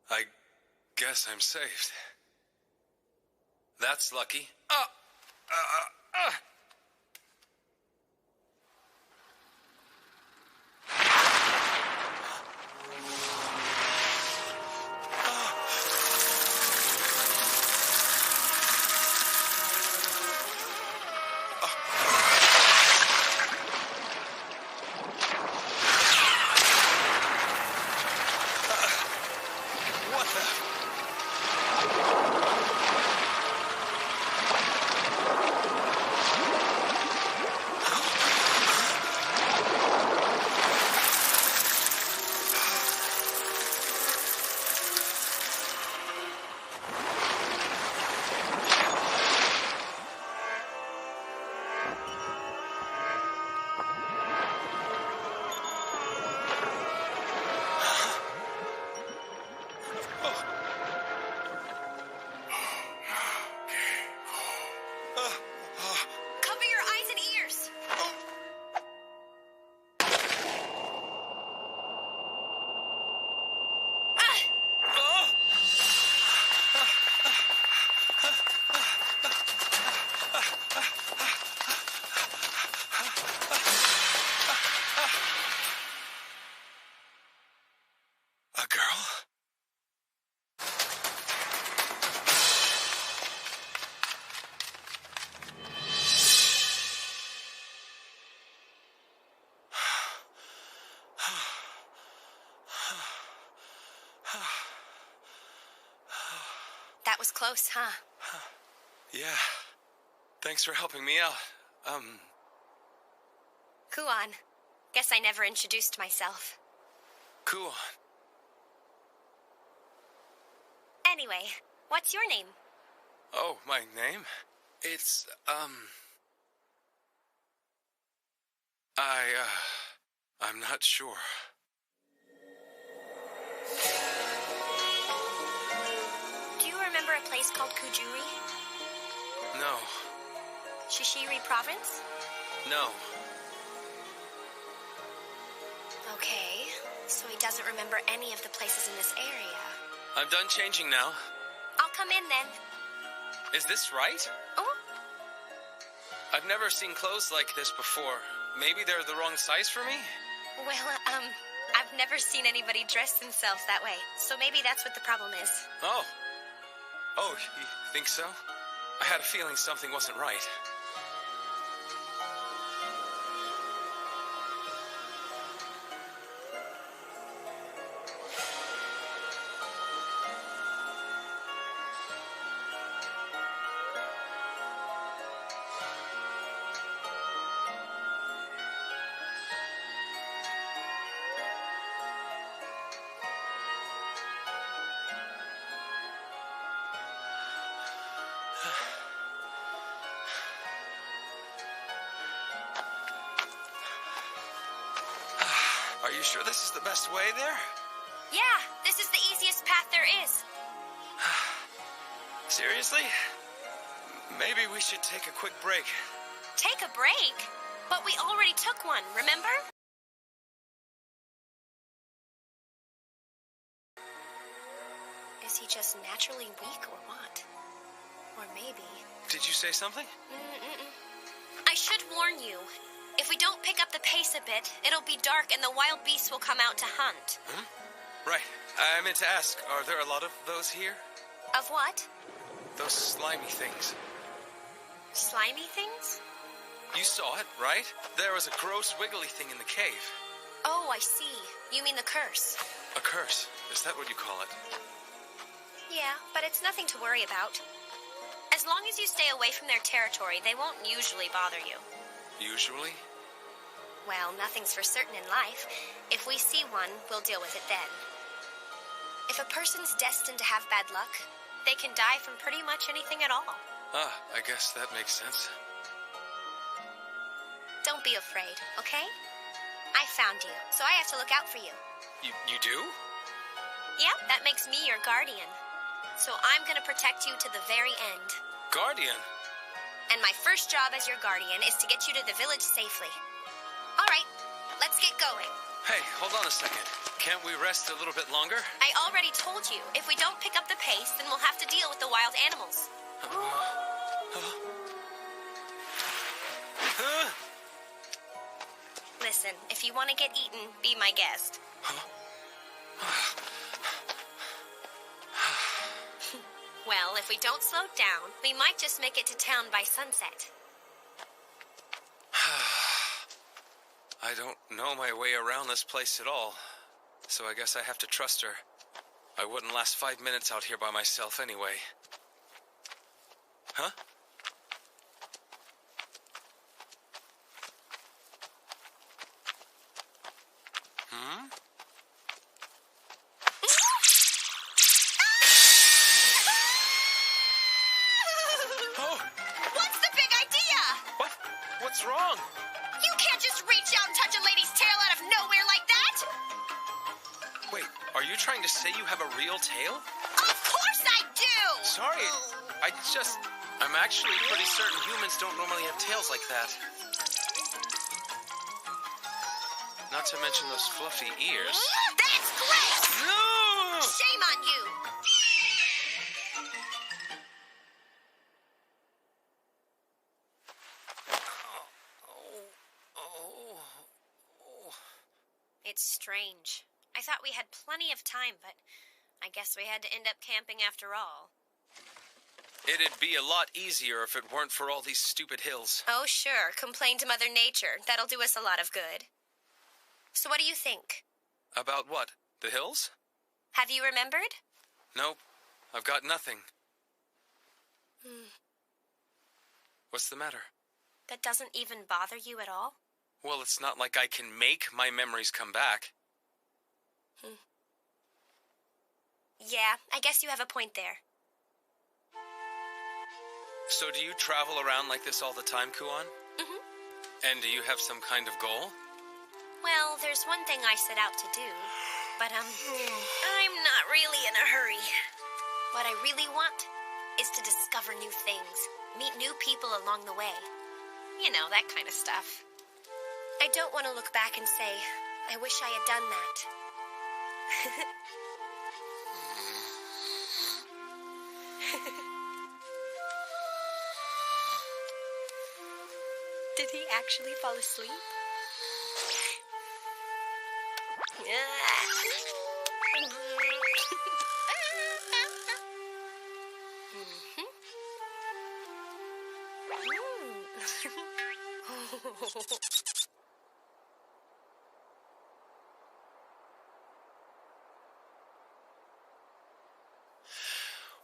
I guess I'm saved. That's lucky. That was close, huh? Yeah. Thanks for helping me out. Kuon. Guess I never introduced myself. Kuon. Anyway, what's your name? Oh, my name? It's, I'm not sure. Do you remember a place called Kujuri? No. Shishiri Province? No. Okay, so he doesn't remember any of the places in this area. I'm done changing now. I'll come in then. Is this right? Oh? I've never seen clothes like this before. Maybe they're the wrong size for me? Well, I've never seen anybody dress themselves that way, so maybe that's what the problem is. Oh. Oh, you think so? I had a feeling something wasn't right. Are you sure this is the best way there? Yeah, this is the easiest path there is. Seriously? Maybe we should take a quick break. Take a break? But we already took one, remember? Is he just naturally weak or what? Or maybe... Did you say something? I should warn you. If we don't pick up the pace a bit, it'll be dark and the wild beasts will come out to hunt. Right. I meant to ask, are there a lot of those here? Of what? Those slimy things. Slimy things? You saw it, right? There was a gross wiggly thing in the cave. Oh, I see. You mean the curse. A curse? Is that what you call it? Yeah, but it's nothing to worry about. As long as you stay away from their territory, they won't usually bother you. Usually? Well, nothing's for certain in life. If we see one, we'll deal with it then. If a person's destined to have bad luck, they can die from pretty much anything at all. Ah, I guess that makes sense. Don't be afraid, okay? I found you, so I have to look out for you. You do? Yep, that makes me your guardian. So I'm gonna protect you to the very end. Guardian? And my first job as your guardian is to get you to the village safely. All right, let's get going. Hey, hold on a second. Can't we rest a little bit longer? I already told you, if we don't pick up the pace, then we'll have to deal with the wild animals. Listen, if you want to get eaten, be my guest. Well, if we don't slow down, we might just make it to town by sunset. I don't know my way around this place at all, so I guess I have to trust her. I wouldn't last 5 minutes out here by myself anyway. Huh? Oh! What's the big idea? What? What's wrong? You can't just reach out and touch a lady's tail out of nowhere like that! Wait, are you trying to say you have a real tail? Of course I do! Sorry, I'm actually pretty certain humans don't normally have tails like that. Not to mention those fluffy ears. That's great! No! Shame on you! It's strange. I thought we had plenty of time, but I guess we had to end up camping after all. It'd be a lot easier if it weren't for all these stupid hills. Oh, sure. Complain to Mother Nature. That'll do us a lot of good. So what do you think? About what? The hills? Have you remembered? Nope. I've got nothing. What's the matter? That doesn't even bother you at all? Well, it's not like I can make my memories come back. Yeah, I guess you have a point there. So do you travel around like this all the time, Kuan? Mm-hmm. And do you have some kind of goal? Well, there's one thing I set out to do, but I'm not really in a hurry. What I really want is to discover new things, meet new people along the way. You know, that kind of stuff. I don't want to look back and say, I wish I had done that. Did he actually fall asleep?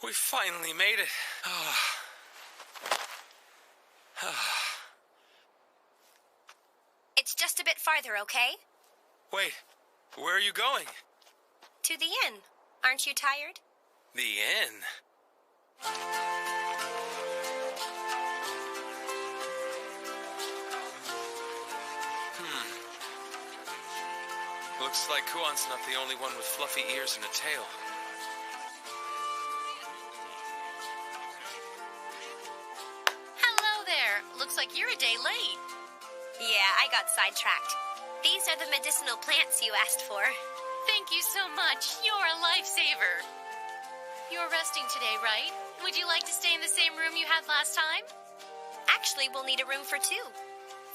We finally made it. It's just a bit farther, okay? Wait, where are you going? To the inn. Aren't you tired? The inn? Looks like Kuan's not the only one with fluffy ears and a tail. Hello there. Looks like you're a day late. Yeah, I got sidetracked. These are the medicinal plants you asked for. Thank you so much. You're a lifesaver. You're resting today, right? Would you like to stay in the same room you had last time? Actually, we'll need a room for two.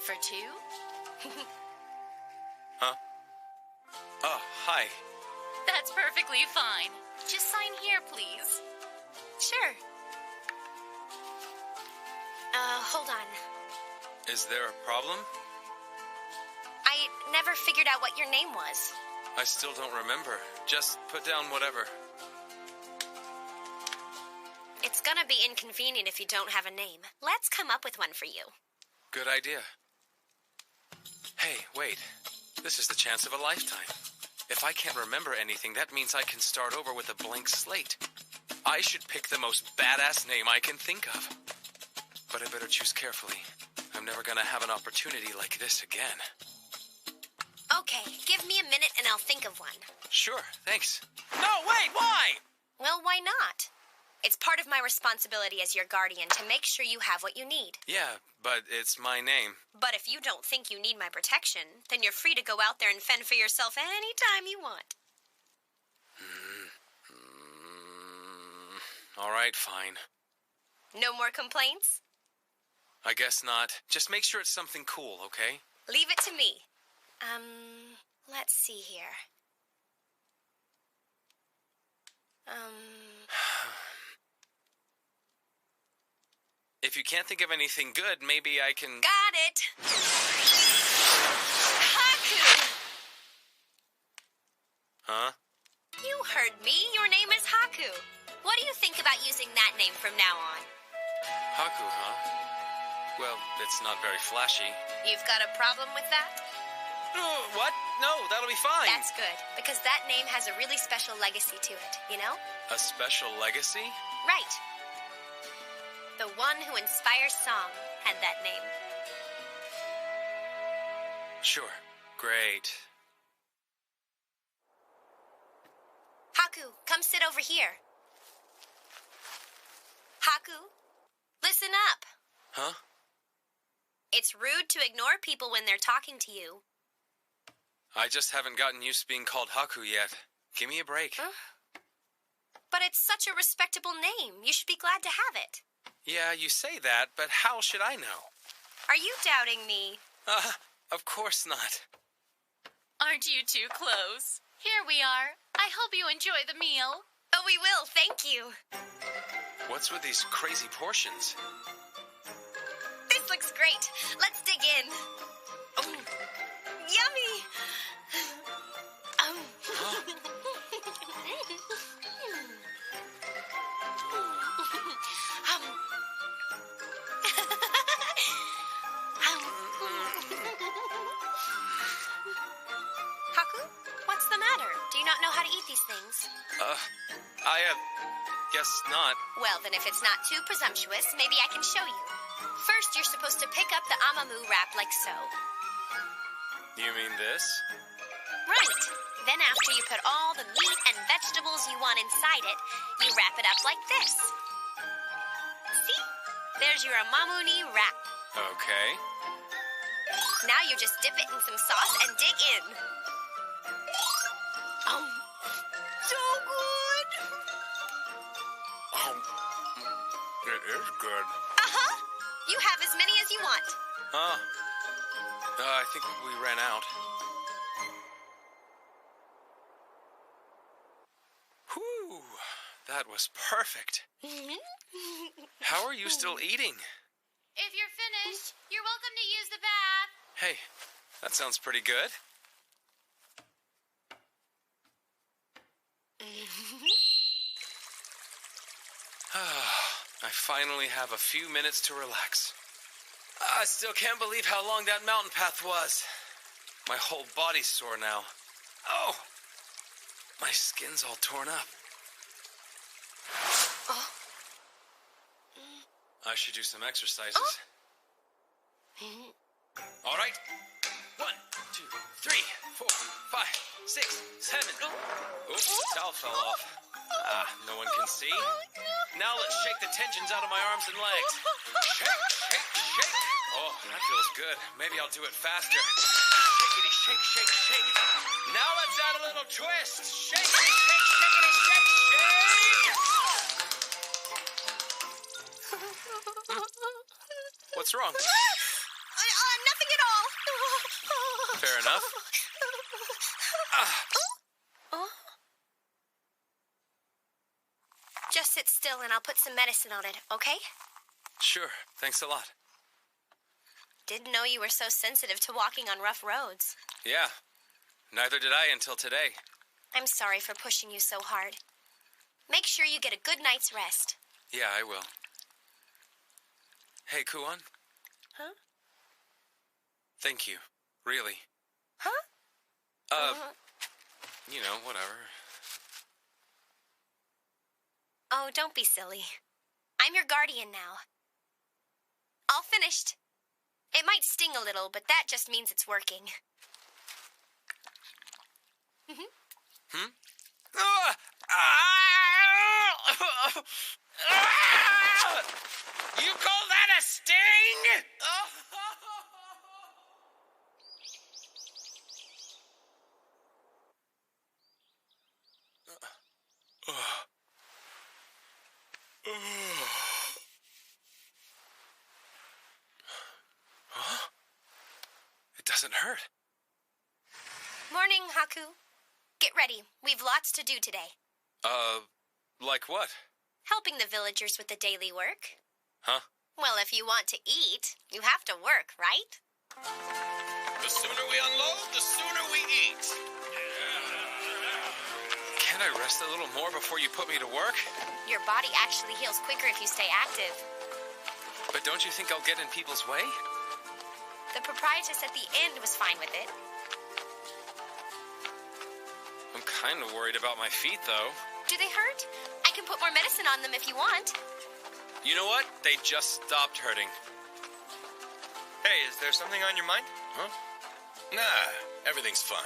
For two? Huh? Oh, hi. That's perfectly fine. Just sign here, please. Sure. Hold on. Is there a problem? I never figured out what your name was. I still don't remember. Just put down whatever. It's gonna be inconvenient if you don't have a name. Let's come up with one for you. Good idea. Hey, wait. This is the chance of a lifetime. If I can't remember anything, that means I can start over with a blank slate. I should pick the most badass name I can think of. But I better choose carefully. I'm never gonna have an opportunity like this again. Okay, give me a minute and I'll think of one. Sure, thanks. No, wait, why? Well, why not? It's part of my responsibility as your guardian to make sure you have what you need. Yeah, but it's my name. But if you don't think you need my protection, then you're free to go out there and fend for yourself anytime you want. All right, fine. No more complaints? I guess not. Just make sure it's something cool, okay? Leave it to me. Let's see here. If you can't think of anything good, maybe I can... Got it! Haku! Huh? You heard me. Your name is Haku. What do you think about using that name from now on? Haku, huh? Well, it's not very flashy. You've got a problem with that? What? No, that'll be fine. That's good, because that name has a really special legacy to it, you know? A special legacy? Right. The one who inspires song had that name. Sure. Great. Haku, come sit over here. Haku, listen up. Huh? It's rude to ignore people when they're talking to you. I just haven't gotten used to being called Haku yet. Give me a break. Huh? But it's such a respectable name. You should be glad to have it. Yeah, you say that, but how should I know? Are you doubting me? Of course not. Aren't you too close? Here we are. I hope you enjoy the meal. Oh, we will, thank you. What's with these crazy portions? This looks great. Let's dig in. Yummy! Haku, what's the matter? Do you not know how to eat these things? Guess not. Well, then if it's not too presumptuous, maybe I can show you. First, you're supposed to pick up the amamu wrap like so. You mean this? Right. Then after you put all the meat and vegetables you want inside it, you wrap it up like this. See? There's your amamuni wrap. Okay. Now you just dip it in some sauce and dig in. So good! It is good. Uh-huh. You have as many as you want. Huh. I think we ran out. Whew. That was perfect. How are you still eating? If you're finished, you're welcome to use the bath. Hey, that sounds pretty good. I finally have a few minutes to relax. I still can't believe how long that mountain path was. My whole body's sore now. Oh! My skin's all torn up. Oh. I should do some exercises. All right. 1, 2, 3, 4, 5, 6, 7. Oops, the towel fell off. No one can see. Now let's shake the tensions out of my arms and legs. Shake, shake, shake. Oh, that feels good. Maybe I'll do it faster. Shakety, shake, shake, shake. Now let's add a little twist. Shakety, shake, shakety, shake, shake. What's wrong? Nothing at all. Fair enough. Just sit still and I'll put some medicine on it, okay? Sure. Thanks a lot. Didn't know you were so sensitive to walking on rough roads. Yeah. Neither did I until today. I'm sorry for pushing you so hard. Make sure you get a good night's rest. Yeah, I will. Hey, Kuon. Huh? Thank you. Really. Huh? You know, whatever. Oh, don't be silly. I'm your guardian now. All finished. It might sting a little, but that just means it's working. Ah! You call that a sting? Huh? It doesn't hurt. Morning, Haku. Get ready. We've lots to do today. Like what? Helping the villagers with the daily work. Huh? Well, if you want to eat, you have to work, right? The sooner we unload, the sooner we eat. Can't I rest a little more before you put me to work? Your body actually heals quicker if you stay active. But don't you think I'll get in people's way? The proprietress at the inn was fine with it. I'm kind of worried about my feet, though. Do they hurt? I can put more medicine on them if you want. You know what? They just stopped hurting. Hey, is there something on your mind? Huh? Nah, everything's fine.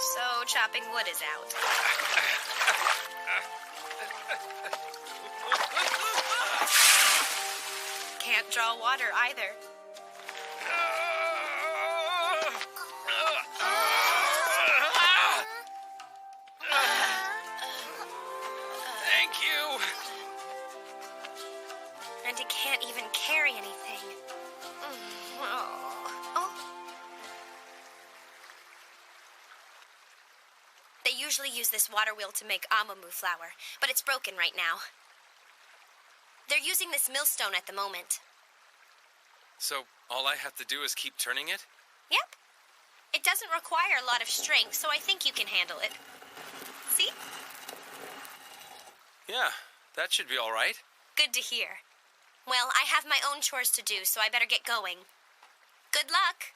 So chopping wood is out. Can't draw water either. Thank you. And he can't even carry anything. Oh. They usually use this water wheel to make amamu flour, but it's broken right now. They're using this millstone at the moment. So all I have to do is keep turning it? Yep. It doesn't require a lot of strength, so I think you can handle it. See? Yeah, that should be all right. Good to hear. Well, I have my own chores to do, so I better get going. Good luck.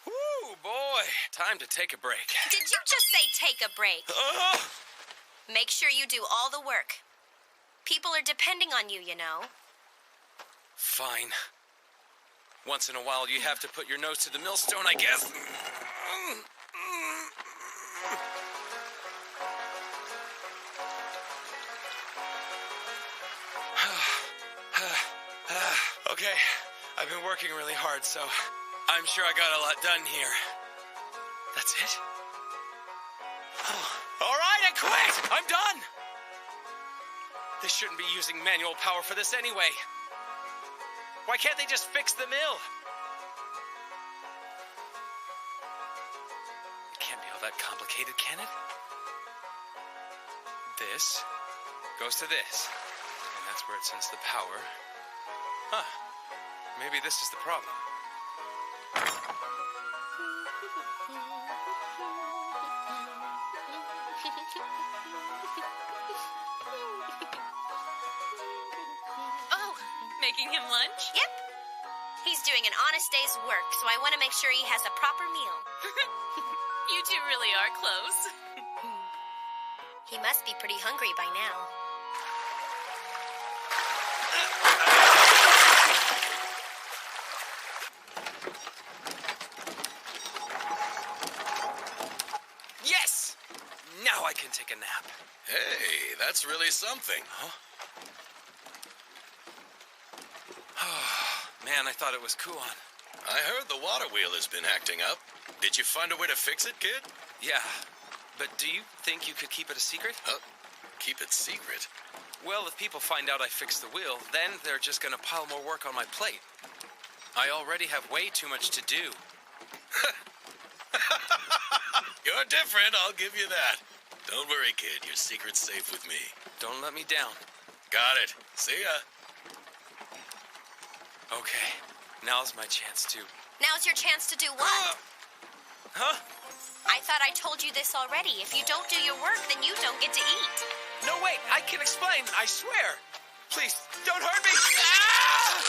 Woo, boy. Time to take a break. Did you just say take a break? Make sure you do all the work. People are depending on you, you know. Fine. Once in a while, you have to put your nose to the millstone, I guess. Okay, I've been working really hard, so I'm sure I got a lot done here. That's it? All right, I quit! I'm done! They shouldn't be using manual power for this anyway. Why can't they just fix the mill? It can't be all that complicated, can it? This goes to this, and that's where it sends the power. Huh. Maybe this is the problem. Oh, making him lunch? Yep. He's doing an honest day's work, so I want to make sure he has a proper meal. You two really are close. He must be pretty hungry by now. Yes! Now I can take a nap. Hey, that's really something. Huh? Man, I thought it was cool on. I heard the water wheel has been acting up. Did you find a way to fix it, kid? Yeah, but do you think you could keep it a secret? Keep it secret. Well, if people find out I fixed the wheel, then they're just gonna pile more work on my plate. I already have way too much to do. You're different, I'll give you that. Don't worry, kid. Your secret's safe with me. Don't let me down. Got it. See ya. Okay, now's my chance to... Now's your chance to do what? Huh? I thought I told you this already. If you don't do your work, then you don't get to eat. No, wait, I can explain, I swear. Please, don't hurt me. Ah!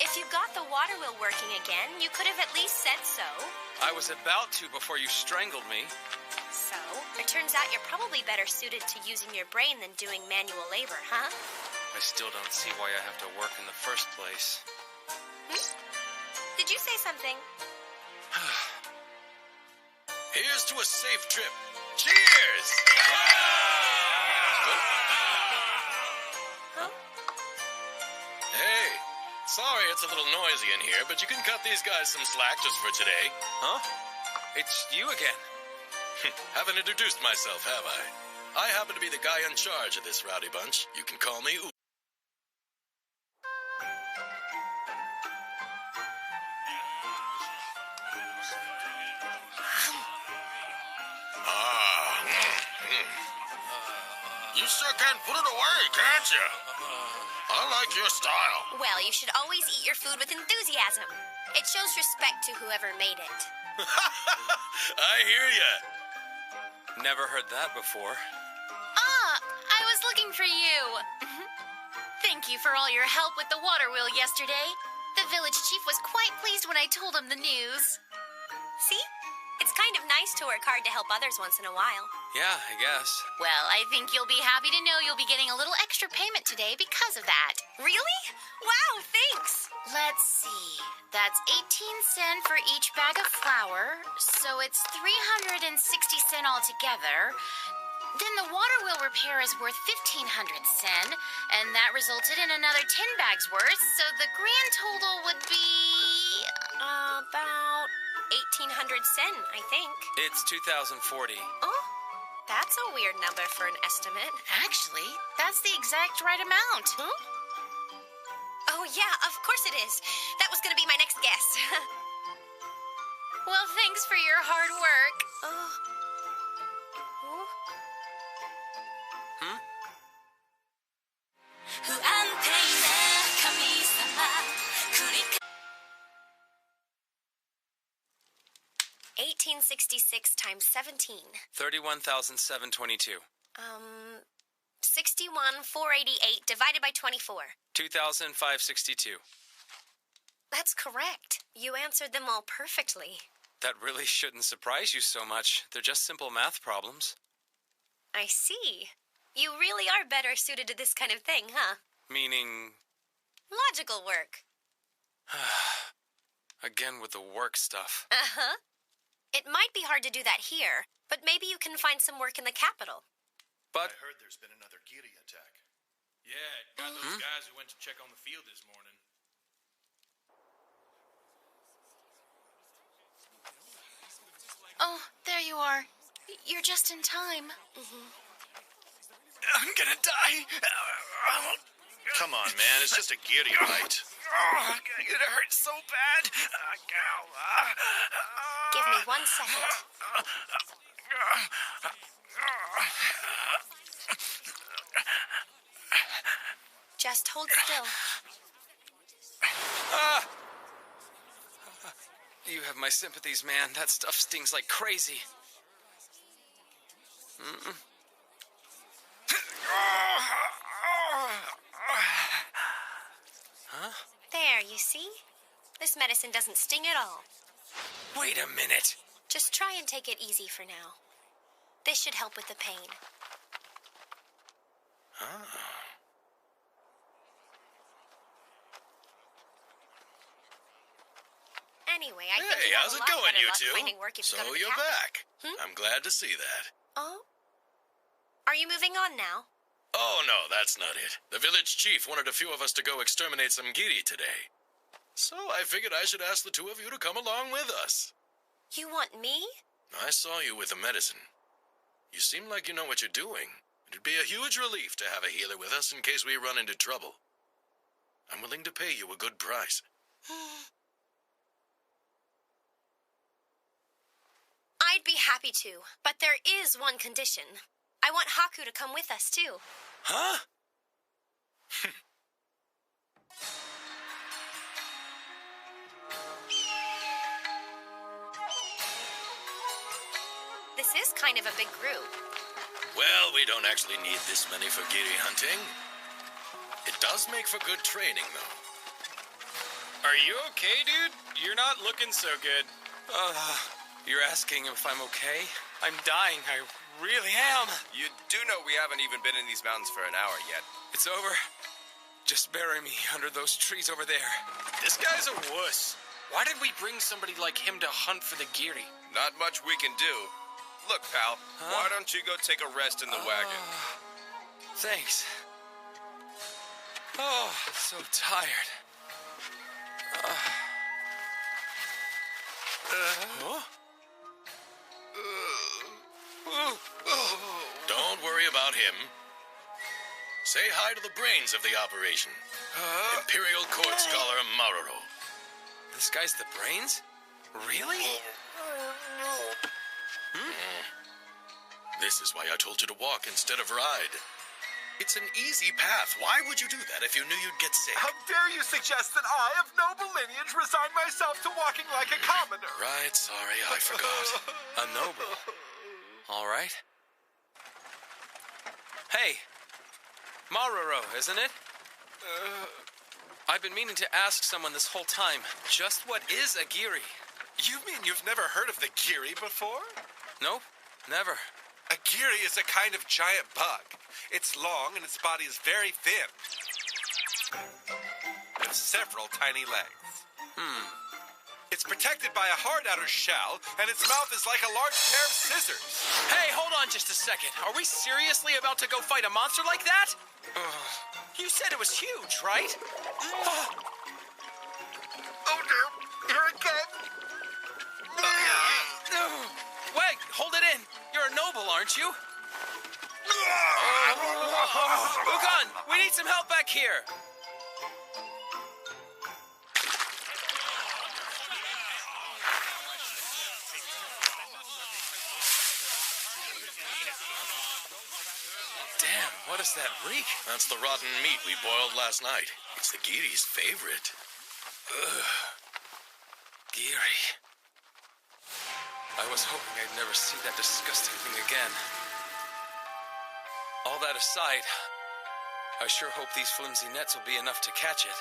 If you got the water wheel working again, you could have at least said so. I was about to before you strangled me. so. It turns out you're probably better suited to using your brain than doing manual labor, huh? I still don't see why I have to work in the first place. Did you say something? Here's to a safe trip. Cheers! Huh? Hey, sorry it's a little noisy in here, but you can cut these guys some slack just for today. Huh? It's you again. Haven't introduced myself, have I? I happen to be the guy in charge of this rowdy bunch. You can call me You sure can put it away, can't you? I like your style. Well, you should always eat your food with enthusiasm. It shows respect to whoever made it. I hear ya. Never heard that before. Ah, I was looking for you. Thank you for all your help with the water wheel yesterday. The village chief was quite pleased when I told him the news. See? It's kind of nice to work hard to help others once in a while. Yeah, I guess. Well, I think you'll be happy to know you'll be getting a little extra payment today because of that. Really? Wow, thanks! Let's see. That's 18 sen for each bag of flour, so it's 360 sen altogether. Then the water wheel repair is worth 1,500 sen, and that resulted in another 10 bags worth, so the grand total would be... About 1,800 sen, I think. It's 2040. Oh, that's a weird number for an estimate. Actually, that's the exact right amount. Huh? Oh, yeah, of course it is. That was going to be my next guess. Well, thanks for your hard work. Oh. Hmm? 1866 times 17. 31,722. 61,488 divided by 24. 2,562. That's correct. You answered them all perfectly. That really shouldn't surprise you so much. They're just simple math problems. I see. You really are better suited to this kind of thing, huh? Meaning... Logical work. Again with the work stuff. Uh-huh. It might be hard to do that here, but maybe you can find some work in the capital. But... I heard there's been another Giri attack. Yeah, got those guys who went to check on the field this morning. Oh, there you are. You're just in time. I'm gonna die. Come on, man. It's just a Giri bite. It hurts so bad. Give me 1 second. Just hold still. You have my sympathies, man. That stuff stings like crazy. Huh? There, you see? This medicine doesn't sting at all. Wait a minute. Just try and take it easy for now. This should help with the pain. Anyway, I think Hey, you have how's a it lot going, better you luck two? finding work if So you go to the you're capital. back. I'm glad to see that. Oh? Are you moving on now? Oh, no, that's not it. The village chief wanted a few of us to go exterminate some Giri today. So I figured I should ask the two of you to come along with us. You want me? I saw you with the medicine. You seem like you know what you're doing. It'd be a huge relief to have a healer with us in case we run into trouble. I'm willing to pay you a good price. I'd be happy to, but there is one condition. I want Haku to come with us, too. Huh? This is kind of a big group. Well, we don't actually need this many for Giri hunting. It does make for good training, though. Are you okay, dude? You're not looking so good. You're asking if I'm okay? I'm dying. I really am. You do know we haven't even been in these mountains for an hour yet. It's over. Just bury me under those trees over there. This guy's a wuss. Why did we bring somebody like him to hunt for the Geary? Not much we can do. Look, pal, why don't you go take a rest in the wagon? Thanks. Oh, so tired. Don't worry about him. Say hi to the brains of the operation. Imperial Court Scholar Maruro. This guy's the brains? Really? This is why I told you to walk instead of ride. It's an easy path. Why would you do that if you knew you'd get sick? How dare you suggest that I, of noble lineage, resign myself to walking like a commoner? Right, sorry, I forgot. A noble. All right. Hey, Maruro, isn't it? I've been meaning to ask someone this whole time, just what is a Geary? You mean you've never heard of the Geary before? Nope, never. A Geary is a kind of giant bug. It's long and its body is very thin, with several tiny legs. It's protected by a hard outer shell, and its mouth is like a large pair of scissors. Hey, hold on just a second. Are we seriously about to go fight a monster like that? You said it was huge, right? Oh dear, here it comes. Wait, hold it in. You're a noble, aren't you? Ugan, we need some help back here. Damn, what is that reek? That's the rotten meat we boiled last night. It's the Geary's favorite. Geary. I was hoping I'd never see that disgusting thing again. All that aside, I sure hope these flimsy nets will be enough to catch it.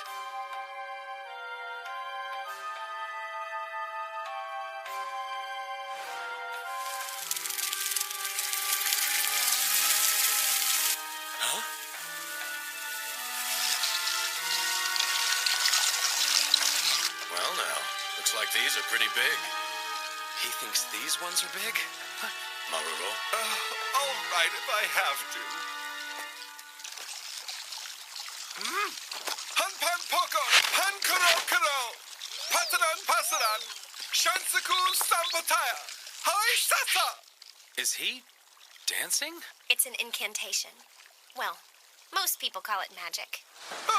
Huh? Well now, looks like these are pretty big. He thinks these ones are big? Maruro, All right, if I have to. Hanpan poko, hankuro kuro, pataran pasaran, shansaku sampataya, hai sasa. Is he dancing? It's an incantation. Well, most people call it magic. No!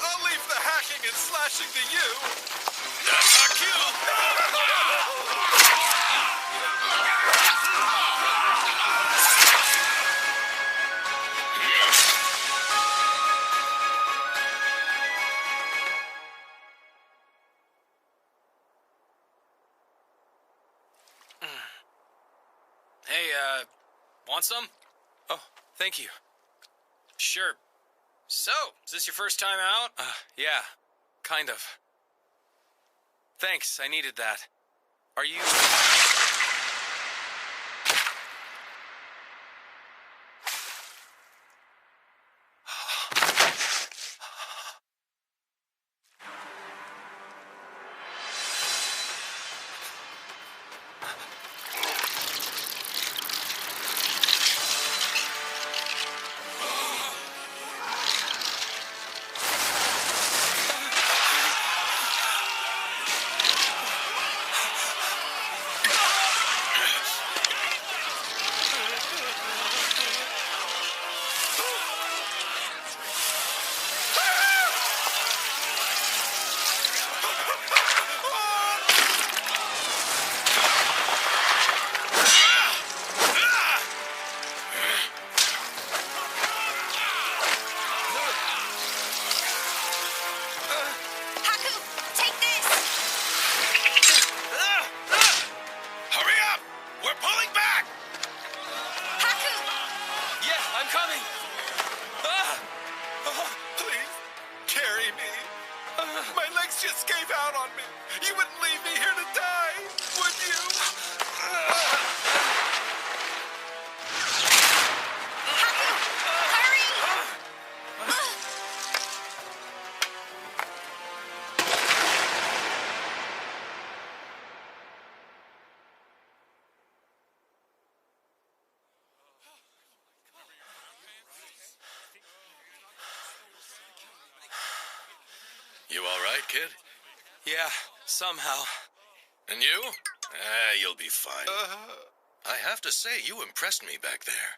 I'll leave the hacking and slashing to you. attack you! Hey, want some? Oh, thank you. Sure. So, is this your first time out? Yeah, kind of. Thanks, I needed that. Are you... You all right, kid? Yeah, somehow. And you? You'll be fine. I have to say, you impressed me back there.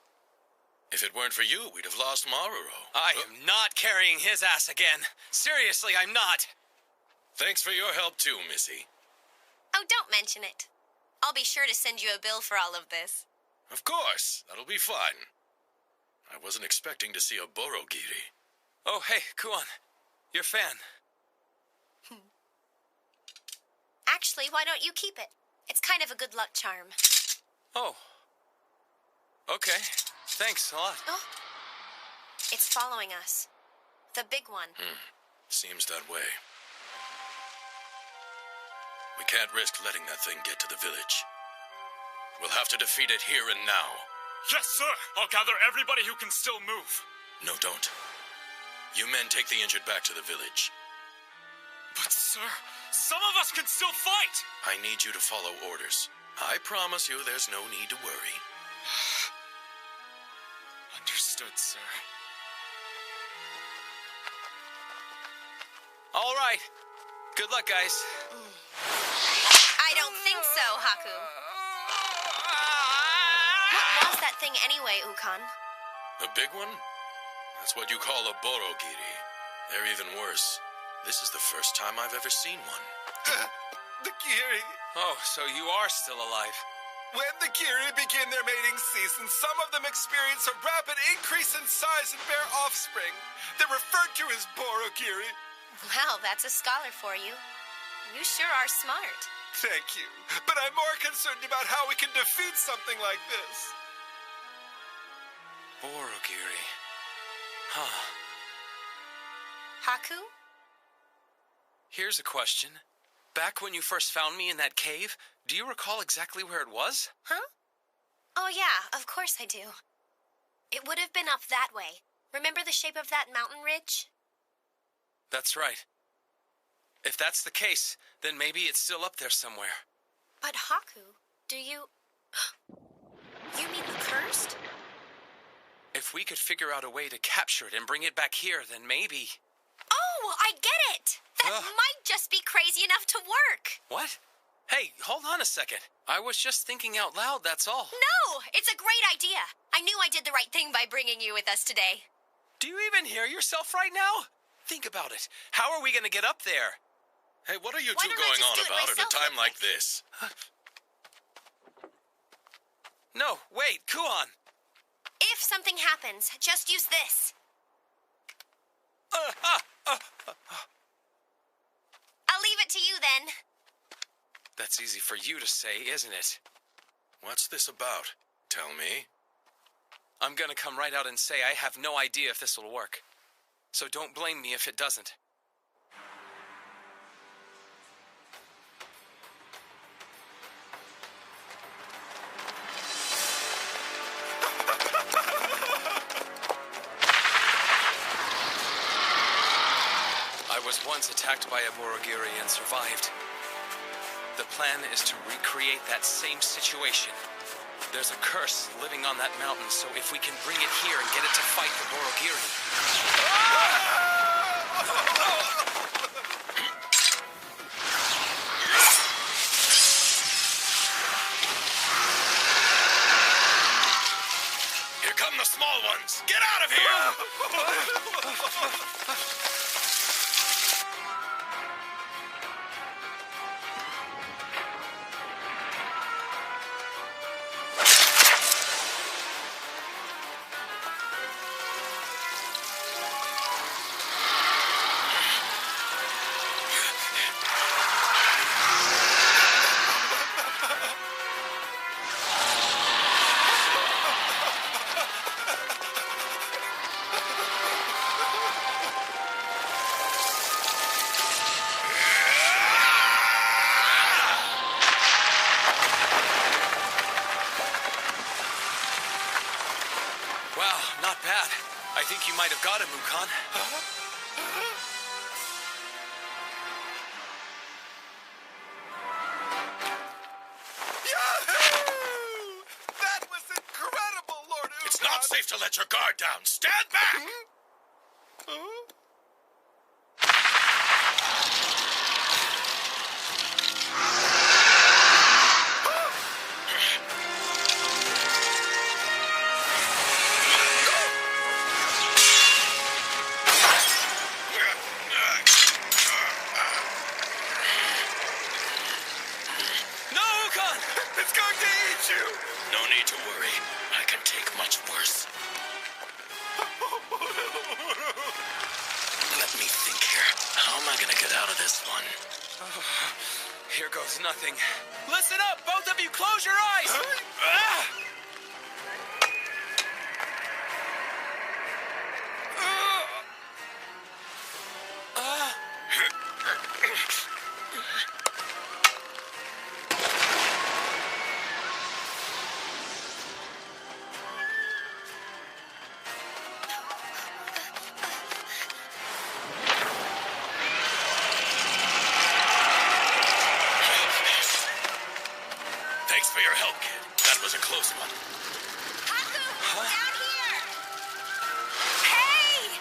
If it weren't for you, we'd have lost Maruro. I am not carrying his ass again. Seriously, I'm not. Thanks for your help too, Missy. Oh, don't mention it. I'll be sure to send you a bill for all of this. Of course, that'll be fun. I wasn't expecting to see a Borogiri. Oh, hey, Kuon. Your fan. Actually, why don't you keep it? It's kind of a good luck charm. Oh. Okay. Thanks a lot. Oh. It's following us. The big one. Seems that way. We can't risk letting that thing get to the village. We'll have to defeat it here and now. Yes, sir! I'll gather everybody who can still move. No, don't. You men take the injured back to the village. But, sir, some of us can still fight! I need you to follow orders. I promise you there's no need to worry. Understood, sir. All right. Good luck, guys. I don't think so, Haku. What was that thing anyway, Ukon? A big one? That's what you call a Borogiri. They're even worse. This is the first time I've ever seen one. The Kiri. Oh, so you are still alive. When the Kiri begin their mating season, some of them experience a rapid increase in size and bear offspring. They're referred to as Borogiri. Wow, that's a scholar for you. You sure are smart. Thank you. But I'm more concerned about how we can defeat something like this. Borogiri. Huh. Haku? Here's a question. Back when you first found me in that cave, do you recall exactly where it was? Huh? Oh, yeah, of course I do. It would have been up that way. Remember the shape of that mountain ridge? That's right. If that's the case, then maybe it's still up there somewhere. But Haku, do you... You mean the cursed? If we could figure out a way to capture it and bring it back here, then maybe... Oh, I get it! That might just be crazy enough to work. What? Hey, hold on a second. I was just thinking out loud, that's all. No, it's a great idea. I knew I did the right thing by bringing you with us today. Do you even hear yourself right now? Think about it. How are we going to get up there? Hey, what are you Why two don't I going just on do it about at a myself time real like quick? this? No, wait, Kuon. If something happens, just use this. I'll leave it to you then. That's easy for you to say, isn't it? What's this about? Tell me. I'm gonna come right out and say I have no idea if this will work. So don't blame me if it doesn't. I was once attacked by a Borogiri and survived. The plan is to recreate that same situation. There's a curse living on that mountain, so if we can bring it here and get it to fight the Borogiri... Here come the small ones! Get out of here! Wow, not bad. I think you might have got him, Ukon. Yahoo! That was incredible, Lord Ukon! It's not safe to let your guard down. Stand back! It's going to eat you! No need to worry. I can take much worse. Let me think here. How am I gonna get out of this one? Here goes nothing. Listen up, both of you, close your eyes! Thanks for your help, kid. That was a close one. Haku! Down here! Hey!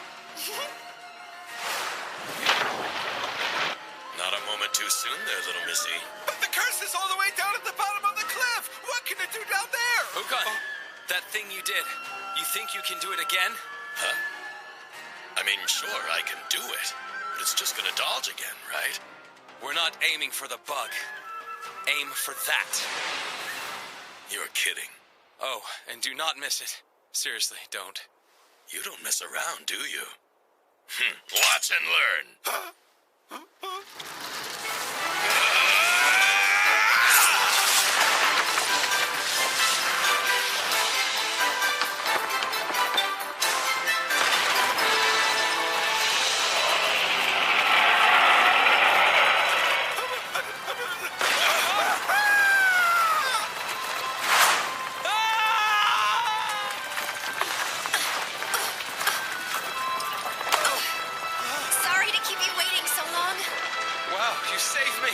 Not a moment too soon there, little missy. But the curse is all the way down at the bottom of the cliff! What can it do down there? Ukan, that thing you did, you think you can do it again? Huh? I mean, sure, I can do it. But it's just gonna dodge again, right? We're not aiming for the bug. Aim for that. You're kidding. Oh, and do not miss it. Seriously, don't. You don't mess around, do you? Watch and learn. Sorry to keep you waiting so long. Wow, you saved me.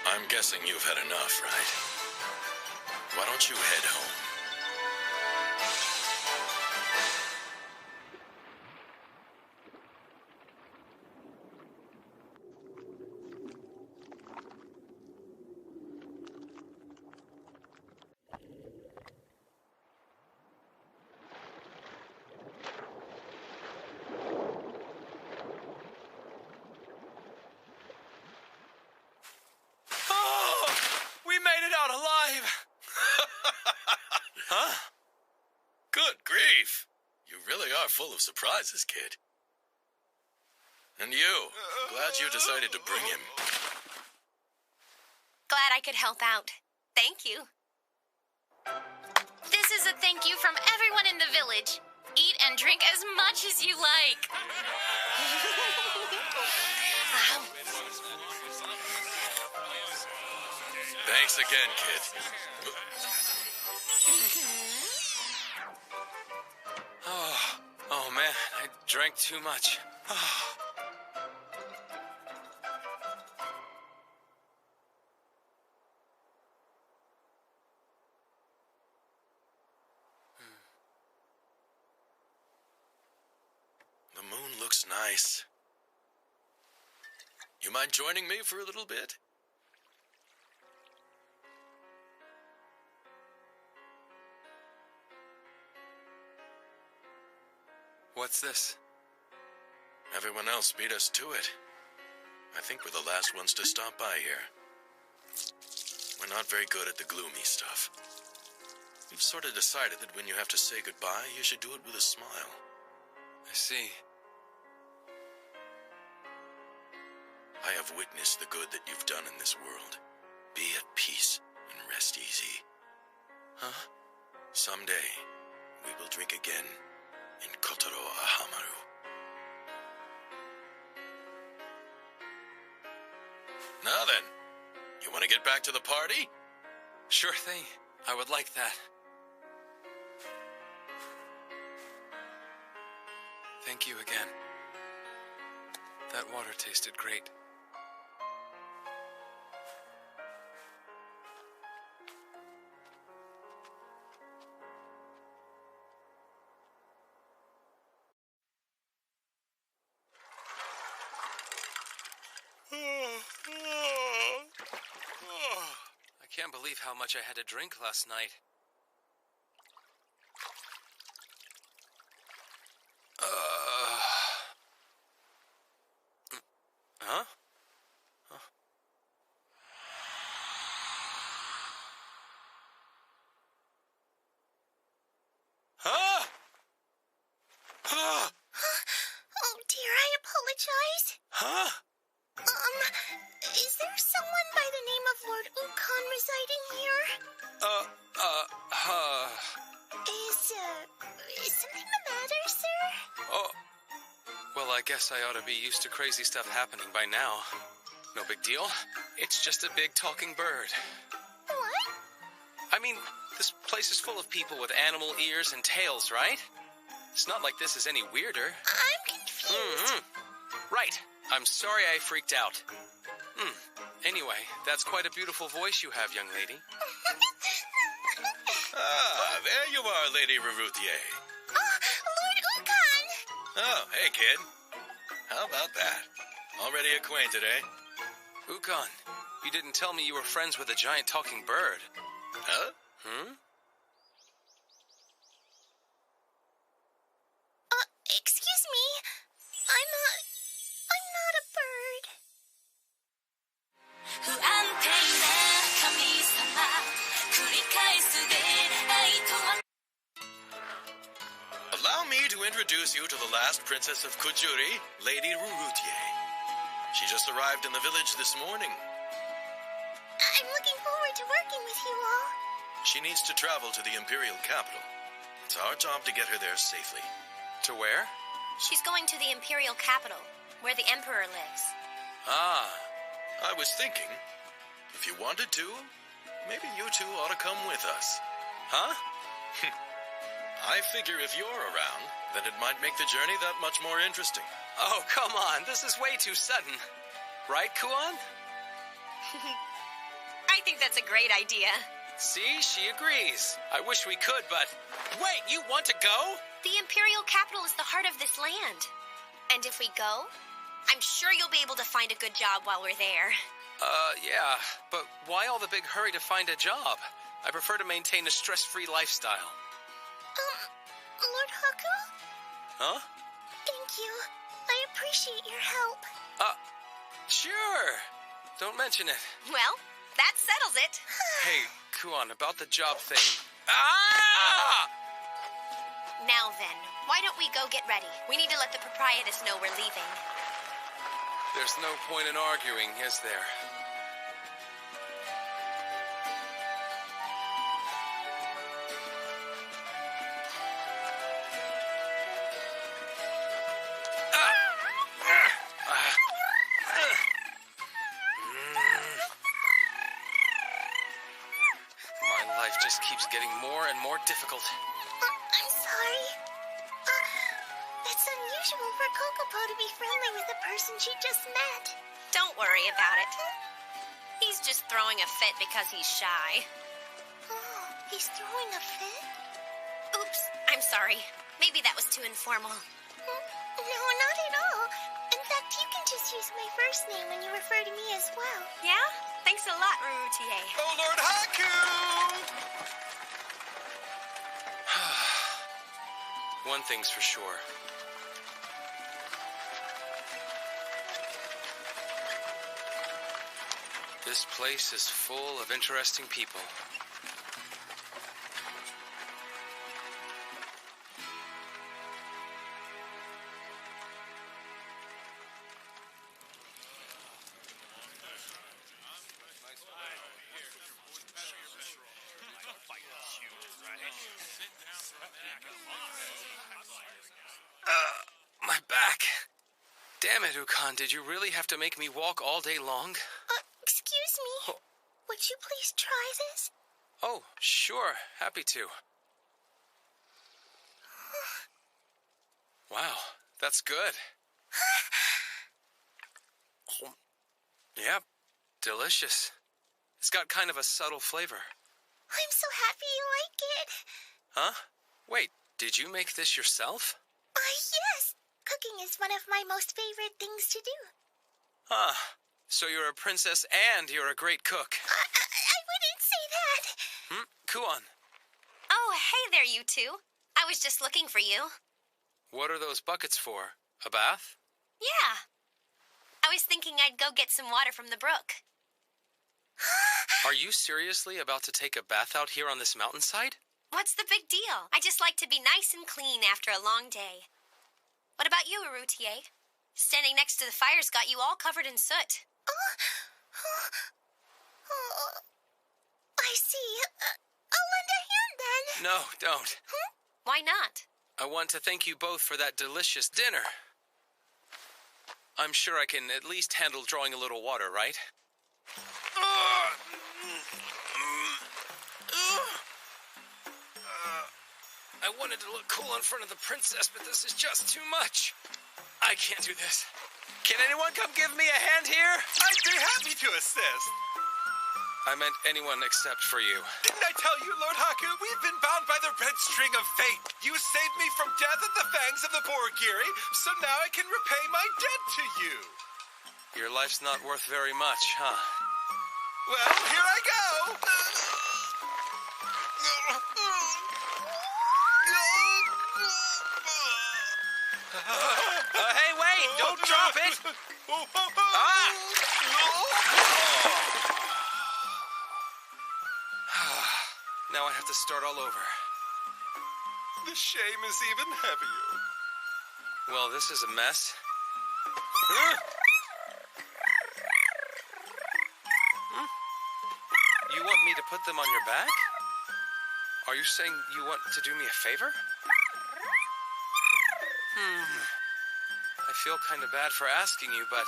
I'm guessing you've had enough, right? Why don't you head home? Oh, we made it out alive. Huh? Good grief. You really are full of surprises, kid. And you. Glad you decided to bring him. Glad I could help out. Thank you. This is a thank you from everyone in the village. Eat and drink as much as you like. Thanks again, kid. Oh man, I drank too much. The moon looks nice. You mind joining me for a little bit? What's this? Everyone else beat us to it. I think we're the last ones to stop by here. We're not very good at the gloomy stuff. We've sort of decided that when you have to say goodbye, you should do it with a smile. I see. I have witnessed the good that you've done in this world. Be at peace and rest easy. Huh? Someday, we will drink again in Kotaro Ahamaru. Now then, you want to get back to the party? Sure thing. I would like that. Thank you again. That water tasted great. I can't believe how much I had to drink last night. Huh? Huh? Huh? Oh dear, I apologize. Huh? Is there someone by the name of Lord Ukon residing here? Is something the matter, sir? Oh. Well, I guess I ought to be used to crazy stuff happening by now. No big deal. It's just a big talking bird. What? I mean, this place is full of people with animal ears and tails, right? It's not like this is any weirder. I'm confused. Right. I'm sorry I freaked out. Anyway, that's quite a beautiful voice you have, young lady. Ah, there you are, Lady Raruthier. Lord Ukon! Oh, hey, kid. How about that? Already acquainted, eh? Ukon, you didn't tell me you were friends with a giant talking bird. Huh? Excuse me. I'm not a bird. Allow me to introduce you to the last princess of Kujuri, Lady Raruthier. She just arrived in the village this morning. I'm looking forward to working with you all. She needs to travel to the imperial capital. It's our job to get her there safely. To where? She's going to the imperial capital, where the emperor lives. Ah. I was thinking, if you wanted to, maybe you two ought to come with us. Huh? I figure if you're around, then it might make the journey that much more interesting. Oh, come on. This is way too sudden. Right, Kuon? I think that's a great idea. See, she agrees. I wish we could, but... Wait, you want to go? The imperial capital is the heart of this land. And if we go, I'm sure you'll be able to find a good job while we're there. Yeah. But why all the big hurry to find a job? I prefer to maintain a stress-free lifestyle. Lord Haku? Huh? Thank you. I appreciate your help. Sure. Don't mention it. Well, that settles it. Hey, Kuon, about the job thing. Ah! Now then, why don't we go get ready? We need to let the proprietress know we're leaving. There's no point in arguing, is there? My life just keeps getting more and more difficult. I'm sorry. It's unusual for Kokopo to be friendly with a person she just met. Don't worry about it. He's just throwing a fit because he's shy. Oh, he's throwing a fit? Oops, I'm sorry. Maybe that was too informal. No, not at all. In fact, you can just use my first name when you refer to me as well. Yeah? Thanks a lot, Raruthier. Oh, Lord Haku! One thing's for sure. This place is full of interesting people. My back. Damn it, Ukon, did you really have to make me walk all day long? Excuse me. Would you please try this? Oh, sure. Happy to. Wow, That's good. Oh, yeah, delicious. It's got kind of a subtle flavor. I'm so happy you like it. Huh? Wait, did you make this yourself? Yes. Cooking is one of my most favorite things to do. Huh. So you're a princess and you're a great cook. I wouldn't say that. Kuon, Oh, hey there, you two. I was just looking for you. what are those buckets for? A bath? Yeah. I was thinking I'd go get some water from the brook. Are you seriously about to take a bath out here on this mountainside? What's the big deal? I just like to be nice and clean after a long day. What about you, Arutier? Standing next to the fire's got you all covered in soot. I see. I'll lend a hand then. No, don't. Why not? I want to thank you both for that delicious dinner. I'm sure I can at least handle drawing a little water, right? I wanted to look cool in front of the princess, but this is just too much. I can't do this. Can anyone come give me a hand here? I'd be happy to assist. I meant anyone except for you. Didn't I tell you, Lord Haku? We've been bound by the red string of fate. You saved me from death at the fangs of the Borgiri, so now I can repay my debt to you. Your life's not worth very much, huh? Well, here I go. Hey, wait! Don't drop it! Now I have to start all over. The shame is even heavier. Well, this is a mess. You want me to put them on your back? Are you saying you want to do me a favor? I feel kind of bad for asking you, but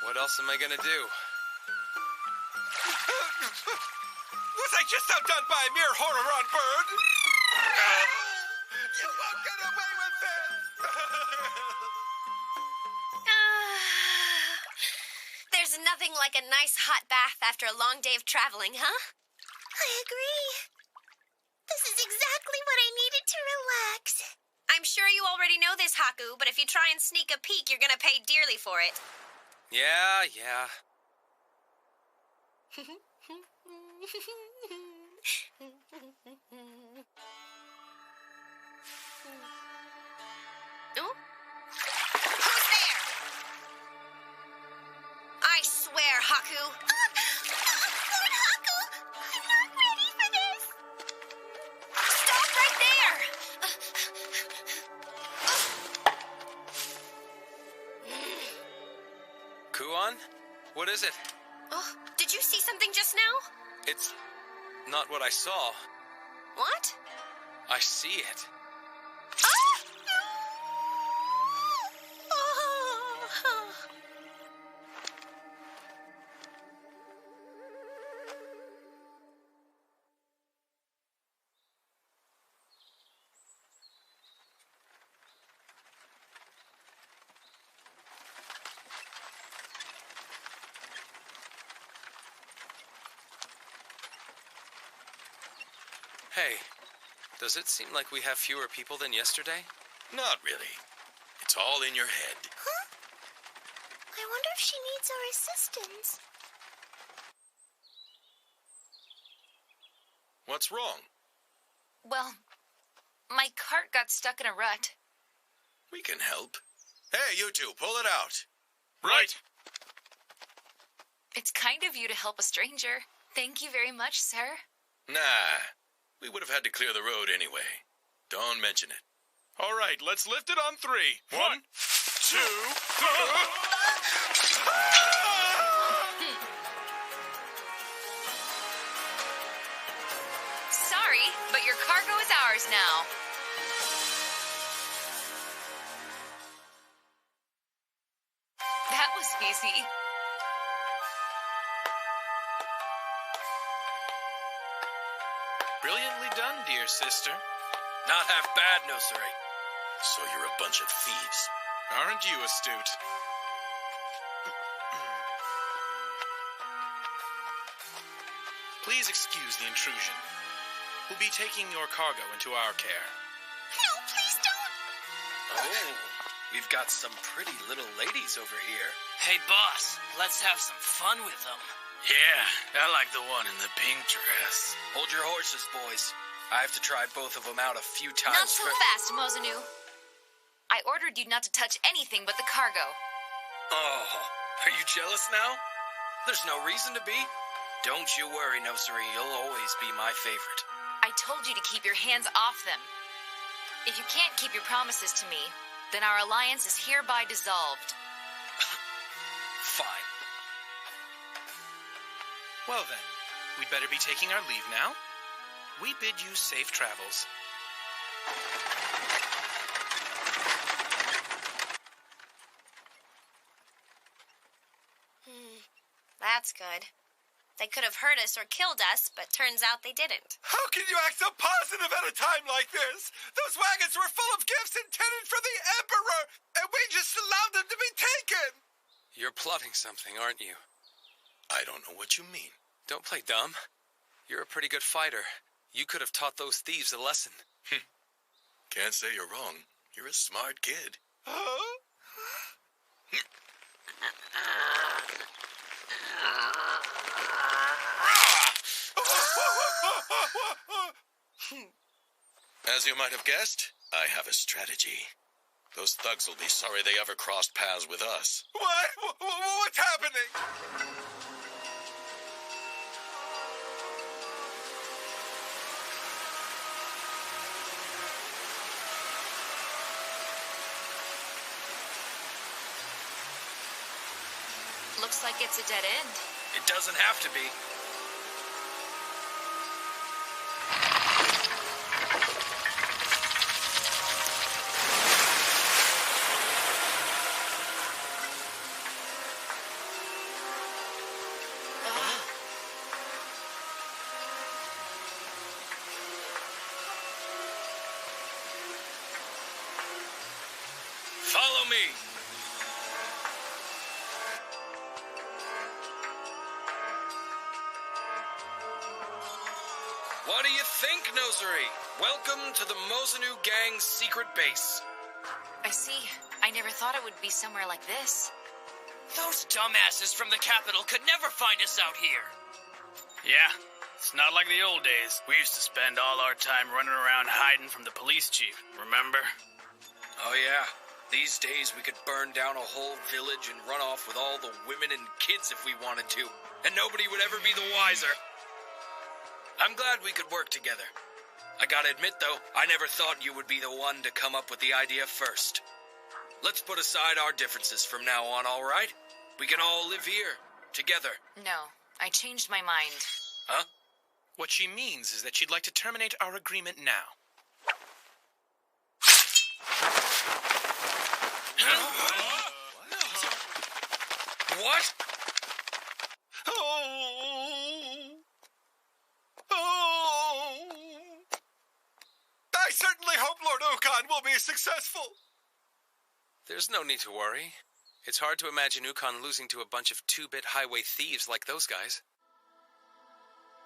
what else am I gonna do? Was I just outdone by a mere Hororon bird? You won't get away with this! There's nothing like a nice hot bath after a long day of traveling, huh? I agree. This is exactly what I needed to relax. I'm sure you already know this, Haku, but if you try and sneak a peek, you're gonna pay dearly for it. Yeah. Oh? Who's there? I swear, Haku. Lord Haku, I'm not ready for this. Stop right there. Kuon? What is it? Oh, did you see something just now? It's not what I saw. What? I see it. Hey, does it seem like we have fewer people than yesterday? Not really. It's all in your head. Huh? I wonder if she needs our assistance. What's wrong? Well, my cart got stuck in a rut. We can help. Hey, you two, pull it out. Right. It's kind of you to help a stranger. Thank you very much, sir. Nah, we would have had to clear the road anyway. Don't mention it. All right, let's lift it on 3. 1, 2. Sorry, but your cargo is ours now. That was easy. Brilliantly done, dear sister. Not half bad, no siree. So you're a bunch of thieves. Aren't you astute? Please excuse the intrusion. We'll be taking your cargo into our care. No, please don't. Oh, we've got some pretty little ladies over here. Hey, boss, let's have some fun with them. Yeah, I like the one in the pink dress. Hold your horses, boys. I have to try both of them out a few times. Not so fast, Mozanu. I ordered you not to touch anything but the cargo. Oh, are you jealous now? There's no reason to be. Don't you worry, Nosuri. You'll always be my favorite. I told you to keep your hands off them. If you can't keep your promises to me, then our alliance is hereby dissolved. Fine. Well then, we'd better be taking our leave now. We bid you safe travels. That's good. They could have hurt us or killed us, but turns out they didn't. How can you act so positive at a time like this? Those wagons were full of gifts intended for the Emperor, and we just allowed them to be taken! You're plotting something, aren't you? I don't know what you mean. Don't play dumb. You're a pretty good fighter. You could have taught those thieves a lesson. Can't say you're wrong. You're a smart kid. Huh? As you might have guessed, I have a strategy. Those thugs will be sorry they ever crossed paths with us. What? What's happening? Looks like it's a dead end. It doesn't have to be. Follow me. What do you think, Nosuri? Welcome to the Mozanu Gang's secret base. I see. I never thought it would be somewhere like this. Those dumbasses from the capital could never find us out here. Yeah, it's not like the old days. We used to spend all our time running around hiding from the police chief, remember? Oh yeah, these days we could burn down a whole village and run off with all the women and kids if we wanted to, and nobody would ever be the wiser. I'm glad we could work together. I gotta admit though, I never thought you would be the one to come up with the idea first. Let's put aside our differences from now on, all right? We can all live here, together. No, I changed my mind. Huh? What she means is that she'd like to terminate our agreement now. What? I certainly hope Lord Okan will be successful. There's no need to worry. It's hard to imagine Ukon losing to a bunch of two-bit highway thieves like those guys.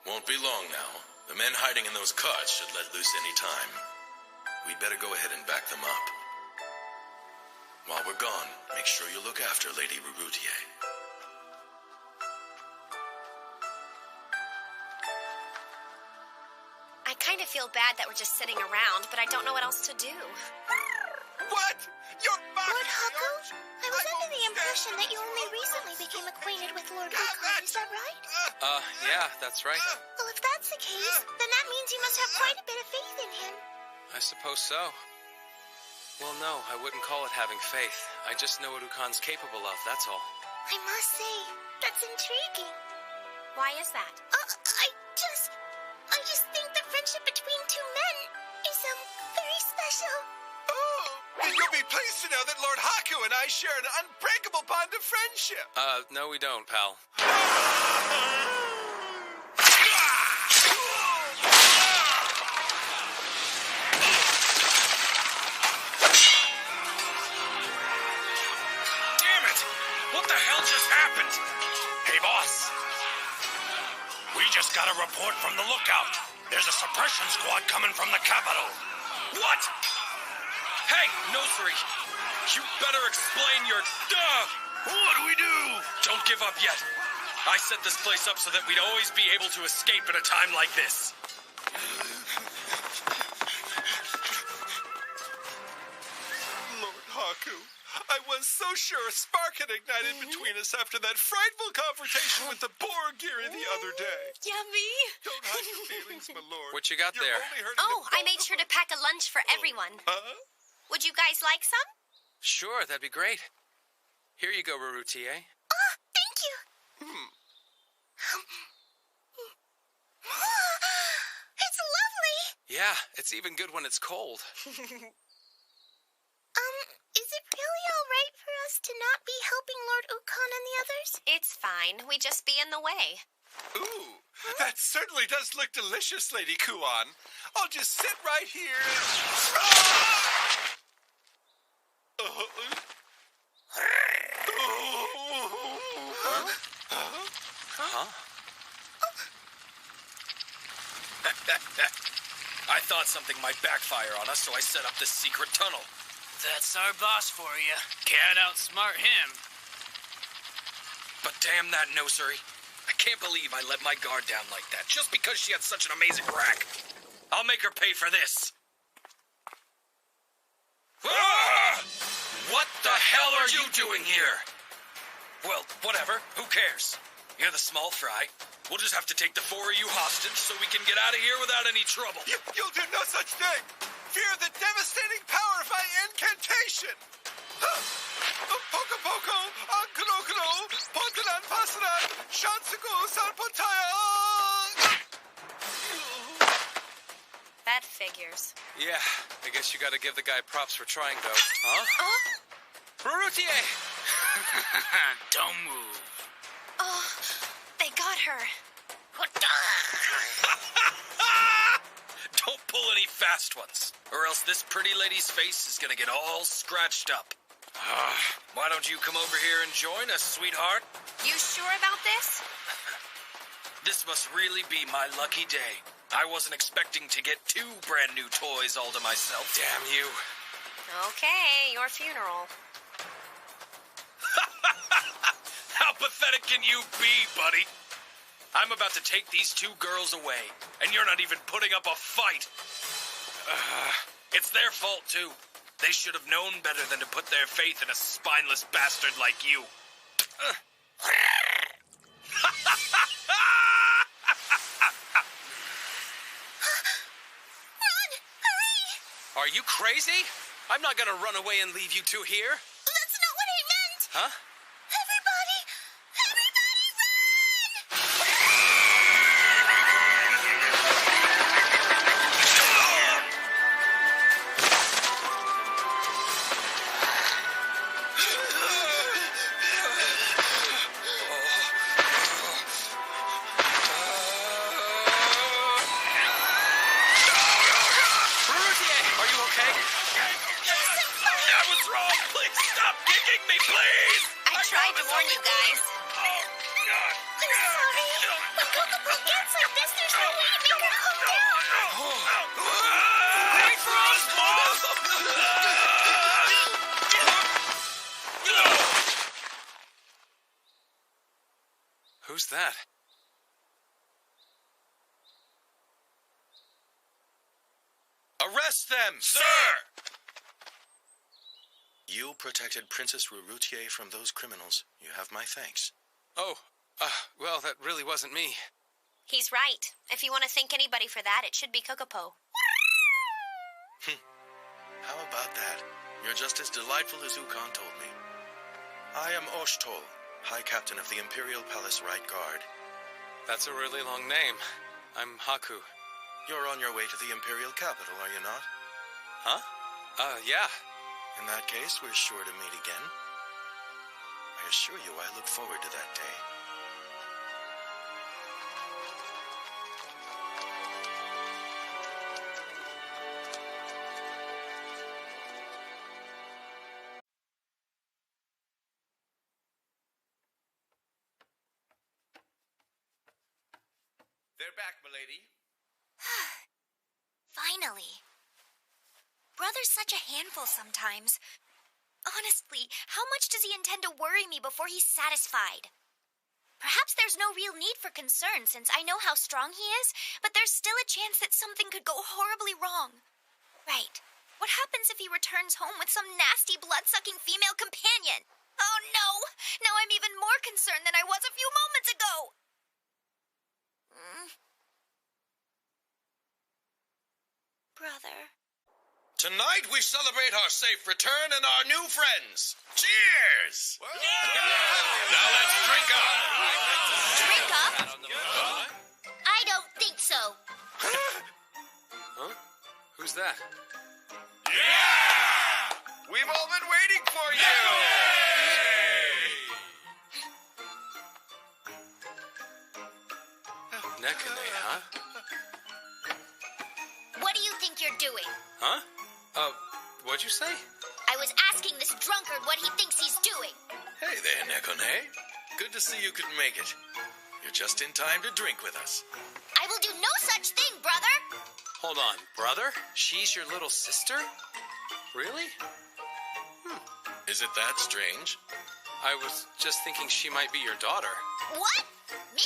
Won't be long now. The men hiding in those carts should let loose any time. We'd better go ahead and back them up. While we're gone, make sure you look after Lady Rurutier. I kind of feel bad that we're just sitting around, but I don't know what else to do. What? You're Lord Haku? I was under the impression that you only recently became acquainted with Lord Okan, is that right? Yeah, that's right. Well, if that's the case, then that means you must have quite a bit of faith in him. I suppose so. Well, no, I wouldn't call it having faith. I just know what Ukon's capable of, that's all. I must say, that's intriguing. Why is that? I just think the friendship between two men is, very special. Oh, and you'll be pleased to know that Lord Haku and I share an unbreakable bond of friendship. No we don't, pal. got a report from the lookout. There's a suppression squad coming from the capital. What? Hey, Nosari, you better explain your... What do we do? Don't give up yet. I set this place up so that we'd always be able to escape at a time like this. Lord Haku, I was so sure a spark had ignited between us after that frightful confrontation with the Borgiri the other day. Yummy. Don't hide your feelings, my lord. What you got You're there? only hurting Oh, the I made sure to pack a lunch for everyone. Huh? Would you guys like some? Sure, that'd be great. Here you go, Rarutie. Oh, thank you. It's lovely. Yeah, it's even good when it's cold. Is it really all right for us to not be helping Lord Ukon and the others? It's fine. We just be in the way. Ooh, that certainly does look delicious, Lady Kuan. I'll just sit right here Huh? I thought something might backfire on us, so I set up this secret tunnel. That's our boss for you. Can't outsmart him. But damn that Nosari. I can't believe I let my guard down like that, just because she had such an amazing rack. I'll make her pay for this. Ah! What the hell are you doing here? Well, whatever. Who cares? You're the small fry. We'll just have to take the four of you hostage so we can get out of here without any trouble. You'll do no such thing. Fear the devastating power of my incantation. Poco poco, ankunokuno, pontanan pasanan, shansugo sanpotaya. That figures. Yeah, I guess you gotta give the guy props for trying, though. Huh? Rarutie! Don't move. Oh, they got her. Don't pull any fast ones, or else this pretty lady's face is gonna get all scratched up. Why don't you come over here and join us, sweetheart? You sure about this? This must really be my lucky day. I wasn't expecting to get 2 brand new toys all to myself. Damn you. Okay, your funeral. How pathetic can you be, buddy? I'm about to take these 2 girls away, and you're not even putting up a fight. It's their fault, too. They should have known better than to put their faith in a spineless bastard like you. Run! Hurry! Are you crazy? I'm not gonna run away and leave you two here. That's not what I meant! Huh? Everybody Who's that? Arrest them! Sir! You protected Princess Rarutie from those criminals. You have my thanks. Oh, well, that really wasn't me. He's right. If you want to thank anybody for that, it should be Kokopo. How about that? You're just as delightful as Ukon told me. I am Oshtol, High Captain of the Imperial Palace Right Guard. That's a really long name. I'm Haku. You're on your way to the Imperial capital, are you not? Huh? Yeah. In that case, we're sure to meet again. I assure you I look forward to that day. They're back, milady. Finally. Brother's such a handful sometimes. Honestly, how much does he intend to worry me before he's satisfied? Perhaps there's no real need for concern since I know how strong he is, but there's still a chance that something could go horribly wrong. Right. What happens if he returns home with some nasty blood-sucking female companion? Oh no! Now I'm even more concerned than I was a few moments ago! Brother. Tonight we celebrate our safe return and our new friends. Cheers! Now let's drink up. Drink up? I don't think so. Huh? Who's that? Yeah! We've all been waiting for you! Nekane, huh? What do you think you're doing? Huh? What'd you say? I was asking this drunkard what he thinks he's doing. Hey there, Nekone. Good to see you could make it. You're just in time to drink with us. I will do no such thing, brother. Hold on, brother? She's your little sister? Really? Is it that strange? I was just thinking she might be your daughter. What? Me?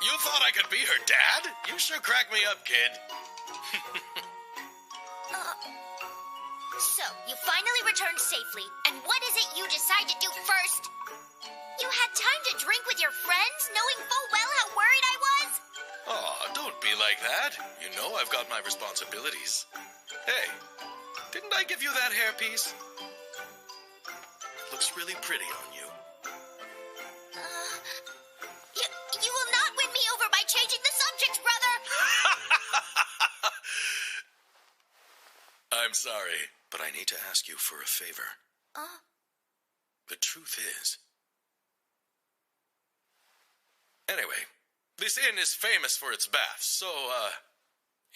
You thought I could be her dad? You sure crack me up, kid. So, you finally returned safely, and what is it you decide to do first? You had time to drink with your friends, knowing full well how worried I was? Aw, don't be like that. You know I've got my responsibilities. Hey, didn't I give you that hairpiece? It looks really pretty on you. You will not win me over by changing the subject, brother! I'm sorry, but I need to ask you for a favor. The truth is... Anyway, this inn is famous for its baths, so,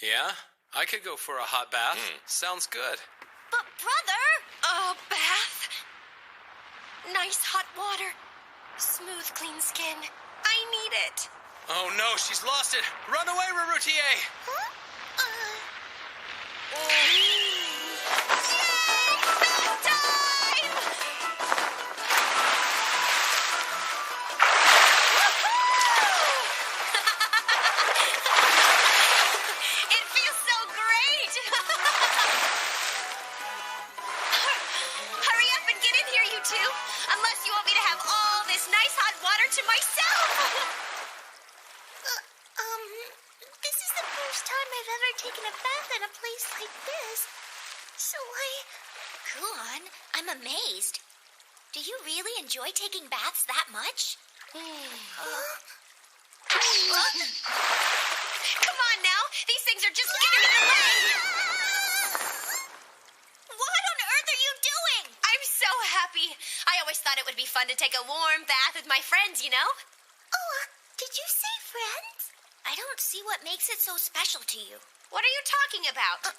Yeah? I could go for a hot bath. Sounds good. But, brother! A bath? Nice hot water. Smooth, clean skin. I need it. Oh no, she's lost it. Run away, Rarutier! Huh? I'm amazed. Do you really enjoy taking baths that much? Come on now. These things are just getting in the way. What on earth are you doing? I'm so happy. I always thought it would be fun to take a warm bath with my friends, you know? Oh, did you say friends? I don't see what makes it so special to you. What are you talking about?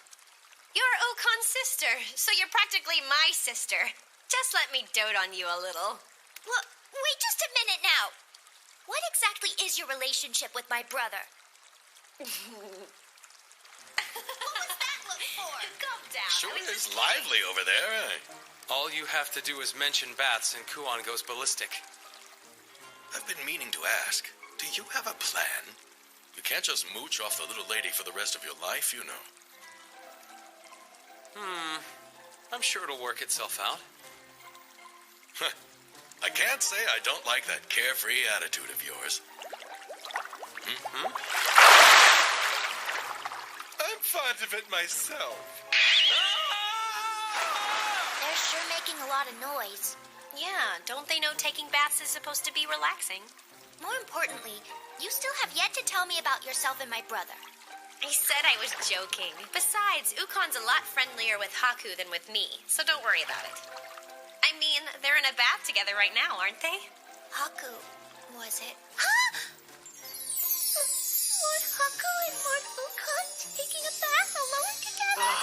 You're Okan's sister, so you're practically my sister. Just let me dote on you a little. Well, wait just a minute now. What exactly is your relationship with my brother? What was that look for? Calm down. Sure is lively over there. All you have to do is mention baths and Kuan goes ballistic. I've been meaning to ask, do you have a plan? You can't just mooch off the little lady for the rest of your life, you know. I'm sure it'll work itself out. I can't say I don't like that carefree attitude of yours. I'm fond of it myself. They're sure making a lot of noise. Yeah, don't they know taking baths is supposed to be relaxing? More importantly, you still have yet to tell me about yourself and my brother. I said I was joking. Besides, Ukon's a lot friendlier with Haku than with me, so don't worry about it. I mean, they're in a bath together right now, aren't they? Haku, was it? Huh? Lord Haku and Lord Ukon taking a bath alone together?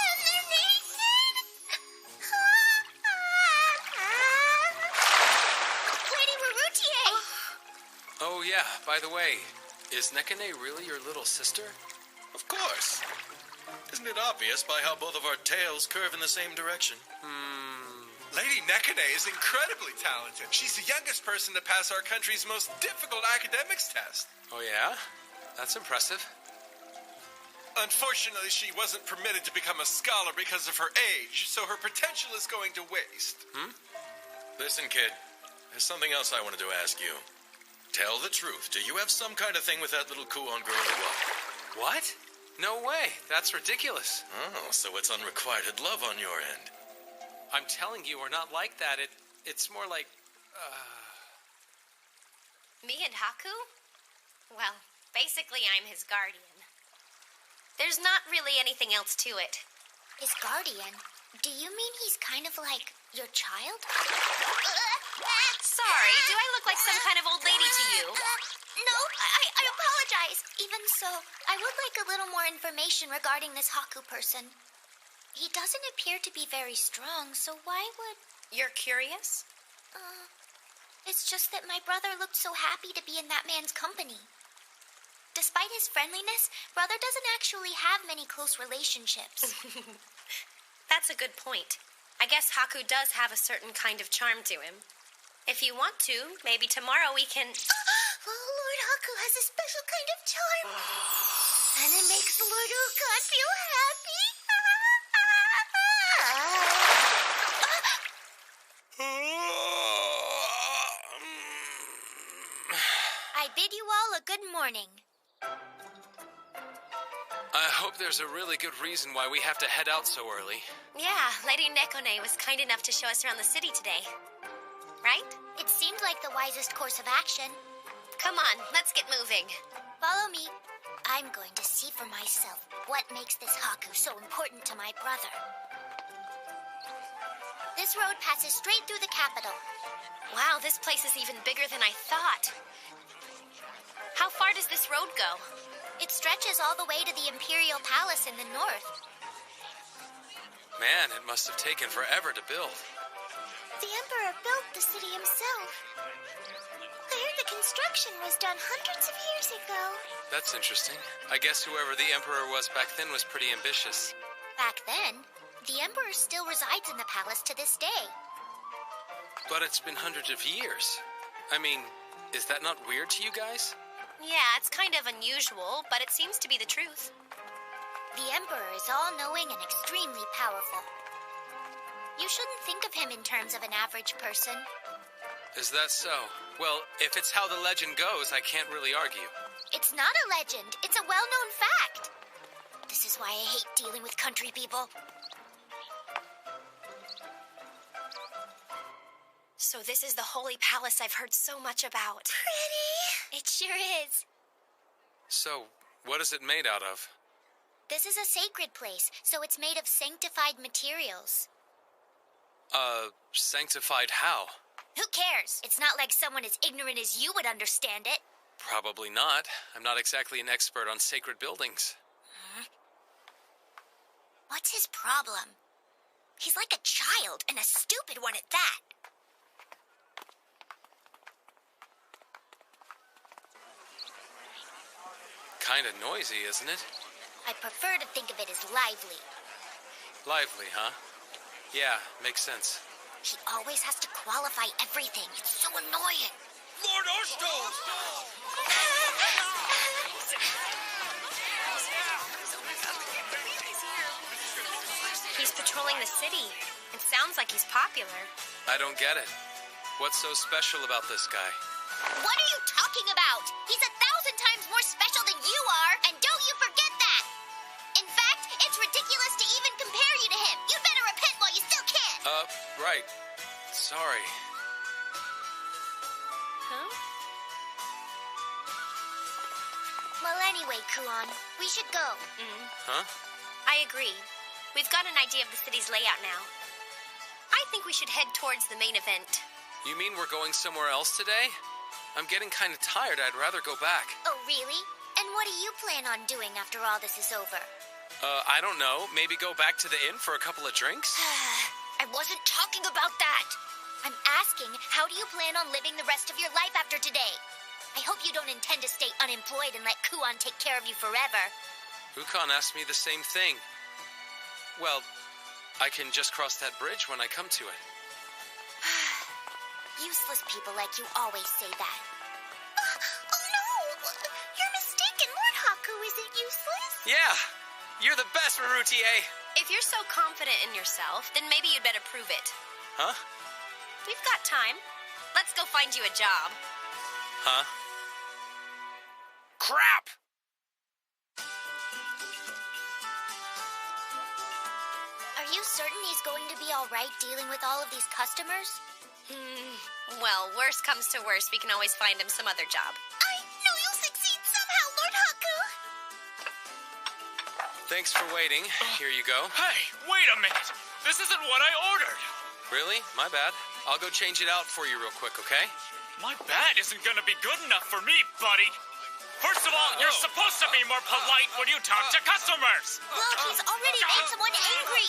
And they're naked? Lady Rarutier! Oh, yeah, by the way, is Nekane really your little sister? Of course. Isn't it obvious by how both of our tails curve in the same direction? Lady Nekane is incredibly talented. She's the youngest person to pass our country's most difficult academics test. Oh, yeah? That's impressive. Unfortunately, she wasn't permitted to become a scholar because of her age, so her potential is going to waste. Listen, kid. There's something else I wanted to ask you. Tell the truth. Do you have some kind of thing with that little Kuon girl or what? What? No way. That's ridiculous. Oh, so it's unrequited love on your end. I'm telling you, we're not like that. It's more like, Me and Haku? Well, basically I'm his guardian. There's not really anything else to it. His guardian? Do you mean he's kind of like your child? Sorry, do I look like some kind of old lady to you? No, I apologize. Even so, I would like a little more information regarding this Haku person. He doesn't appear to be very strong, so why would... You're curious? It's just that my brother looked so happy to be in that man's company. Despite his friendliness, brother doesn't actually have many close relationships. That's a good point. I guess Haku does have a certain kind of charm to him. If you want to, maybe tomorrow we can... Lord Haku has a special kind of charm. And it makes Lord Ukon feel happy. I bid you all a good morning. I hope there's a really good reason why we have to head out so early. Yeah, Lady Nekone was kind enough to show us around the city today. Right? It seemed like the wisest course of action. Come on, let's get moving. Follow me. I'm going to see for myself what makes this Haku so important to my brother. This road passes straight through the capital. Wow, this place is even bigger than I thought. How far does this road go? It stretches all the way to the Imperial Palace in the north. Man, it must have taken forever to build. The Emperor built the city himself. I heard the construction was done hundreds of years ago. That's interesting. I guess whoever the Emperor was back then was pretty ambitious. Back then, the Emperor still resides in the palace to this day. But it's been hundreds of years. I mean, is that not weird to you guys? Yeah, it's kind of unusual, but it seems to be the truth. The Emperor is all-knowing and extremely powerful. You shouldn't think of him in terms of an average person. Is that so? Well, if it's how the legend goes, I can't really argue. It's not a legend. It's a well-known fact. This is why I hate dealing with country people. So this is the holy palace I've heard so much about. Pretty. It sure is. So, what is it made out of? This is a sacred place, so it's made of sanctified materials. Sanctified how? Who cares? It's not like someone as ignorant as you would understand it. Probably not. I'm not exactly an expert on sacred buildings. What's his problem? He's like a child, and a stupid one at that. Kinda noisy, isn't it? I prefer to think of it as lively. Lively, huh? Yeah, makes sense. He always has to qualify everything. It's so annoying. Lord Ostos! He's patrolling the city. It sounds like he's popular. I don't get it. What's so special about this guy? What are you talking about? He's 1,000 times more special than you are, and don't you forget that! In fact, it's ridiculous to even compare you to him. You'd better repent while you still can. Right. Sorry. Huh? Well, anyway, Kuon, we should go. Huh? I agree. We've got an idea of the city's layout now. I think we should head towards the main event. You mean we're going somewhere else today? I'm getting kind of tired. I'd rather go back. Oh, really? And what do you plan on doing after all this is over? I don't know. Maybe go back to the inn for a couple of drinks? I wasn't talking about that. I'm asking, how do you plan on living the rest of your life after today? I hope you don't intend to stay unemployed and let Kuon take care of you forever. Ukon asked me the same thing. Well, I can just cross that bridge when I come to it. Useless people like you always say that. Oh no! You're mistaken. Lord Haku isn't useless. Yeah! You're the best, Marutier! If you're so confident in yourself, then maybe you'd better prove it. Huh? We've got time. Let's go find you a job. Huh? Crap! Are you certain he's going to be all right dealing with all of these customers? Well, worst comes to worst, we can always find him some other job. I know you'll succeed somehow, Lord Haku! Thanks for waiting. Here you go. Hey, wait a minute! This isn't what I ordered! Really? My bad. I'll go change it out for you real quick, okay? My bad isn't gonna be good enough for me, buddy! First of all, you're supposed to be more polite when you talk to customers! Look, he's already made someone angry!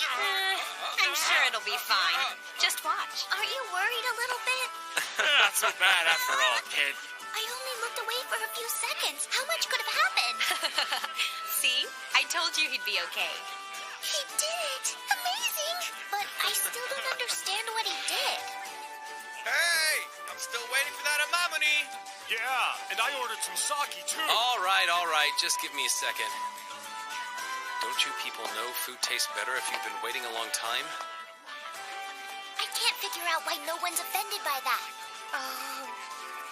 I'm sure it'll be fine. Just watch. Aren't you worried a little bit? Not so bad after all, kid. I only looked away for a few seconds. How much could have happened? See? I told you he'd be okay. He did it! Amazing! But I still don't understand what he did. Hey! I'm still waiting for that amamoni! Yeah, and I ordered some sake too. All right. Just give me a second. Don't you people know food tastes better if you've been waiting a long time? I can't figure out why no one's offended by that. Oh.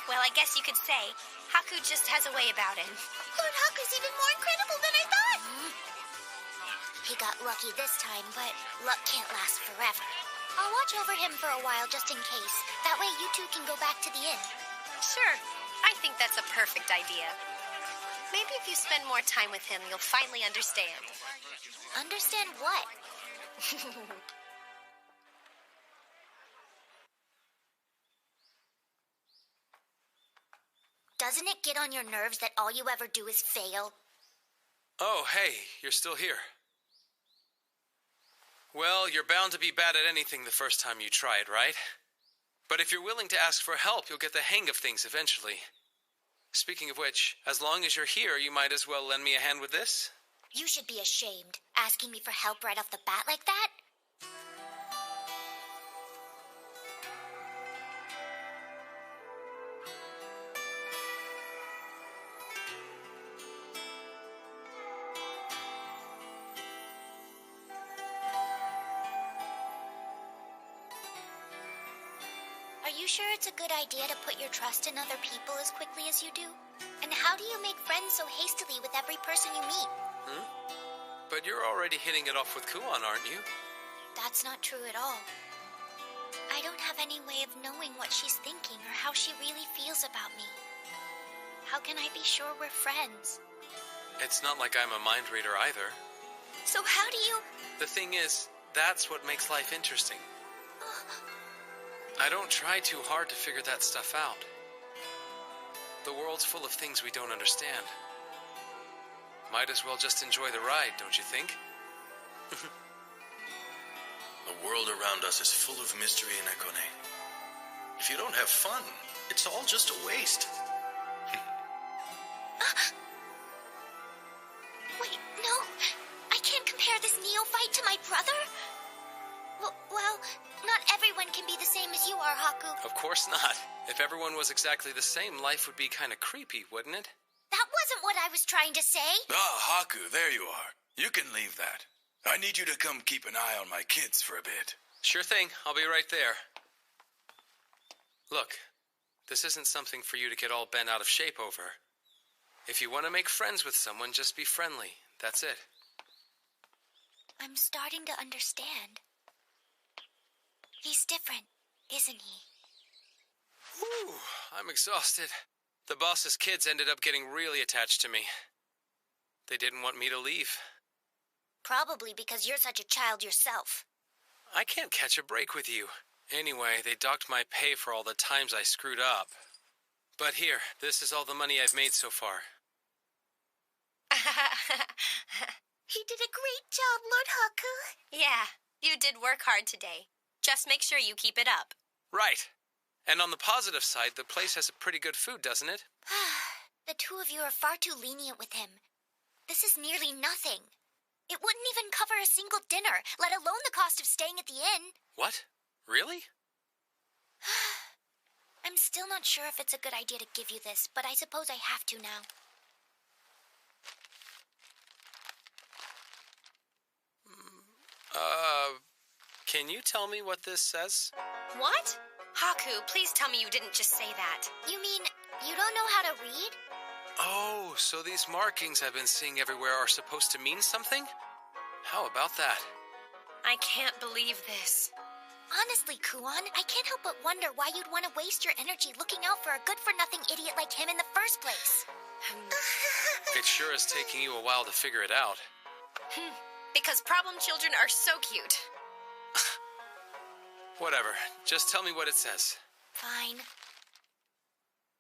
Well, I guess you could say Haku just has a way about him. Lord Haku's even more incredible than I thought. He got lucky this time, but luck can't last forever. I'll watch over him for a while just in case. That way you two can go back to the inn. Sure. I think that's a perfect idea. Maybe if you spend more time with him, you'll finally understand. Understand what? Doesn't it get on your nerves that all you ever do is fail? Oh, hey, you're still here. Well, you're bound to be bad at anything the first time you try it, right? But if you're willing to ask for help, you'll get the hang of things eventually. Speaking of which, as long as you're here, you might as well lend me a hand with this. You should be ashamed, asking me for help right off the bat like that. Are you sure it's a good idea to put your trust in other people as quickly as you do? And how do you make friends so hastily with every person you meet? But you're already hitting it off with Kuon, aren't you? That's not true at all. I don't have any way of knowing what she's thinking or how she really feels about me. How can I be sure we're friends? It's not like I'm a mind reader either. So how do you... The thing is, that's what makes life interesting. I don't try too hard to figure that stuff out. The world's full of things we don't understand. Might as well just enjoy the ride, don't you think? The world around us is full of mystery, Nekone. If you don't have fun, it's all just a waste. Wait, no. I can't compare this neophyte to my brother. Well, not everyone can be the same as you are, Haku. Of course not. If everyone was exactly the same, life would be kind of creepy, wouldn't it? That wasn't what I was trying to say. Ah, Haku, there you are. You can leave that. I need you to come keep an eye on my kids for a bit. Sure thing. I'll be right there. Look, this isn't something for you to get all bent out of shape over. If you want to make friends with someone, just be friendly. That's it. I'm starting to understand. He's different, isn't he? Whew, I'm exhausted. The boss's kids ended up getting really attached to me. They didn't want me to leave. Probably because you're such a child yourself. I can't catch a break with you. Anyway, they docked my pay for all the times I screwed up. But here, this is all the money I've made so far. He did a great job, Lord Haku. Yeah, you did work hard today. Just make sure you keep it up. Right. And on the positive side, the place has pretty good food, doesn't it? The two of you are far too lenient with him. This is nearly nothing. It wouldn't even cover a single dinner, let alone the cost of staying at the inn. What? Really? I'm still not sure if it's a good idea to give you this, but I suppose I have to now. Can you tell me what this says? What? Haku, please tell me you didn't just say that. You mean you don't know how to read? Oh, so these markings I've been seeing everywhere are supposed to mean something? How about that? I can't believe this. Honestly, Kuon, I can't help but wonder why you'd want to waste your energy looking out for a good-for-nothing idiot like him in the first place. It sure is taking you a while to figure it out. Because problem children are so cute. Whatever. Just tell me what it says. Fine.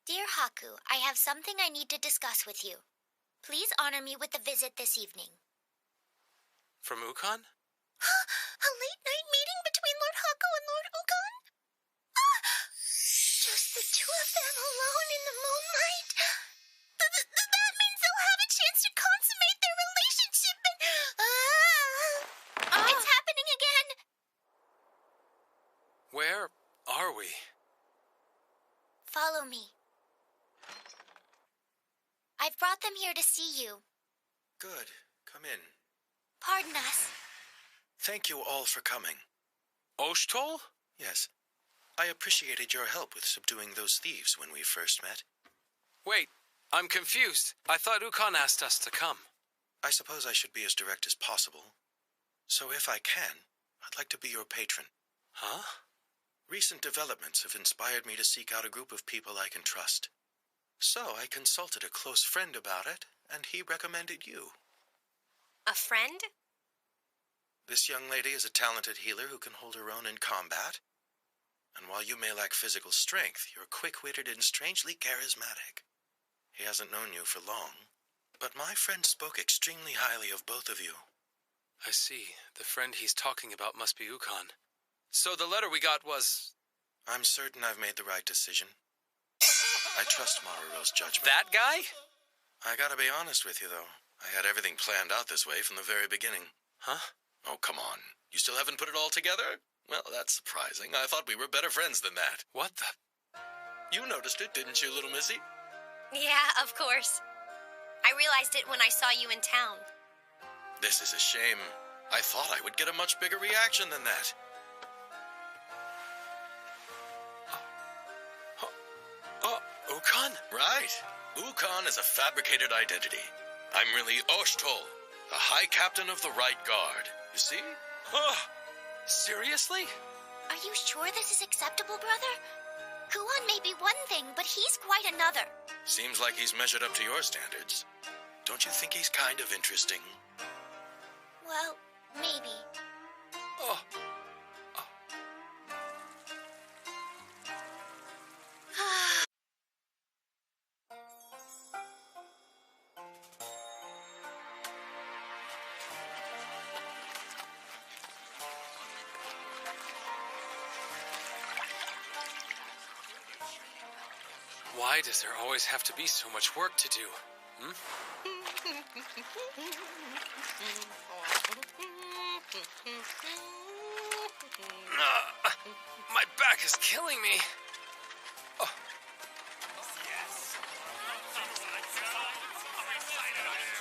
Dear Haku, I have something I need to discuss with you. Please honor me with a visit this evening. From Ukon? A late-night meeting between Lord Haku and Lord Ukon? Just the two of them alone in the moonlight? That means they'll have a chance to consummate their relationship and... It's happening again! Where are we? Follow me. I've brought them here to see you. Good. Come in. Pardon us. Thank you all for coming. Oshtol? Yes. I appreciated your help with subduing those thieves when we first met. Wait, I'm confused. I thought Ukon asked us to come. I suppose I should be as direct as possible. So if I can, I'd like to be your patron. Huh? Recent developments have inspired me to seek out a group of people I can trust. So I consulted a close friend about it, and he recommended you. A friend? This young lady is a talented healer who can hold her own in combat. And while you may lack physical strength, you're quick-witted and strangely charismatic. He hasn't known you for long, but my friend spoke extremely highly of both of you. I see. The friend he's talking about must be Ukon. So the letter we got was... I'm certain I've made the right decision. I trust Maruro's judgment. That guy? I gotta be honest with you, though. I had everything planned out this way from the very beginning. Huh? Oh, come on. You still haven't put it all together? Well, that's surprising. I thought we were better friends than that. What the... You noticed it, didn't you, little missy? Yeah, of course. I realized it when I saw you in town. This is a shame. I thought I would get a much bigger reaction than that. Ukon? Right. Ukon is a fabricated identity. I'm really Oshtol, the High Captain of the Right Guard. You see? Seriously? Are you sure this is acceptable, brother? Kuon may be one thing, but he's quite another. Seems like he's measured up to your standards. Don't you think he's kind of interesting? Well, maybe. Why does there always have to be so much work to do? My back is killing me.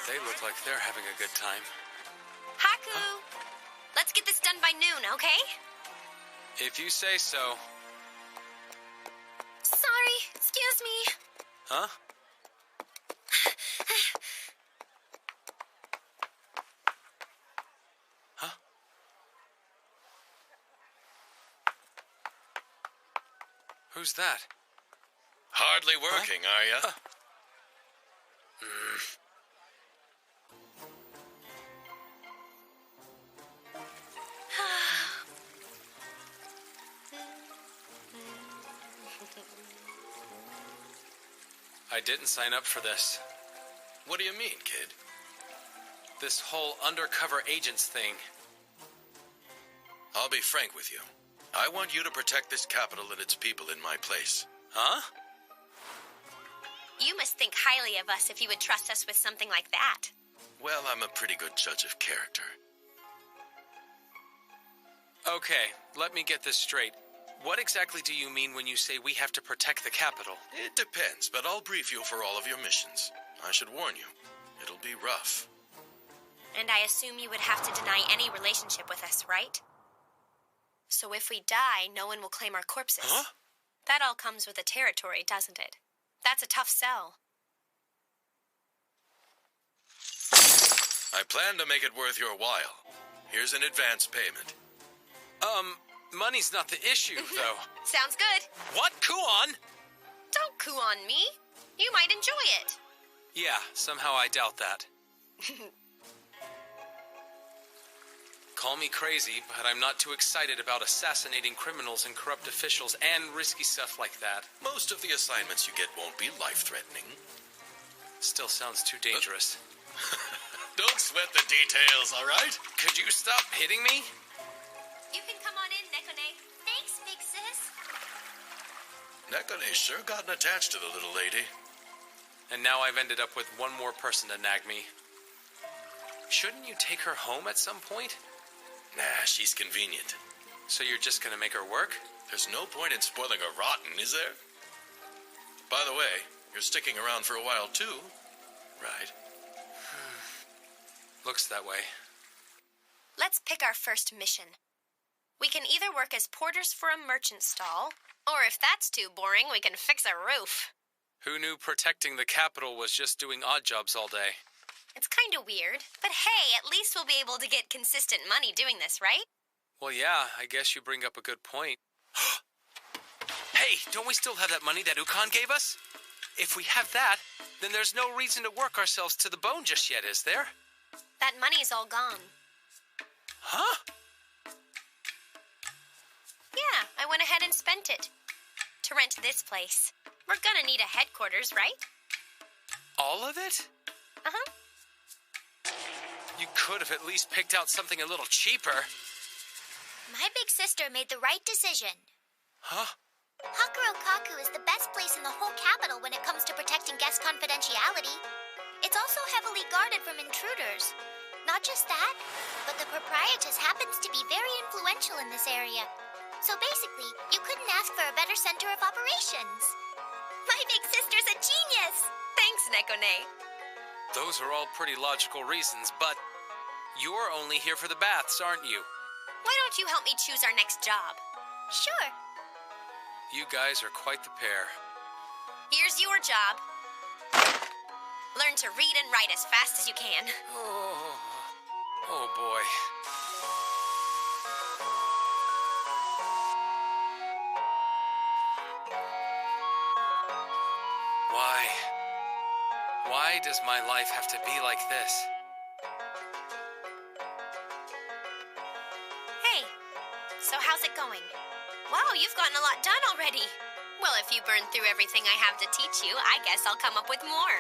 They look like they're having a good time. Haku! Let's get this done by noon, okay? If you say so. Sorry, excuse me. Huh? Huh? Who's that? Hardly working, are ya? I didn't sign up for this. What do you mean, kid? This whole undercover agents thing. I'll be frank with you. I want you to protect this capital and its people in my place. Huh? You must think highly of us if you would trust us with something like that. Well, I'm a pretty good judge of character. Okay, let me get this straight. What exactly do you mean when you say we have to protect the capital? It depends, but I'll brief you for all of your missions. I should warn you, it'll be rough. And I assume you would have to deny any relationship with us, right? So if we die, no one will claim our corpses. Huh? That all comes with the territory, doesn't it? That's a tough sell. I plan to make it worth your while. Here's an advance payment. Money's not the issue, though. Sounds good. What? Kuon? Don't coo on me. You might enjoy it. Yeah, somehow I doubt that. Call me crazy, but I'm not too excited about assassinating criminals and corrupt officials and risky stuff like that. Most of the assignments you get won't be life-threatening. Still sounds too dangerous. Don't sweat the details, all right? Could you stop hitting me? You can come on in, Nekone. Thanks, big sis. Nekone sure gotten attached to the little lady. And now I've ended up with one more person to nag me. Shouldn't you take her home at some point? Nah, she's convenient. So you're just gonna make her work? There's no point in spoiling a rotten, is there? By the way, you're sticking around for a while too, right? Looks that way. Let's pick our first mission. We can either work as porters for a merchant stall, or if that's too boring, we can fix a roof. Who knew protecting the capital was just doing odd jobs all day? It's kind of weird, but hey, at least we'll be able to get consistent money doing this, right? Well, yeah, I guess you bring up a good point. Hey, don't we still have that money that Ukon gave us? If we have that, then there's no reason to work ourselves to the bone just yet, is there? That money's all gone. Huh? Yeah, I went ahead and spent it. To rent this place. We're gonna need a headquarters, right? All of it? Uh-huh. You could have at least picked out something a little cheaper. My big sister made the right decision. Huh? Hakurokaku is the best place in the whole capital when it comes to protecting guest confidentiality. It's also heavily guarded from intruders. Not just that, but the proprietress happens to be very influential in this area. So basically, you couldn't ask for a better center of operations. My big sister's a genius! Thanks, Nekone. Those are all pretty logical reasons, but you're only here for the baths, aren't you? Why don't you help me choose our next job? Sure. You guys are quite the pair. Here's your job. Learn to read and write as fast as you can. Oh boy. Why does my life have to be like this? Hey, so how's it going? Wow, you've gotten a lot done already. Well, if you burn through everything I have to teach you, I guess I'll come up with more.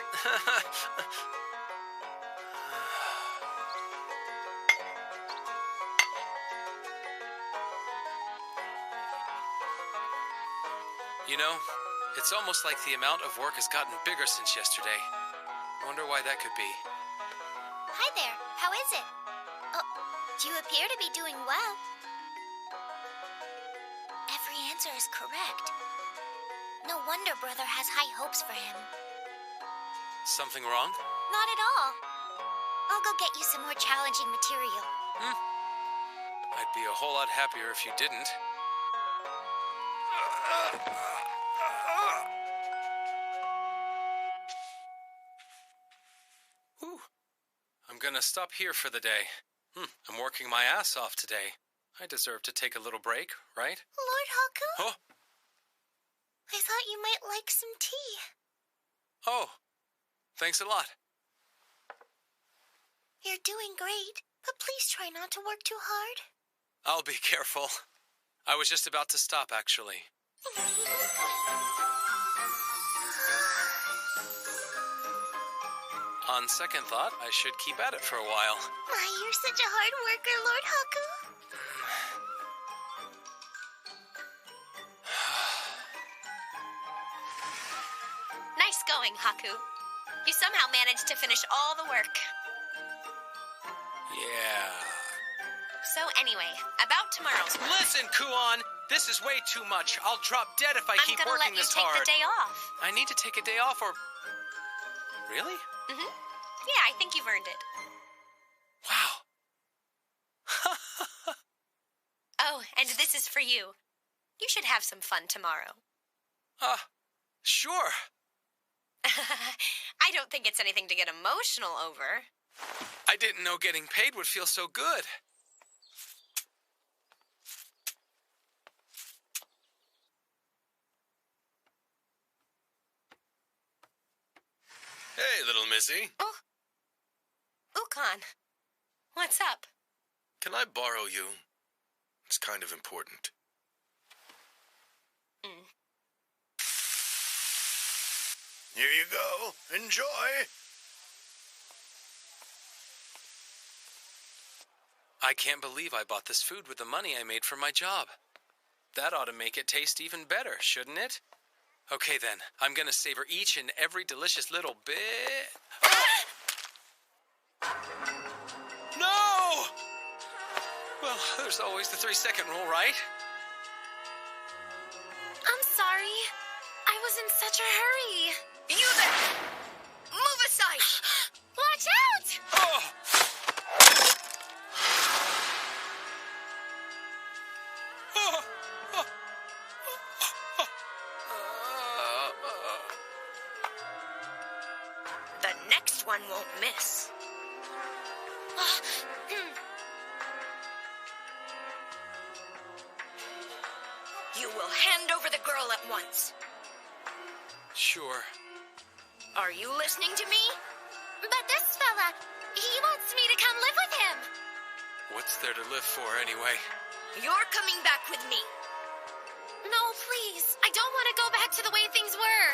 You know, it's almost like the amount of work has gotten bigger since yesterday. Wonder why that could be. Hi there. How is it? Oh, you appear to be doing well. Every answer is correct. No wonder Brother has high hopes for him. Something wrong? Not at all. I'll go get you some more challenging material. I'd be a whole lot happier if you didn't. Whew. I'm gonna stop here for the day. I'm working my ass off today. I deserve to take a little break, right? Lord Haku? Oh, I thought you might like some tea. oh, thanks a lot. You're doing great, but please try not to work too hard. I'll be careful. I was just about to stop, actually. On second thought, I should keep at it for a while. My, you're such a hard worker, Lord Haku. going, Haku? You somehow managed to finish all the work. Yeah. So anyway, about tomorrow's work. Listen, Kuon, this is way too much. I'll drop dead if I keep working this hard. I'm gonna let you take the day off. I need to take a day off or... Really? Mm-hmm. Yeah, I think you've earned it. Wow. Oh, and this is for you. You should have some fun tomorrow. Sure. I don't think it's anything to get emotional over. I didn't know getting paid would feel so good. Hey, little missy. Oh. Ukon. What's up? Can I borrow you? It's kind of important. Here you go. Enjoy. I can't believe I bought this food with the money I made from my job. That ought to make it taste even better, shouldn't it? Okay then, I'm gonna savor each and every delicious little bit. No! Well, there's always the 3-second rule, right? I'm sorry. I was in such a hurry. You there! Move aside! Watch out! Oh! The next one won't miss. You will hand over the girl at once. Sure. Are you listening to me? But this fella, he wants me to come live with him. What's there to live for, anyway? You're coming back with me. No, please. I don't want to go back to the way things were.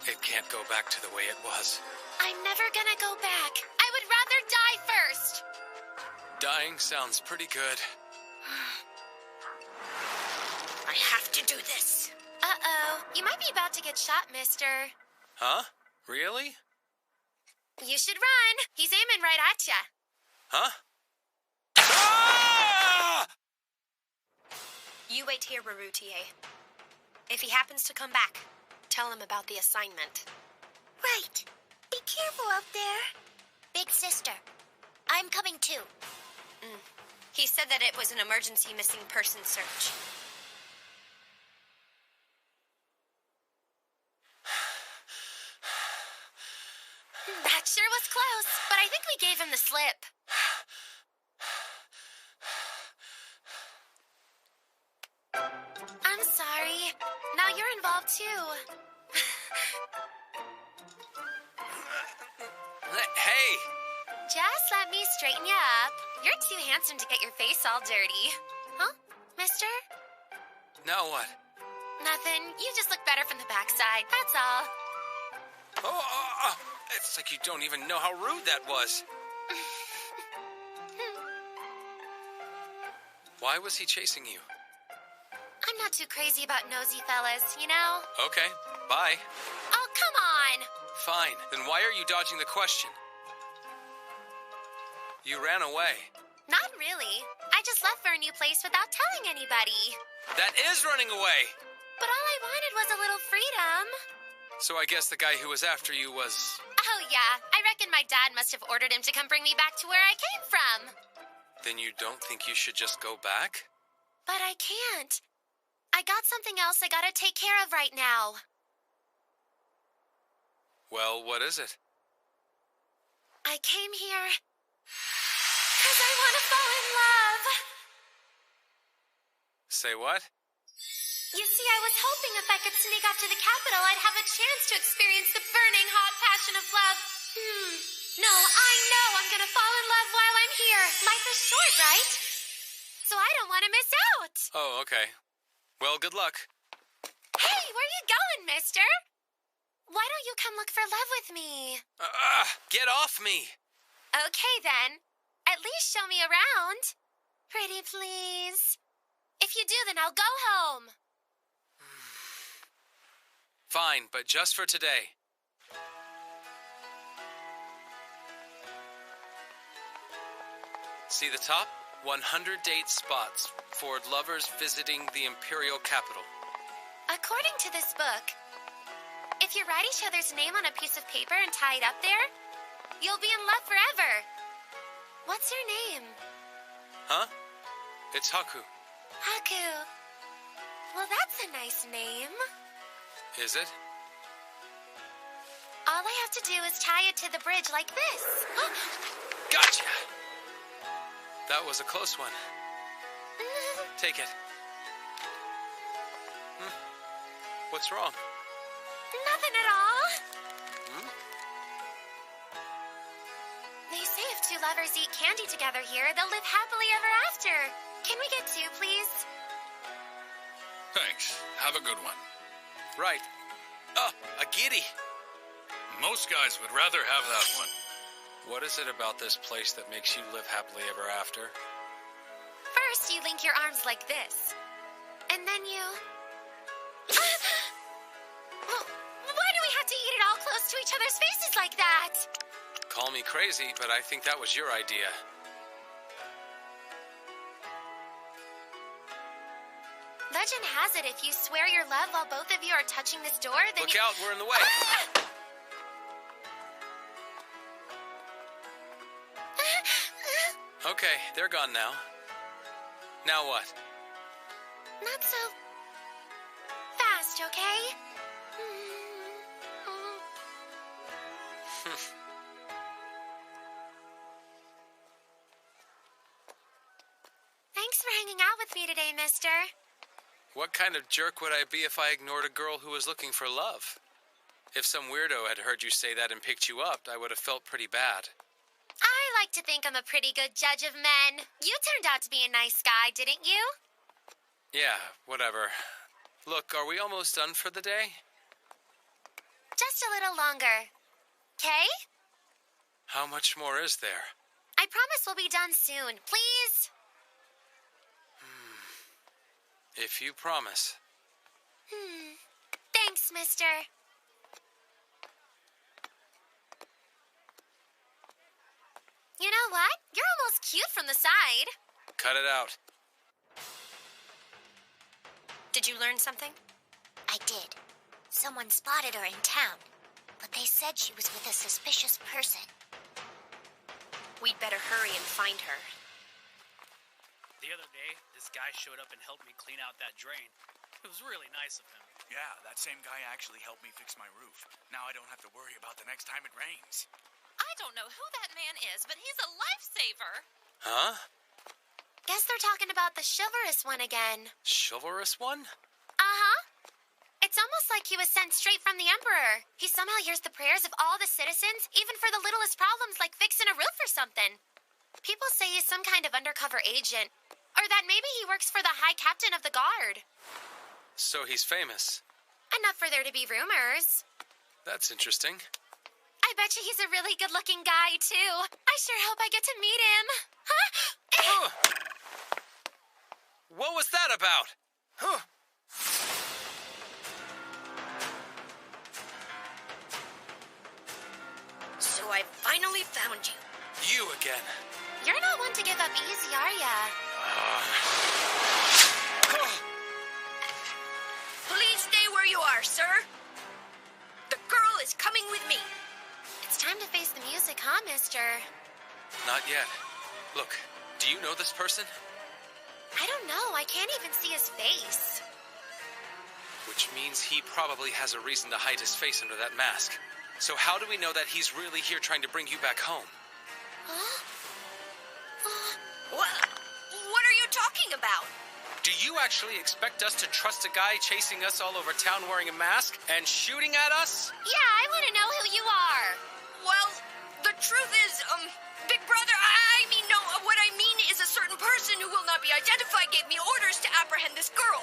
It can't go back to the way it was. I'm never gonna go back. I would rather die first. Dying sounds pretty good. I have to do this. Uh-oh. You might be about to get shot, mister. Huh? Really? You should run. He's aiming right at ya. Huh? Ah! You wait here, Rarutie. If he happens to come back, tell him about the assignment. Right. Be careful out there. Big sister, I'm coming too. He said that it was an emergency missing person search. That sure was close, but I think we gave him the slip. I'm sorry. Now you're involved too. Hey! Just let me straighten you up. You're too handsome to get your face all dirty. Huh, mister? Now what? Nothing. You just look better from the backside, that's all. It's like you don't even know how rude that was. Why was he chasing you? I'm not too crazy about nosy fellas, you know? Okay, bye. Oh, come on! Fine, then why are you dodging the question? You ran away. Not really. I just left for a new place without telling anybody. That is running away! But all I wanted was a little freedom. So I guess the guy who was after you was... Oh, yeah. I reckon my dad must have ordered him to come bring me back to where I came from. Then you don't think you should just go back? But I can't. I got something else I gotta take care of right now. Well, what is it? I came here... 'cause I want to fall in love. Say what? You see, I was hoping if I could sneak off to the capital, I'd have a chance to experience the burning hot passion of love. No, I know I'm gonna fall in love while I'm here. Life is short, right? So I don't want to miss out. Oh, okay. Well, good luck. Hey, where you going, mister? Why don't you come look for love with me? Get off me! Okay, then. At least show me around. Pretty please. If you do, then I'll go home. Fine, but just for today. See the top? 100 date spots for lovers visiting the imperial capital. According to this book, if you write each other's name on a piece of paper and tie it up there, you'll be in love forever. What's your name? Huh? It's Haku. Haku. Well, that's a nice name. Is it? All I have to do is tie it to the bridge like this. Gotcha! That was a close one. Take it. What's wrong? Nothing at all. Hmm? They say if two lovers eat candy together here, they'll live happily ever after. Can we get two, please? Thanks. Have a good one. Right. Oh, a giddy. Most guys would rather have that one. What is it about this place that makes you live happily ever after? First, you link your arms like this. And then you... Well, why do we have to eat it all close to each other's faces like that? Call me crazy, but I think that was your idea. Legend has it if you swear your love while both of you are touching this door, then Look out, we're in the way. Okay, they're gone now. Now what? Not so fast, okay? Thanks for hanging out with me today, mister. What kind of jerk would I be if I ignored a girl who was looking for love? If some weirdo had heard you say that and picked you up, I would have felt pretty bad. I like to think I'm a pretty good judge of men. You turned out to be a nice guy, didn't you? Yeah, whatever. Look, are we almost done for the day? Just a little longer. Okay? How much more is there? I promise we'll be done soon. Please? If you promise. Thanks, mister. You know what? You're almost cute from the side. Cut it out. Did you learn something? I did. Someone spotted her in town, but they said she was with a suspicious person. We'd better hurry and find her. The other day, this guy showed up and helped me clean out that drain. It was really nice of him. Yeah, that same guy actually helped me fix my roof. Now I don't have to worry about the next time it rains. I don't know who that man is, but he's a lifesaver. Huh? Guess they're talking about the chivalrous one again. Chivalrous one? Uh-huh. It's almost like he was sent straight from the Emperor. He somehow hears the prayers of all the citizens, even for the littlest problems like fixing a roof or something. People say he's some kind of undercover agent, or that maybe he works for the High Captain of the Guard. So he's famous. Enough for there to be rumors. That's interesting. I bet you he's a really good-looking guy, too. I sure hope I get to meet him. Huh? What was that about? Huh? So I finally found you. You again. You're not one to give up easy, are ya? Please stay where you are, sir. The girl is coming with me. It's time to face the music, huh, mister? Not yet. Look, do you know this person? I don't know. I can't even see his face. Which means he probably has a reason to hide his face under that mask. So how do we know that he's really here trying to bring you back home? Huh? What are you talking about? Do you actually expect us to trust a guy chasing us all over town wearing a mask and shooting at us? Yeah, I want to know who you are. Well, the truth is, Big Brother, what I mean is a certain person who will not be identified gave me orders to apprehend this girl.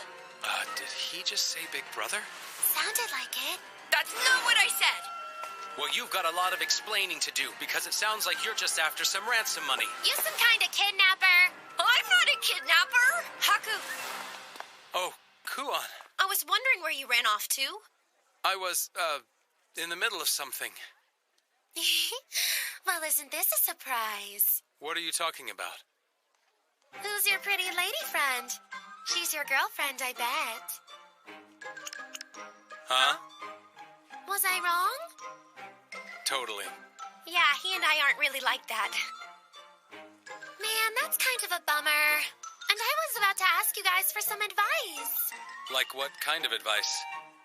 Did he just say Big Brother? Sounded like it. That's not what I said. Well, you've got a lot of explaining to do, because it sounds like you're just after some ransom money. You some kind of kidnapper. I'm not a kidnapper. Haku. Oh, Kuon. I was wondering where you ran off to. I was, in the middle of something. Well, isn't this a surprise? What are you talking about? Who's your pretty lady friend? She's your girlfriend, I bet. Huh? Was I wrong? Totally. Yeah, he and I aren't really like that. Man, that's kind of a bummer. And I was about to ask you guys for some advice. Like what kind of advice?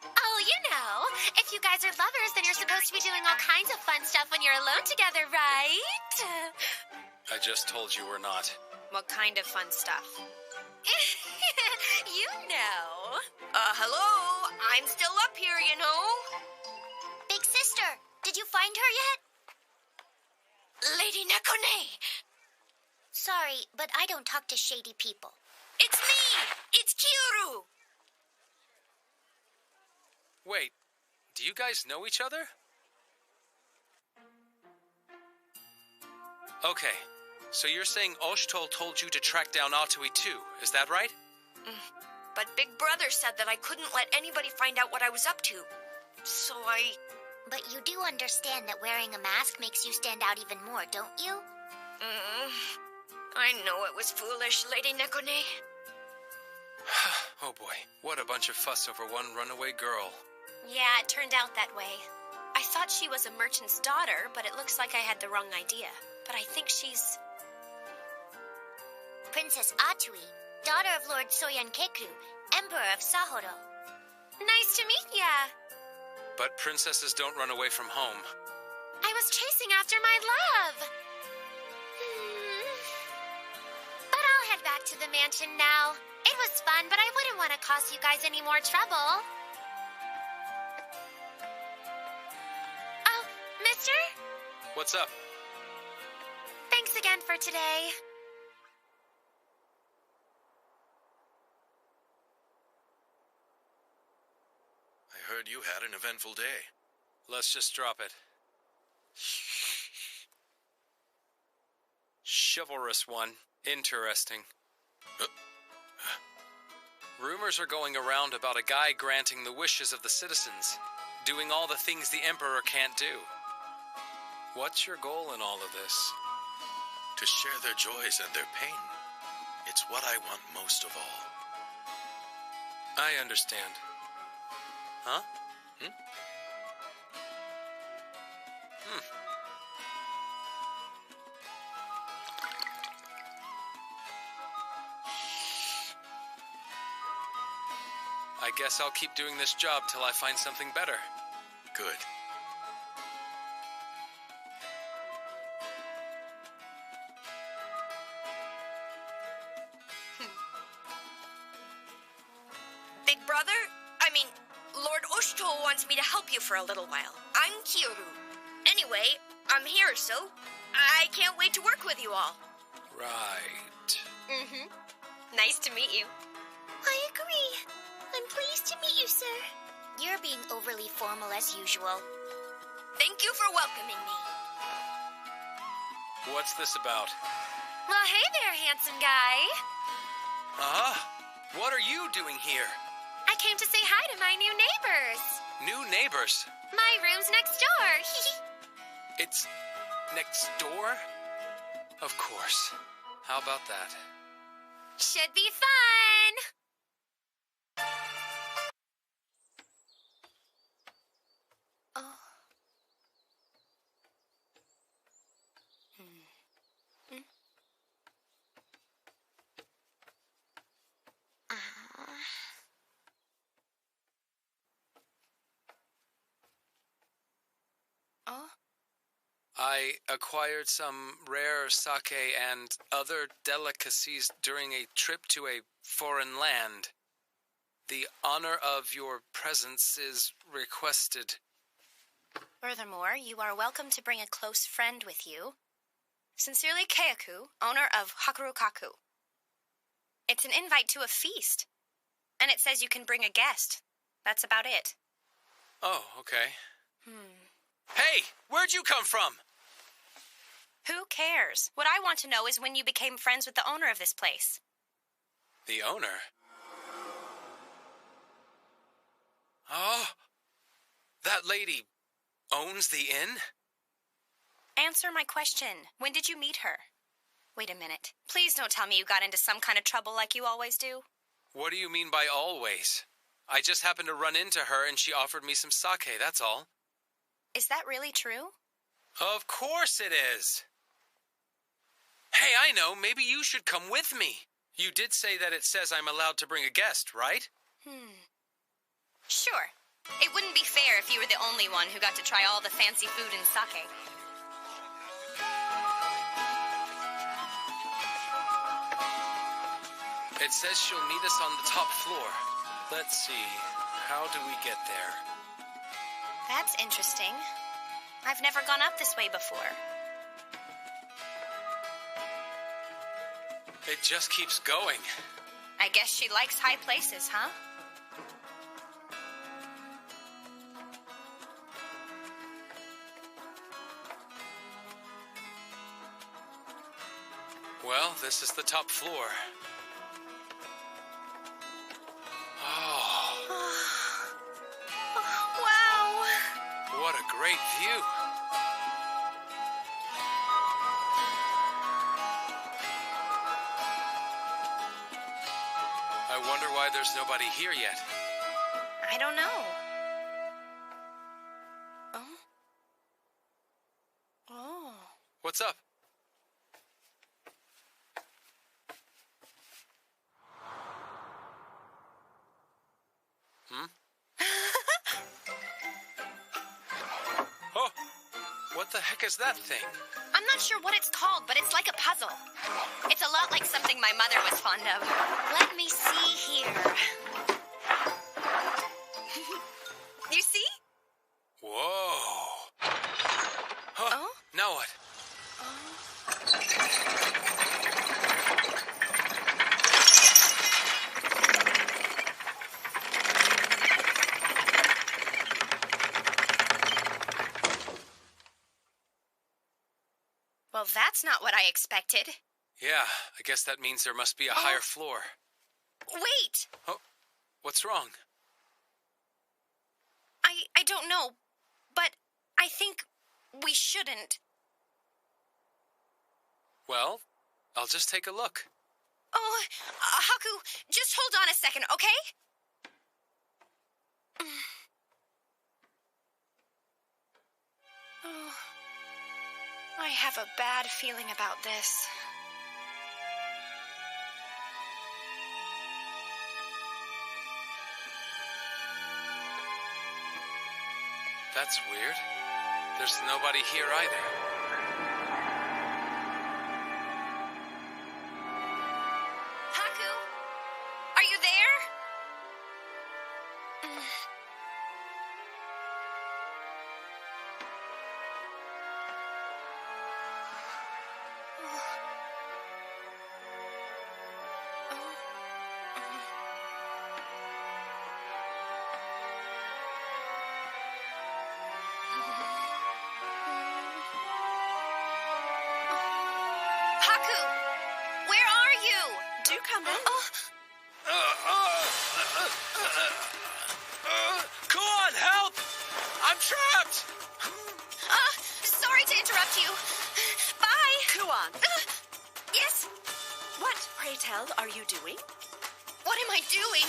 Oh, you know, if you guys are lovers, then you're supposed to be doing all kinds of fun stuff when you're alone together, right? I just told you we're not. What kind of fun stuff? You know. Hello? I'm still up here, you know. Big sister, did you find her yet? Lady Nekone. Sorry, but I don't talk to shady people. It's me. It's Kyoru. Wait, do you guys know each other? Okay, so you're saying Oshitol told you to track down Atui too, is that right? But Big Brother said that I couldn't let anybody find out what I was up to. So I... But you do understand that wearing a mask makes you stand out even more, don't you? I know it was foolish, Lady Nekone. Oh boy, what a bunch of fuss over one runaway girl. Yeah, it turned out that way. I thought she was a merchant's daughter, but it looks like I had the wrong idea. But I think she's... Princess Atui, daughter of Lord Soyankeku, Emperor of Sahoro. Nice to meet ya. But princesses don't run away from home. I was chasing after my love. But I'll head back to the mansion now. It was fun, but I wouldn't want to cause you guys any more trouble. Oh, mister? What's up? Thanks again for today. I heard you had an eventful day. Let's just drop it. Chivalrous one. Interesting. Rumors are going around about a guy granting the wishes of the citizens, doing all the things the Emperor can't do. What's your goal in all of this? To share their joys and their pain. It's what I want most of all. I understand. Huh? I guess I'll keep doing this job till I find something better. Good. Big Brother? Lord Oshitol wants me to help you for a little while. I'm Kyoru. Anyway, I'm here, so I can't wait to work with you all. Right. Nice to meet you. I agree. I'm pleased to meet you, sir. You're being overly formal as usual. Thank you for welcoming me. What's this about? Well, hey there, handsome guy. What are you doing here? I came to say hi to my new neighbors. New neighbors? My room's next door. It's next door? Of course. How about that? Should be fun. I acquired some rare sake and other delicacies during a trip to a foreign land. The honor of your presence is requested. Furthermore, you are welcome to bring a close friend with you. Sincerely, Keiku, owner of Hakurukaku. It's an invite to a feast. And it says you can bring a guest. That's about it. Oh, okay. Hey, where'd you come from? Who cares? What I want to know is when you became friends with the owner of this place. The owner? Oh, that lady owns the inn? Answer my question. When did you meet her? Wait a minute. Please don't tell me you got into some kind of trouble like you always do. What do you mean by always? I just happened to run into her and she offered me some sake, that's all. Is that really true? Of course it is. Hey, I know, maybe you should come with me. You did say that it says I'm allowed to bring a guest, right? Sure. It wouldn't be fair if you were the only one who got to try all the fancy food and sake. It says she'll meet us on the top floor. Let's see, how do we get there? That's interesting. I've never gone up this way before. It just keeps going. I guess she likes high places, huh? Well, this is the top floor. Wow! What a great view. I wonder why there's nobody here yet. I don't know. Oh. What's up? Oh, what the heck is that thing? I'm not sure what it's called, but it's like a puzzle. It's a lot like something my mother was fond of. Let me see here. You see? Whoa. Huh? Now what? Well, that's not what I expected. Yeah, I guess that means there must be a higher floor. Wait! Oh, what's wrong? I don't know, but I think we shouldn't. Well, I'll just take a look. Oh, Haku, just hold on a second, okay? Oh, I have a bad feeling about this. That's weird. There's nobody here either. Haku, are you there? Haku, where are you? Do come in. Come on, help! I'm trapped! Sorry to interrupt you. Bye. Kuan. Yes? What, pray tell, are you doing? What am I doing?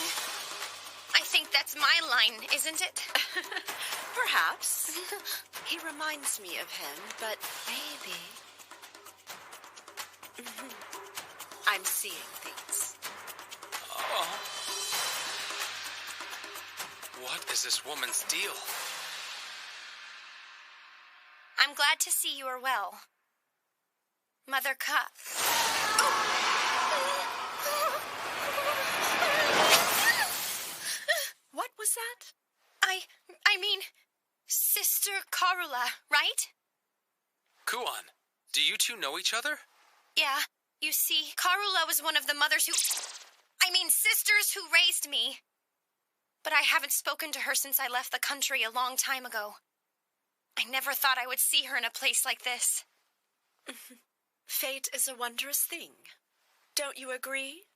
I think that's my line, isn't it? Perhaps. He reminds me of him, but maybe... I'm seeing things. Oh. What is this woman's deal? I'm glad to see you are well. Mother Ka. What was that? I mean, Sister Karula, right? Kuan, do you two know each other? Yeah. You see, Karula was one of the mothers sisters who raised me. But I haven't spoken to her since I left the country a long time ago. I never thought I would see her in a place like this. Fate is a wondrous thing. Don't you agree?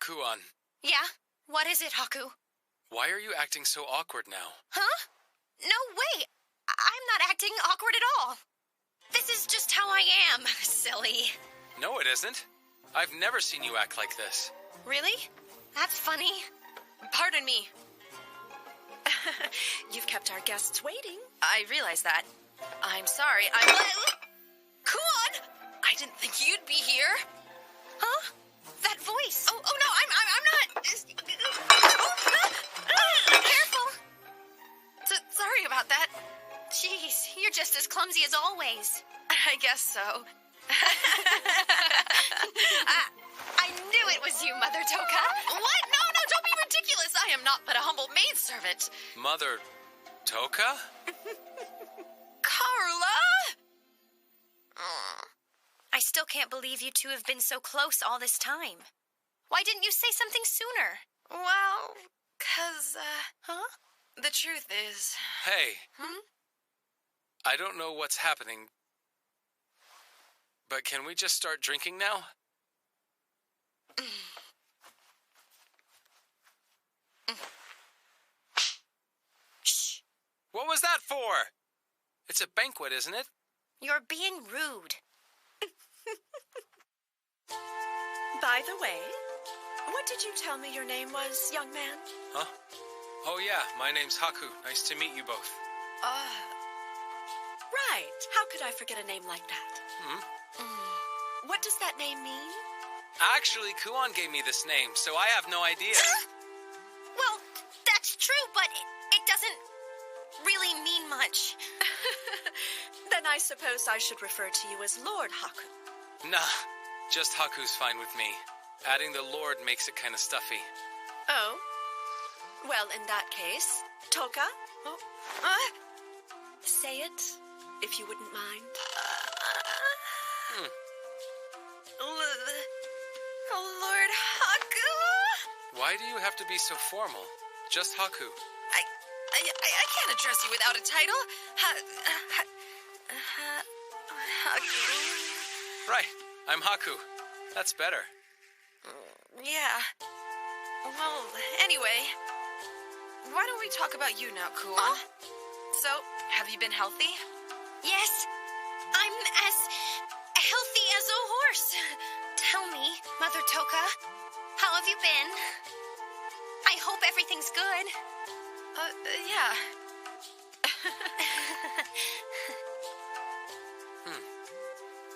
Kuan. Yeah? What is it, Haku? Why are you acting so awkward now? Huh? No way! I'm not acting awkward at all. This is just how I am, silly. No, it isn't. I've never seen you act like this. Really? That's funny. Pardon me. You've kept our guests waiting. I realize that. I'm sorry. Kuon! I didn't think you'd be here. Huh? That voice. Oh no, I'm not. Careful. Sorry about that. Jeez, you're just as clumsy as always. I guess so. I knew it was you, Mother Toka. What? No, don't be ridiculous. I am not but a humble maidservant. Mother Toka? Carla? I still can't believe you two have been so close all this time. Why didn't you say something sooner? Well, 'cause, the truth is... Hey. I don't know what's happening, but can we just start drinking now? Shh. What was that for? It's a banquet, isn't it? You're being rude. By the way, what did you tell me your name was, young man? Huh? Oh yeah, my name's Haku. Nice to meet you both. Right. How could I forget a name like that? What does that name mean? Actually, Kuon gave me this name, so I have no idea. Well, that's true, but it doesn't really mean much. Then I suppose I should refer to you as Lord Haku. Nah, just Haku's fine with me. Adding the Lord makes it kind of stuffy. Oh? Well, in that case, Toka? Say it, if you wouldn't mind. Lord Haku? Why do you have to be so formal? Just Haku. I can't address you without a title. Haku. Right, I'm Haku. That's better. Yeah. Well, anyway, why don't we talk about you now, Kuon? So, have you been healthy? Yes, I'm as healthy as a horse. Tell me, Mother Toka, how have you been? I hope everything's good. Yeah.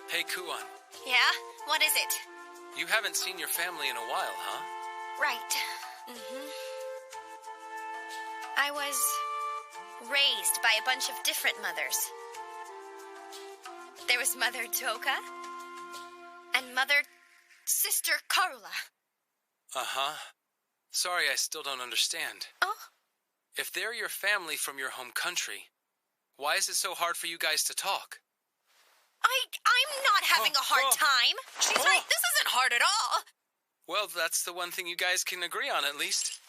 Hey, Kuon. Yeah? What is it? You haven't seen your family in a while, huh? Right. I was raised by a bunch of different mothers. There was Mother Toka and Sister Carla. Uh-huh. Sorry, I still don't understand. Oh? If they're your family from your home country, why is it so hard for you guys to talk? I'm not having a hard time. She's right, this isn't hard at all. Well, that's the one thing you guys can agree on, at least.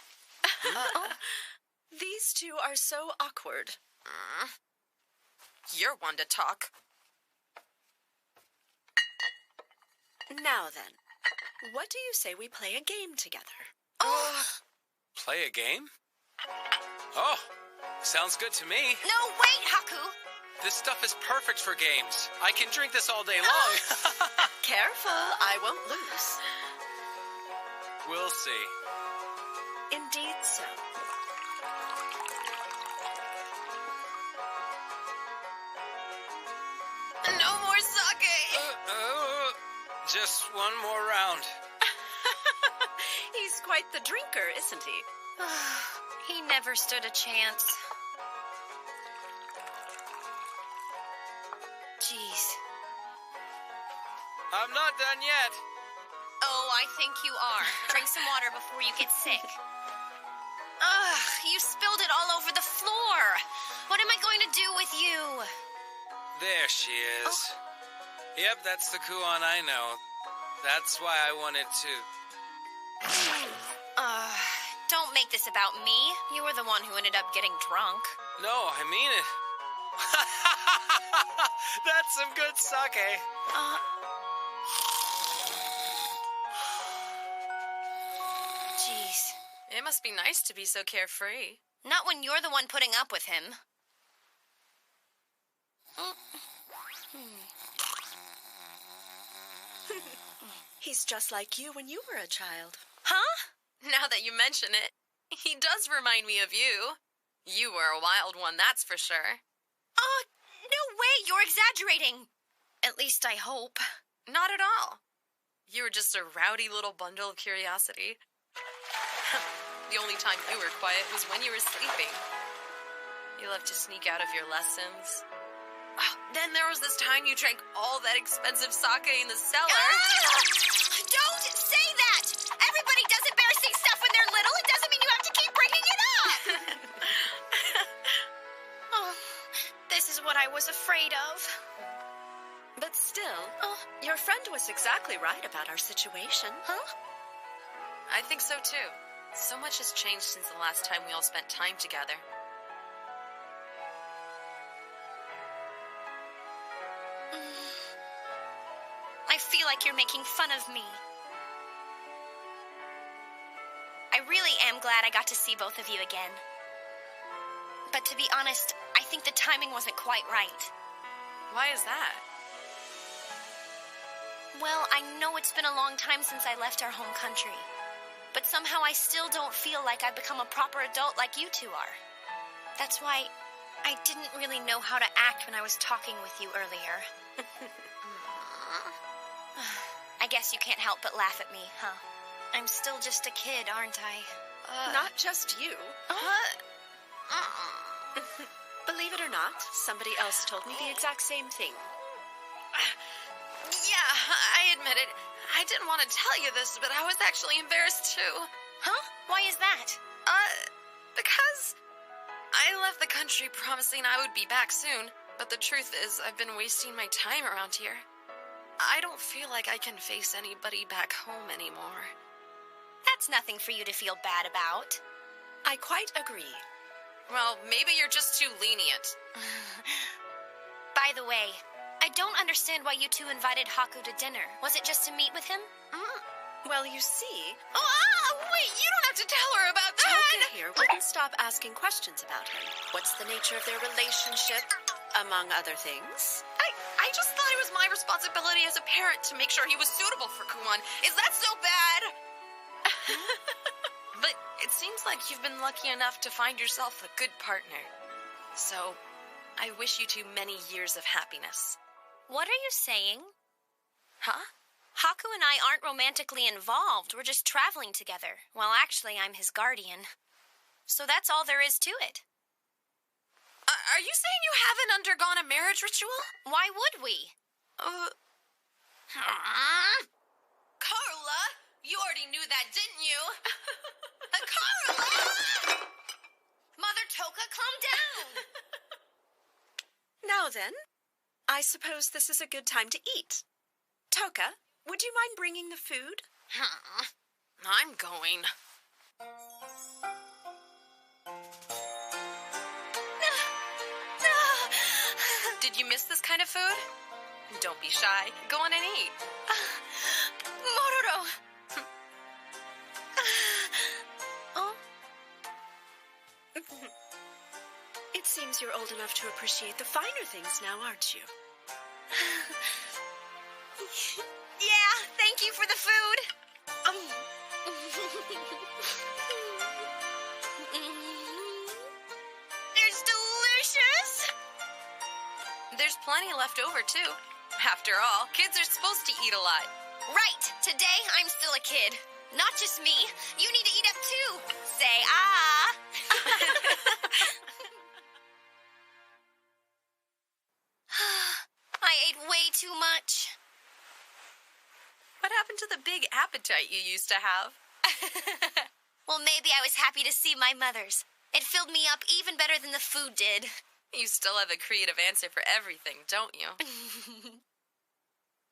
These two are so awkward. You're one to talk. Now then, what do you say we play a game together? Play a game? Oh, sounds good to me. No, wait, Haku. This stuff is perfect for games. I can drink this all day long. Careful, I won't lose. We'll see. Indeed so. No more sake! Just one more round. He's quite the drinker, isn't he? He never stood a chance. Jeez. I'm not done yet. Oh, I think you are. Drink some water before you get sick. Ugh, you spilled it all over the floor. What am I going to do with you? There she is. Yep, that's the Kuon I know. That's why I wanted to... Don't make this about me. You were the one who ended up getting drunk. No, I mean it. That's some good sake. Jeez. It must be nice to be so carefree. Not when you're the one putting up with him. He's just like you when you were a child. Huh? Now that you mention it, he does remind me of you. You were a wild one, that's for sure. Oh, no way, you're exaggerating. At least I hope. Not at all. You were just a rowdy little bundle of curiosity. The only time you were quiet was when you were sleeping. You loved to sneak out of your lessons. Then there was this time you drank all that expensive sake in the cellar. Ah! Don't say that! Everybody does embarrassing stuff when they're little. It doesn't mean you have to keep bringing it up. Oh, this is what I was afraid of. But still, your friend was exactly right about our situation. Huh? I think so too. So much has changed since the last time we all spent time together. I feel like you're making fun of me. I really am glad I got to see both of you again. But to be honest, I think the timing wasn't quite right. Why is that? Well, I know it's been a long time since I left our home country. But somehow I still don't feel like I've become a proper adult like you two are. That's why I didn't really know how to act when I was talking with you earlier. I guess you can't help but laugh at me, huh? I'm still just a kid, aren't I? Not just you. Believe it or not, somebody else told me the exact same thing. Yeah, I admit it. I didn't want to tell you this, but I was actually embarrassed too. Huh? Why is that? Because I left the country promising I would be back soon, but the truth is I've been wasting my time around here. I don't feel like I can face anybody back home anymore. That's nothing for you to feel bad about. I quite agree. Well, maybe you're just too lenient. By the way, I don't understand why you two invited Haku to dinner. Was it just to meet with him? Well, you see... wait, you don't have to tell her about that! Toka here wouldn't stop asking questions about him. What's the nature of their relationship, among other things? I just thought it was my responsibility as a parent to make sure he was suitable for Kuon. Is that so bad? But it seems like you've been lucky enough to find yourself a good partner. So, I wish you two many years of happiness. What are you saying? Huh? Haku and I aren't romantically involved. We're just traveling together. Well, actually, I'm his guardian. So that's all there is to it. Are you saying you haven't undergone a marriage ritual? Why would we? Carla, you already knew that, didn't you? Carla! Mother Toka, calm down. Now then, I suppose this is a good time to eat. Toka, would you mind bringing the food? I'm going. Did you miss this kind of food? Don't be shy. Go on and eat. Mororo! It seems you're old enough to appreciate the finer things now, aren't you? Yeah, thank you for the food. It's delicious. There's plenty left over, too. After all, kids are supposed to eat a lot. Right. Today, I'm still a kid. Not just me. You need to eat up, too. Say ah. I ate way too much. What happened to the big appetite you used to have? Well, maybe I was happy to see my mother's. It filled me up even better than the food did. You still have a creative answer for everything, don't you?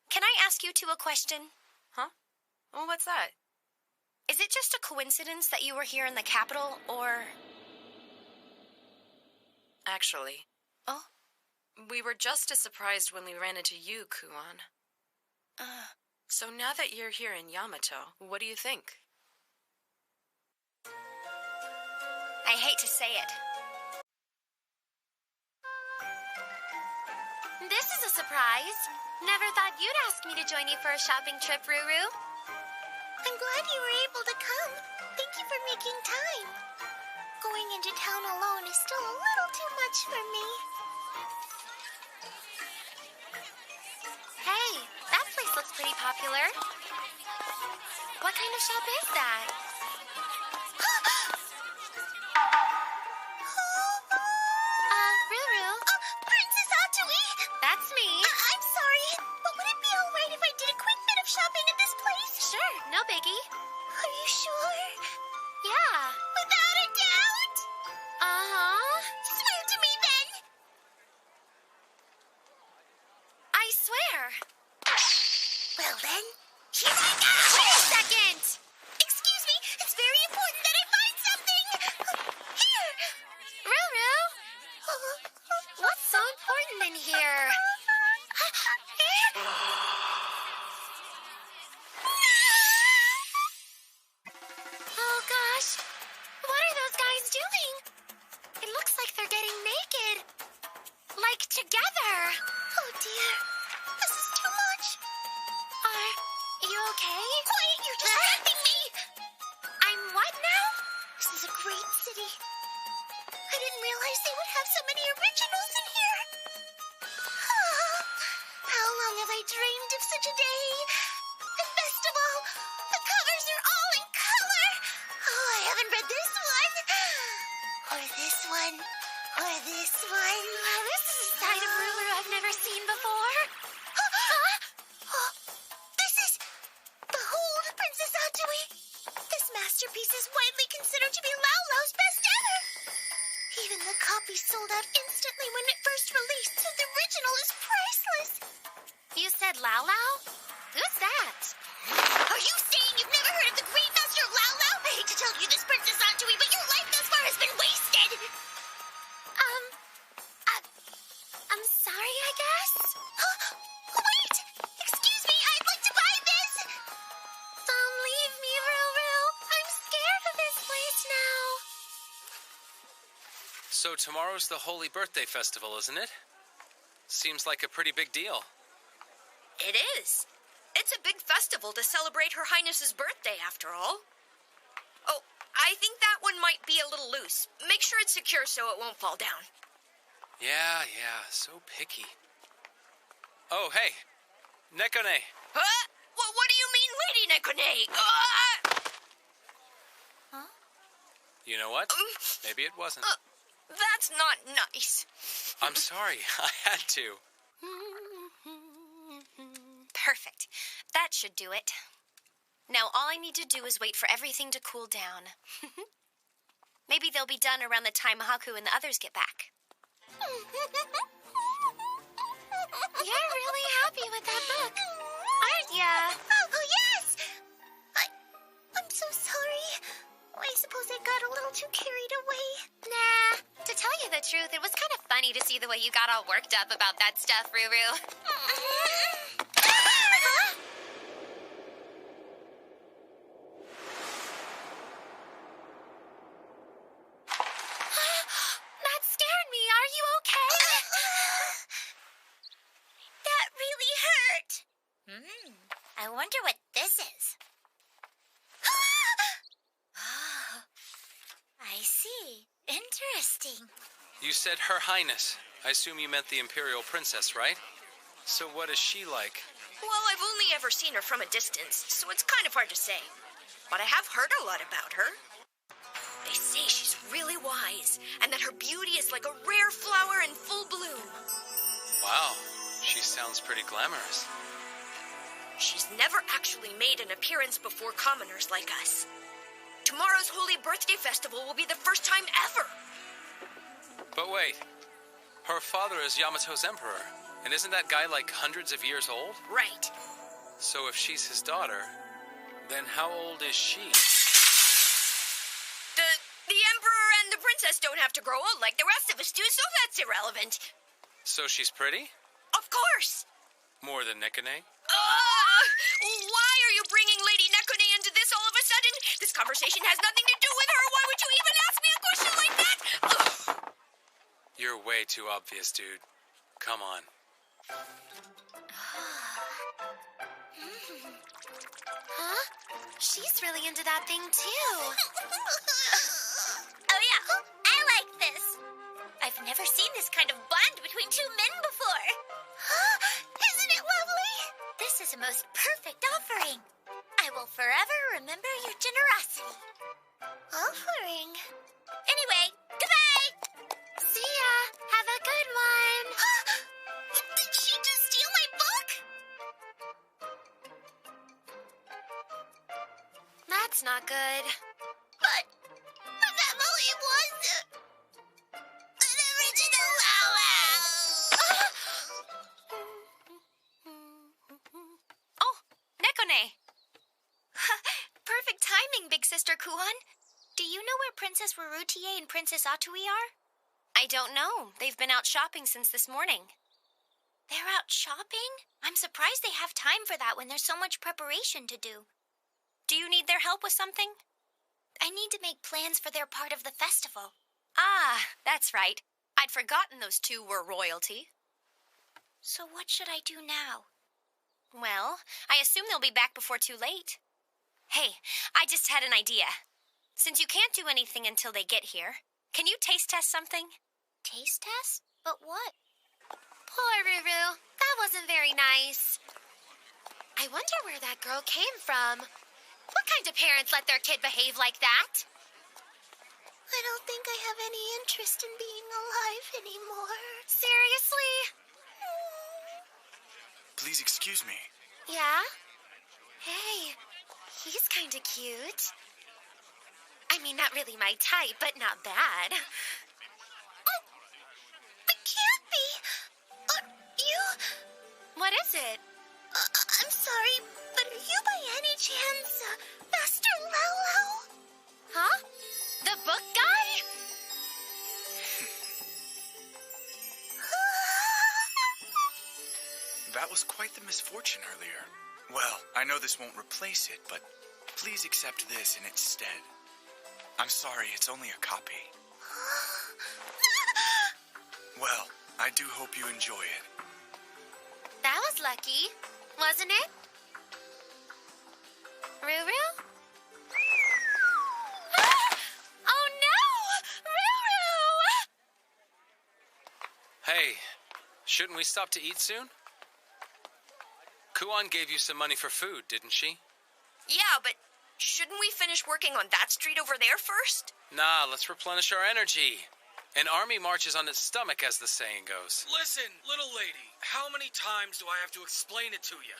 Can I ask you two a question? Huh? Well, what's that? Is it just a coincidence that you were here in the capital, or... Actually. Oh? We were just as surprised when we ran into you, Kuon. So now that you're here in Yamato, what do you think? I hate to say it. This is a surprise. Never thought you'd ask me to join you for a shopping trip, Ruru. I'm glad you were able to come. Thank you for making time. Going into town alone is still a little too much for me. Hey, that place looks pretty popular. What kind of shop is that? Ruru? Princess Atui! That's me. I'm sorry, but would it be alright if I did a quick bit of shopping at this place? Sure, no biggie. Are you sure? Yeah. Without a doubt? Uh-huh. Swear to me then! I swear. Well then, here I go! Wait a second! Excuse me, it's very important that I find something! Here! Ruru? What's so important in here? Oh gosh, what are those guys doing? It looks like they're getting naked. Like together. Oh dear, this is too much. Are you okay? Quiet, you're distracting me! I'm what now? This is a great city. I didn't realize they would have so many originals in here. How long have I dreamed of such a day? And best of all, the covers are all in color. Oh, I haven't read this one. Or this one. Or this one. Well, this is a side of Ruru I've never seen before. This is... Behold, Princess Atui. This masterpiece is widely considered to be Lao Lao's best ever. Even the copy sold out instantly when it first released, so the original is priceless. You said Lao Lao? Who's that? Are you saying you've never heard of the Great Master of Lao Lao? I hate to tell you this, Princess Atui, but your life thus far has been wasted. I'm sorry, I guess? Wait! Excuse me, I'd like to buy this! Don't leave me, Ruru. I'm scared of this place now. So tomorrow's the Holy Birthday Festival, isn't it? Seems like a pretty big deal. It is. It's a big festival to celebrate Her Highness's birthday, after all. Oh, I think that one might be a little loose. Make sure it's secure so it won't fall down. Yeah, so picky. Oh, hey, Nekone. Huh? Well, what do you mean, Lady Nekone? You know what? Maybe it wasn't. That's not nice. I'm sorry, I had to. Perfect. That should do it. Now all I need to do is wait for everything to cool down. Maybe they'll be done around the time Haku and the others get back. You're really happy with that book, aren't ya? Oh, yes! I'm so sorry. I suppose I got a little too carried away. Nah, to tell you the truth, it was kind of funny to see the way you got all worked up about that stuff, Ruru. That scared me. Are you okay? That really hurt. I wonder what this is. I see. Interesting. You said Her Highness. I assume you meant the Imperial Princess, right? So what is she like? Well, I've only ever seen her from a distance, so it's kind of hard to say. But I have heard a lot about her. They say she's really wise, and that her beauty is like a rare flower in full bloom. Wow, she sounds pretty glamorous. She's never actually made an appearance before commoners like us. Tomorrow's Holy Birthday Festival will be the first time ever. But wait, her father is Yamato's emperor, and isn't that guy like hundreds of years old? Right. So if she's his daughter, then how old is she? The emperor and the princess don't have to grow old like the rest of us do, so that's irrelevant. So she's pretty? Of course. More than Nekone? Why are you bringing Lady Nekone into this all of a sudden? This conversation has nothing to do with her. Why would you even ask me a question like that? You're way too obvious, dude. Come on. Huh? She's really into that thing, too. Oh, yeah. I like this. I've never seen this kind of bond between two men before. Isn't it lovely? This is a most perfect offering. I will forever remember your generosity. Offering? Anyway, goodbye! See ya. Have a good one. Did she just steal my book? That's not good. But Emily was an original Oh, Nekone. Perfect timing, Big Sister Kuon. Do you know where Princess Rurutier and Princess Atui are? I don't know. They've been out shopping since this morning. They're out shopping? I'm surprised they have time for that when there's so much preparation to do. Do you need their help with something? I need to make plans for their part of the festival. Ah, that's right. I'd forgotten those two were royalty. So what should I do now? Well, I assume they'll be back before too late. Hey, I just had an idea. Since you can't do anything until they get here, can you taste test something? Taste test? But what? Poor Ruru. That wasn't very nice. I wonder where that girl came from. What kind of parents let their kid behave like that? I don't think I have any interest in being alive anymore. Seriously? Please excuse me. Yeah? Hey, he's kind of cute. I mean, not really my type, but not bad. Oh, it can't be. You? What is it? I'm sorry, but are you by any chance Master Laulau? Huh? The book guy? That was quite the misfortune earlier. Well, I know this won't replace it, but please accept this in its stead. I'm sorry, it's only a copy. Well, I do hope you enjoy it. That was lucky, wasn't it? Ruru? Oh no! Ruru! Hey, shouldn't we stop to eat soon? Kuon gave you some money for food, didn't she? Yeah, but shouldn't we finish working on that street over there first? Nah, let's replenish our energy. An army marches on its stomach, as the saying goes. Listen, little lady, how many times do I have to explain it to you?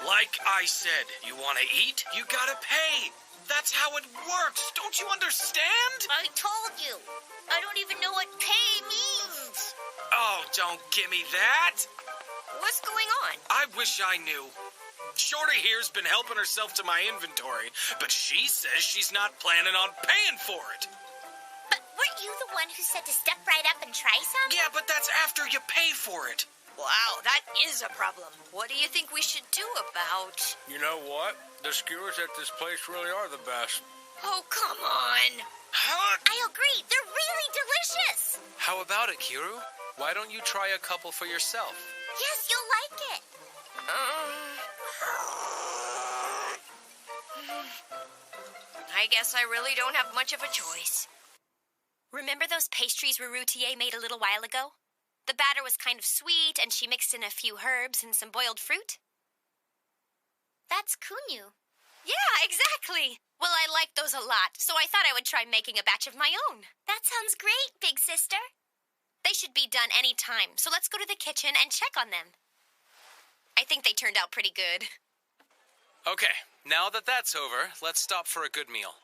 Like I said, you want to eat? You gotta pay. That's how it works. Don't you understand? I told you. I don't even know what pay means. Oh, don't give me that. What's going on? I wish I knew. Shorty here's been helping herself to my inventory, but she says she's not planning on paying for it. But weren't you the one who said to step right up and try some? Yeah, but that's after you pay for it. Wow, that is a problem. What do you think we should do about... You know what? The skewers at this place really are the best. Oh, come on. Huh? I agree. They're really delicious. How about it, Kiru? Why don't you try a couple for yourself? Yes, you'll like it. I guess I really don't have much of a choice. Remember those pastries Rurutier made a little while ago? The batter was kind of sweet, and she mixed in a few herbs and some boiled fruit. That's kunyu. Yeah, exactly. Well, I like those a lot, so I thought I would try making a batch of my own. That sounds great, big sister. They should be done any time, so let's go to the kitchen and check on them. I think they turned out pretty good. Okay, now that that's over, let's stop for a good meal.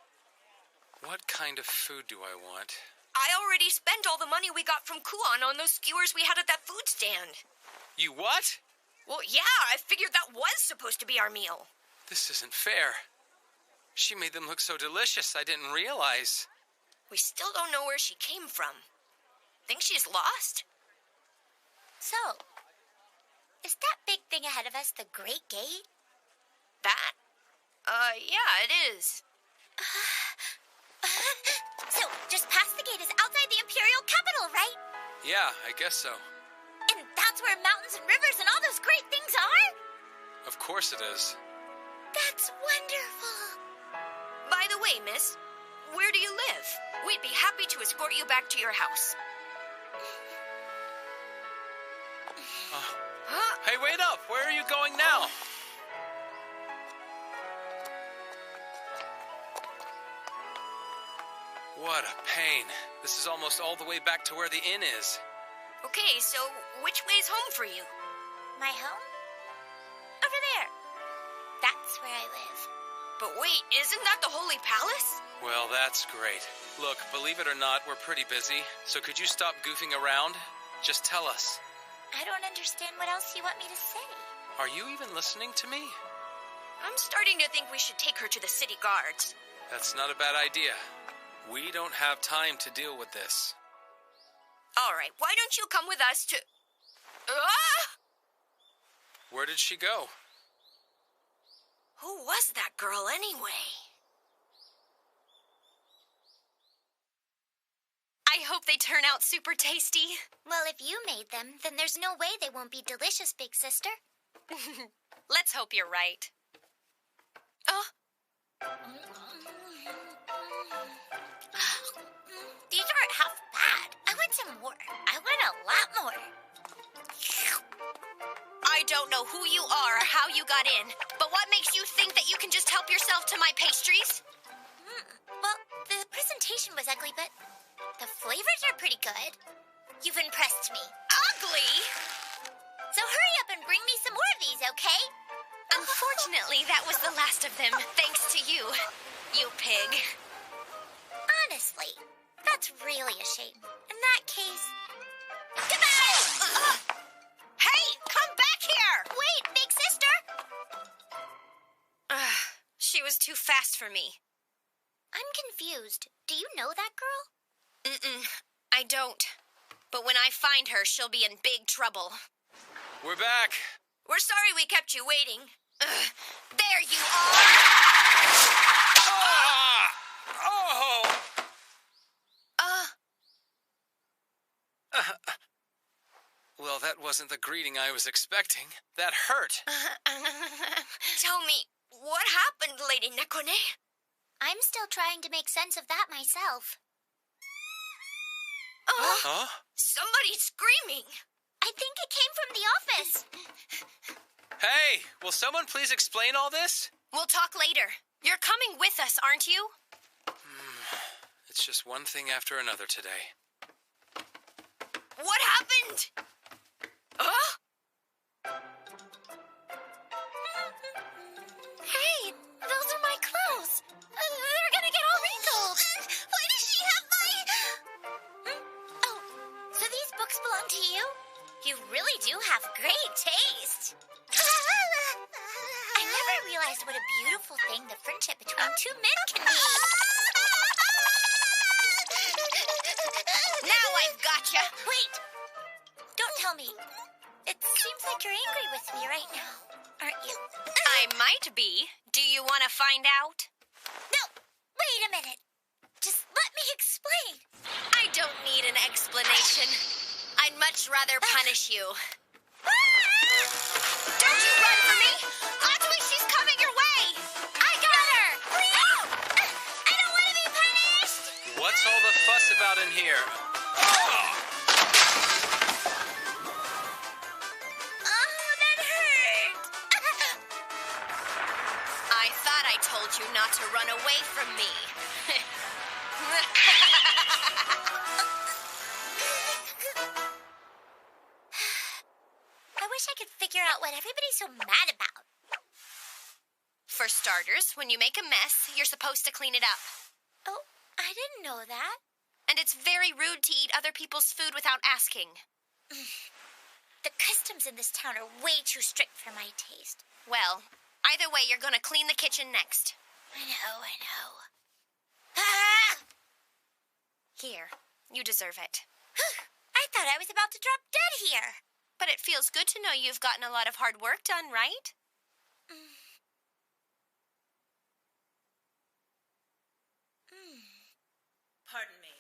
What kind of food do I want? I already spent all the money we got from Kuon on those skewers we had at that food stand. You what? Well, yeah, I figured that was supposed to be our meal. This isn't fair. She made them look so delicious, I didn't realize. We still don't know where she came from. Think she's lost? So, is that big thing ahead of us the Great Gate? That? Yeah, it is. So, just past the gate is outside the Imperial capital, right? Yeah, I guess so. And that's where mountains and rivers and all those great things are? Of course it is. That's wonderful. By the way, miss, where do you live? We'd be happy to escort you back to your house. Hey, wait up! Where are you going now? What a pain. This is almost all the way back to where the inn is. Okay, so which way's home for you? My home? Over there. That's where I live. But wait, isn't that the Holy Palace? Well, that's great. Look, believe it or not, we're pretty busy, so could you stop goofing around? Just tell us. I don't understand what else you want me to say. Are you even listening to me? I'm starting to think we should take her to the city guards. That's not a bad idea. We don't have time to deal with this. All right, why don't you come with us to... Ah! Where did she go? Who was that girl anyway? I hope they turn out super tasty. Well, if you made them, then there's no way they won't be delicious, big sister. Let's hope you're right. Oh. These aren't half bad. I want some more. I want a lot more. I don't know who you are or how you got in, but what makes you think that you can just help yourself to my pastries? Well, the presentation was ugly, but the flavors are pretty good. You've impressed me. Ugly? So hurry up and bring me some more of these, okay? Unfortunately, that was the last of them, thanks to you, you pig. Honestly, that's really a shame. In that case... Goodbye! Hey, come back here! Wait, big sister! She was too fast for me. I'm confused. Do you know that girl? I don't. But when I find her, she'll be in big trouble. We're back. We're sorry we kept you waiting. There you are! Oh! Well, that wasn't the greeting I was expecting. That hurt. Tell me, what happened, Lady Nekone? I'm still trying to make sense of that myself. Huh? Somebody's screaming. I think it came from the office. Hey, will someone please explain all this? We'll talk later. You're coming with us, aren't you? It's just one thing after another today. What happened? Hey, those are my clothes. They're gonna get all wrinkled. Why does she have my... Oh, so these books belong to you? You really do have great taste. I never realized what a beautiful thing the friendship between two men can be. Now I've gotcha. Wait. Don't tell me. It seems like you're angry with me right now, aren't you? I might be. Do you want to find out? No, wait a minute. Just let me explain. I don't need an explanation. I'd much rather punish you. Don't you run for me! Audrey, she's coming your way! I got her! Please! I don't want to be punished! What's all the fuss about in here? I told you not to run away from me. I wish I could figure out what everybody's so mad about. For starters, when you make a mess, you're supposed to clean it up. Oh, I didn't know that. And it's very rude to eat other people's food without asking. The customs in this town are way too strict for my taste. Well, either way, you're gonna clean the kitchen next. I know. Here, you deserve it. I thought I was about to drop dead here. But it feels good to know you've gotten a lot of hard work done, right? Pardon me.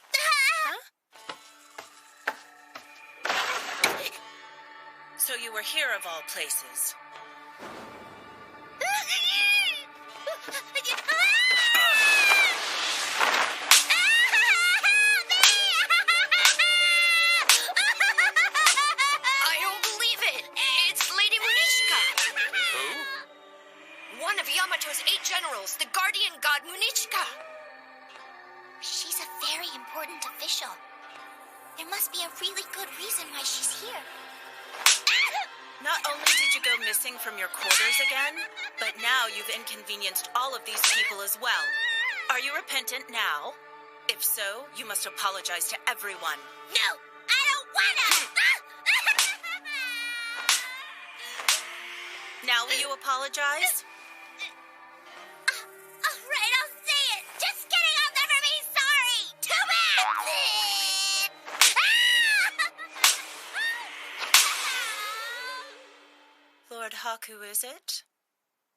So you were here of all places. one of Yamato's 8 generals, the guardian god Munichika. She's a very important official. There must be a really good reason why she's here. Not only did you go missing from your quarters again, but now you've inconvenienced all of these people as well. Are you repentant now? If so, you must apologize to everyone. No, I don't wanna! Now will you apologize? All right, I'll say it. Just kidding, I'll never be sorry. Too bad! Lord Haku, is it?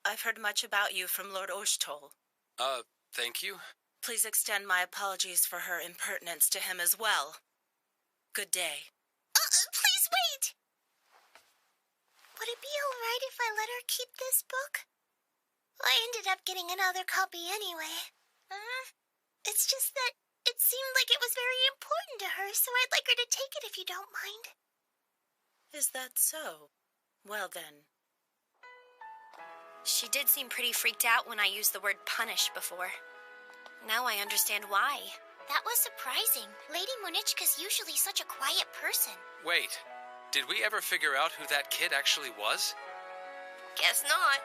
I've heard much about you from Lord Oshtoll. Thank you. Please extend my apologies for her impertinence to him as well. Good day. Please wait! Would it be all right if I let her keep this book? I ended up getting another copy anyway. It's just that it seemed like it was very important to her, so I'd like her to take it if you don't mind. Is that so? Well then. She did seem pretty freaked out when I used the word punish before. Now I understand why. That was surprising. Lady Munichka's usually such a quiet person. Wait, did we ever figure out who that kid actually was? Guess not.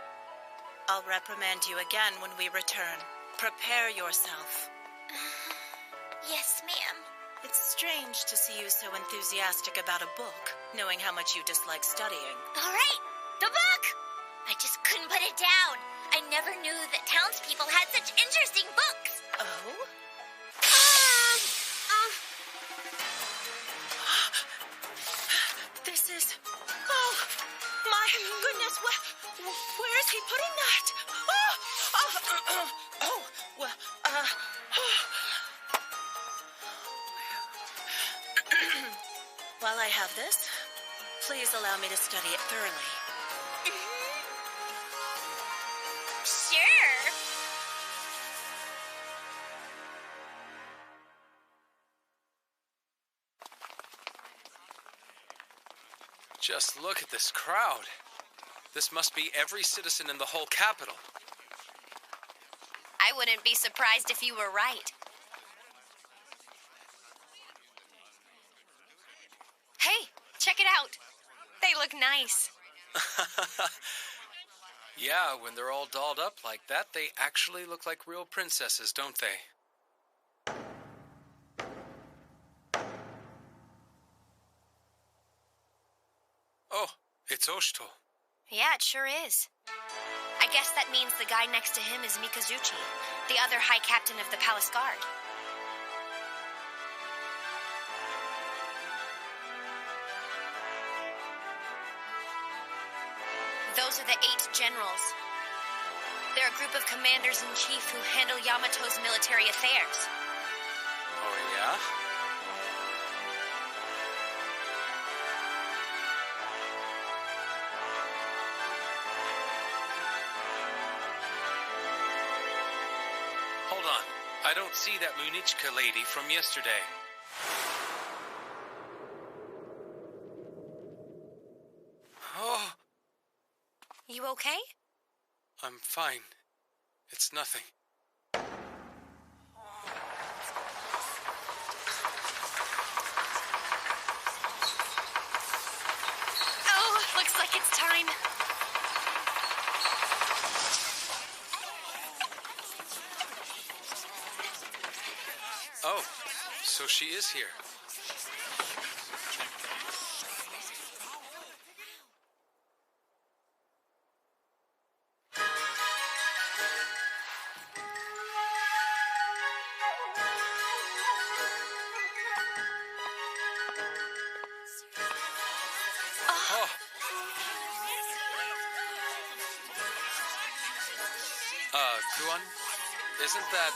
I'll reprimand you again when we return. Prepare yourself. Yes, ma'am. It's strange to see you so enthusiastic about a book, knowing how much you dislike studying. All right, the book! I just couldn't put it down. I never knew that townspeople had such interesting books. Oh? This is... Oh, my goodness, where is he putting that? While I have this, please allow me to study it thoroughly. Sure. Just look at this crowd. This must be every citizen in the whole capital. I wouldn't be surprised if you were right. Hey, check it out. They look nice. Yeah, when they're all dolled up like that, they actually look like real princesses, don't they? Oh, it's Oshto. Yeah, it sure is. I guess that means the guy next to him is Mikazuchi, the other high captain of the palace guard. Those are the 8 generals. They're a group of commanders-in-chief who handle Yamato's military affairs. Oh, yeah? Hold on. I don't see that Munichika lady from yesterday. Oh. You okay? I'm fine. It's nothing. Oh, looks like it's time. Oh, so she is here. Kuan, isn't that...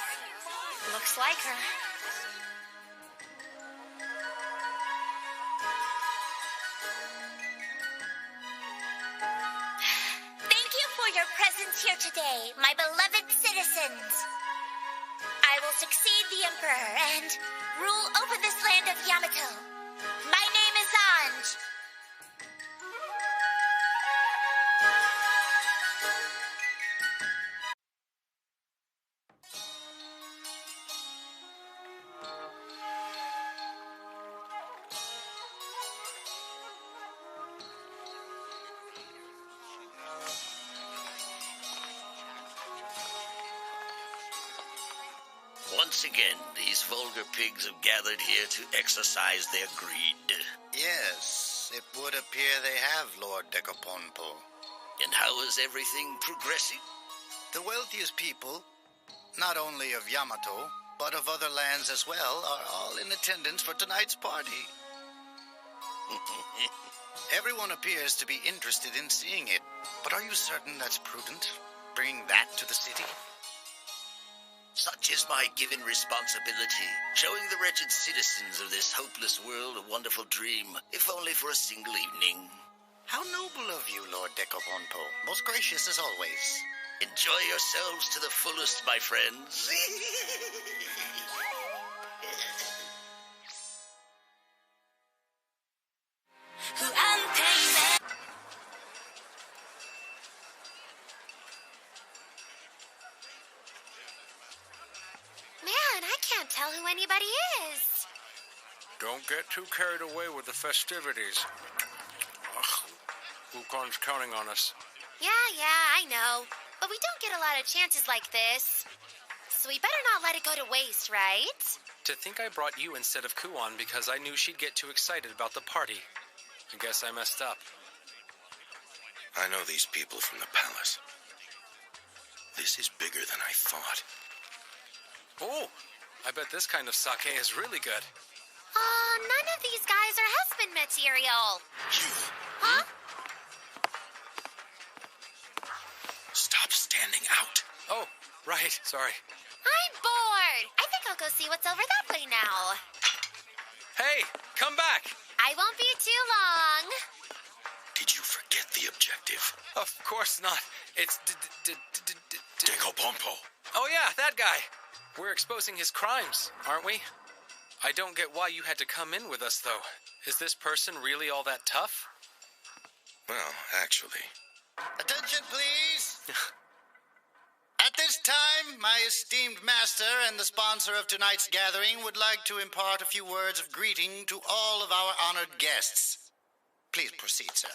Looks like her. Thank you for your presence here today, my beloved citizens. I will succeed the Emperor and rule over this land of Yamato. My name is Anj. Once again, these vulgar pigs have gathered here to exercise their greed. Yes, it would appear they have, Lord Decoponpo. And how is everything progressing? The wealthiest people, not only of Yamato, but of other lands as well, are all in attendance for tonight's party. Everyone appears to be interested in seeing it, but are you certain that's prudent? Bringing that to the city? Such is my given responsibility, showing the wretched citizens of this hopeless world a wonderful dream, if only for a single evening. How noble of you, Lord Decoponpo. Most gracious as always. Enjoy yourselves to the fullest, my friends. Man, I can't tell who anybody is. Don't get too carried away with the festivities. Ukon's counting on us. Yeah, I know. But we don't get a lot of chances like this. So we better not let it go to waste, right? To think I brought you instead of Kuon because I knew she'd get too excited about the party. I guess I messed up. I know these people from the palace. This is bigger than I thought. Oh, I bet this kind of sake is really good. None of these guys are husband material. Huh? Stop standing out. Oh, right, sorry. I'm bored. I think I'll go see what's over that way now. Hey, come back. I won't be too long. Did you forget the objective? Of course not. It's Decopompo. Oh yeah, that guy. We're exposing his crimes, aren't we? I don't get why you had to come in with us, though. Is this person really all that tough? Well, actually. Attention, please. At this time, my esteemed master and the sponsor of tonight's gathering would like to impart a few words of greeting to all of our honored guests. Please proceed, sir.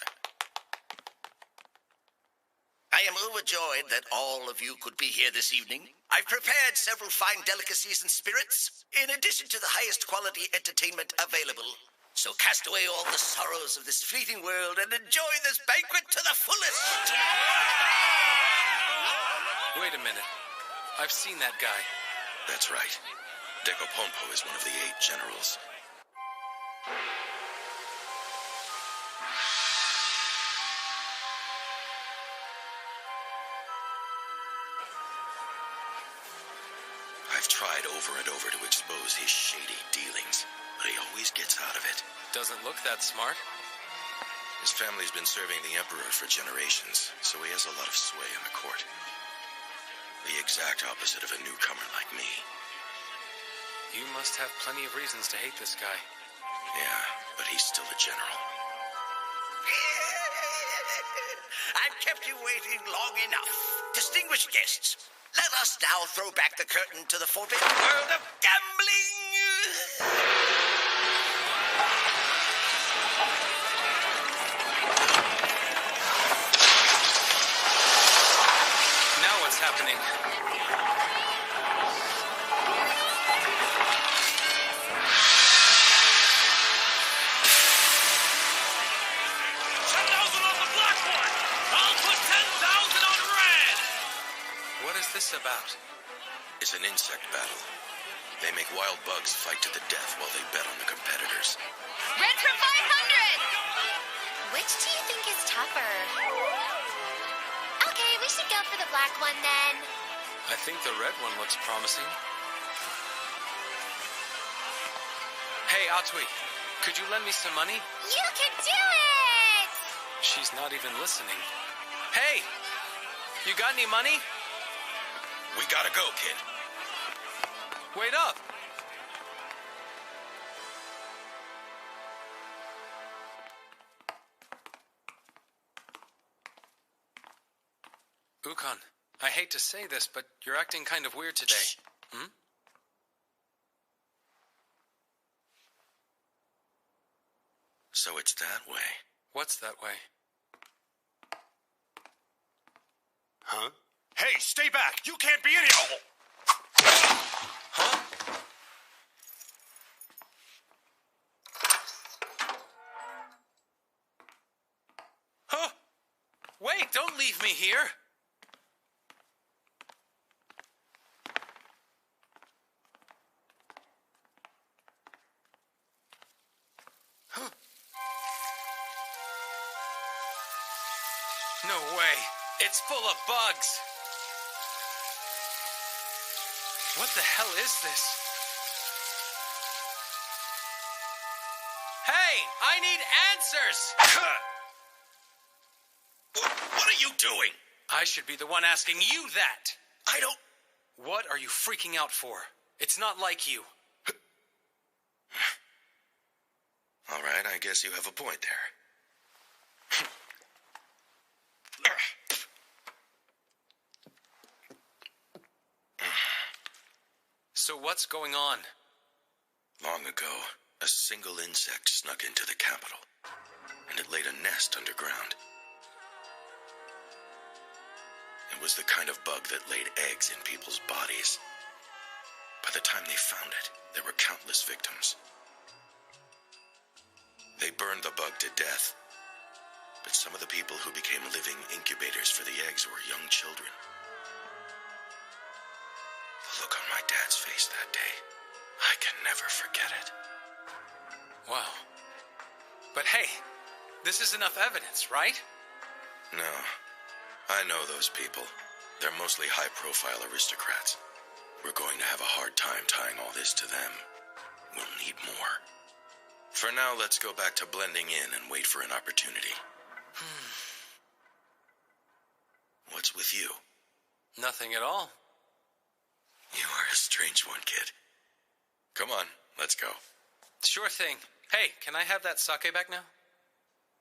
I am overjoyed that all of you could be here this evening. I've prepared several fine delicacies and spirits, in addition to the highest quality entertainment available. So cast away all the sorrows of this fleeting world and enjoy this banquet to the fullest. Wait a minute. I've seen that guy. That's right. Decopompo is one of the 8 generals. I've tried over and over to expose his shady dealings, but he always gets out of it. Doesn't look that smart. His family's been serving the Emperor for generations, so he has a lot of sway in the court. The exact opposite of a newcomer like me. You must have plenty of reasons to hate this guy. Yeah, but he's still a general. I've kept you waiting long enough. Distinguished guests, let us now throw back the curtain to the forbidden world of gambling. Now what's happening? What is this about? It's an insect battle. They make wild bugs fight to the death while they bet on the competitors. Red for 500! Which do you think is tougher? Okay, we should go for the black one then. I think the red one looks promising. Hey, Atsui, could you lend me some money? You can do it! She's not even listening. Hey! You got any money? We gotta go, kid. Wait up! Ukon, I hate to say this, but you're acting kind of weird today. Hmm? So it's that way. What's that way? Huh? Hey, stay back! You can't be any... Huh? Wait, don't leave me here. Huh. No way. It's full of bugs. What the hell is this? Hey, I need answers! What are you doing? I should be the one asking you that. I don't... What are you freaking out for? It's not like you. All right, I guess you have a point there. So what's going on? Long ago, a single insect snuck into the capital, and it laid a nest underground. It was the kind of bug that laid eggs in people's bodies. By the time they found it, there were countless victims. They burned the bug to death, but some of the people who became living incubators for the eggs were young children. The look on my dad's face that day, I can never forget it. Wow. But hey, this is enough evidence, right? No. I know those people. They're mostly high-profile aristocrats. We're going to have a hard time tying all this to them. We'll need more. For now, let's go back to blending in and wait for an opportunity. What's with you? Nothing at all. You are a strange one, kid. Come on, let's go. Sure thing. Hey, can I have that sake back now?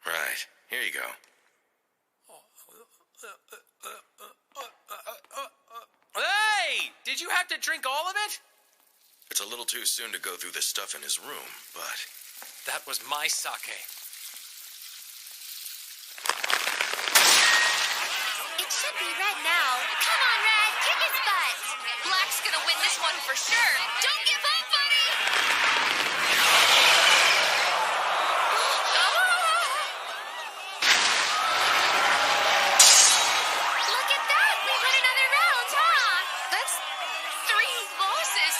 Right, here you go. Hey! Did you have to drink all of it? It's a little too soon to go through the stuff in his room, but... That was my sake. It should be red now. Come on, Red, kick his butt. Black's gonna win this one for sure. Don't give up, buddy! Look at that! We won another round, huh? That's 3 losses.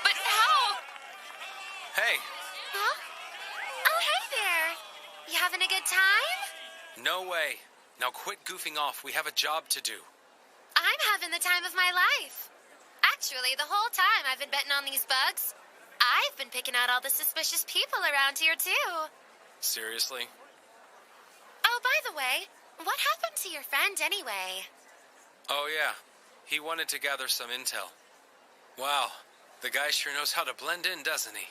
But how? Hey. Huh? Oh, hey there. You having a good time? No way. Now quit goofing off. We have a job to do. I'm having the time of my life. Actually, the whole time I've been betting on these bugs, I've been picking out all the suspicious people around here, too. Seriously? Oh, by the way, what happened to your friend anyway? Oh, yeah. He wanted to gather some intel. Wow. The guy sure knows how to blend in, doesn't he?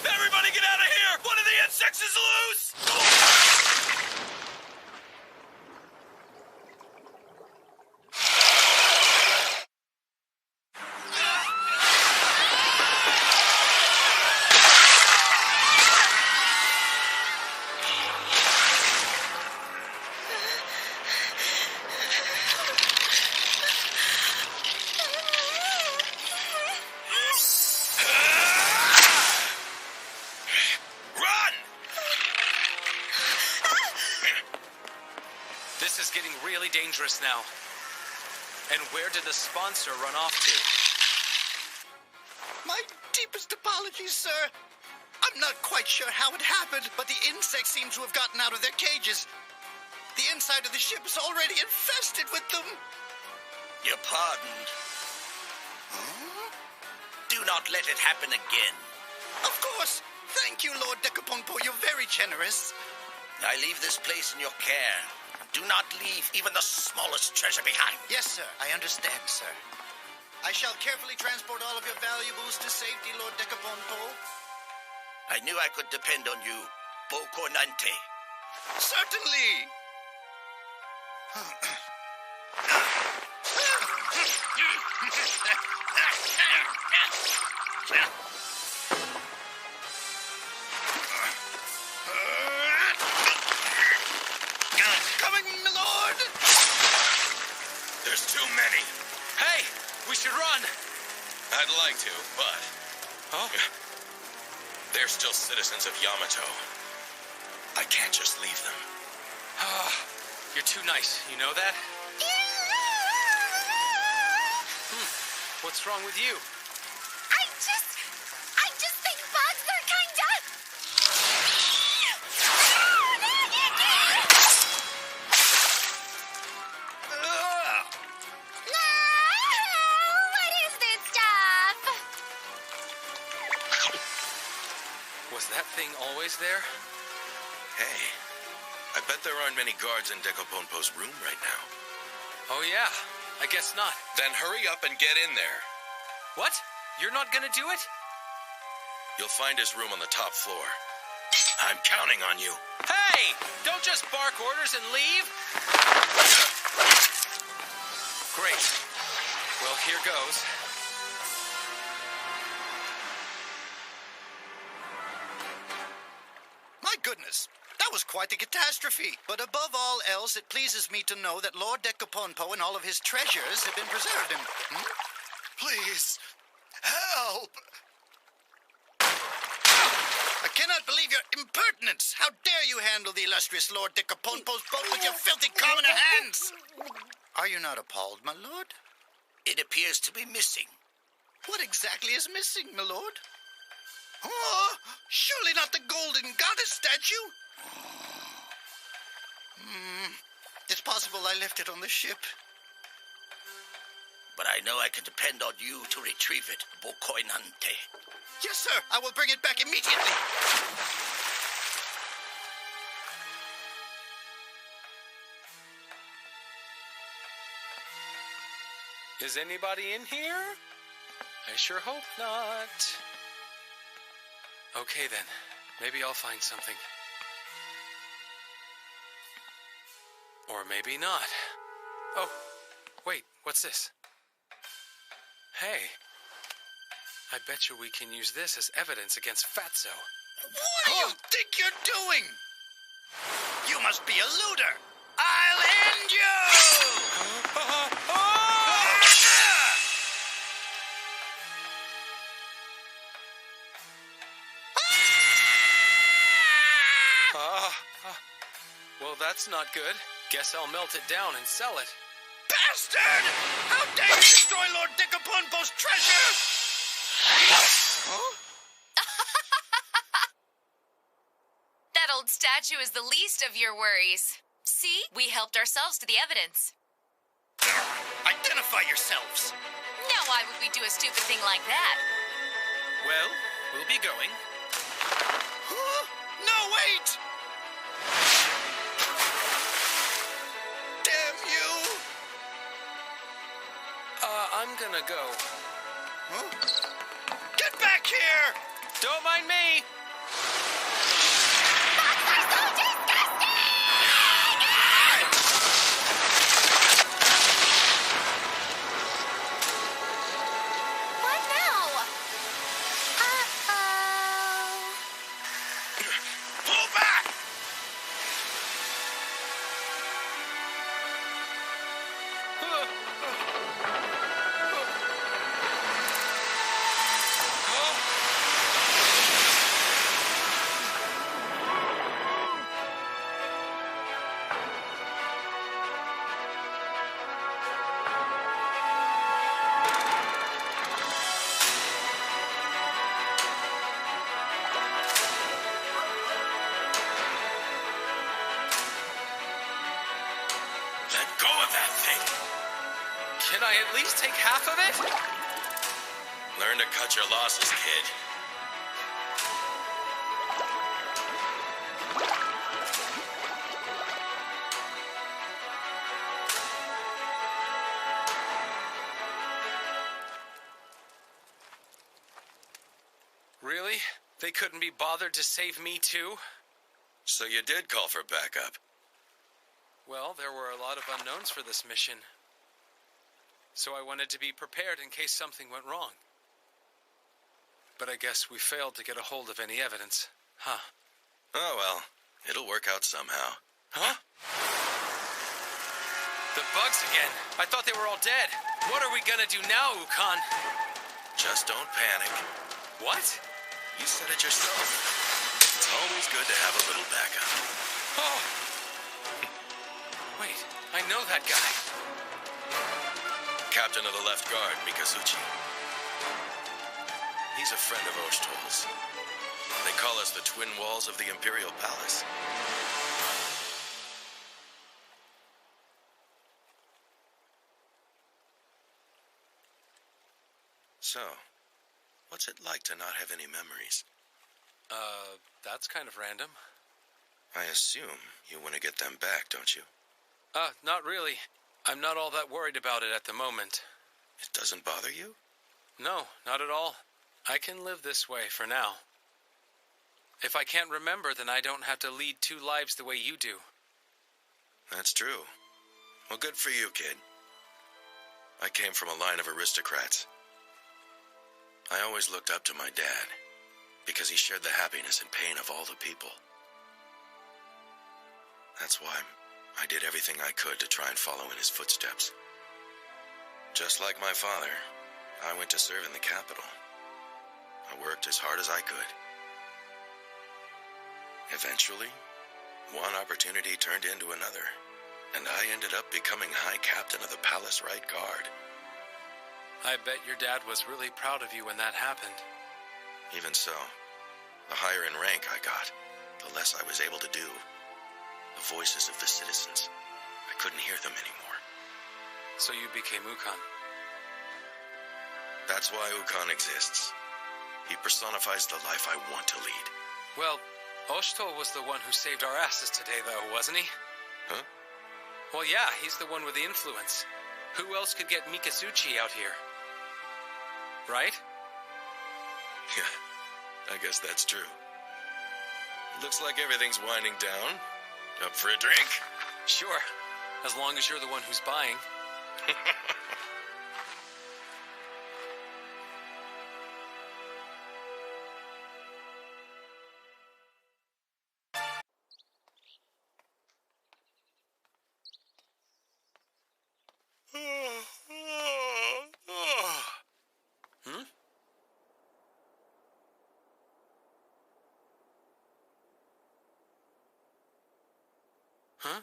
Everybody get out of here! One of the insects is loose! This is getting really dangerous now. And where did the sponsor run off to? My deepest apologies, sir. I'm not quite sure how it happened, but the insects seem to have gotten out of their cages. The inside of the ship is already infested with them. You're pardoned. Huh? Do not let it happen again. Of course. Thank you, Lord Decapompo. You're very generous. I leave this place in your care. Do not leave even the smallest treasure behind. Yes, sir. I understand, sir. I shall carefully transport all of your valuables to safety, Lord Decapompo. I knew I could depend on you, Bocornante. Certainly. Coming, milord! There's too many. Hey, we should run. I'd like to, but... Huh? They're still citizens of Yamato. I I can't just leave them. You're too nice, you know that? What's wrong with you? I just think bugs are kinda... What is this stuff? Was that thing always there? Hey, I bet there aren't many guards in Decoponpo's room right now. Oh yeah, I guess not. Then hurry up and get in there. What? You're not gonna do it? You'll find his room on the top floor. I'm counting on you. Hey! Don't just bark orders and leave! Great. Well, here goes. My goodness, that was quite a catastrophe. But above all else, it pleases me to know that Lord Decoponpo and all of his treasures have been preserved. Please, help! I cannot believe your impertinence. How dare you handle the illustrious Lord Decoponpo's boat with your filthy commoner hands? Are you not appalled, my lord? It appears to be missing. What exactly is missing, my lord? Oh, surely not the golden goddess statue? It's possible I left it on the ship. But I know I can depend on you to retrieve it, Bokoinante. Yes, sir. I will bring it back immediately. Is anybody in here? I sure hope not. Okay then, maybe I'll find something. Or maybe not. Oh, wait, what's this? Hey, I bet you we can use this as evidence against Fatso. What do you think you're doing? You must be a looter. I'll end you! Well, that's not good. Guess I'll melt it down and sell it. Bastard! How dare you destroy Lord Decoponpo's treasure? That old statue is the least of your worries. See? We helped ourselves to the evidence. Identify yourselves. Now why would we do a stupid thing like that? Well, we'll be going. No, wait! Damn you! I'm gonna go. Huh? Get back here! Don't mind me! What now? Pull back! Let go of that thing. Can I at least take half of it? Learn to cut your losses, kid. Really? They couldn't be bothered to save me too? So you did call for backup. Well, there were a lot of unknowns for this mission. So I wanted to be prepared in case something went wrong. But I guess we failed to get a hold of any evidence. Huh. Oh well, it'll work out somehow. Huh? The bugs again. I thought they were all dead. What are we gonna do now, Ukan? Just don't panic. What? You said it yourself. Always good to have a little backup. Oh! Wait, I know that guy. Captain of the Left Guard, Mikazuchi. He's a friend of Oshtol's. They call us the Twin Walls of the Imperial Palace. So, what's it like to not have any memories? That's kind of random. I assume you want to get them back, don't you? Not really. I'm not all that worried about it at the moment. It doesn't bother you? No, not at all. I can live this way for now. If I can't remember, then I don't have to lead two lives the way you do. That's true. Well, good for you, kid. I came from a line of aristocrats. I always looked up to my dad, because he shared the happiness and pain of all the people. That's why I did everything I could to try and follow in his footsteps. Just like my father, I went to serve in the capital. I worked as hard as I could. Eventually, one opportunity turned into another, and I ended up becoming High Captain of the Palace Right Guard. I bet your dad was really proud of you when that happened. Even so, the higher in rank I got, the less I was able to do. The voices of the citizens, I couldn't hear them anymore. So you became Ukon. That's why Ukon exists. He personifies the life I want to lead. Well, Oshtol was the one who saved our asses today, though, wasn't he? Huh? Well, yeah, he's the one with the influence. Who else could get Mikazuchi out here? Right? Yeah, I guess that's true. Looks like everything's winding down. Up for a drink? Sure, as long as you're the one who's buying. Hmm? Huh?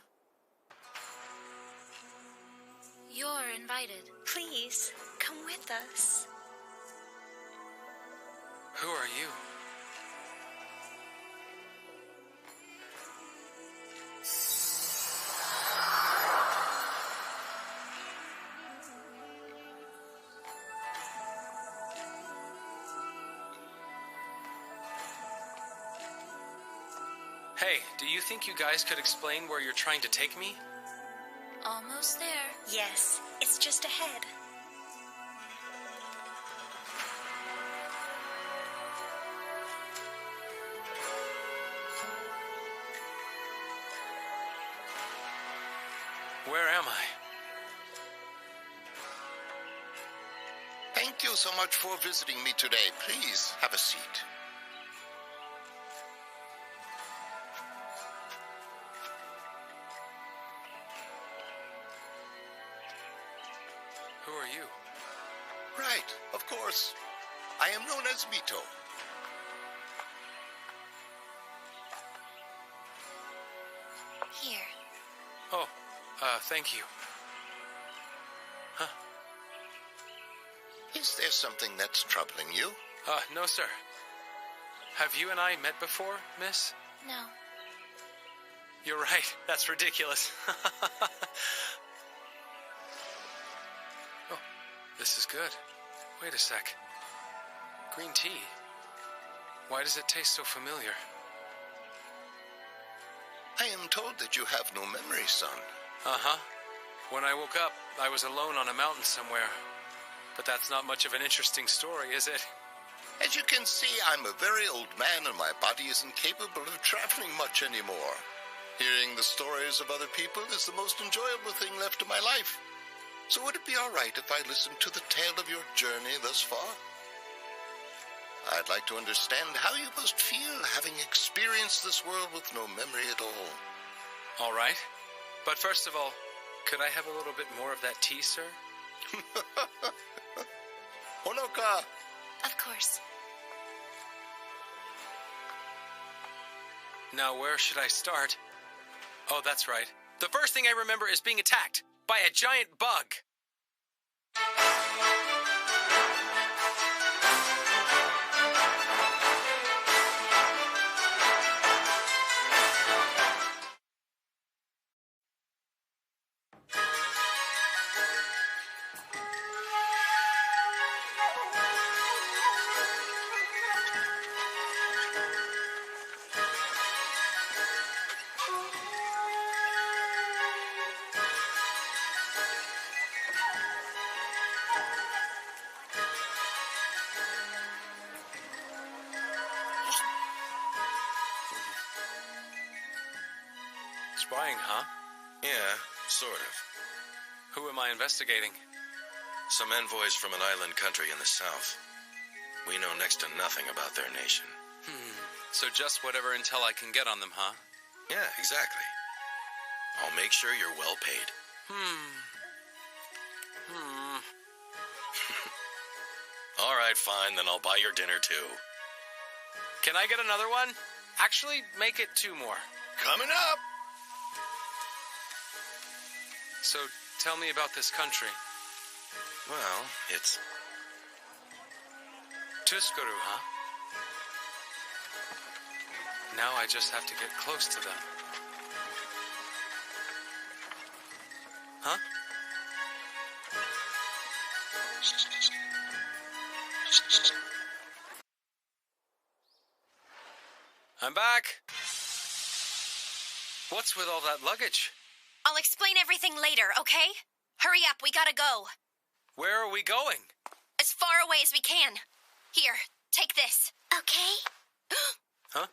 You're invited. Please, come with us. Who are you? Hey, do you think you guys could explain where you're trying to take me? Almost there. Yes, it's just ahead. Where am I? Thank you so much for visiting me today. Please have a seat. Who are you? Right, of course. I am known as Mito. Here. Oh, thank you. Huh? Is there something that's troubling you? No, sir. Have you and I met before, miss? No. You're right. That's ridiculous. Oh, this is good. Wait a sec. Green tea. Why does it taste so familiar? I am told that you have no memory, son. Uh-huh. When I woke up, I was alone on a mountain somewhere. But that's not much of an interesting story, is it? As you can see, I'm a very old man and my body isn't capable of traveling much anymore. Hearing the stories of other people is the most enjoyable thing left in my life. So would it be all right if I listened to the tale of your journey thus far? I'd like to understand how you must feel having experienced this world with no memory at all. All right. But first of all, could I have a little bit more of that tea, sir? Honoka! Of course. Now, where should I start? Oh, that's right. The first thing I remember is being attacked by a giant bug. Spying, huh? Yeah, sort of. Who am I investigating? Some envoys from an island country in the south. We know next to nothing about their nation. So just whatever intel I can get on them, huh? Yeah, exactly. I'll make sure you're well paid. All right, fine, then I'll buy your dinner too. Can I get another one? Actually, make it 2 more. Coming up! So, tell me about this country. Well, it's... Tuskuru, huh? Now I just have to get close to them. Huh? I'm back. What's with all that luggage? I'll explain everything later, okay? Hurry up, we gotta go. Where are we going? As far away as we can. Here, take this. Okay. Huh?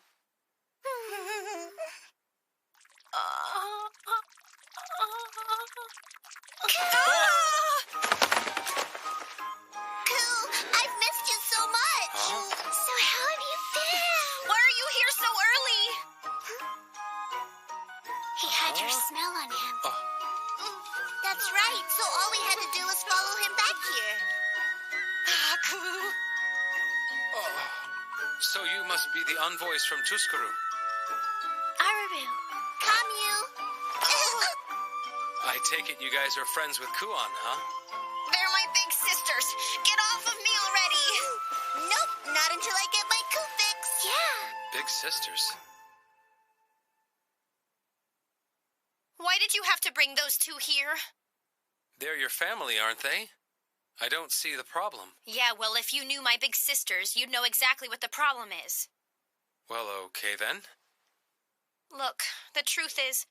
Cool, I've missed you so much. Huh? So how have you been? Why are you here so early? He had your smell on him. Oh. That's right, so all we had to do was follow him back here. Oh. So you must be the envoys from Tuskuru. Araru, come you. I take it you guys are friends with Kuon, huh? They're my big sisters. Get off of me already. Nope, not until I get my coup fix. Yeah. Big sisters. Why did you have to bring those 2 here? They're your family, aren't they? I don't see the problem. Yeah, well, if you knew my big sisters, you'd know exactly what the problem is. Well, okay then. Look, the truth is,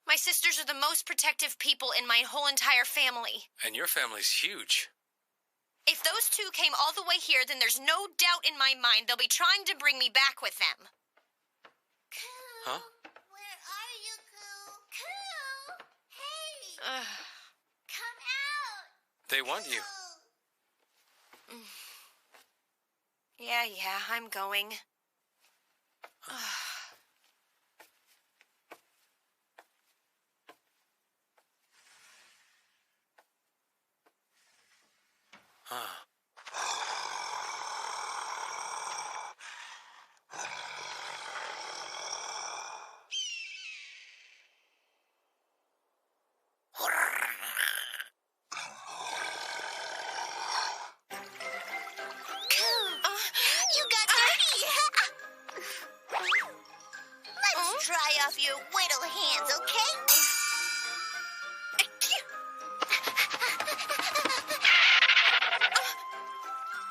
my sisters are the most protective people in my whole entire family. And your family's huge. If those 2 came all the way here, then there's no doubt in my mind they'll be trying to bring me back with them. Huh? Where are you, Coo? Coo! Hey! Come out! They want you. Yeah, I'm going. You got dirty! Let's dry off your whittle hands, okay?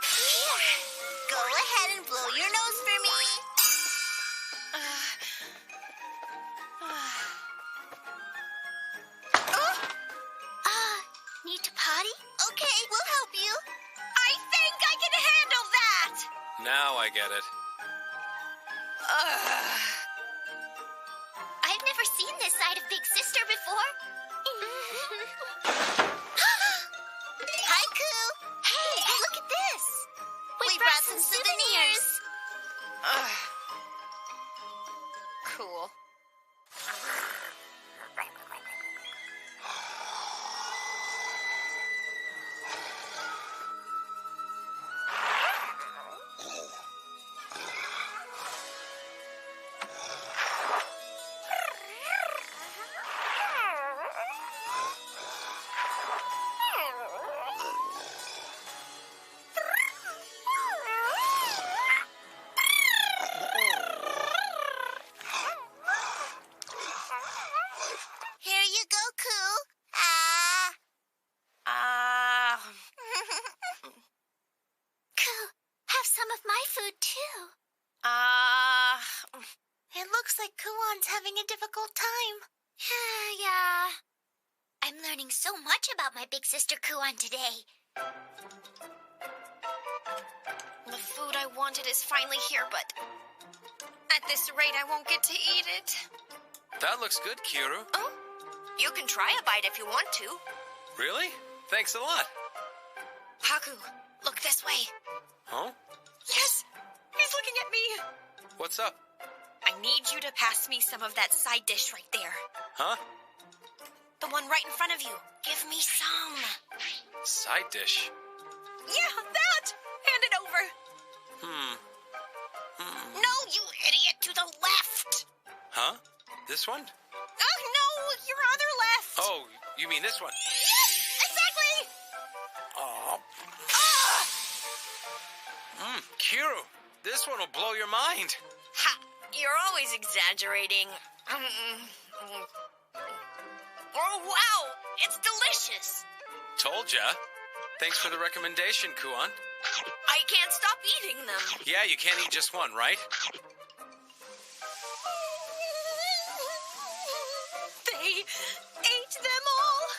Here, go ahead and blow your nose for me. Need to potty? Okay, we'll help you. I think I can handle that! Now I get it. I've never seen this side of Big Sister before. Hi, Coo. Hey, look at this. We brought some souvenirs. Cool. difficult time. Yeah. I'm learning so much about my big sister Kuan today. The food I wanted is finally here, but at this rate, I won't get to eat it. That looks good, Kiru. Oh, you can try a bite if you want to. Really? Thanks a lot. Haku, look this way. Huh? Yes, he's looking at me. What's up? I need you to pass me some of that side dish right there. Huh? The one right in front of you. Give me some. Side dish? Yeah, that! Hand it over. No, you idiot, to the left! Huh? This one? Oh, no, your other left. Oh, you mean this one? Yes, exactly! Oh. Kiru, this one will blow your mind. Ha! You're always exaggerating. Oh, wow! It's delicious! Told ya. Thanks for the recommendation, Kuan. I can't stop eating them. Yeah, you can't eat just one, right? They ate them all.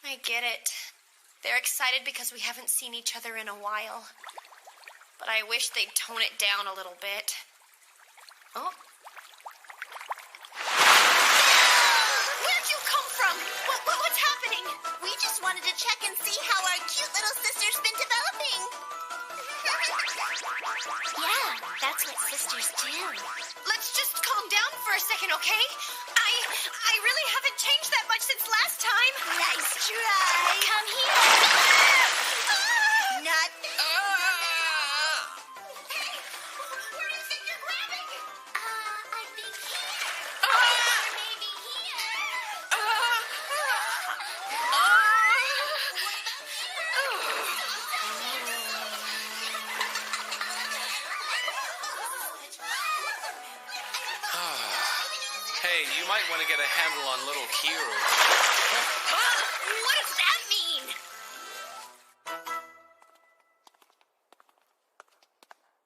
I get it. They're excited because we haven't seen each other in a while. But I wish they'd tone it down a little bit. Oh. Where'd you come from? What's happening? We just wanted to check and see how our cute little sister's been developing. Yeah, that's what sisters do. Let's just calm down for a second, okay? I really haven't changed that much since last time. Nice try. Come here. Not. Hey, where do you think you're grabbing? I think here. Maybe here. Hey, you might want to get a handle on little Kiru. What does that mean?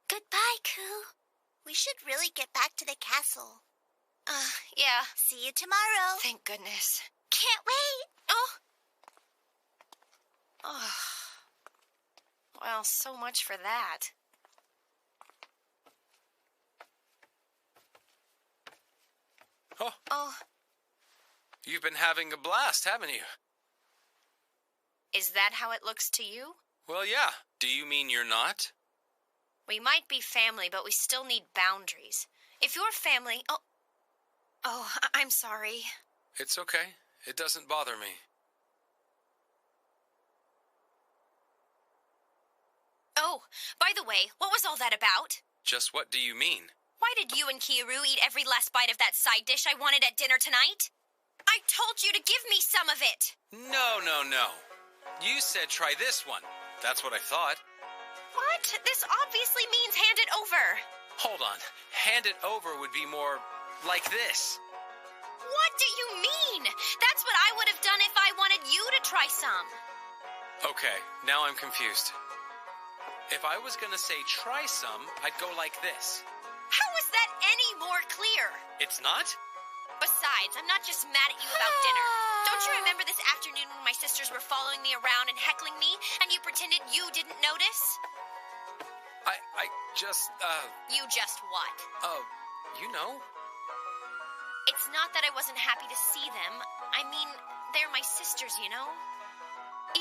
Goodbye, Koo. We should really get back to the castle. Yeah. See you tomorrow. Thank goodness. Can't wait. Oh. Well, so much for that. Oh. You've been having a blast, haven't you? Is that how it looks to you? Well, yeah. Do you mean you're not? We might be family, but we still need boundaries. If you're family... Oh, I'm sorry. It's okay. It doesn't bother me. Oh, by the way, what was all that about? Just what do you mean? Why did you and Kiru eat every last bite of that side dish I wanted at dinner tonight? I told you to give me some of it. No. You said try this one. That's what I thought. What? This obviously means hand it over. Hold on. Hand it over would be more like this. What do you mean? That's what I would have done if I wanted you to try some. Okay, now I'm confused. If I was gonna say try some, I'd go like this. How is that any more clear? It's not? Besides, I'm not just mad at you about dinner. Don't you remember this afternoon when my sisters were following me around and heckling me, and you pretended you didn't notice? I just, You just what? you know. It's not that I wasn't happy to see them. I mean, they're my sisters, you know?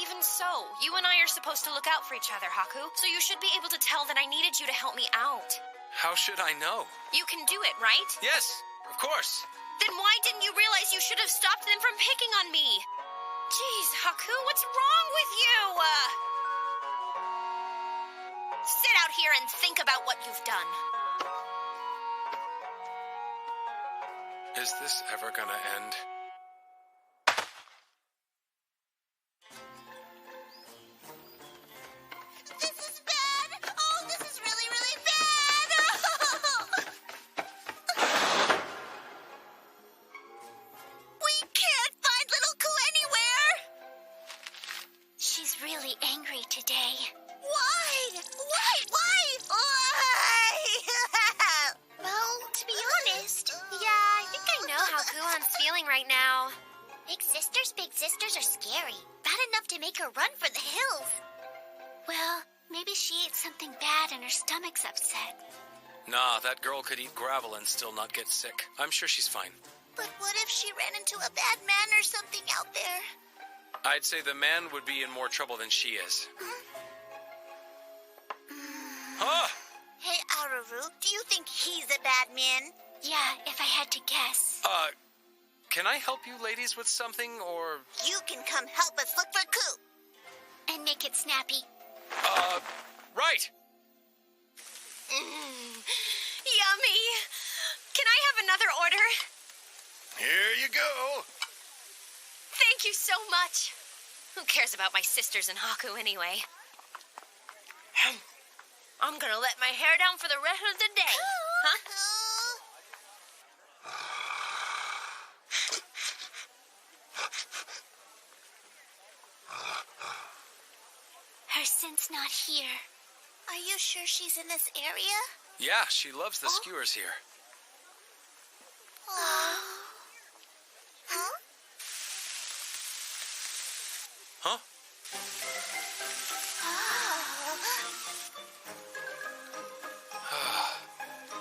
Even so, you and I are supposed to look out for each other, Haku, so you should be able to tell that I needed you to help me out. How should I know? You can do it, right? Yes, of course. Then why didn't you realize you should have stopped them from picking on me? Jeez, Haku, what's wrong with you? Sit out here and think about what you've done. Is this ever gonna end? This is bad. Oh, this is really, really bad. We can't find little Koo anywhere. She's really scary. Bad enough to make her run for the hills. Well, maybe she ate something bad and her stomach's upset. Nah, that girl could eat gravel and still not get sick. I'm sure she's fine. But what if she ran into a bad man or something out there? I'd say the man would be in more trouble than she is. Huh? Hey, Aruru, do you think he's a bad man? Yeah, if I had to guess. Can I help you ladies with something, or... You can come help us look for Ku. And make it snappy. Right. Yummy. Can I have another order? Here you go. Thank you so much. Who cares about my sisters and Haku anyway? I'm gonna let my hair down for the rest of the day. Huh? Her scent's not here. Are you sure she's in this area? Yeah, she loves the skewers here. Huh? Huh?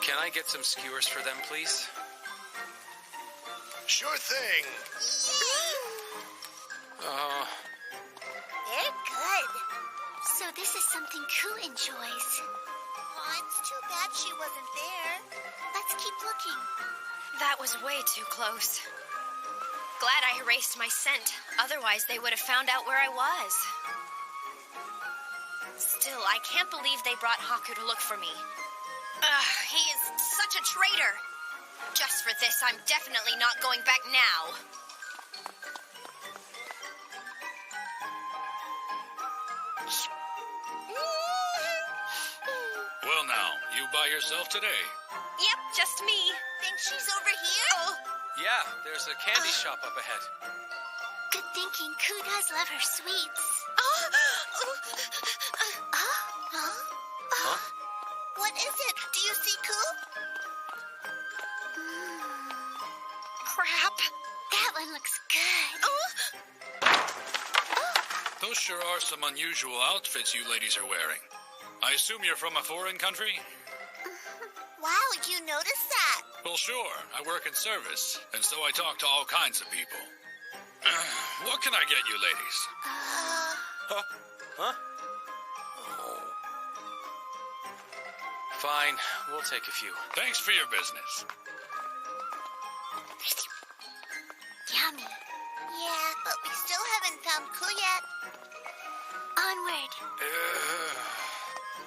Can I get some skewers for them, please? Sure thing. They're good. So this is something Ku enjoys. Oh, it's too bad she wasn't there. Let's keep looking. That was way too close. Glad I erased my scent. Otherwise, they would have found out where I was. Still, I can't believe they brought Haku to look for me. He is such a traitor. Just for this, I'm definitely not going back now. Well now, you by yourself today? Yep, just me. Think she's over here? Oh. Yeah, there's a candy shop up ahead. Good thinking. Ku does love her sweets. What is it? Do you see Ku? Crap. That one looks good. Those sure are some unusual outfits you ladies are wearing. I assume you're from a foreign country? Wow, you noticed that? Well, sure. I work in service, and so I talk to all kinds of people. What can I get you ladies? Huh? Fine, we'll take a few. Thanks for your business. Yummy. Yeah, but we still haven't found Ku yet. Onward.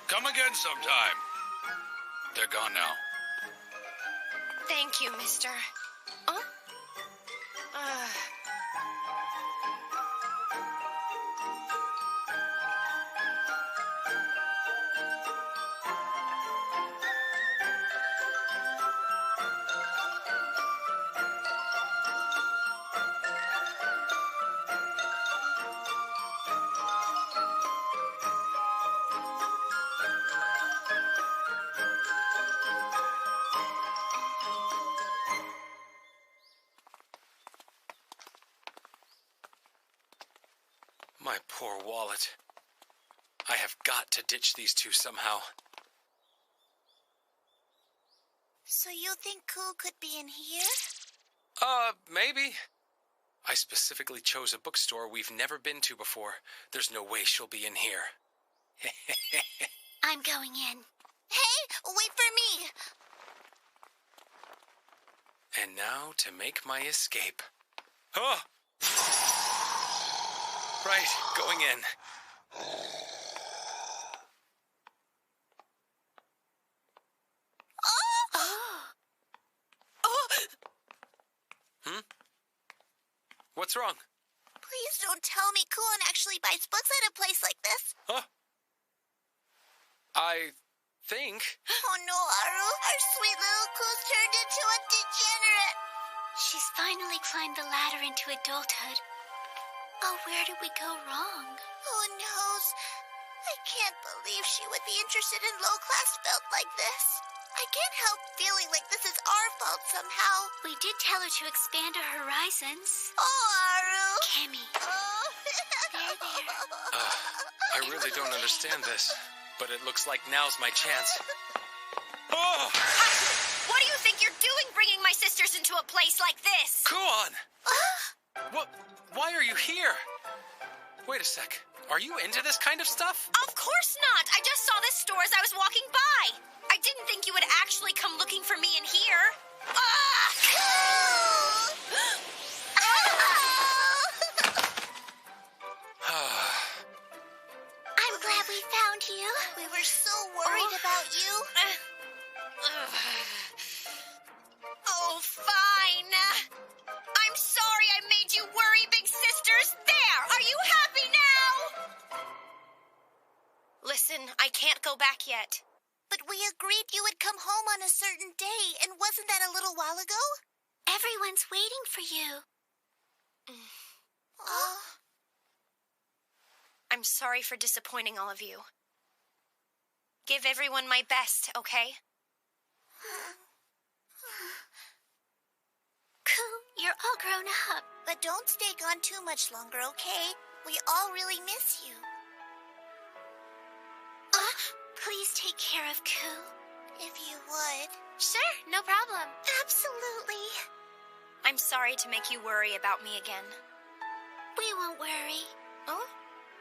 Come again sometime. They're gone now. Thank you, mister. Huh? My poor wallet. I have got to ditch these two somehow. So you think Ku could be in here? Maybe. I specifically chose a bookstore we've never been to before. There's no way she'll be in here. I'm going in. Hey, wait for me! And now to make my escape. Huh? Right, going in. What's wrong? Please don't tell me Kuon actually buys books at a place like this. Huh? I think... Oh no, Aru. Our sweet little Ku's turned into a degenerate. She's finally climbed the ladder into adulthood. Oh, where did we go wrong? Who knows? I can't believe she would be interested in low-class filth like this. I can't help feeling like this is our fault somehow. We did tell her to expand her horizons. Oh, Aru. Kimmy. I really don't understand this, but it looks like now's my chance. Oh! What do you think you're doing bringing my sisters into a place like this? Kuon! What? Why are you here? Wait a sec. Are you into this kind of stuff? Of course not. I just saw this store as I was walking by. I didn't think you would actually come looking for me in here. I'm glad we found you. We were so worried about you. Oh, fine. I'm sorry I made you worry, big sisters. There! Are you happy now? Listen, I can't go back yet. But we agreed you would come home on a certain day, and wasn't that a little while ago? Everyone's waiting for you. I'm sorry for disappointing all of you. Give everyone my best, okay? Coo, you're all grown up. But don't stay gone too much longer, okay? We all really miss you. Please take care of Coo. If you would. Sure, no problem. Absolutely. I'm sorry to make you worry about me again. We won't worry. Oh?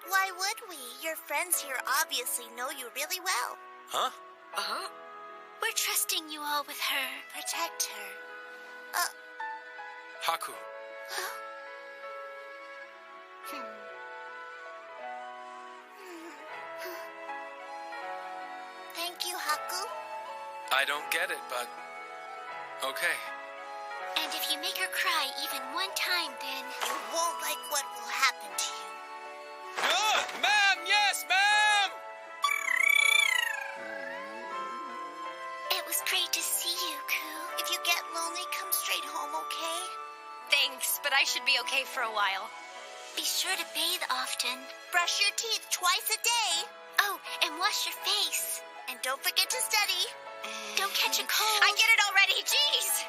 Why would we? Your friends here obviously know you really well. Huh? Uh-huh. We're trusting you all with her. Protect her. Haku. Thank you, Haku. I don't get it, but okay. And if you make her cry even one time, then you won't like what will happen to you. Ma'am! Yes, ma'am! It was great to see you, Coo. If you get lonely, come straight home, okay? Thanks, but I should be okay for a while. Be sure to bathe often. Brush your teeth twice a day. Oh, and wash your face. And don't forget to study. Don't catch a cold. I get it already, jeez!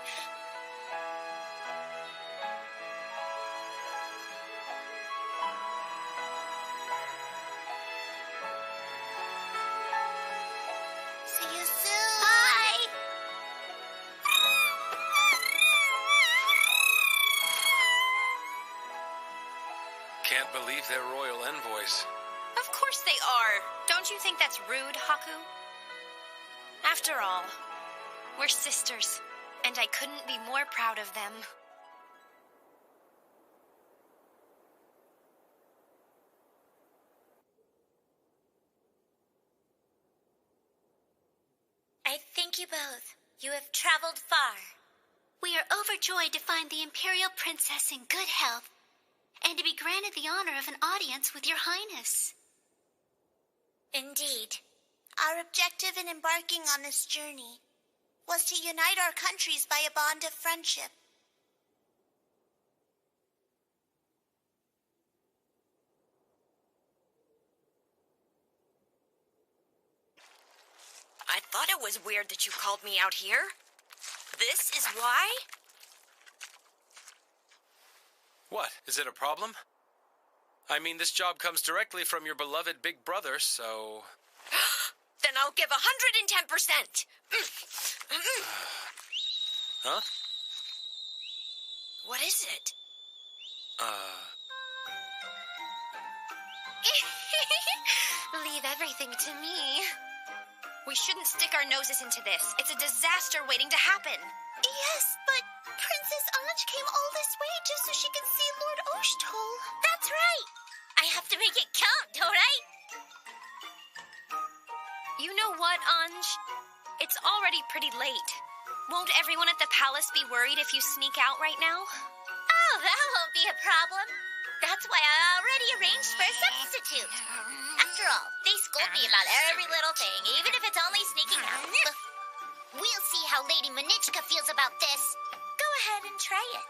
See you soon. Bye. Can't believe they're royal envoys. Of course they are. Don't you think that's rude, Haku? After all, we're sisters, and I couldn't be more proud of them. I thank you both. You have traveled far. We are overjoyed to find the Imperial Princess in good health, and to be granted the honor of an audience with your Highness. Indeed. Our objective in embarking on this journey was to unite our countries by a bond of friendship. I thought it was weird that you called me out here. This is why? What? Is it a problem? I mean, this job comes directly from your beloved big brother, so... Then I'll give 110%. Huh? What is it? Leave everything to me. We shouldn't stick our noses into this. It's a disaster waiting to happen. Yes, but Princess Anj came all this way just so she can see Lord Oshtol. That's right. I have to make it count, don't I? You know what, Anj? It's already pretty late. Won't everyone at the palace be worried if you sneak out right now? Oh, that won't be a problem. That's why I already arranged for a substitute. After all, they scold me about every little thing, even if it's only sneaking out. We'll see how Lady Manichka feels about this. Go ahead and try it.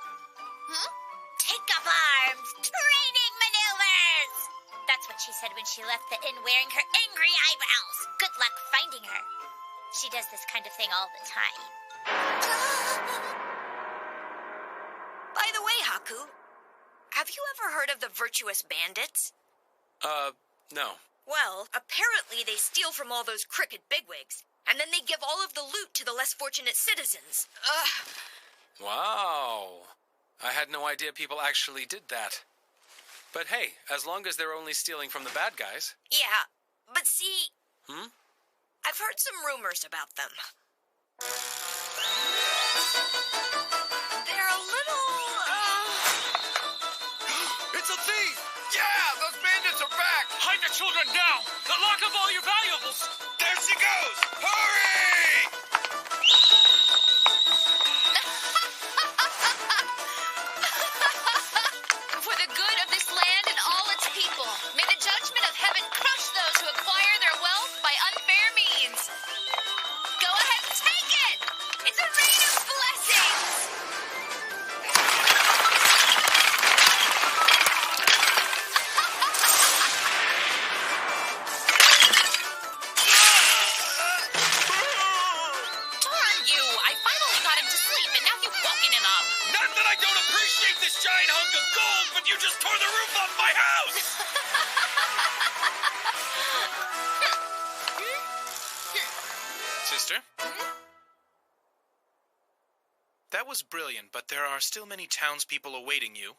Take up arms. Training maneuvers. That's what she said when she left the inn wearing her angry eyebrows. Good luck finding her. She does this kind of thing all the time. By the way, Haku, Have you ever heard of the virtuous bandits? No. Well, apparently they steal from all those crooked bigwigs, and then they give all of the loot to the less fortunate citizens. Ugh. Wow. I had no idea people actually did that. But hey, as long as they're only stealing from the bad guys. Yeah, but see... I've heard some rumors about them. They're a little, It's a thief! Yeah, those bandits are back! Hide the children now! The lock of all your valuables! There she goes! Hurry! For the good of this land and all its people, may the judgment of heaven crush those who acquire their wealth by unfair means. Go ahead and take it! It's a rain of blessings! Darn you! I finally got him to sleep, and now you've woken him up. Not that I don't appreciate this giant hunk of gold, but you just tore the roof off my house! Sister? That was brilliant, but there are still many townspeople awaiting you.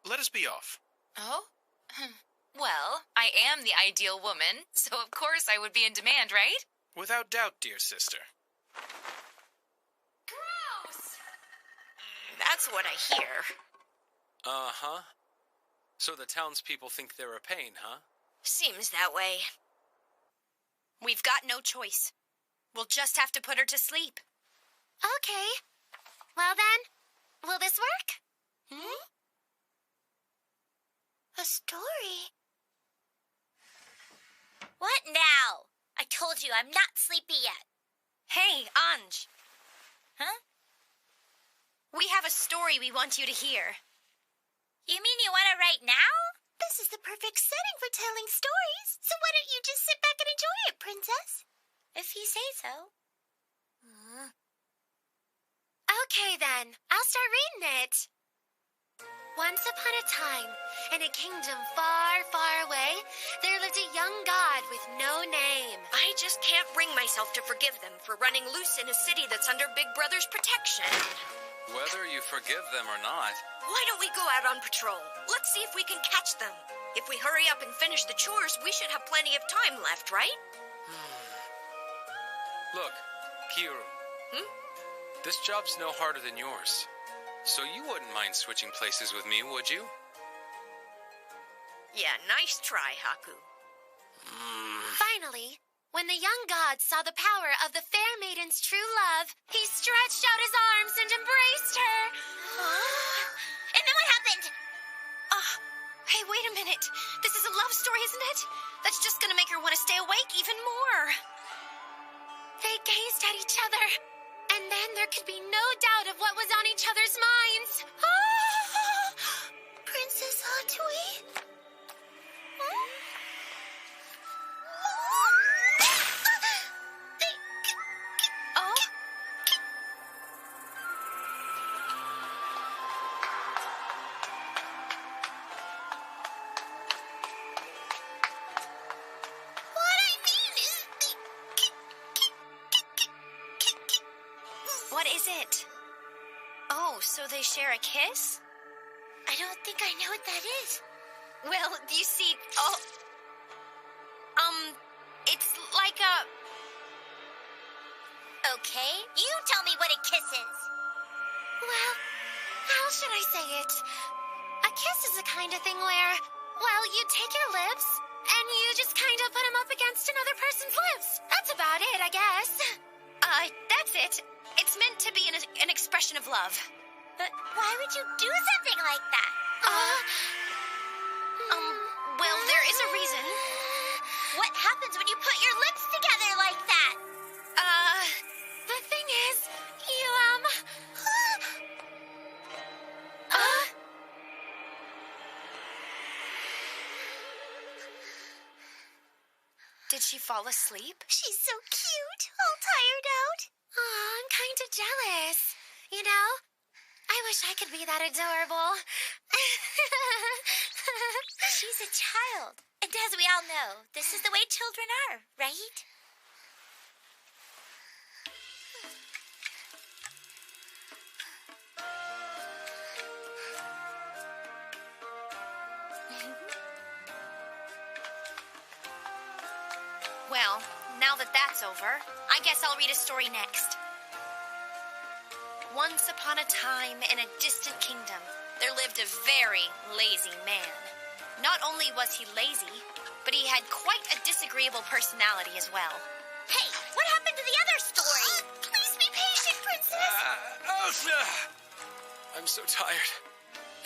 Let us be off. Oh? Well, I am the ideal woman, so of course I would be in demand, right? Without doubt, dear sister. That's what I hear. Uh-huh. So the townspeople think they're a pain, huh? Seems that way. We've got no choice. We'll just have to put her to sleep. Okay. Well then, will this work? A story? What now? I told you I'm not sleepy yet. Hey, Anj. Huh? We have a story we want you to hear. You mean you want to write now? This is the perfect setting for telling stories. So why don't you just sit back and enjoy it, Princess? If you say so. Okay then, I'll start reading it. Once upon a time, in a kingdom far, far away, there lived a young god with no name. I just can't bring myself to forgive them for running loose in a city that's under Big Brother's protection. Whether you forgive them or not. Why don't we go out on patrol? Let's see if we can catch them. If we hurry up and finish the chores, we should have plenty of time left, right? Look, Kiru. This job's no harder than yours. So you wouldn't mind switching places with me, would you? Yeah, nice try, Haku. Finally, when the young god saw the power of the fair maiden's true love, he stretched out his arms and embraced her. And then what happened? Hey, wait a minute. This is a love story, isn't it? That's just gonna make her want to stay awake even more. They gazed at each other, and then there could be no doubt of what was on each other's minds. Princess Hatui? What is it? Oh, so they share a kiss? I don't think I know what that is. Well, you see, it's like a... Okay, you tell me what a kiss is. Well, how should I say it? A kiss is the kind of thing where, well, you take your lips, and you just kind of put them up against another person's lips. That's about it, I guess. That's it. It's meant to be an expression of love. But why would you do something like that? Well, there is a reason. What happens when you put your lips together like that? The thing is, you, Did she fall asleep? She's so cute, all tired out. Aw, I'm kind of jealous. You know, I wish I could be that adorable. She's a child. And as we all know, this is the way children are, right? Well, now that that's over, I guess I'll read a story next. Once upon a time, in a distant kingdom, there lived a very lazy man. Not only was he lazy, but he had quite a disagreeable personality as well. Hey, what happened to the other story? Please be patient, Princess. Elsa! I'm so tired,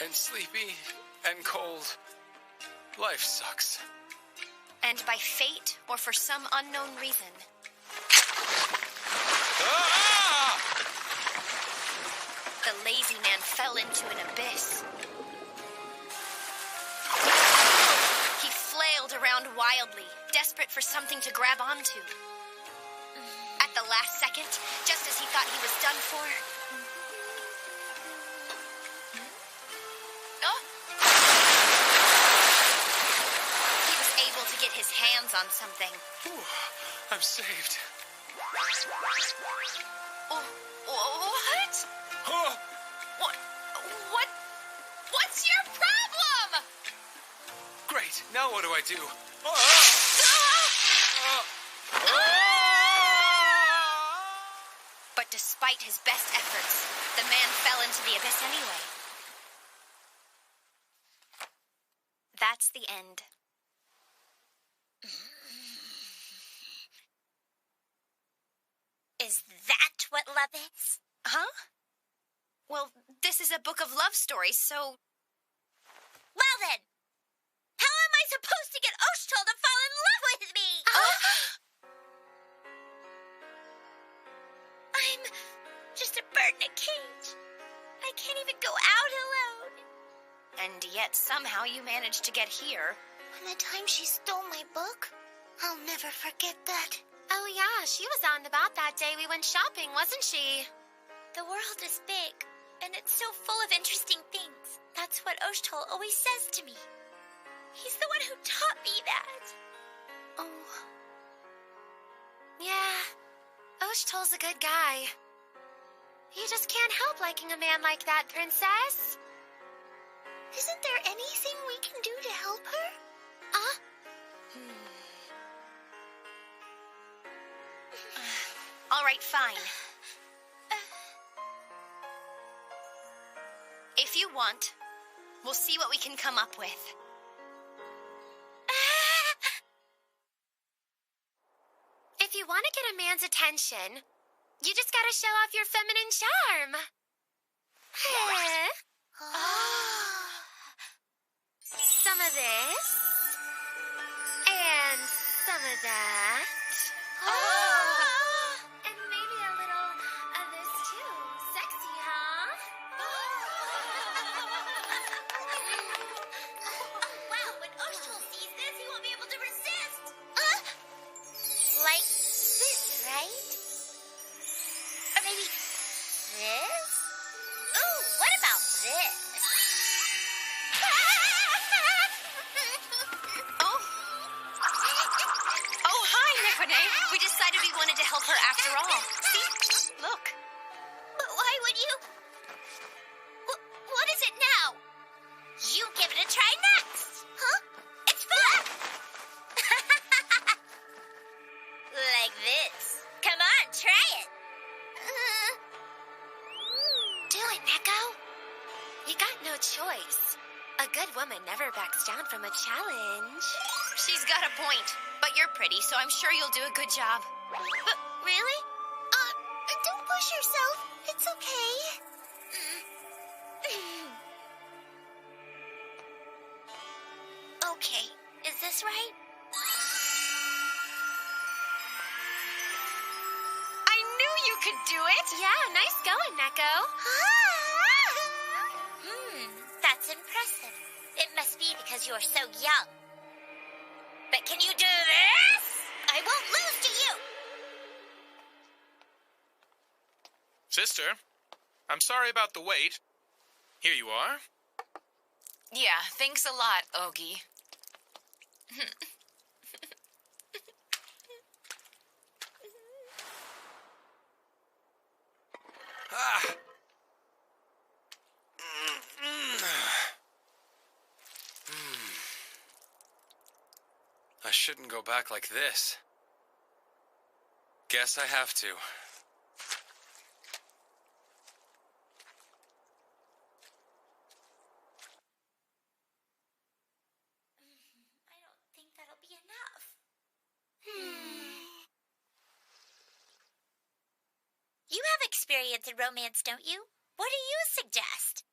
and sleepy, and cold. Life sucks. And by fate, or for some unknown reason, the lazy man fell into an abyss. He flailed around wildly, desperate for something to grab onto. At the last second, just as he thought he was done for, he was able to get his hands on something. Ooh, I'm saved. Oh, what? What's your problem? Great, now what do I do? But despite his best efforts, the man fell into the abyss anyway. That's the end. Is that what love is? Huh? Well, this is a book of love stories, so... Well then, how am I supposed to get Oshtal to fall in love with me? I'm just a bird in a cage. I can't even go out alone. And yet somehow you managed to get here. And the time she stole my book, I'll never forget that. Oh yeah, she was out and about that day we went shopping, wasn't she? The world is big, and it's so full of interesting things. That's what Oshtal always says to me. He's the one who taught me that. Oh. Yeah, Oshtal's a good guy. You just can't help liking a man like that, Princess. Isn't there anything we can do to help her? All right, fine. If you want, we'll see what we can come up with. If you want to get a man's attention, you just gotta show off your feminine charm. Some of this, and some of that. And maybe a little of this too. Sexy, huh? Wow, when Oshtal sees this, he won't be able to resist. Like this, right? Or maybe this? Ooh, what about this? Oh, hi, Renee. We decided we wanted to help her after all. See? Look. But why would you? What is it now? You give it a try next. Huh? It's fun. Like this. Come on, try it. Do it, Neko. You got no choice. A good woman never backs down from a challenge. She's got a point, but you're pretty, so I'm sure you'll do a good job. But really? Don't push yourself. It's okay. Okay, is this right? I knew you could do it! Yeah, nice going, Neko. That's impressive. It must be because you're so young. But can you do this? I won't lose to you! Sister, I'm sorry about the wait. Here you are. Yeah, thanks a lot, Ogie. I shouldn't go back like this. Guess I have to. I don't think that'll be enough. You have experience in romance, don't you? What do you suggest?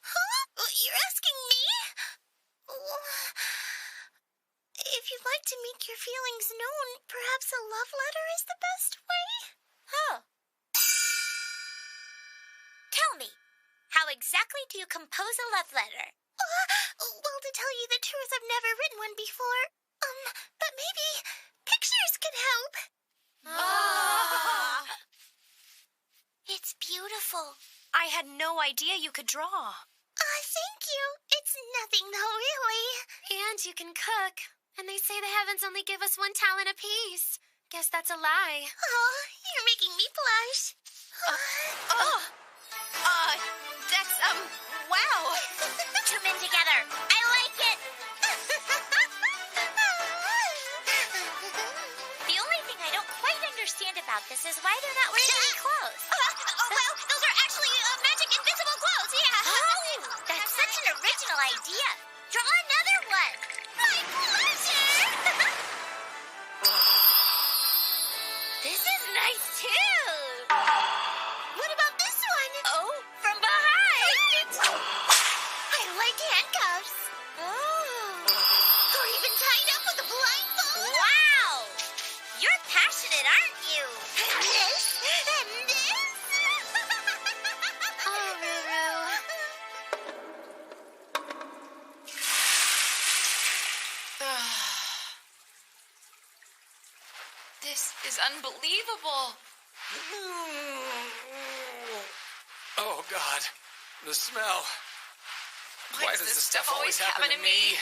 Huh? You're asking me? If you'd like to make your feelings known, perhaps a love letter is the best way? Huh. Tell me, how exactly do you compose a love letter? Well, to tell you the truth, I've never written one before. But maybe pictures could help. It's beautiful. I had no idea you could draw. Thank you. It's nothing though, really. And you can cook. And they say the heavens only give us one talent apiece. Guess that's a lie. Oh, you're making me blush. That's, wow. Two men together. I like it. The only thing I don't quite understand about this is why they're not wearing any clothes. Well, those are actually magic invisible clothes, yeah. Oh, that's such an original idea. Draw another one. My pleasure. This is nice, too. What about this one? Oh, from behind. I like handcuffs. Or even tied up with a blindfold. Wow. You're passionate, aren't you? And this? And this? Oh, Ruru. This is unbelievable. Oh, God. The smell. Why does this stuff always happen to me?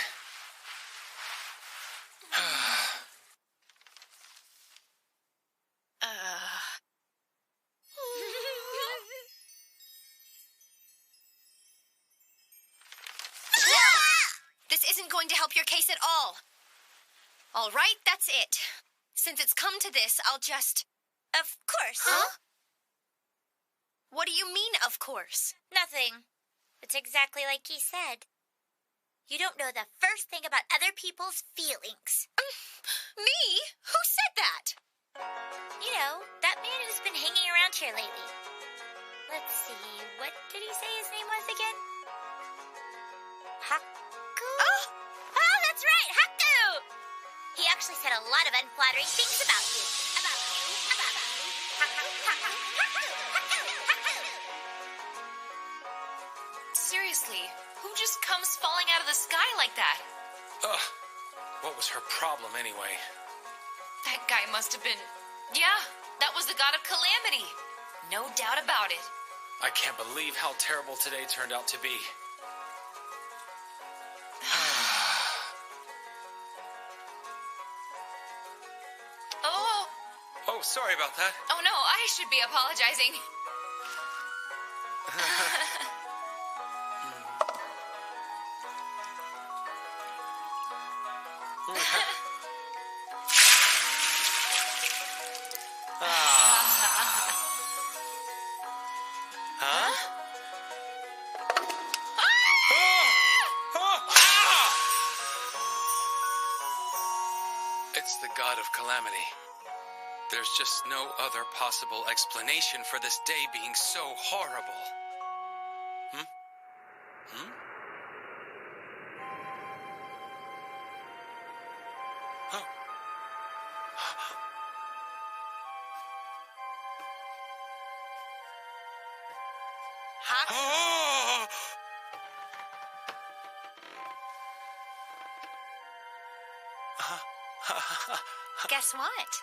This isn't going to help your case at all. All right, that's it. Since it's come to this, I'll just... Of course. Huh? What do you mean, of course? Nothing. It's exactly like he said. You don't know the first thing about other people's feelings. Me? Who said that? You know, that man who's been hanging around here lately. Let's see, what did he say his name was again? Haku? Oh, that's right, Haku! He actually said a lot of unflattering things about you. About you. Haku, Haku, Haku, Haku, Haku. Seriously, who just comes falling out of the sky like that? Ugh. What was her problem anyway? That guy must have been... Yeah, that was the god of calamity. No doubt about it. I can't believe how terrible today turned out to be. Oh, sorry about that. Oh no, I should be apologizing. It's the god of calamity. There's just no other possible explanation for this day being so horrible. Oh. Oh! Guess what?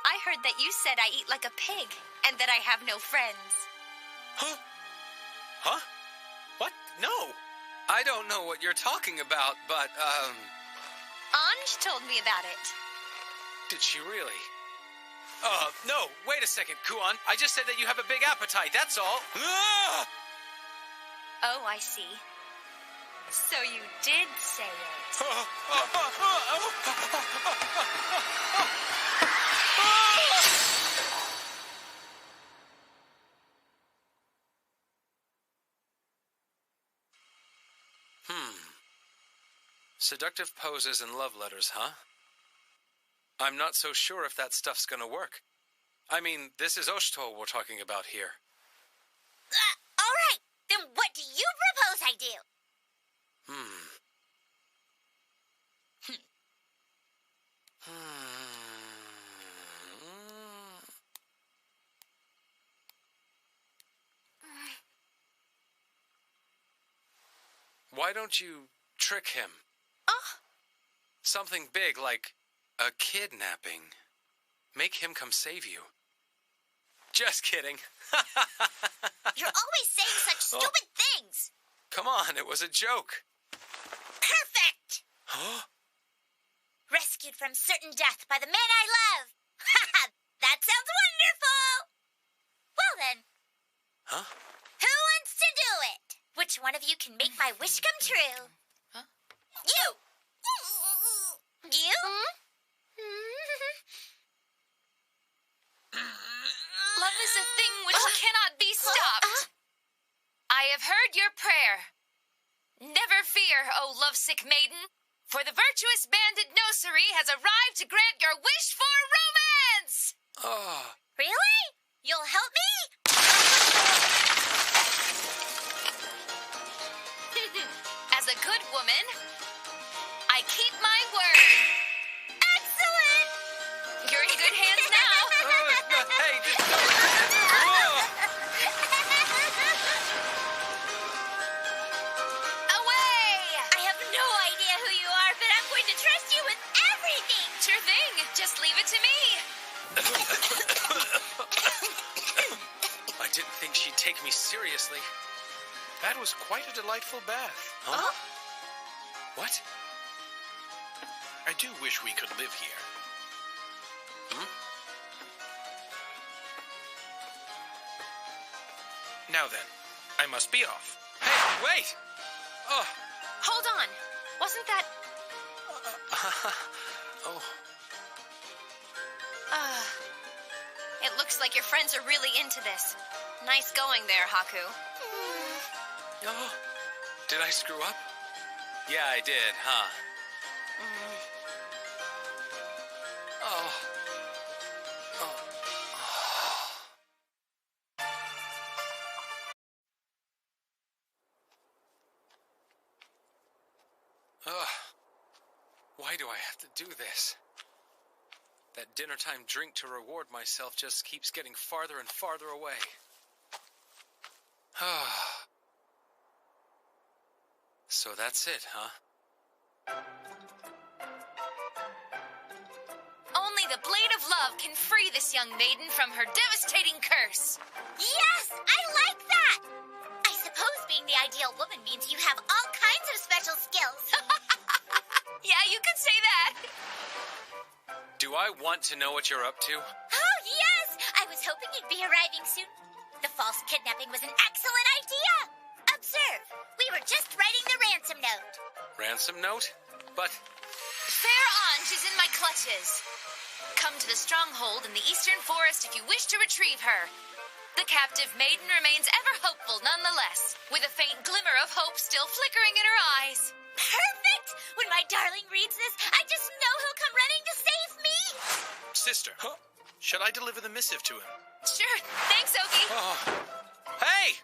I heard that you said I eat like a pig and that I have no friends. Huh? What? No. I don't know what you're talking about, but, Anj told me about it. Did she really? No, wait a second, Kuan. I just said that you have a big appetite, that's all. Ah! Oh, I see. So you did say it. Seductive poses and love letters, huh? I'm not so sure if that stuff's gonna work. I mean, this is Oshto we're talking about here. All right, then what do you propose I do? Why don't you trick him? Oh. Something big like a kidnapping. Make him come save you. Just kidding. You're always saying such stupid things. Come on, it was a joke. Perfect. Huh? Rescued from certain death by the man I love. That sounds wonderful. Well then. Huh? Who wants to do it? Which one of you can make my wish come true? Huh? You. You? Love is a thing which cannot be stopped. I have heard your prayer. Never fear, O lovesick maiden, for the virtuous bandit Nosari has arrived to grant your wish for romance! Oh. Really? You'll help me? As a good woman, I keep my word. Excellent! You're in good hands now. Hey, just Away! I have no idea who you are, but I'm going to trust you with everything. Sure thing. Just leave it to me. I didn't think she'd take me seriously. That was quite a delightful bath. Huh? What? I do wish we could live here. Now then, I must be off. Hey, wait! Oh. Hold on. Wasn't that... Oh. It looks like your friends are really into this. Nice going there, Haku. Oh. Did I screw up? Yeah, I did, huh? Oh. Why do I have to do this? That dinner time drink to reward myself just keeps getting farther and farther away. So that's it, huh? Only the blade of love can free this young maiden from her devastating curse. Yes, I like that. I suppose being the ideal woman means you have all kinds of special skills. Yeah, you could say that. Do I want to know what you're up to? Oh, yes! I was hoping you'd be arriving soon. The false kidnapping was an excellent idea. Observe, we were just writing the ransom note. Ransom note? But... Fair Anj is in my clutches. Come to the stronghold in the eastern forest if you wish to retrieve her. The captive maiden remains ever hopeful nonetheless, with a faint glimmer of hope still flickering in her eyes. Perfect! When my darling reads this, I just know he'll come running to save me! Sister, shall I deliver the missive to him? Sure. Thanks, Oki. Hey!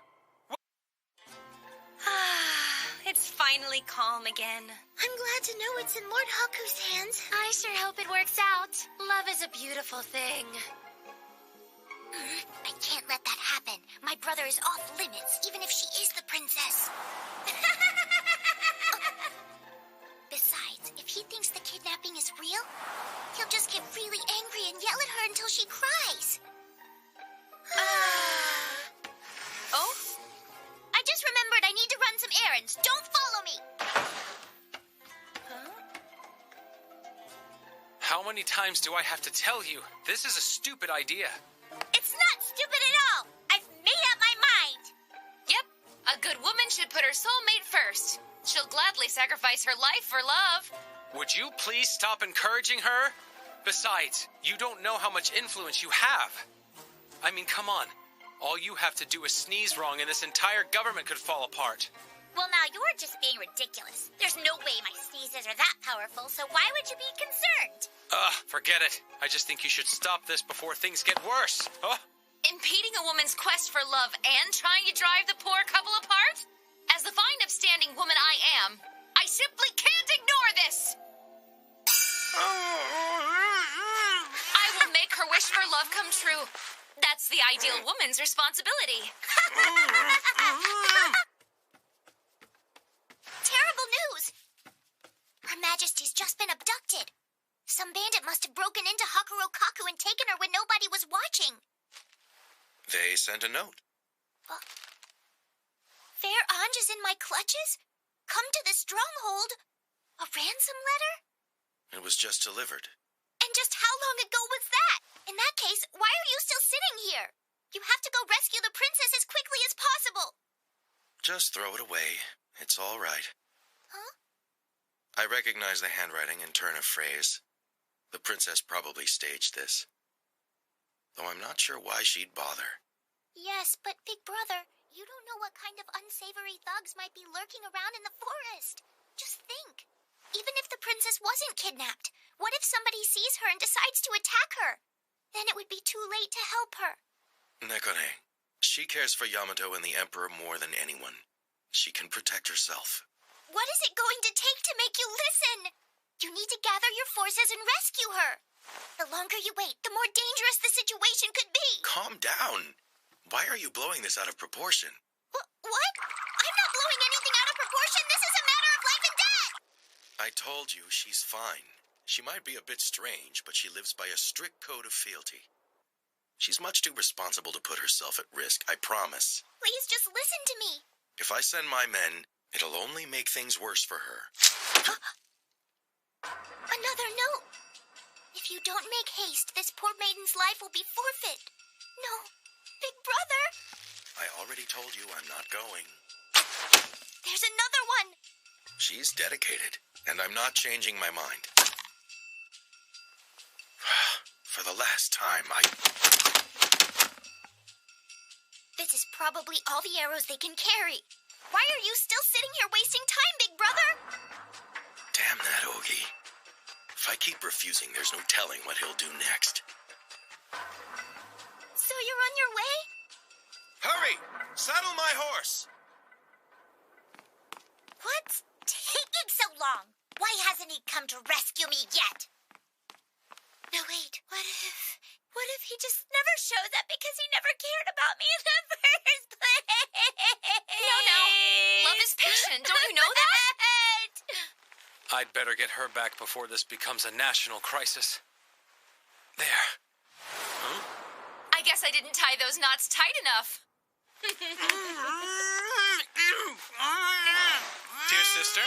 It's finally calm again. I'm glad to know it's in Lord Haku's hands. I sure hope it works out. Love is a beautiful thing. I can't let that happen. My brother is off limits, even if she is the princess. Besides, if he thinks the kidnapping is real, he'll just get really angry and yell at her until she cries. Oh? I just remembered I need to run How many times do I have to tell you? This is a stupid idea. It's not stupid at all. I've made up my mind. Yep, a good woman should put her soulmate first. She'll gladly sacrifice her life for love. Would you please stop encouraging her? Besides, you don't know how much influence you have. I mean, come on. All you have to do is sneeze wrong and this entire government could fall apart. Well, now you're just being ridiculous. There's no way my sneezes are that powerful, so why would you be concerned? Forget it. I just think you should stop this before things get worse. Huh? Impeding a woman's quest for love and trying to drive the poor couple apart? As the fine, upstanding woman I am, I simply can't ignore this! I will make her wish for love come true. That's the ideal woman's responsibility. Terrible news! Her Majesty's just been abducted. Some bandit must have broken into Hakurokaku and taken her when nobody was watching. They sent a note. Fair Anj is in my clutches? Come to the stronghold? A ransom letter? It was just delivered. And just how long ago was that? In that case, why are you still sitting here? You have to go rescue the princess as quickly as possible. Just throw it away. It's all right. Huh? I recognize the handwriting and turn of phrase. The princess probably staged this. Though I'm not sure why she'd bother. Yes, but Big Brother, you don't know what kind of unsavory thugs might be lurking around in the forest. Just think. Even if the princess wasn't kidnapped, what if somebody sees her and decides to attack her? Then it would be too late to help her. Nekone, she cares for Yamato and the Emperor more than anyone. She can protect herself. What is it going to take to make you listen? You need to gather your forces and rescue her. The longer you wait, the more dangerous the situation could be. Calm down. Why are you blowing this out of proportion? What? I'm not blowing anything out of proportion. This is a matter of life and death. I told you she's fine. She might be a bit strange, but she lives by a strict code of fealty. She's much too responsible to put herself at risk, I promise. Please just listen to me. If I send my men, it'll only make things worse for her. Another note. If you don't make haste, this poor maiden's life will be forfeit. No, Big Brother. I already told you I'm not going. There's another one. She's dedicated, and I'm not changing my mind. For the last time, This is probably all the arrows they can carry. Why are you still sitting here wasting time, Big Brother? Damn that Ogi. If I keep refusing, there's no telling what he'll do next. So you're on your way? Hurry! Saddle my horse! What's taking so long? Why hasn't he come to rescue me yet? No, wait. What if he just never shows up because he never cared about me in the first place? No. Love is patient. Don't you know that? I'd better get her back before this becomes a national crisis. There. Huh? I guess I didn't tie those knots tight enough. Dear sister,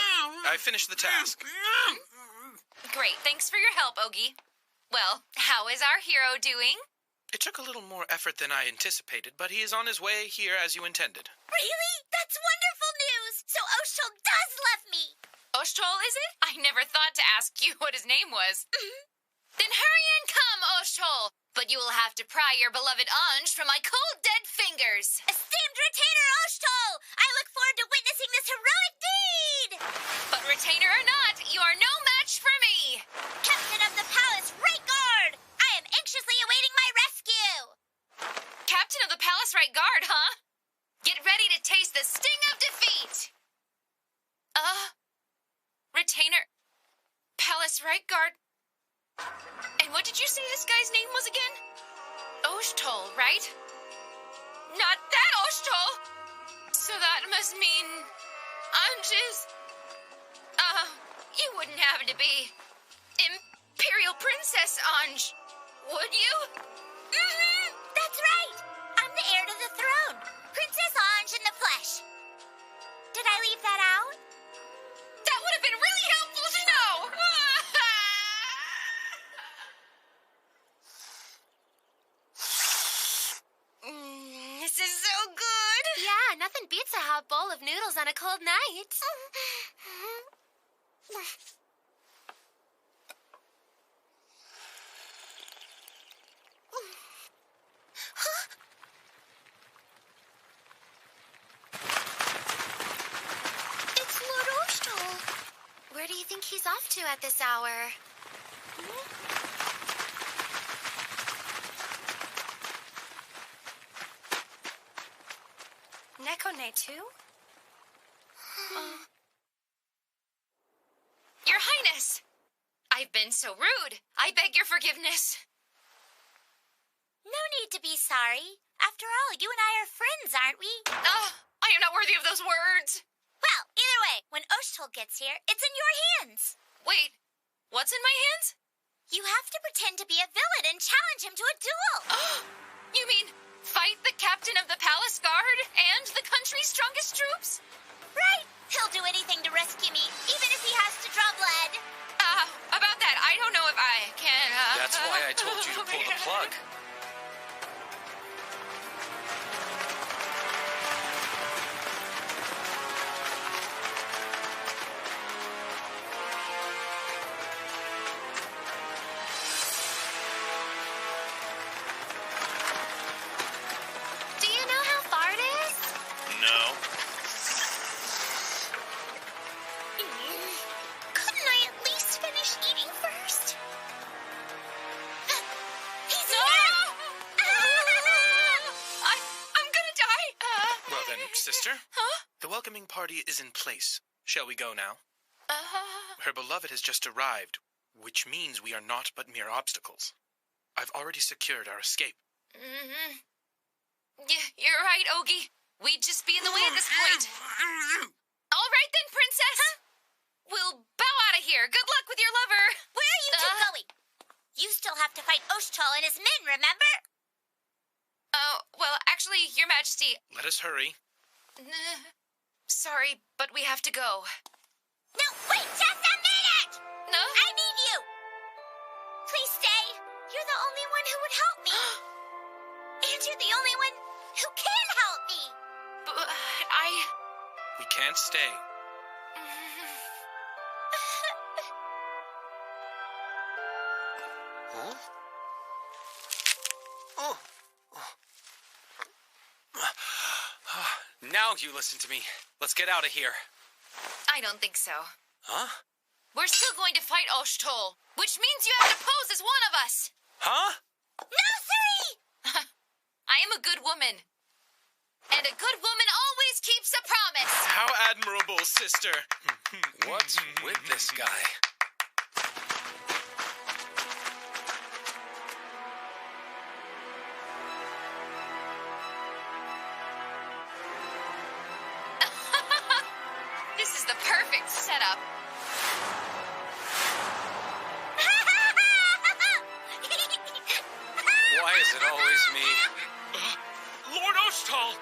I finished the task. Great, thanks for your help, Ogi. Well, how is our hero doing? It took a little more effort than I anticipated, but he is on his way here as you intended. Really? That's wonderful news! So Oshol does love me! Oshtol, is it? I never thought to ask you what his name was. Then hurry and come, Oshtol! But you will have to pry your beloved Anj from my cold, dead fingers. Esteemed retainer Oshtol! I look forward to witnessing this heroic deed! But retainer or not, you are no match for me! Captain of the Palace, Right Guard! I am anxiously awaiting my rescue! Captain of the Palace Right Guard, huh? Get ready to taste the sting of defeat! Retainer... Palace Right Guard... And what did you say this guy's name was again? Oshtol, right? Not that Oshtol! So that must mean... Anj is... you wouldn't happen to be... Imperial Princess Anj, would you? That's right! I'm the heir to the throne. Princess Anj in the flesh. Did I leave that out? That would have been really helpful to know! hot bowl of noodles on a cold night. It's Lord Ostal. Where do you think he's off to at this hour? Nekone too? Your Highness! I've been so rude. I beg your forgiveness. No need to be sorry. After all, you and I are friends, aren't we? I am not worthy of those words. Well, either way, when Ostal gets here, it's in your hands. Wait, what's in my hands? You have to pretend to be a villain and challenge him to a duel. You mean fight the captain of the palace guard and the country's strongest troops? Right. He'll do anything to rescue me, even if he has to draw blood. About that, I don't know if I can... That's why I told you to pull the plug. Do you know how far it is? No. Couldn't I at least finish eating first? He's here! I'm gonna die. Well then, sister. The welcoming party is in place. Shall we go now? Her beloved has just arrived, which means we are not but mere obstacles. I've already secured our escape. You're right, Ogie. We'd just be in the way at this point. All right then, princess. We'll bow out of here. Good luck with your lover. Where are you two going? You still have to fight Ostal and his men, remember? Well, actually, your majesty... Let us hurry. Sorry, but we have to go. No, wait just a minute! No? I need you! Please stay. You're the only one who would help me. And you're the only one who can help me. But We can't stay. Huh? Oh. Now you listen to me. Let's get out of here. I don't think so. Huh? We're still going to fight Oshtol, which means you have to pose as one of us. Huh? No, siree! I am a good woman. And a good woman always keeps a promise. How admirable, sister. What's with this guy? This is the perfect setup. Why is it always me? Lord Ostal!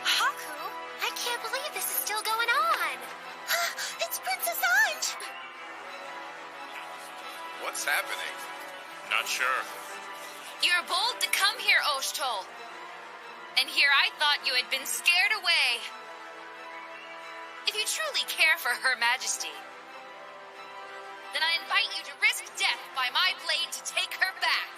Haku, I can't believe this is still going on. It's Princess Anj! What's happening? Not sure. You're bold to come here, Oshtol. And here I thought you had been scared away. If you truly care for Her Majesty, then I invite you to risk death by my blade to take her back.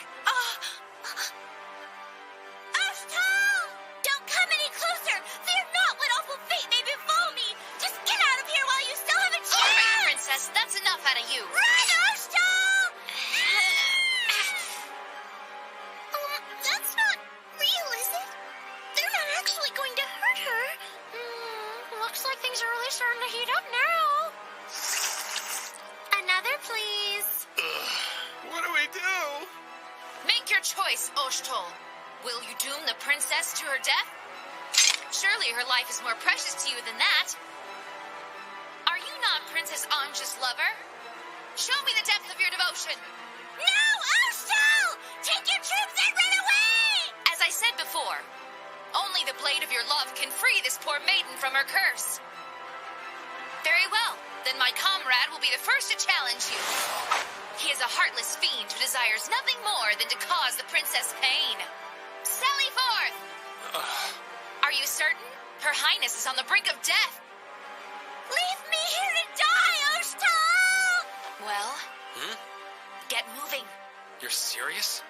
Ostal! Don't come any closer! Fear not what awful fate may befall me! Just get out of here while you still have a chance! All right, princess, that's enough out of you. Run, Ostal! That's not real, is it? They're not actually going to hurt her. Looks like things are really starting to heat up now. Another, please. What do we do? Make your choice, Oshtol. Will you doom the princess to her death? Surely her life is more precious to you than that. Are you not Princess Anja's lover? Show me the depth of your devotion. No, Ostal! Take your troops and run away! As I said before, only the blade of your love can free this poor maiden from her curse. Very well. then my comrade will be the first to challenge you. He is a heartless fiend who desires nothing more than to cause the princess pain. Sally forth! Are you certain? Her Highness is on the brink of death. Leave me here to die, Ostal! Well, get moving. You're serious?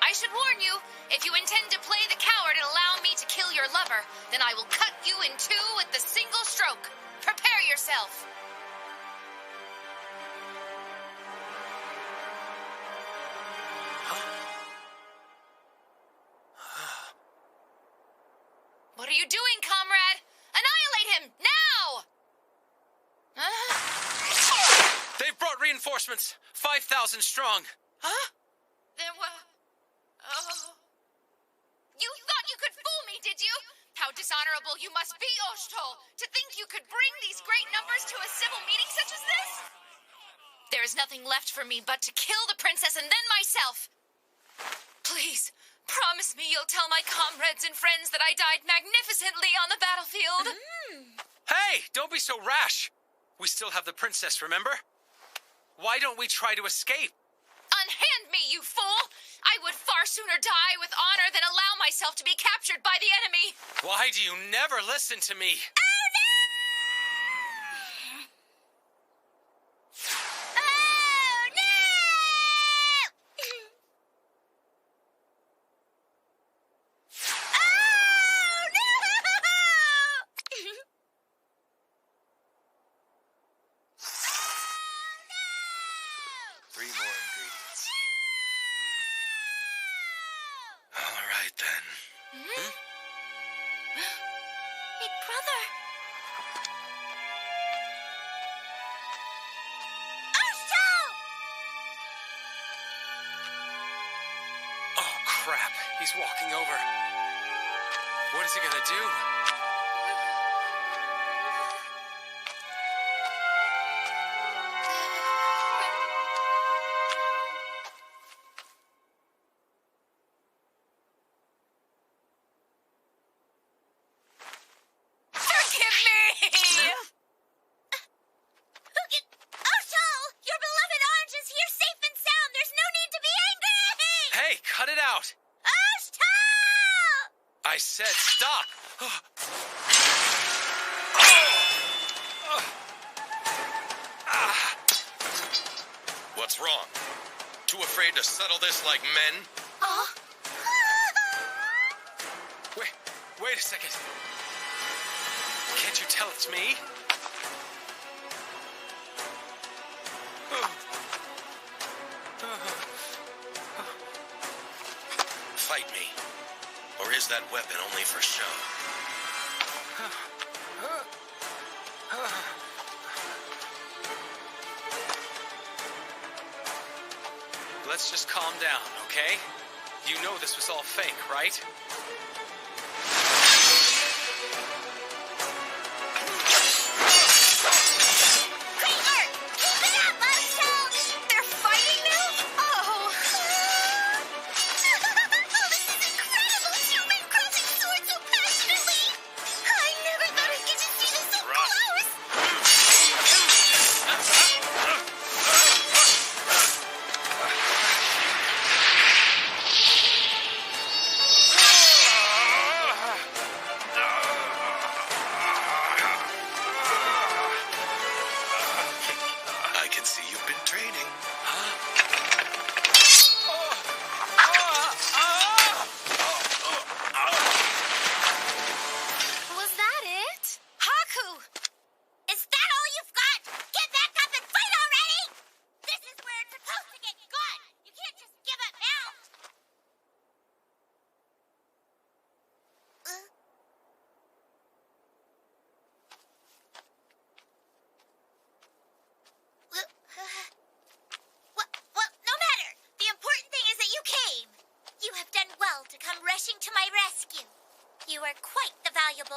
I should warn you, if you intend to play the coward and allow me to kill your lover, then I will cut you in two with the single stroke. Prepare yourself. What are you doing, comrade? Annihilate him, now! They've brought reinforcements. 5,000 strong. Huh? Then what? Oh. You thought you could fool me, did you? How dishonorable you must be, Oshtol, to think you could bring these great numbers to a civil meeting such as this? There is nothing left for me but to kill the princess and then myself. Please, promise me you'll tell my comrades and friends that I died magnificently on the battlefield. Hey, don't be so rash. We still have the princess, remember? Why don't we try to escape? Unhand me, you fool! I would far sooner die with honor than allow myself to be captured by the enemy. Why do you never listen to me? Crap, he's walking over. What is he gonna do? Forgive me! Ostal! Your beloved orange is here safe and sound. There's no need to be angry! Hey, cut it out! I said stop! What's wrong? Too afraid to settle this like men? Wait a second. Can't you tell it's me? Fight me. Or is that weapon only for show? Let's just calm down, okay? You know this was all fake, right?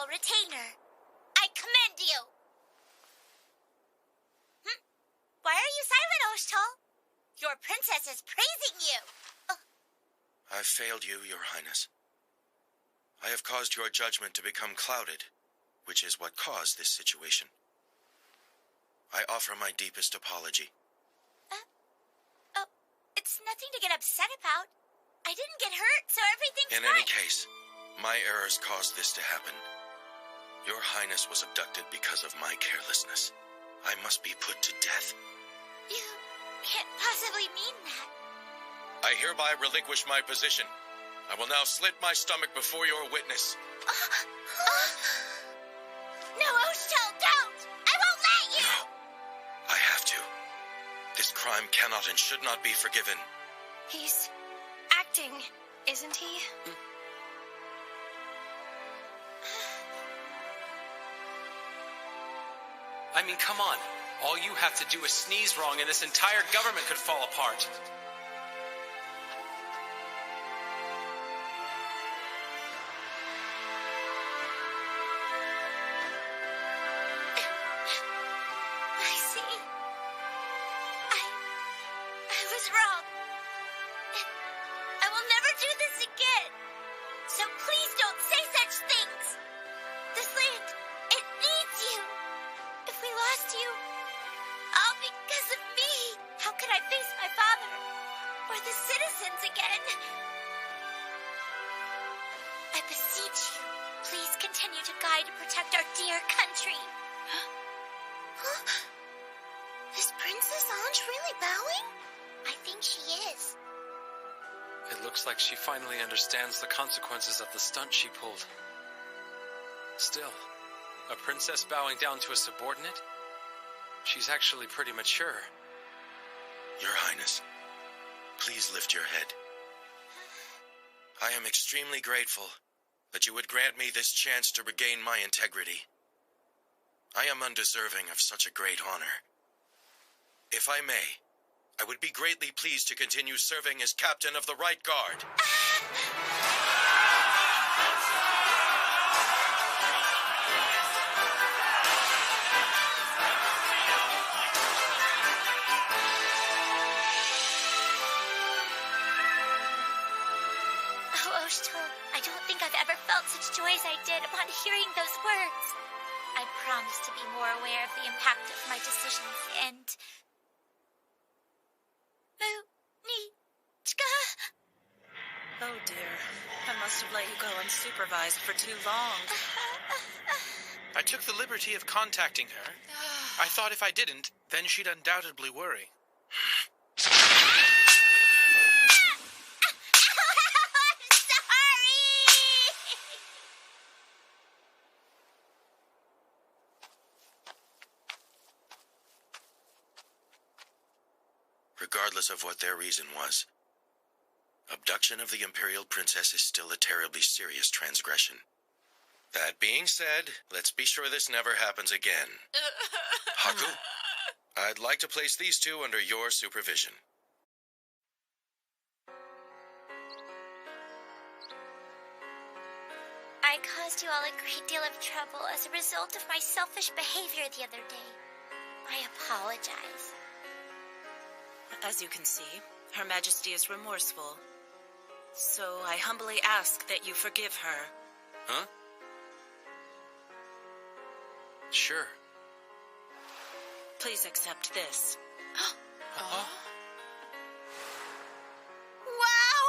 Retainer. I commend you. Why are you silent, Ostal? Your princess is praising you. I've failed you, Your Highness. I have caused your judgment to become clouded, which is what caused this situation. I offer my deepest apology. Oh, it's nothing to get upset about. I didn't get hurt, so everything's In any case, my errors caused this to happen. Your Highness was abducted because of my carelessness. I must be put to death. You can't possibly mean that. I hereby relinquish my position. I will now slit my stomach before your witness. No, Oshtel, don't! I won't let you! No, I have to. This crime cannot and should not be forgiven. He's acting, isn't he? I mean, come on. All you have to do is sneeze wrong and this entire government could fall apart. I see. I was wrong. I will never do this again. So please don't say such things. This land, it needs you. If we lost you, all because of me, how could I face my father or the citizens again? I beseech you, please continue to guide and protect our dear country. Huh? Is Princess Ange really bowing? I think she is. It looks like she finally understands the consequences of the stunt she pulled. Still, a princess bowing down to a subordinate? She's actually pretty mature. Your Highness, please lift your head. I am extremely grateful that you would grant me this chance to regain my integrity. I am undeserving of such a great honor. If I may, I would be greatly pleased to continue serving as captain of the Right Guard. Oh, Oshtel, I don't think I've ever felt such joy as I did upon hearing those words. I promise to be more aware of the impact of my decisions and... Oh dear. I must have let you go unsupervised for too long. I took the liberty of contacting her. I thought if I didn't, then she'd undoubtedly worry. Regardless of what their reason was, abduction of the Imperial Princess is still a terribly serious transgression. That being said, let's be sure this never happens again. Haku, I'd like to place these two under your supervision. I caused you all a great deal of trouble as a result of my selfish behavior the other day. I apologize. As you can see, Her Majesty is remorseful. So I humbly ask that you forgive her. Huh? Sure. Please accept this. Huh? Wow!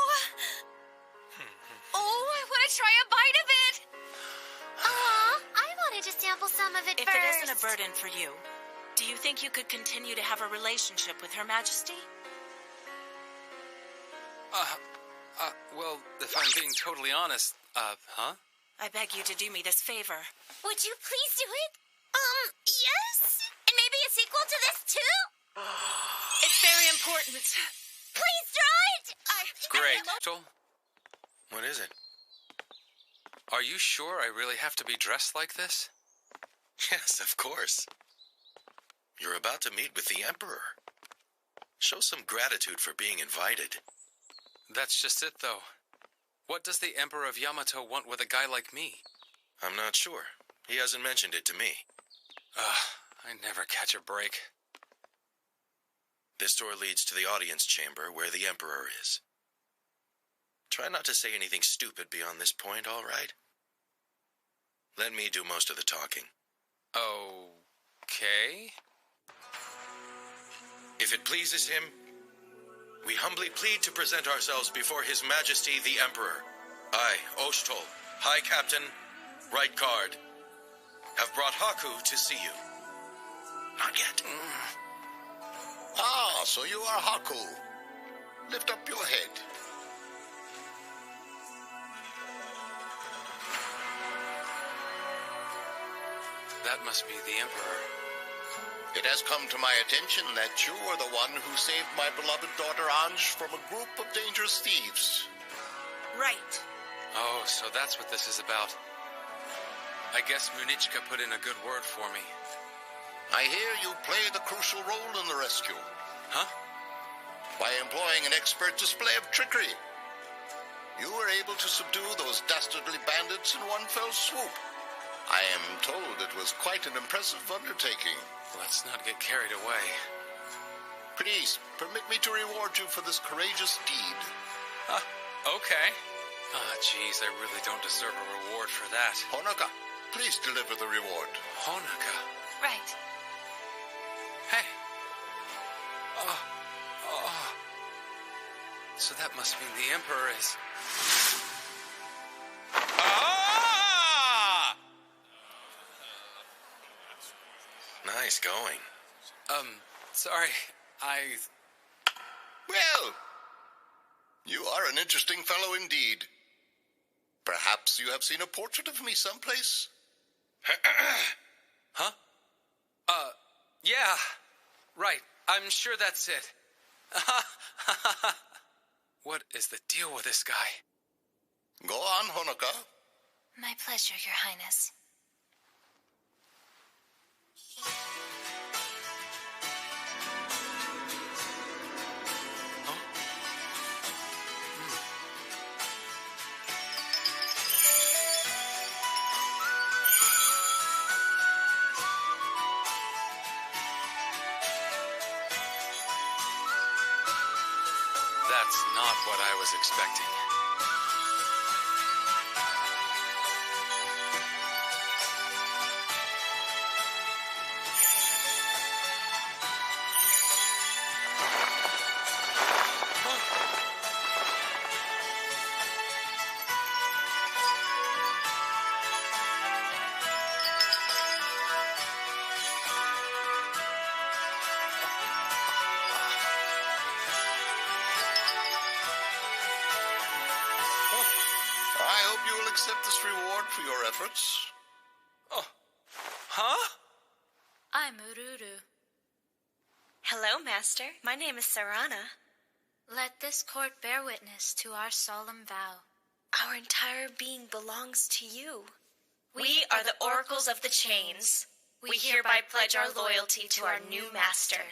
Oh, I want to try a bite of it! Aw, I wanted to sample some of it If first. it isn't a burden for you, do you think you could continue to have a relationship with Her Majesty? Well, if I'm being totally honest, huh? I beg you to do me this favor. Would you please do it? Yes? And maybe a sequel to this too? It's very important. Please draw it! Great. Joel, What is it? are you sure I really have to be dressed like this? Yes, of course. You're about to meet with the Emperor. Show some gratitude for being invited. That's just it, though. What does the Emperor of Yamato want with a guy like me? I'm not sure. He hasn't mentioned it to me. I never catch a break. This door leads to the audience chamber where the Emperor is. Try not to say anything stupid beyond this point, all right? Let me do most of the talking. Okay. If it pleases him, we humbly plead to present ourselves before His Majesty the Emperor. I, Oshtol, High Captain, Right Guard, have brought Haku to see you. Not yet. Ah, so you are Haku. Lift up your head. That must be the Emperor. It has come to my attention that you are the one who saved my beloved daughter Anj from a group of dangerous thieves. Right. Oh, so that's what this is about. I guess Munichka put in a good word for me. I hear you played a crucial role in the rescue. Huh? By employing an expert display of trickery. You were able to subdue those dastardly bandits in one fell swoop. I am told it was quite an impressive undertaking. Let's not get carried away. Please, permit me to reward you for this courageous deed. Okay. Geez, I really don't deserve a reward for that. Honoka, please deliver the reward. Honoka? Right. Hey. So that must mean the Emperor is... Nice going. Sorry, Well, you are an interesting fellow indeed. Perhaps you have seen a portrait of me someplace? Huh? Yeah. Right. I'm sure that's it. What is the deal with this guy? Go on, Honoka. My pleasure, Your Highness. That's not what I was expecting. I hope you will accept this reward for your efforts. Huh? I'm Ururu. Hello, Master. My name is Sarana. Let this court bear witness to our solemn vow. Our entire being belongs to you. We are the Oracles of the Chains. We hereby pledge our loyalty to our new master.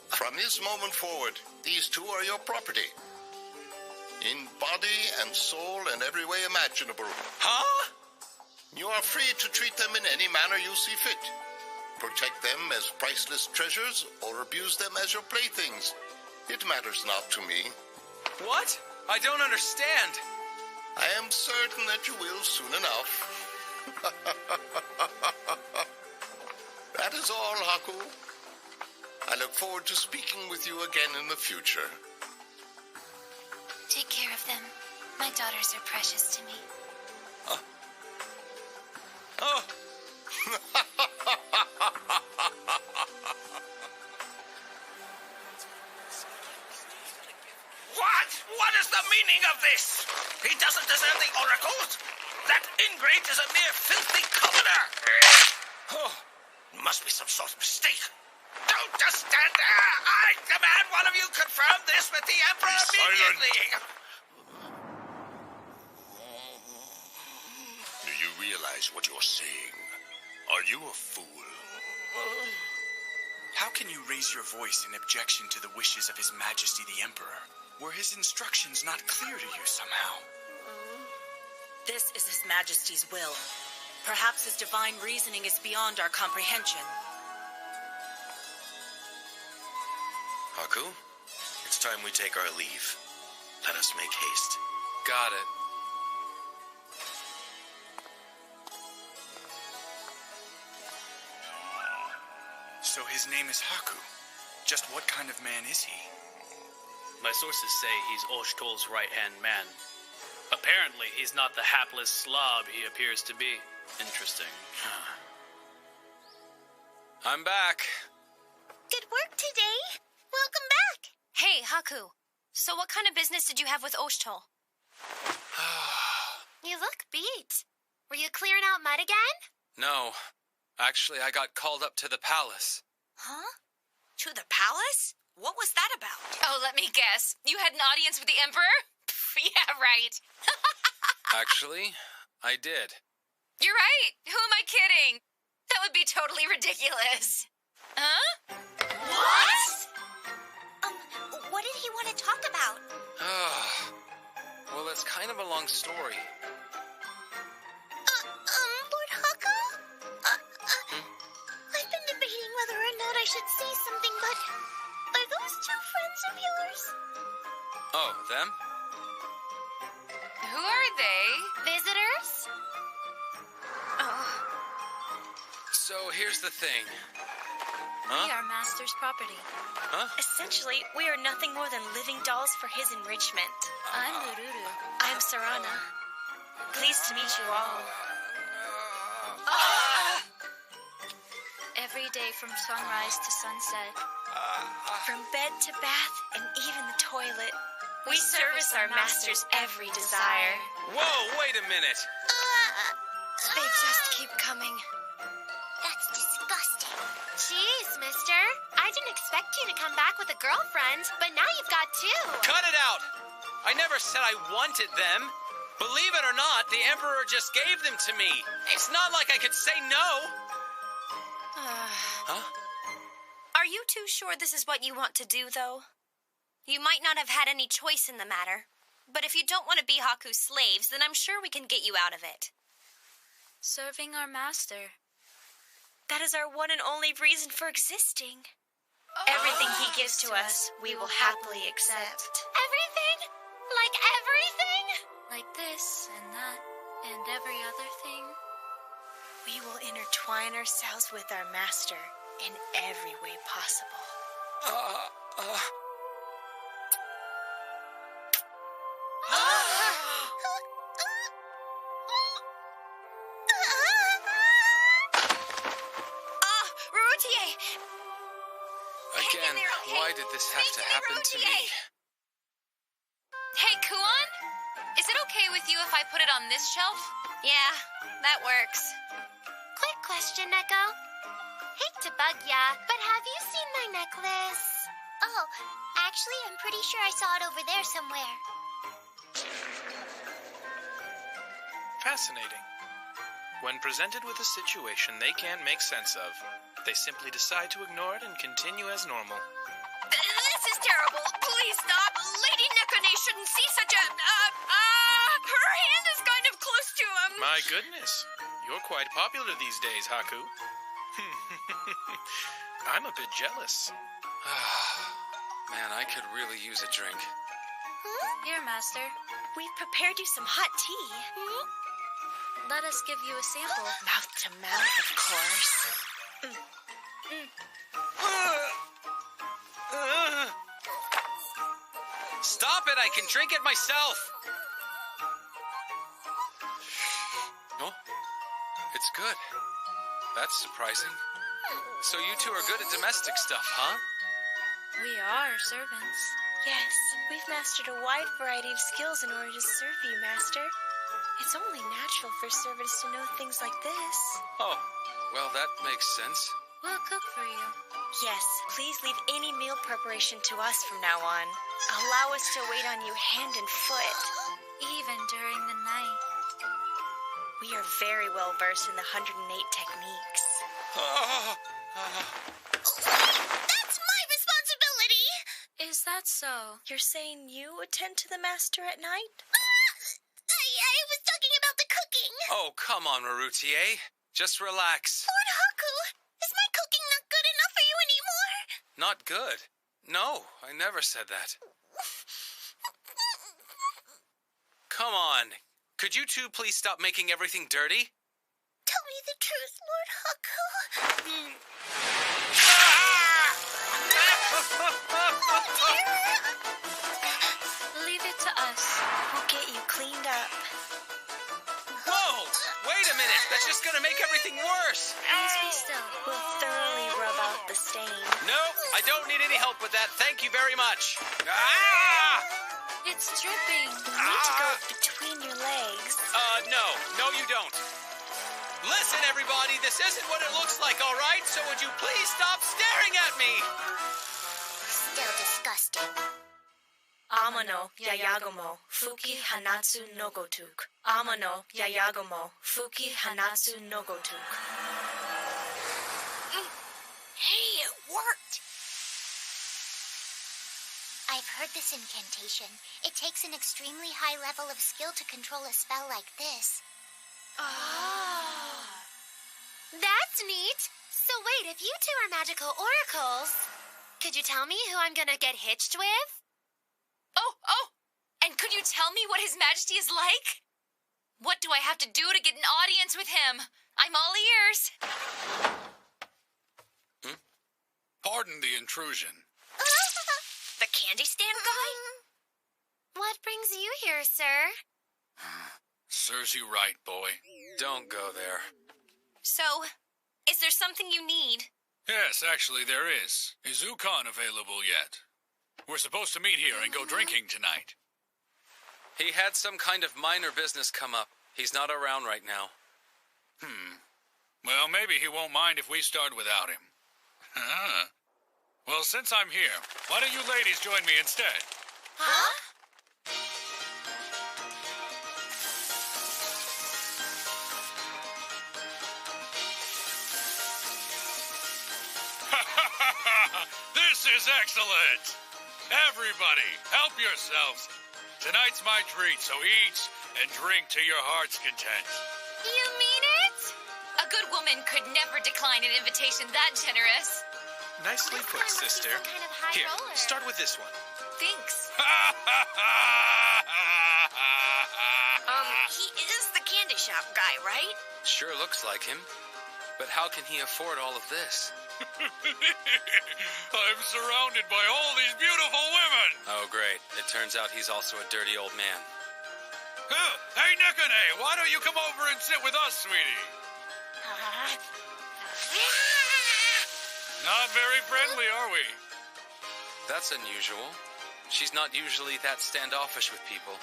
From this moment forward, these two are your property. In body and soul and every way imaginable. Huh? You are free to treat them in any manner you see fit. Protect them as priceless treasures or abuse them as your playthings. It matters not to me. What? I don't understand. I am certain that you will soon enough. That is all, Haku. I look forward to speaking with you again in the future. Take care of them. My daughters are precious to me. What is the meaning of this? He doesn't deserve the oracles. That ingrate is a mere filthy commoner. Must be some sort of mistake. Don't just stand there. I demand one of you confirm this with the Emperor immediately. Do you realize what you're saying? Are you a fool? How can you raise your voice in objection to the wishes of His Majesty the Emperor? Were his instructions not clear to you somehow? This is His Majesty's will. Perhaps his divine reasoning is beyond our comprehension. Haku, it's time we take our leave. Let us make haste. Got it. So his name is Haku. Just what kind of man is he? My sources say he's Oshtol's right-hand man. Apparently, he's not the hapless slob he appears to be. Interesting. I'm back. Good work today. Welcome back. Hey, Haku. So what kind of business did you have with Oshtol? You look beat. Were you clearing out mud again? No. Actually, I got called up to the palace. Huh? To the palace? What was that about? Oh, let me guess. You had an audience with the Emperor? Yeah, right. Actually, I did. You're right. Who am I kidding? That would be totally ridiculous. Huh? What? What did he want to talk about? Well, it's kind of a long story. Lord Haku? I've been debating whether or not I should say something, but are those two friends of yours? Oh, them? Who are they? Visitors? So here's the thing. We are Master's property. Huh? Essentially, we are nothing more than living dolls for his enrichment. I'm Ururu. I'm Sarana. Pleased to meet you all. Every day from sunrise to sunset. From bed to bath and even the toilet, we service our master's every desire. Whoa, wait a minute. They just keep coming. That's disgusting. Jeez, mister. I didn't expect you to come back with a girlfriend, but now you've got two. Cut it out! I never said I wanted them. Believe it or not, the Emperor just gave them to me. It's not like I could say no. Huh? Are you too sure this is what you want to do, though? You might not have had any choice in the matter, but if you don't want to be Haku's slaves, then I'm sure we can get you out of it. Serving our master. That is our one and only reason for existing. Everything he gives to us, we will happily accept. Everything? Like everything? Like this and that and every other thing. We will intertwine ourselves with our master in every way possible. Rutier! Again, why did this have to happen to me? Hey, Kuon? Is it okay with you if I put it on this shelf? Yeah, that works. Quick question, Neko. Hate to bug ya, but have you seen my necklace? Oh, actually, I'm pretty sure I saw it over there somewhere. Fascinating. When presented with a situation they can't make sense of, they simply decide to ignore it and continue as normal. This is terrible. Please stop. Lady Necronation shouldn't see such a... her hand is kind of close to him. My goodness. You're quite popular these days, Haku. I'm a bit jealous. Man, I could really use a drink. Here, Master. We've prepared you some hot tea. Let us give you a sample. Mouth to mouth, of course. Stop it! I can drink it myself! Oh, it's good. That's surprising. So you two are good at domestic stuff, huh? We are servants. Yes, we've mastered a wide variety of skills in order to serve you, Master. It's only natural for servants to know things like this. Oh, well, that makes sense. We'll cook for you. Yes, please leave any meal preparation to us from now on. Allow us to wait on you hand and foot. Even during the night. We are very well versed in the 108 techniques. That's my responsibility! Is that so? You're saying you attend to the master at night? I was talking about the cooking. Oh, come on, Marutier. Just relax. Lord Haku, is my cooking not good enough for you anymore? Not good? No, I never said that. Come on. Could you two please stop making everything dirty? Tell me the truth, Lord Haku. Leave it to us. We'll get you cleaned up. Whoa! Wait a minute! That's just gonna make everything worse! Please be still. We'll thoroughly rub out the stain. No, I don't need any help with that. Thank you very much. Ah! It's dripping. You need to go between your legs. No, you don't. Listen, everybody, this isn't what it looks like, all right? So would you please stop staring at me? Still disgusting. Amano yayagomo fuki hanatsu no gotuk. Amano yayagomo fuki hanatsu no gotuk. Hey, it worked. I've heard this incantation. It takes an extremely high level of skill to control a spell like this. Oh. That's neat. So wait, if you two are magical oracles, could you tell me who I'm gonna get hitched with? Oh, and could you tell me what His Majesty is like? What do I have to do to get an audience with him? I'm all ears. Pardon the intrusion. The candy stand guy? What brings you here, sir? Serves you right, boy. Don't go there. So, is there something you need? Yes, actually there is. Is Ukon available yet? We're supposed to meet here and go drinking tonight. He had some kind of minor business come up. He's not around right now. Well, maybe he won't mind if we start without him. Well, since I'm here, why don't you ladies join me instead? Huh? This is excellent! Everybody, help yourselves. Tonight's my treat, so eat and drink to your heart's content. You mean it? A good woman could never decline an invitation that generous. Nicely put, sister. Here, start with this one. Thanks. He is the candy shop guy, right? Sure looks like him. But how can he afford all of this? I'm surrounded by all these beautiful women. Oh, great. It turns out he's also a dirty old man. Hey, Nekane, why don't you come over and sit with us, sweetie? Not very friendly, are we? That's unusual. She's not usually that standoffish with people.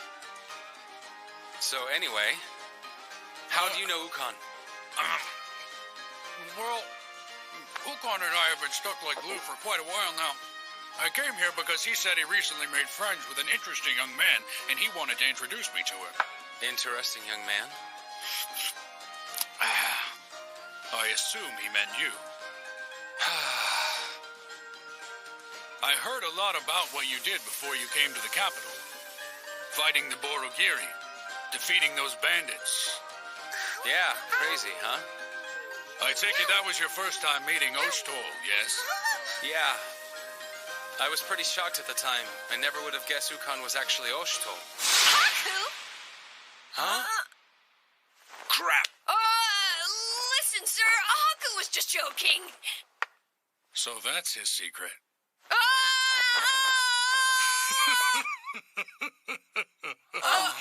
So anyway, how do you know Ukon? Well, Ukon and I have been stuck like glue for quite a while now. I came here because he said he recently made friends with an interesting young man, and he wanted to introduce me to him. Interesting young man? I assume he meant you. I heard a lot about what you did before you came to the capital. Fighting the Borogiri, defeating those bandits. Yeah, crazy, huh? I take it that was your first time meeting Oshtol, yes? Yeah. I was pretty shocked at the time. I never would have guessed Ukon was actually Oshtol. Haku? Huh? Crap! Listen, sir, Haku was just joking. So that's his secret.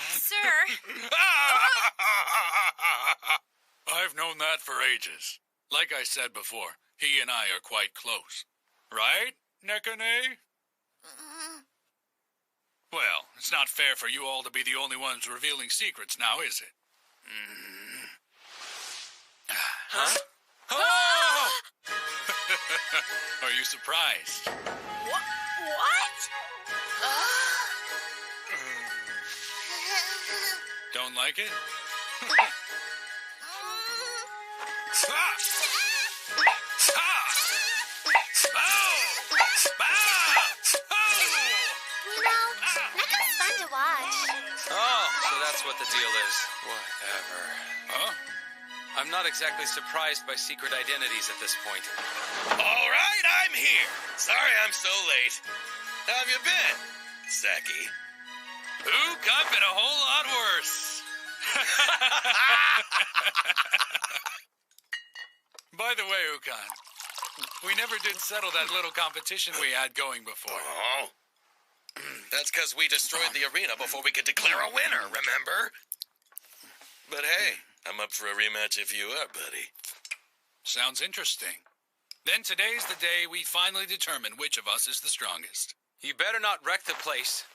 Sir. I've known that for ages. Like I said before, he and I are quite close. Right, Nekane? Well, it's not fair for you all to be the only ones revealing secrets now, is it? Huh? Oh! Are you surprised? What? Don't like it? Nekko's fun to watch. Oh, so that's what the deal is. Whatever. Huh? I'm not exactly surprised by secret identities at this point. All right, I'm here. Sorry I'm so late. How have you been, Saki? I've been a whole lot worse. By the way, Ukan, we never did settle that little competition we had going before. Oh. That's because we destroyed the arena before we could declare a winner, remember? But hey, I'm up for a rematch if you are, buddy. Sounds interesting. Then today's the day we finally determine which of us is the strongest. You better not wreck the place.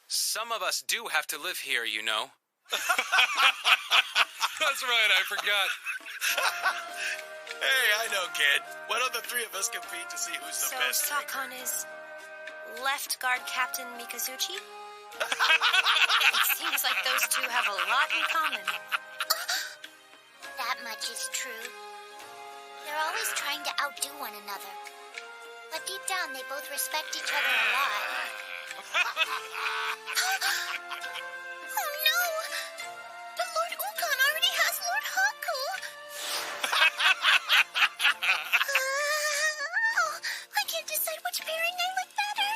Some of us do have to live here, you know. That's right, I forgot. Hey, I know, kid. Why don't the three of us compete to see who's the best? So Sakon is left guard Captain Mikazuchi? It seems like those two have a lot in common. That much is true. They're always trying to outdo one another. But deep down, they both respect each other a lot. Oh no! But Lord Ukan already has Lord Haku! I can't decide which pairing I like better.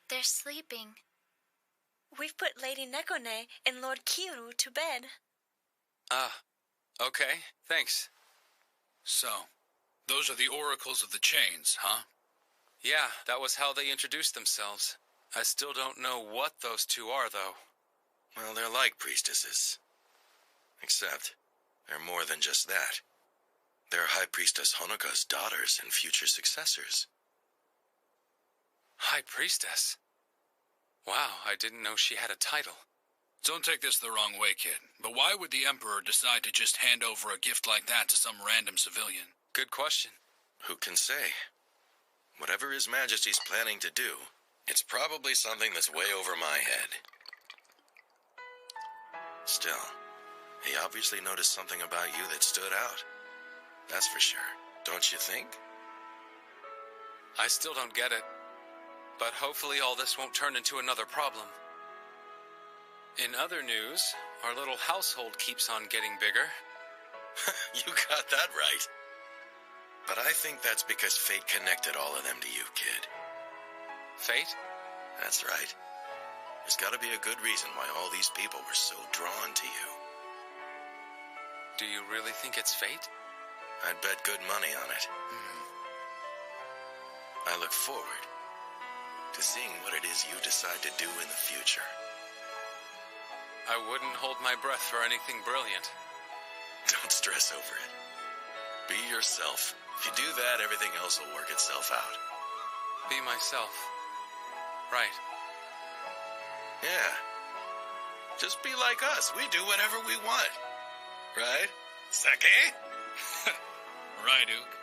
They're sleeping. We've put Lady Nekone and Lord Kiru to bed. Okay, thanks. So, those are the oracles of the chains, huh? Yeah, that was how they introduced themselves. I still don't know what those two are, though. Well, they're like priestesses. Except, they're more than just that. They're High Priestess Honoka's daughters and future successors. High Priestess? Wow, I didn't know she had a title. Don't take this the wrong way, kid, but why would the Emperor decide to just hand over a gift like that to some random civilian? Good question. Who can say? Whatever His Majesty's planning to do, it's probably something that's way over my head. Still, he obviously noticed something about you that stood out. That's for sure. Don't you think? I still don't get it. But hopefully all this won't turn into another problem. In other news, our little household keeps on getting bigger. You got that right. But I think that's because fate connected all of them to you, kid. Fate? That's right. There's got to be a good reason why all these people were so drawn to you. Do you really think it's fate? I'd bet good money on it. I look forward to seeing what it is you decide to do in the future. I wouldn't hold my breath for anything brilliant. Don't stress over it. Be yourself. If you do that, everything else will work itself out. Be myself. Right. Yeah. Just be like us. We do whatever we want. Right? Sake? Right, Ook.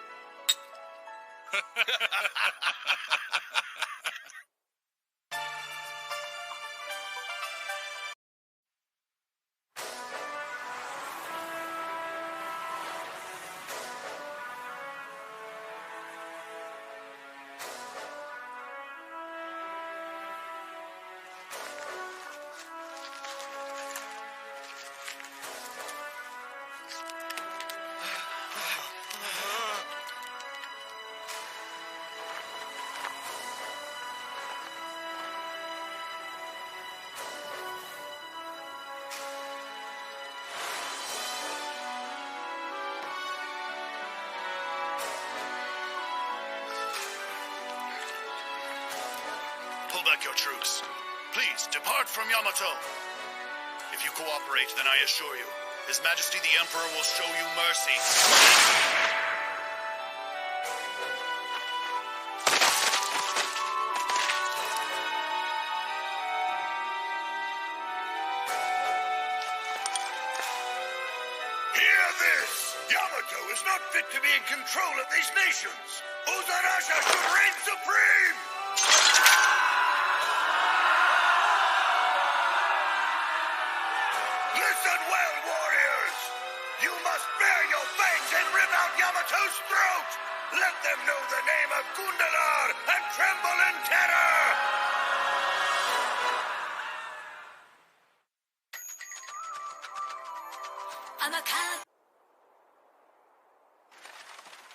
Pull back your troops. Please, depart from Yamato. If you cooperate, then I assure you, His Majesty the Emperor will show you mercy. Hear this! Yamato is not fit to be in control of these nations! Uzarasha should reign supreme! Listen well, warriors! You must bare your fangs and rip out Yamato's throat! Let them know the name of Gundalar and tremble in terror!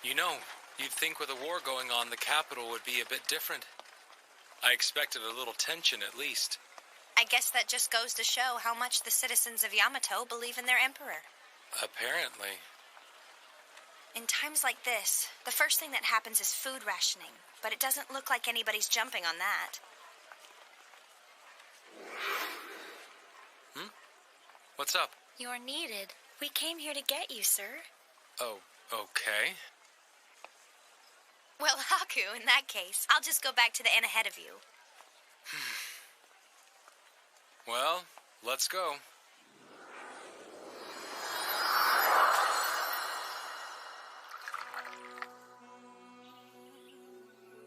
You know, you'd think with a war going on, the capital would be a bit different. I expected a little tension at least. I guess that just goes to show how much the citizens of Yamato believe in their emperor. Apparently. In times like this, the first thing that happens is food rationing, but it doesn't look like anybody's jumping on that. What's up? You're needed. We came here to get you, sir. Oh, okay. Well, Haku, in that case, I'll just go back to the inn ahead of you. Well, let's go.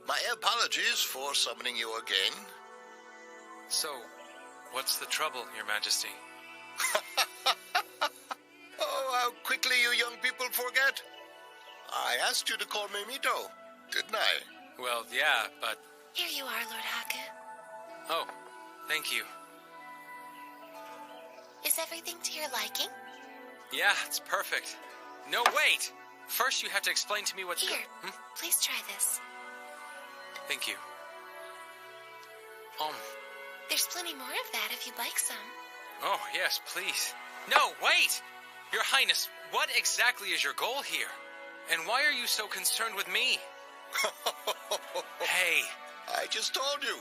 My apologies for summoning you again. So, what's the trouble, Your Majesty? Oh, how quickly you young people forget. I asked you to call me Mito, didn't I? Well, yeah, but... Here you are, Lord Haku. Oh, thank you. Is everything to your liking? Yeah, it's perfect. No, wait! First you have to explain to me what's... Here, please try this. Thank you. There's plenty more of that if you'd like some. Oh, yes, please. No, wait! Your Highness, what exactly is your goal here? And why are you so concerned with me? Hey. I just told you.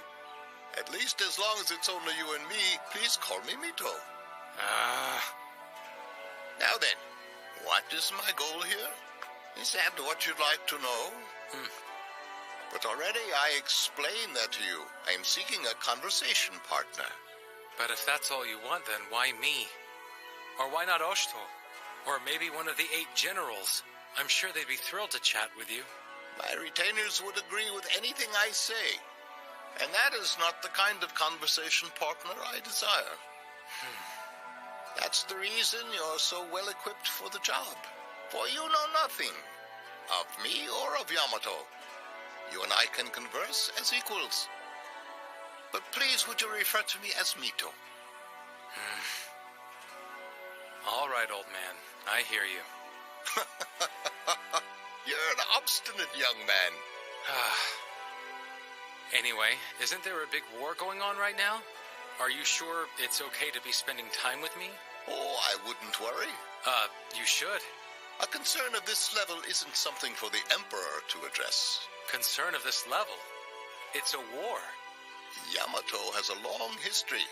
At least as long as it's only you and me, please call me Mito. Now then, what is my goal here? Is that what you'd like to know? But already I explained that to you. I am seeking a conversation partner. But if that's all you want, then why me? Or why not Oshto? Or maybe one of the 8 generals? I'm sure they'd be thrilled to chat with you. My retainers would agree with anything I say. And that is not the kind of conversation partner I desire. That's the reason you're so well equipped for the job. For you know nothing of me or of Yamato. You and I can converse as equals. But please, would you refer to me as Mito? All right, old man. I hear you. You're an obstinate young man. Anyway, isn't there a big war going on right now? Are you sure it's okay to be spending time with me? Oh, I wouldn't worry. You should. A concern of this level isn't something for the Emperor to address. Concern of this level? It's a war. Yamato has a long history.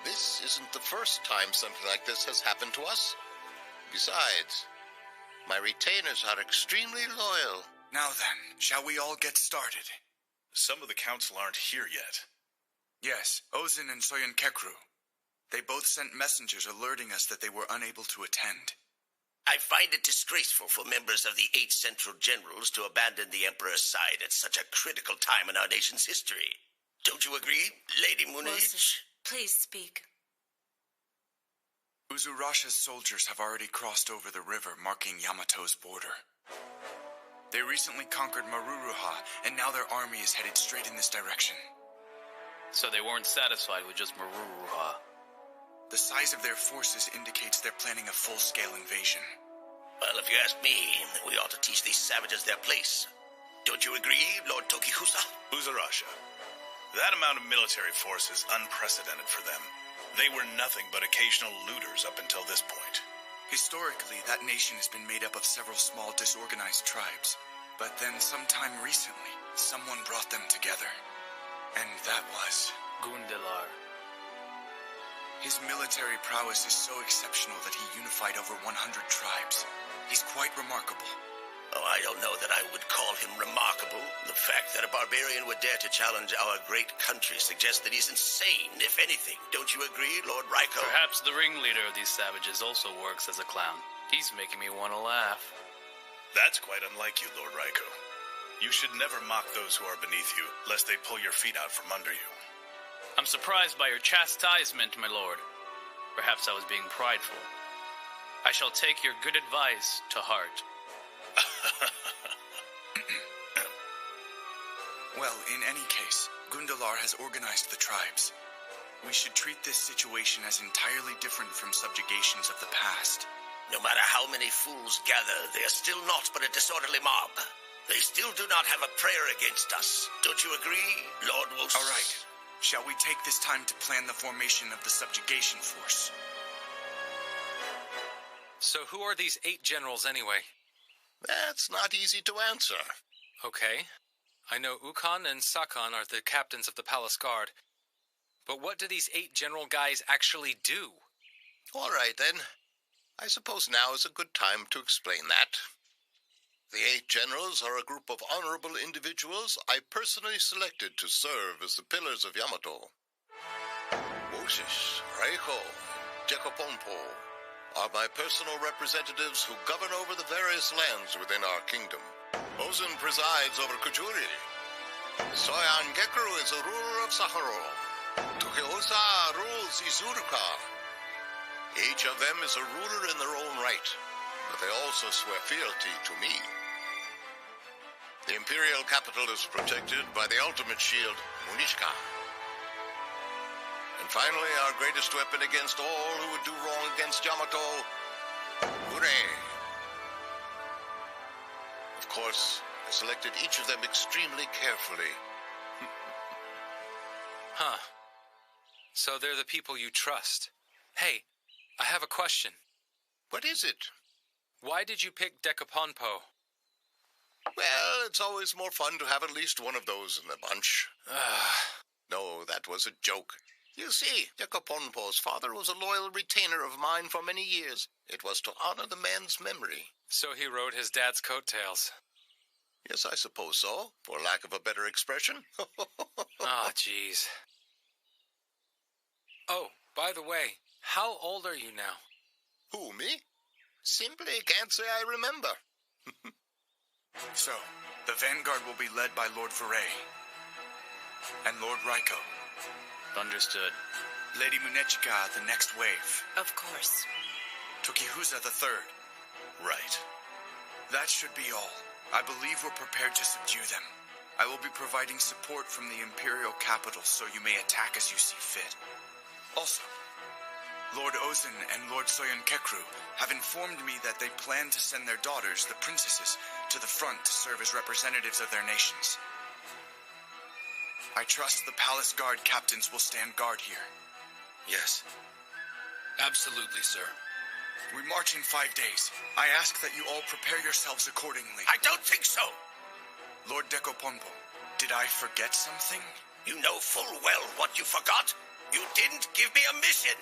This isn't the first time something like this has happened to us. Besides, my retainers are extremely loyal. Now then, shall we all get started? Some of the council aren't here yet. Yes, Ozin and Soyen Kekru. They both sent messengers alerting us that they were unable to attend. I find it disgraceful for members of the 8 central generals to abandon the Emperor's side at such a critical time in our nation's history. Don't you agree, Lady Munich? Please speak. Uzurasha's soldiers have already crossed over the river, marking Yamato's border. They recently conquered Maruruha, and now their army is headed straight in this direction. So they weren't satisfied with just Maruruha. The size of their forces indicates they're planning a full-scale invasion. Well, if you ask me, we ought to teach these savages their place. Don't you agree, Lord Tokihusa? Uzurasha. That amount of military force is unprecedented for them. They were nothing but occasional looters up until this point. Historically, that nation has been made up of several small disorganized tribes. But then sometime recently, someone brought them together. And that was... Gundelar. His military prowess is so exceptional that he unified over 100 tribes. He's quite remarkable. Oh, I don't know that I would call him remarkable. The fact that a barbarian would dare to challenge our great country suggests that he's insane, if anything. Don't you agree, Lord Raiko? Perhaps the ringleader of these savages also works as a clown. He's making me want to laugh. That's quite unlike you, Lord Raiko. You should never mock those who are beneath you, lest they pull your feet out from under you. I'm surprised by your chastisement, my lord. Perhaps I was being prideful. I shall take your good advice to heart. Well, in any case, Gundelar has organized the tribes. We should treat this situation as entirely different from subjugations of the past. No matter how many fools gather, they are still not but a disorderly mob. They still do not have a prayer against us. Don't you agree, Lord Wolf? All right. Shall we take this time to plan the formation of the subjugation force? So who are these 8 generals anyway? That's not easy to answer. Okay. I know Ukon and Sakon are the captains of the Palace Guard. But what do these 8 general guys actually do? All right, then. I suppose now is a good time to explain that. The 8 generals are a group of honorable individuals I personally selected to serve as the pillars of Yamato. Moses, Reiko, and Jekoponpo are my personal representatives who govern over the various lands within our kingdom. Ozen presides over Kujuri. Soyan Gekuru is the ruler of Saharo. Tukihosa rules Izuruka. Each of them is a ruler in their own right, but they also swear fealty to me. The imperial capital is protected by the ultimate shield, Munishka. And finally, our greatest weapon against all who would do wrong against Yamato, Ure. Of course, I selected each of them extremely carefully. Huh. So they're the people you trust. Hey, I have a question. What is it? Why did you pick Dekaponpo? Well, it's always more fun to have at least one of those in the bunch. No, that was a joke. You see, Dekaponpo's father was a loyal retainer of mine for many years. It was to honor the man's memory. So he rode his dad's coattails. Yes, I suppose so, for lack of a better expression. Oh, jeez. Oh, by the way, how old are you now? Who, me? Simply can't say I remember. So, the vanguard will be led by Lord Veray and Lord Raiko. Understood. Lady Munechika, the next wave. Of course. Tokihuza, the third. Right. That should be all. I believe we're prepared to subdue them. I will be providing support from the Imperial capital, so you may attack as you see fit. Also, Lord Ozen and Lord Soyon Kekru have informed me that they plan to send their daughters, the princesses, to the front to serve as representatives of their nations. I trust the Palace Guard captains will stand guard here. Yes. Absolutely, sir. We march in 5 days. I ask that you all prepare yourselves accordingly. I don't think so. Lord Dekoponpo, did I forget something? You know full well what you forgot. You didn't give me a mission.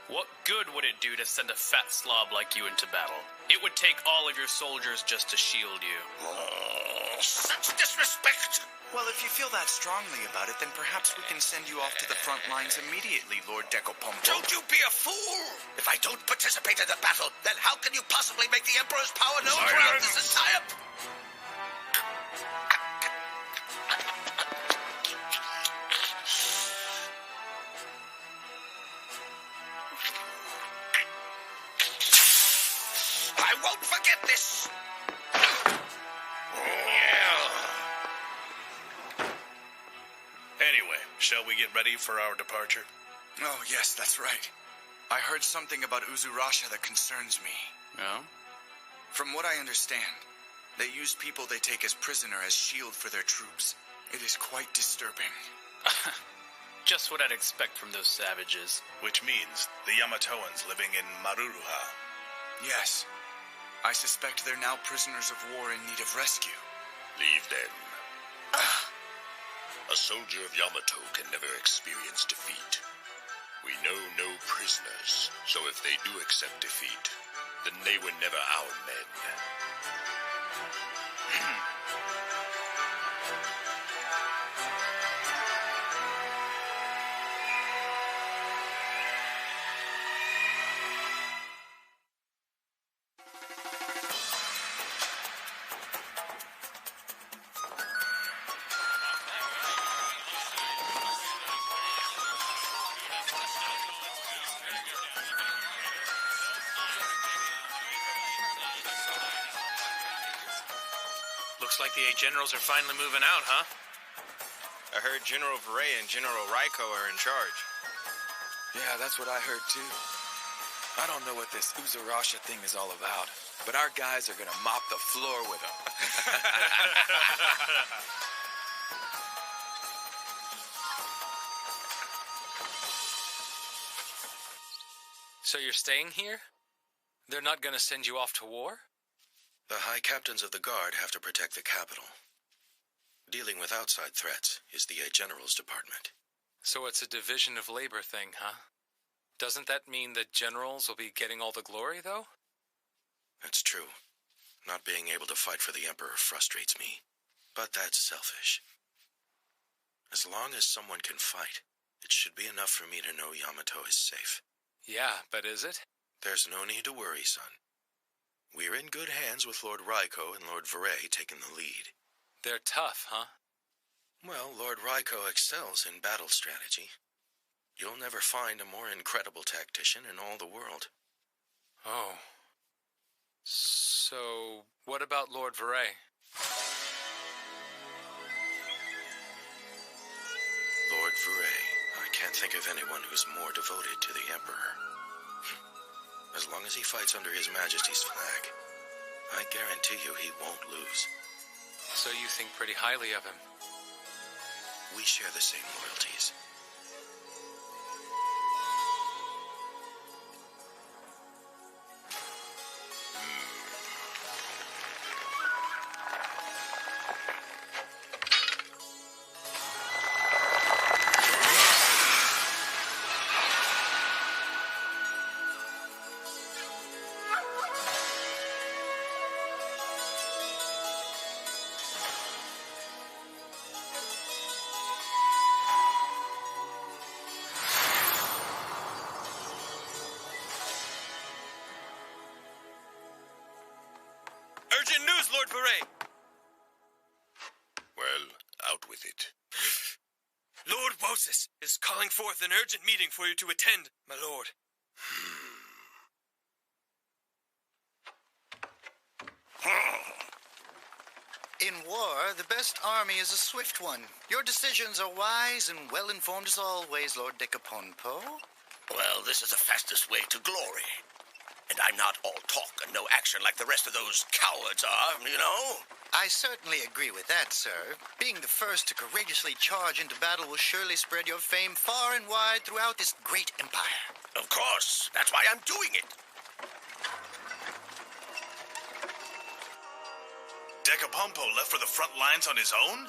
What good would it do to send a fat slob like you into battle? It would take all of your soldiers just to shield you. Oh, such disrespect. Well, if you feel that strongly about it, then perhaps we can send you off to the front lines immediately, Lord Dekopompo. Don't you be a fool! If I don't participate in the battle, then how can you possibly make the Emperor's power known throughout this entire... I won't forget this! Anyway, shall we get ready for our departure? Oh, yes, that's right. I heard something about Uzurasha that concerns me. No? From what I understand, they use people they take as prisoner as shield for their troops. It is quite disturbing. Just what I'd expect from those savages. Which means the Yamatoans living in Maruruha. Yes. I suspect they're now prisoners of war in need of rescue. Leave them. A soldier of Yamato can never experience defeat. We know no prisoners, so if they do accept defeat, then they were never our men. Looks like the 8 generals are finally moving out, huh? I heard General Veray and General Raiko are in charge. Yeah, that's what I heard too. I don't know what this Uzurasha thing is all about, but our guys are gonna mop the floor with them. So you're staying here? They're not gonna send you off to war? The high captains of the guard have to protect the capital. Dealing with outside threats is the General's department. So it's a division of labor thing, huh? Doesn't that mean the generals will be getting all the glory, though? That's true. Not being able to fight for the Emperor frustrates me. But that's selfish. As long as someone can fight, it should be enough for me to know Yamato is safe. Yeah, but is it? There's no need to worry, son. We're in good hands with Lord Raiko and Lord Veray taking the lead. They're tough, huh? Well, Lord Raiko excels in battle strategy. You'll never find a more incredible tactician in all the world. Oh. So, what about Lord Veray? Lord Veray. I can't think of anyone who's more devoted to the Emperor. As long as he fights under His Majesty's flag, I guarantee you he won't lose. So you think pretty highly of him? We share the same loyalties. Urgent news, Lord Veray! Well, out with it. Lord Wosis is calling forth an urgent meeting for you to attend, my lord. In war, the best army is a swift one. Your decisions are wise and well-informed as always, Lord Decaponpo. Well, this is the fastest way to glory. And I'm not all talk and no action like the rest of those cowards are, you know? I certainly agree with that, sir. Being the first to courageously charge into battle will surely spread your fame far and wide throughout this great empire. Of course. That's why I'm doing it. Decapompo left for the front lines on his own?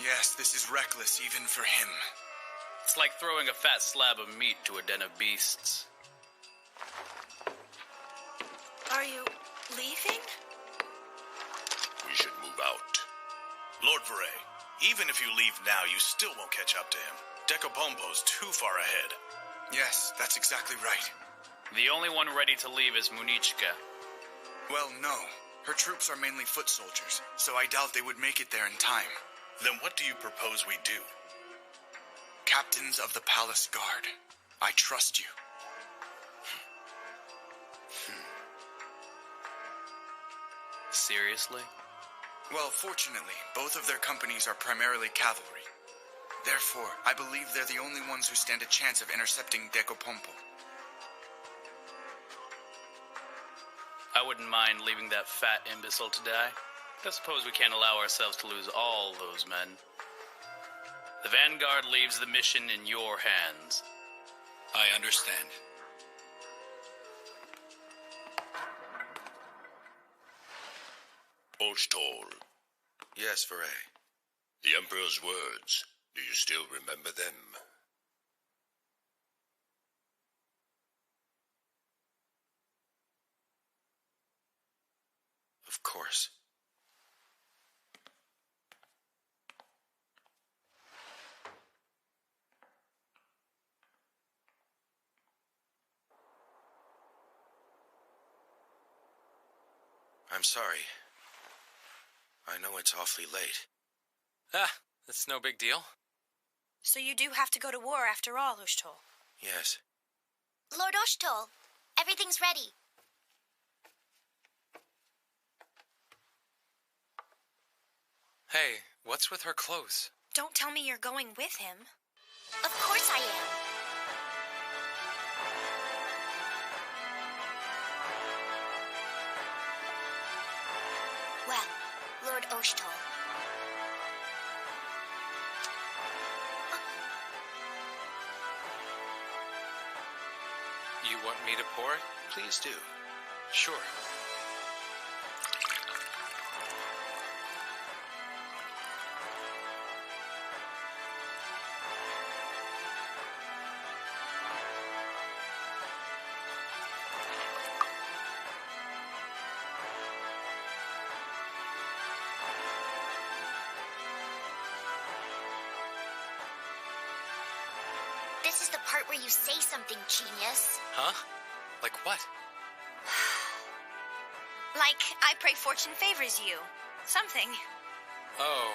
Yes, this is reckless even for him. It's like throwing a fat slab of meat to a den of beasts. Are you leaving? We should move out. Lord Veray, even if you leave now, you still won't catch up to him. Decapompo's too far ahead. Yes, that's exactly right. The only one ready to leave is Munichka. Well, no. Her troops are mainly foot soldiers, so I doubt they would make it there in time. Then what do you propose we do? Captains of the Palace Guard, I trust you. Seriously? Well, fortunately, both of their companies are primarily cavalry. Therefore, I believe they're the only ones who stand a chance of intercepting Decapompo. I wouldn't mind leaving that fat imbecile to die. I suppose we can't allow ourselves to lose all those men. The Vanguard leaves the mission in your hands. I understand. Oshtol. Yes, Veray. The Emperor's words. Do you still remember them? Of course. I'm sorry. I know it's awfully late. That's no big deal. So you do have to go to war after all, Ushtol. Yes. Lord Oshtol, everything's ready. Hey, what's with her clothes? Don't tell me you're going with him. Of course I am. Well, Lord Oshtol. You want me to pour it? Please do. Sure. This is the part where you say something, genius. Huh? Like what? Like, I pray fortune favors you. Something. Oh.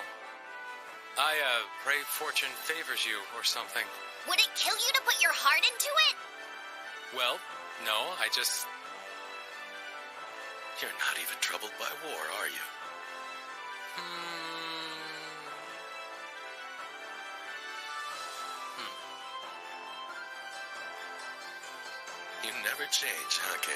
I, pray fortune favors you or something. Would it kill you to put your heart into it? Well, no, I just... You're not even troubled by war, are you? You never change, huh, kid?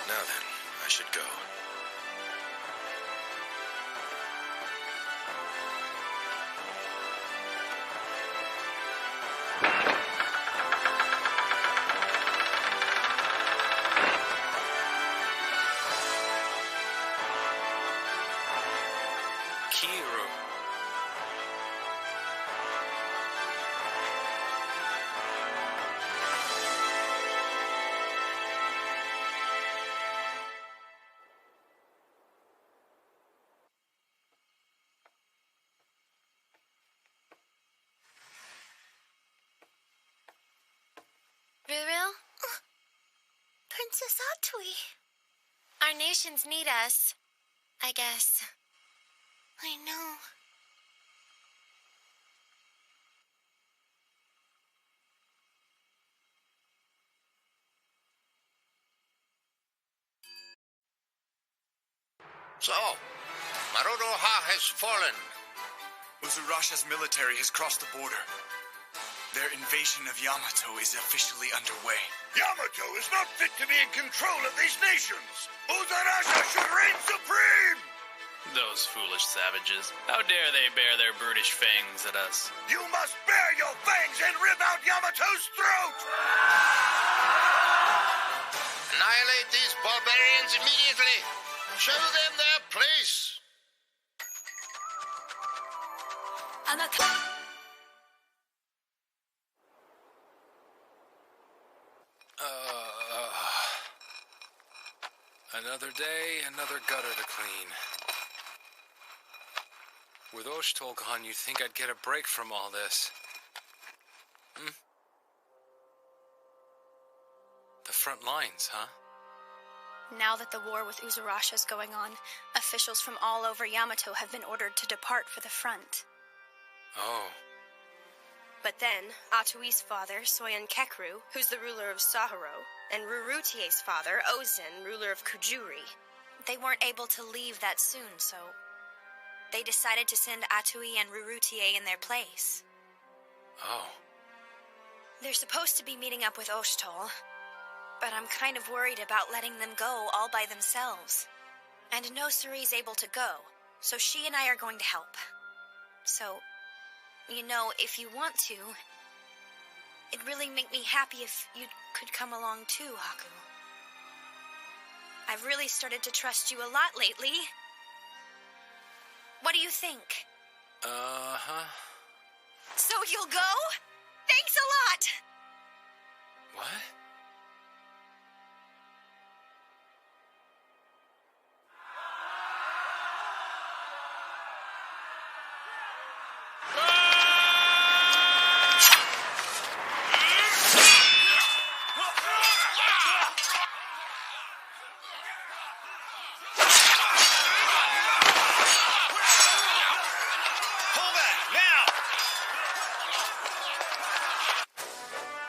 Now then, I should go. Kiru. Ruru? Princess Atui. Our nations need us, I guess. I know. So, Marudoha has fallen. Uzurasha's military has crossed the border. Their invasion of Yamato is officially underway. Yamato is not fit to be in control of these nations. Uzurasha should reign supreme. Those foolish savages. How dare they bare their brutish fangs at us? You must bare your fangs and rip out Yamato's throat! Annihilate these barbarians immediately. Show them their place. Another day, another gutter to clean. With Oshtold gone, you'd think I'd get a break from all this. The front lines, huh? Now that the war with Uzurasha is going on, officials from all over Yamato have been ordered to depart for the front. Oh. But then, Atui's father, Soyan Kekru, who's the ruler of Sahara, and Rurutie's father, Ozen, ruler of Kujuri. They weren't able to leave that soon, so they decided to send Atui and Rurutie in their place. Oh. They're supposed to be meeting up with Oshtold, but I'm kind of worried about letting them go all by themselves. And Nosuri's able to go, so she and I are going to help. So, you know, if you want to, it'd really make me happy if you could come along too, Haku. I've really started to trust you a lot lately. What do you think? Uh-huh. So you'll go? Thanks a lot! What?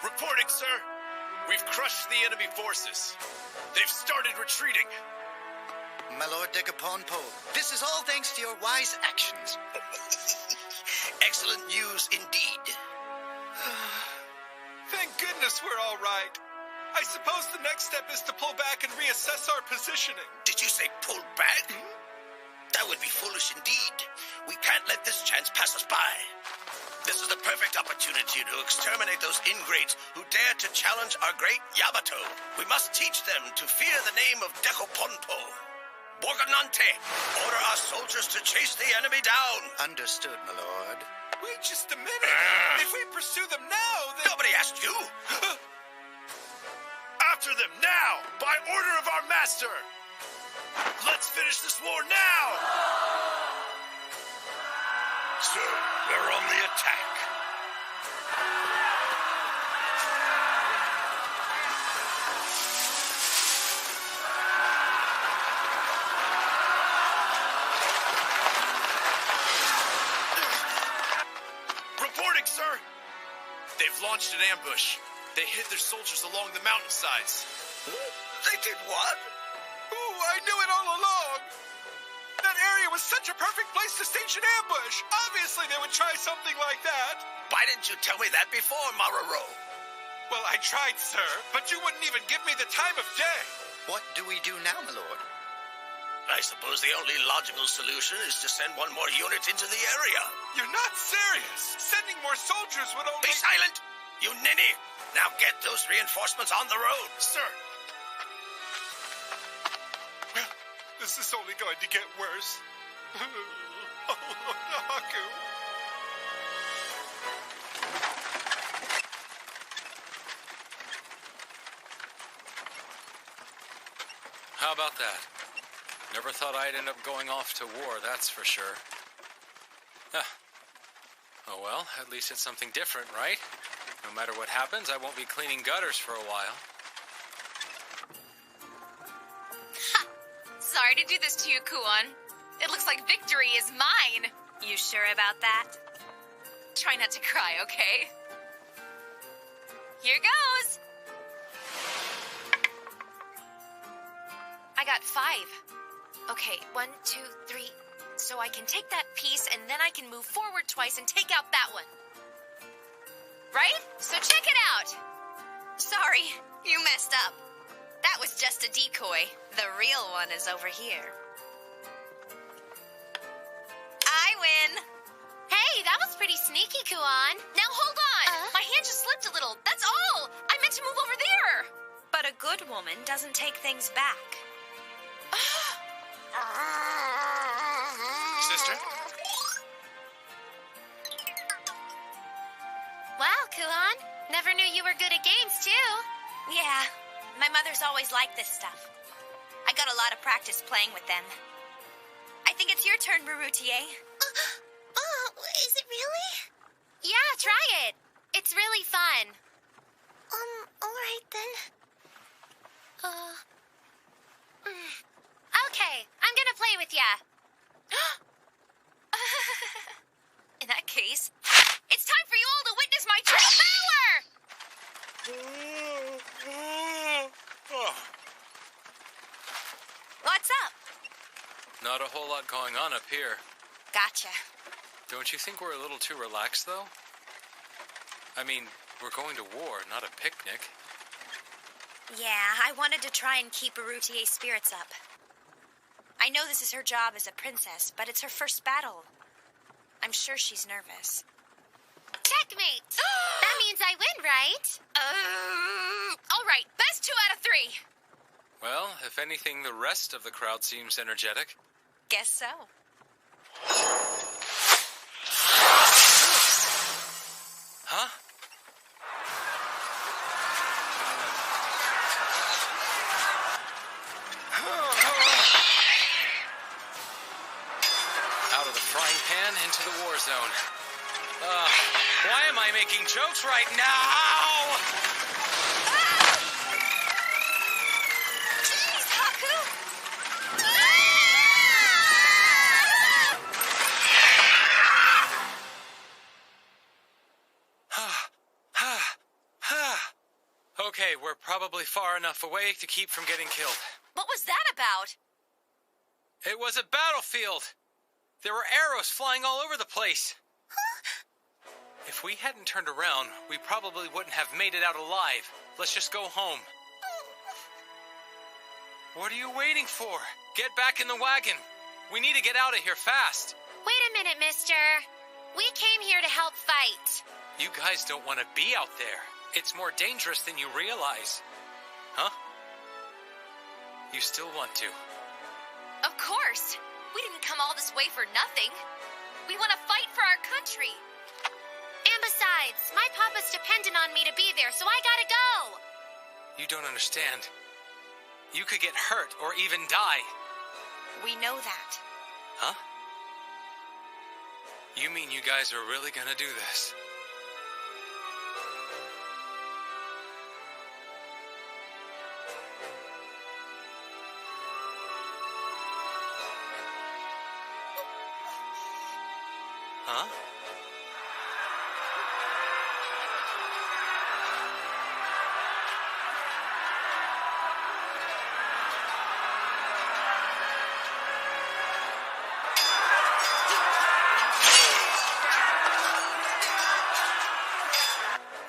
Reporting, sir. We've crushed the enemy forces. They've started retreating. My Lord Decaponpo, this is all thanks to your wise actions. Excellent news indeed. Thank goodness we're all right. I suppose the next step is to pull back and reassess our positioning. Did you say pull back? That would be foolish indeed. We can't let this chance pass us by. This is the perfect opportunity to exterminate those ingrates who dare to challenge our great Yamato. We must teach them to fear the name of Dekoponpo. Borganante, order our soldiers to chase the enemy down. Understood, my lord. Wait just a minute. If we pursue them now, then... Nobody asked you. After them, now! By order of our master! Let's finish this war now! Sir, they're on the attack. Reporting, sir! They've launched an ambush. They hid their soldiers along the mountainsides. They did what? Ooh, I knew it all along. That area was such a perfect place to stage an ambush. Obviously, they would try something like that. Why didn't you tell me that before, Maruro? Well, I tried, sir, but you wouldn't even give me the time of day. What do we do now, my lord? I suppose the only logical solution is to send one more unit into the area. You're not serious. Sending more soldiers would only... Be silent, you ninny. Now get those reinforcements on the road. Sir. Well, this is only going to get worse. Oh, Haku. How about that? Never thought I'd end up going off to war, that's for sure. Huh. Oh well, at least it's something different, right? No matter what happens, I won't be cleaning gutters for a while. Ha! Sorry to do this to you, Kuon. It looks like victory is mine. You sure about that? Try not to cry, okay? Here goes! I got 5. Okay, 1, 2, 3. So I can take that piece, and then I can move forward twice and take out that one. Right? So check it out! Sorry, you messed up. That was just a decoy. The real one is over here. I win! Hey, that was pretty sneaky, Kuon. Now hold on! My hand just slipped a little, that's all! I meant to move over there! But a good woman doesn't take things back. Sister? Wow, Kuon. Never knew you were good at games, too. Yeah, my mother's always liked this stuff. I got a lot of practice playing with them. I think it's your turn, Marutier. Is it really? Yeah, try it. It's really fun. Alright then. Okay, I'm gonna play with ya. In that case, it's time for you all to witness my true power! What's up? Not a whole lot going on up here. Gotcha. Don't you think we're a little too relaxed, though? I mean, we're going to war, not a picnic. Yeah, I wanted to try and keep Arutier's spirits up. I know this is her job as a princess, but it's her first battle. I'm sure she's nervous. Checkmate! That means I win, right? All right, best 2 out of 3. Well, if anything, the rest of the crowd seems energetic. Guess so. Huh? Out of the frying pan into the war zone. Why am I making jokes right now? Jeez, Haku! Okay, we're probably far enough away to keep from getting killed. What was that about? It was a battlefield. There were arrows flying all over the place. If we hadn't turned around, we probably wouldn't have made it out alive. Let's just go home. What are you waiting for? Get back in the wagon. We need to get out of here fast. Wait a minute, mister. We came here to help fight. You guys don't want to be out there. It's more dangerous than you realize. Huh? You still want to? Of course. We didn't come all this way for nothing. We want to fight for our country. And besides, my papa's dependent on me to be there, so I gotta go. You don't understand. You could get hurt or even die. We know that. Huh? You mean you guys are really gonna do this? Huh?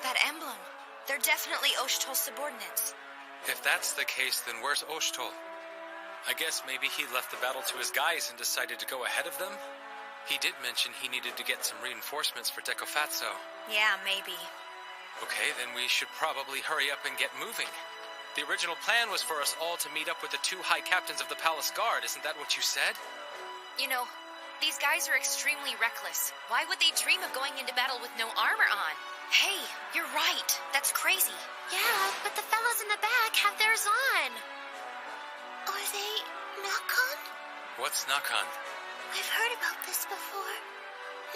That emblem. They're definitely Oshtol's subordinates. If that's the case, then where's Oshtol? I guess maybe he left the battle to his guys and decided to go ahead of them? He did mention he needed to get some reinforcements for Decofatso. Yeah, maybe. Okay, then we should probably hurry up and get moving. The original plan was for us all to meet up with the 2 high captains of the Palace Guard. Isn't that what you said? You know, these guys are extremely reckless. Why would they dream of going into battle with no armor on? Hey, you're right. That's crazy. Yeah, but the fellows in the back have theirs on. Are they Nakon? What's Nakon? I've heard about this before.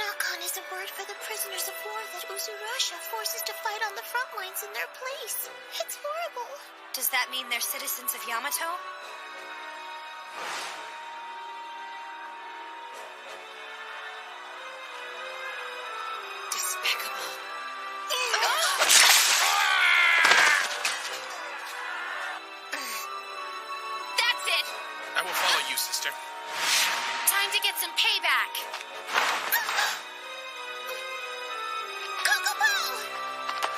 Nakon is a word for the prisoners of war that Uzurasha forces to fight on the front lines in their place. It's horrible. Does that mean they're citizens of Yamato? Despicable. That's it! I will follow you, sister. Time to get some payback.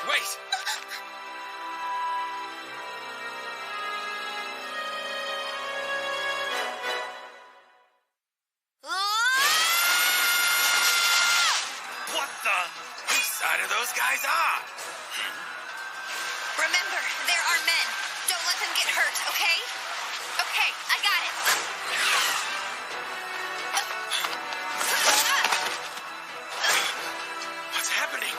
Wait! What the? Whose side are those guys on? Remember, they're our men. Don't let them get hurt, okay? Okay, I got it. What's happening?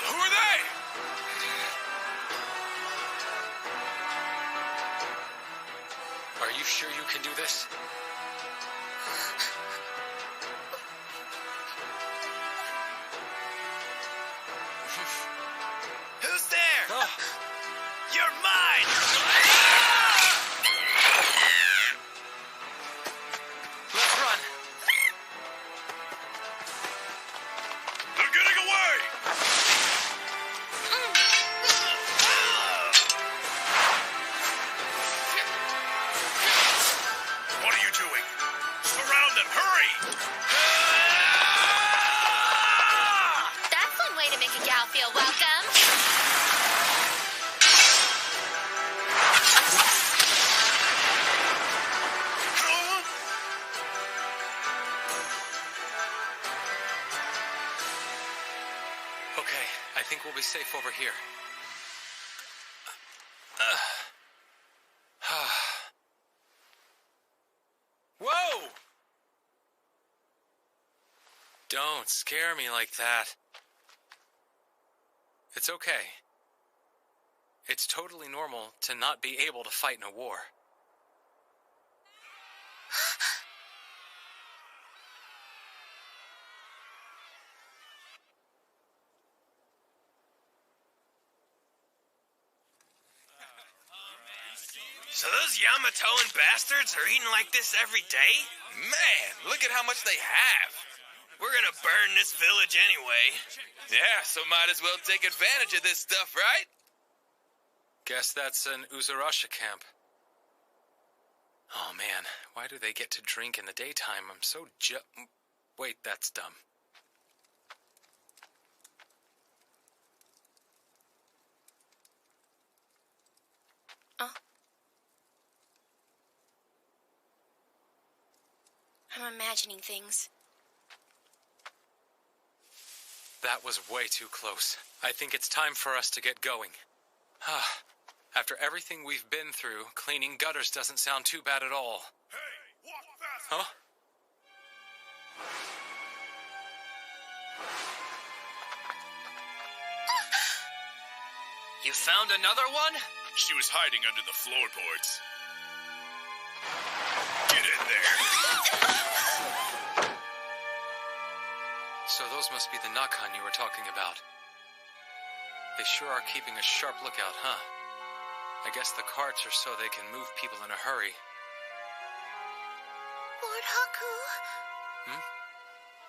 Who are they? Are you sure you can do this? Who's there? Oh. You're mine! Let's run! They're getting away! What are you doing? Surround them! Hurry! That's one way to make a gal feel welcome. Okay, I think we'll be safe over here. Whoa! Don't scare me like that. It's okay. It's totally normal to not be able to fight in a war. So those Yamatoan bastards are eating like this every day? Man, look at how much they have. We're gonna burn this village anyway. Yeah, so might as well take advantage of this stuff, right? Guess that's an Uzurasha camp. Oh man, why do they get to drink in the daytime? I'm so Wait, that's dumb. I'm imagining things. That was way too close. I think it's time for us to get going. After everything we've been through, cleaning gutters doesn't sound too bad at all. Hey, walk fast! Huh? You found another one? She was hiding under the floorboards. Get in there! So those must be the Nakan you were talking about. They sure are keeping a sharp lookout, huh? I guess the carts are so they can move people in a hurry. Lord Haku.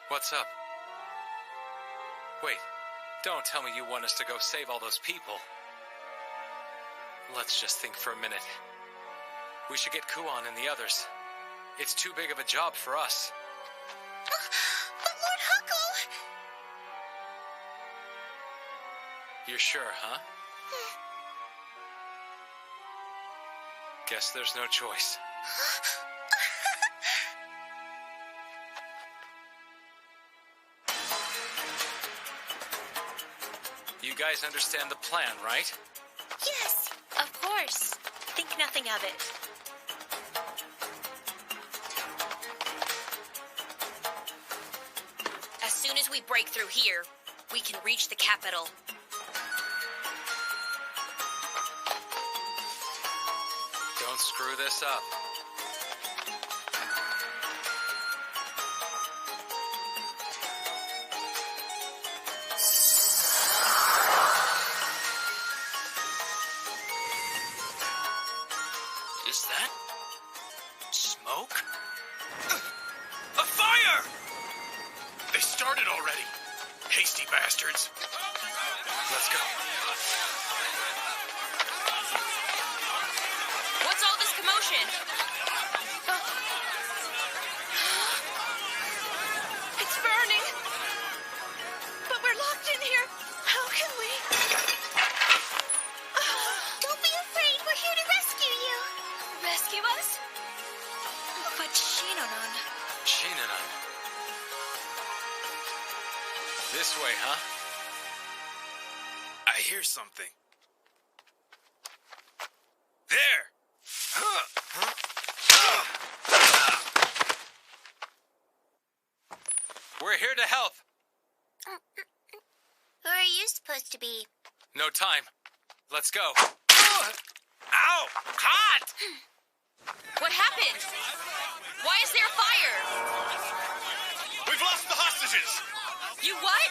What's up? Wait, don't tell me you want us to go save all those people. Let's just think for a minute. We should get Kuon and the others. It's too big of a job for us. But Lord Haku! You're sure, huh? Guess there's no choice. You guys understand the plan, right? Yes, of course. Think nothing of it. As soon as we break through here, we can reach the capital. Don't screw this up. Is that smoke? A fire! They started already. Hasty bastards. Let's go. What's all this commotion? It's burning. But we're locked in here. How can we? Don't be afraid. We're here to rescue you. Rescue us? But Shinonon. Shinonon. This way, huh? I hear something. There! We're here to help. Who are you supposed to be? No time. Let's go. Ow! Hot! What happened? Why is there fire? We've lost the hostages! You what?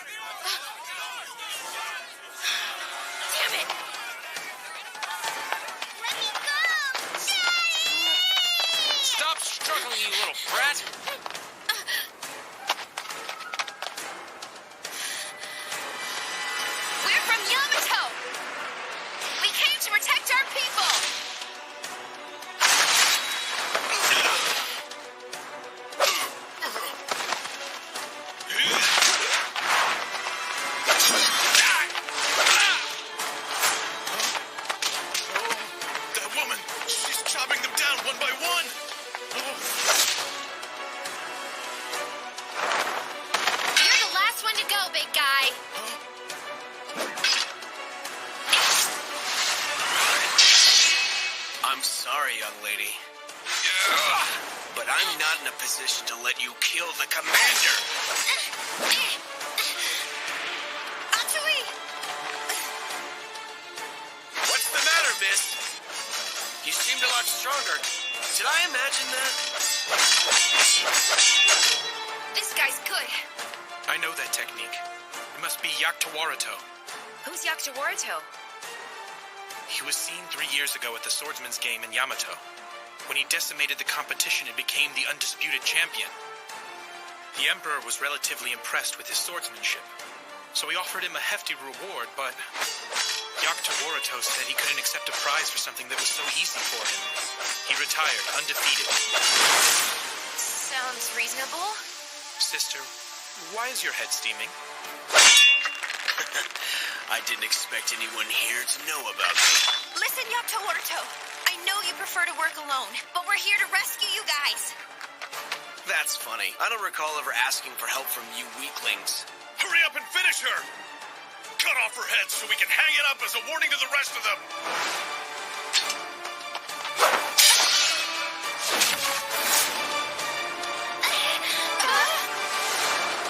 Damn it! Let me go! Daddy! Stop struggling, you little brat. We're from Yamato! We came to protect our people! That woman! She's chopping them down one by one! You're the last one to go, big guy. I'm sorry, young lady. But I'm not in a position to let you kill the commander. Atsui! What's the matter, miss? You seemed a lot stronger. Did I imagine that? This guy's good. I know that technique. It must be Utawarerumono. Who's Utawarerumono? He was seen 3 years ago at the Swordsman's Game in Yamato, when he decimated the competition and became the undisputed champion. The Emperor was relatively impressed with his swordsmanship, so he offered him a hefty reward, but Utawarerumono said he couldn't accept a prize for something that was so easy for him. He retired, undefeated. Sounds reasonable. Sister, why is your head steaming? I didn't expect anyone here to know about me. Listen, Utawarerumono. I know you prefer to work alone, but we're here to rescue you guys. That's funny. I don't recall ever asking for help from you weaklings. Hurry up and finish her! Cut off her head so we can hang it up as a warning to the rest of them!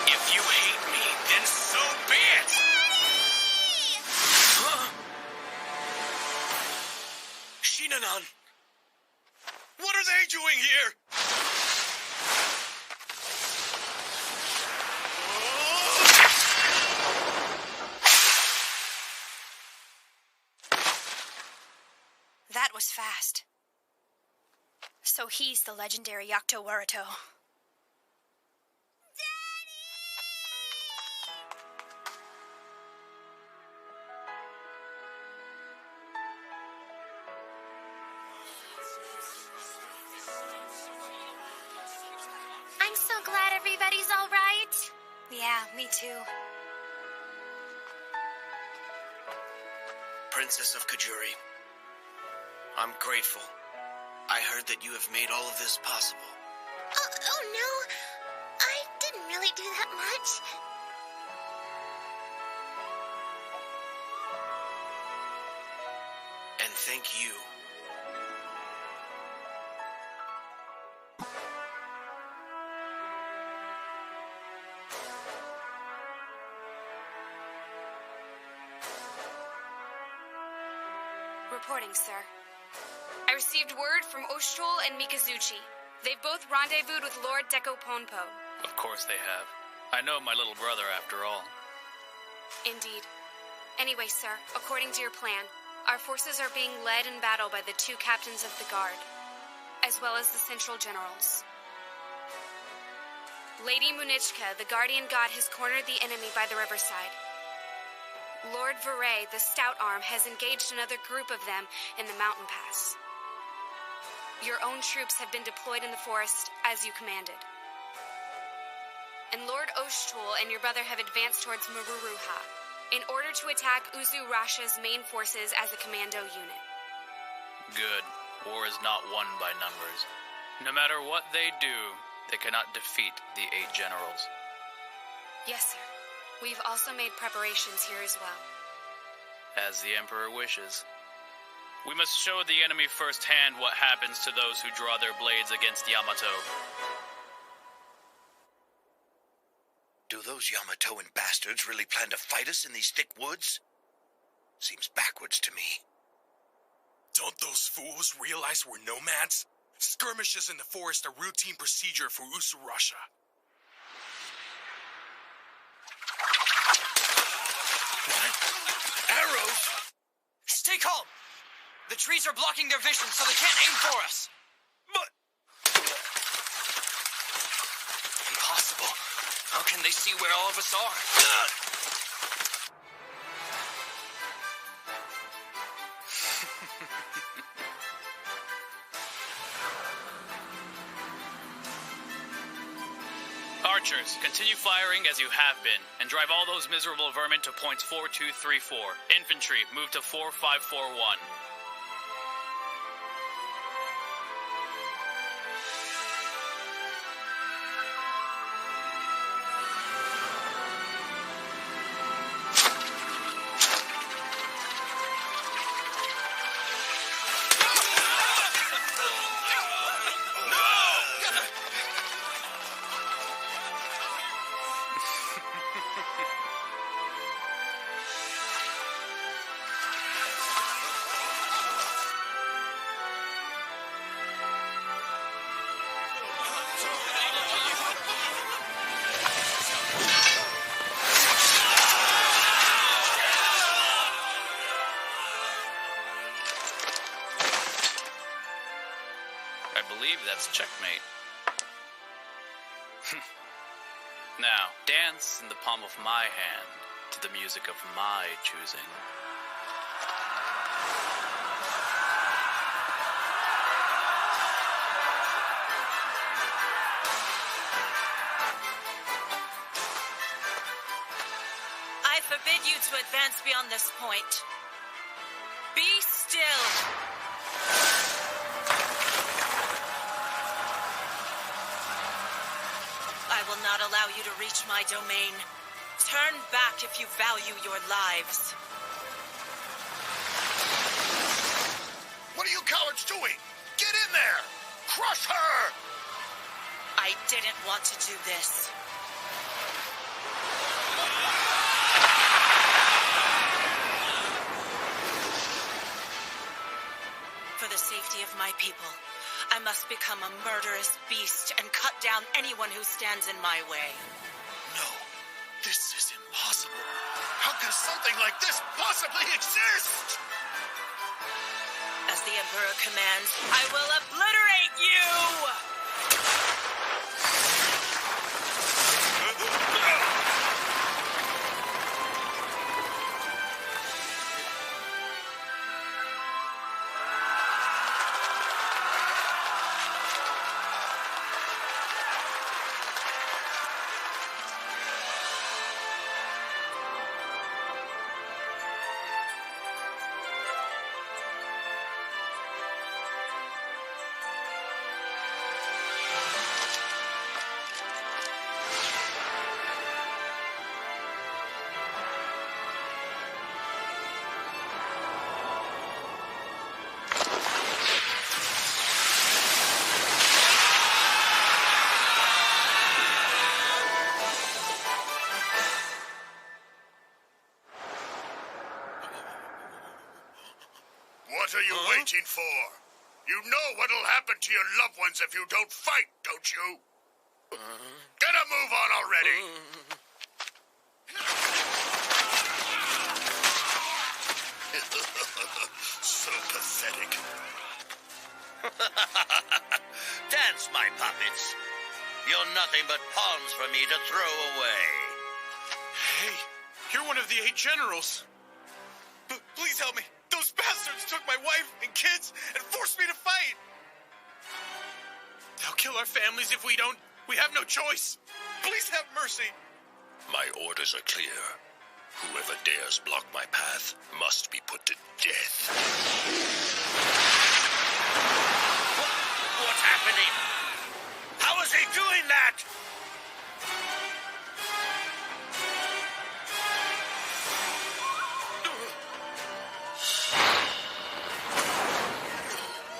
If you hate me, then so be it! Huh? Shinanan! What are they doing here? That was fast. So he's the legendary Utawarerumono. I'm so glad everybody's all right. Yeah, me too. Princess of Kajuri, I'm grateful. I heard that you have made all of this possible. Oh no. I didn't really do that much. And thank you. Reporting, sir. I received word from Oshtol and Mikazuchi. They've both rendezvoused with Lord Deko Ponpo. Of course they have. I know my little brother after all. Indeed. Anyway, sir, according to your plan, our forces are being led in battle by the two captains of the guard, as well as the central generals. Lady Munichka, the guardian god, has cornered the enemy by the riverside. Lord Veray, the stout arm, has engaged another group of them in the mountain pass. Your own troops have been deployed in the forest as you commanded. And Lord Oshtol and your brother have advanced towards Mururuha in order to attack Utawarerumono's main forces as a commando unit. Good. War is not won by numbers. No matter what they do, they cannot defeat the 8 generals. Yes, sir. We've also made preparations here as well. As the Emperor wishes. We must show the enemy firsthand what happens to those who draw their blades against Yamato. Do those Yamatoan bastards really plan to fight us in these thick woods? Seems backwards to me. Don't those fools realize we're nomads? Skirmishes in the forest are routine procedure for Utawarerumono. Arrows? Stay calm! The trees are blocking their vision, so they can't aim for us! But... Impossible. How can they see where all of us are? Archers, continue firing as you have been, and drive all those miserable vermin to points 4234. Infantry, move to 4541. I believe that's checkmate. Now, dance in the palm of my hand to the music of my choosing. I forbid you to advance beyond this point. Be still. I will not allow you to reach my domain. Turn back if you value your lives. What are you cowards doing? Get in there! Crush her! I didn't want to do this. For the safety of my people, I must become a murderous beast and cut down anyone who stands in my way. No, this is impossible. How can something like this possibly exist? As the Emperor commands, I will obliterate you! What are you waiting for? You know what'll happen to your loved ones if you don't fight, don't you? Get a move on already! So pathetic. Dance, my puppets. You're nothing but pawns for me to throw away. Hey, you're one of the 8 generals. Please help me. Those bastards took my wife and kids and forced me to fight. They'll kill our families if we don't. We have no choice. Please have mercy. My orders are clear. Whoever dares block my path must be put to death. What's happening? How is he doing that?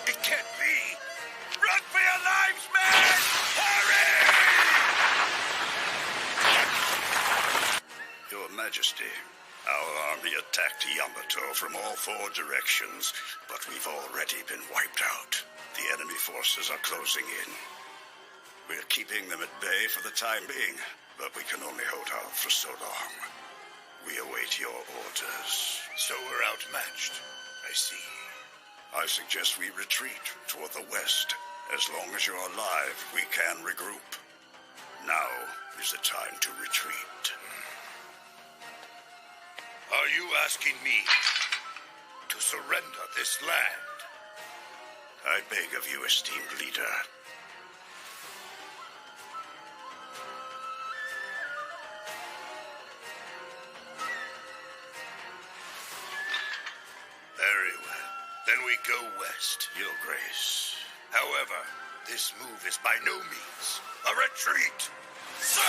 It can't be. Run for your lives, man! Hurry! Your Majesty, our army attacked Yamato from all 4 directions, but we've already been wiped out. The enemy forces are closing in. We're keeping them at bay for the time being, but we can only hold out for so long. We await your orders. So we're outmatched. I see. I suggest we retreat toward the west. As long as you're alive, we can regroup. Now is the time to retreat. Are you asking me to surrender this land? I beg of you, esteemed leader. Very well. Then we go west. Your Grace. However, this move is by no means a retreat. Sir!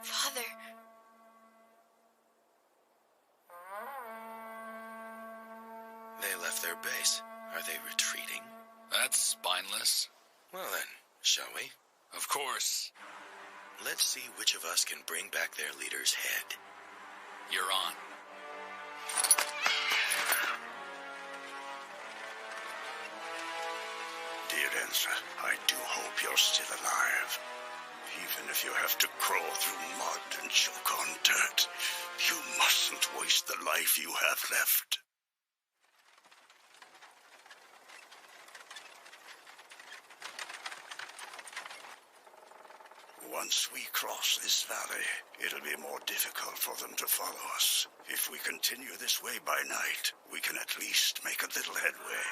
Father. They left their base. Are they retreating? That's spineless. Well then, shall we? Of course. Let's see which of us can bring back their leader's head. You're on. Dear Ensa, I do hope you're still alive. Even if you have to crawl through mud and choke on dirt, you mustn't waste the life you have left. Once we cross this valley, it'll be more difficult for them to follow us. If we continue this way by night, we can at least make a little headway.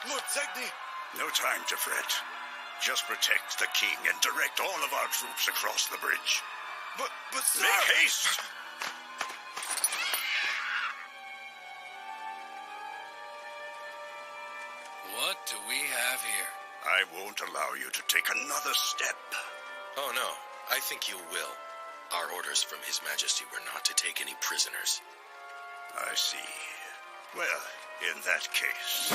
Lord Zegni! No time to fret. Just protect the king and direct all of our troops across the bridge. But sir... Make haste! What do we have here? I won't allow you to take another step. Oh, no. I think you will. Our orders from His Majesty were not to take any prisoners. I see. Well, in that case...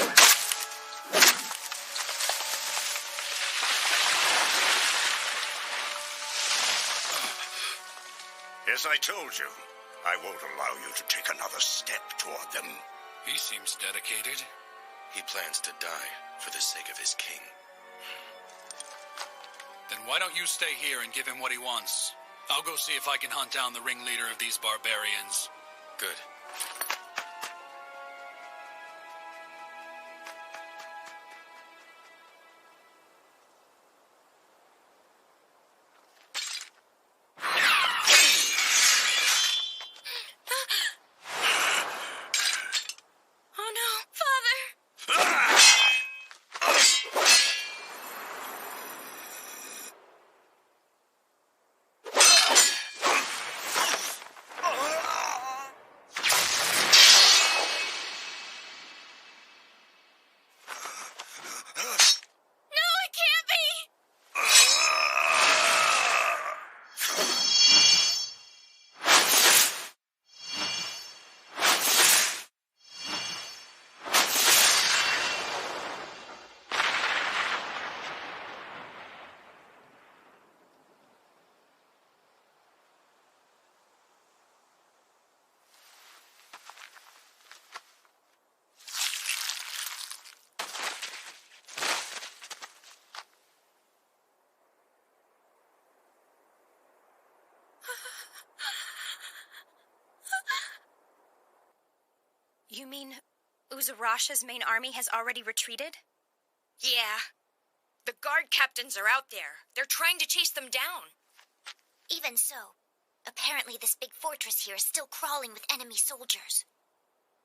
As I told you, I won't allow you to take another step toward them. He seems dedicated. He plans to die for the sake of his king. Then why don't you stay here and give him what he wants? I'll go see if I can hunt down the ringleader of these barbarians. Good. You mean Uzurasha's main army has already retreated? Yeah. The guard captains are out there. They're trying to chase them down. Even so, apparently this big fortress here is still crawling with enemy soldiers.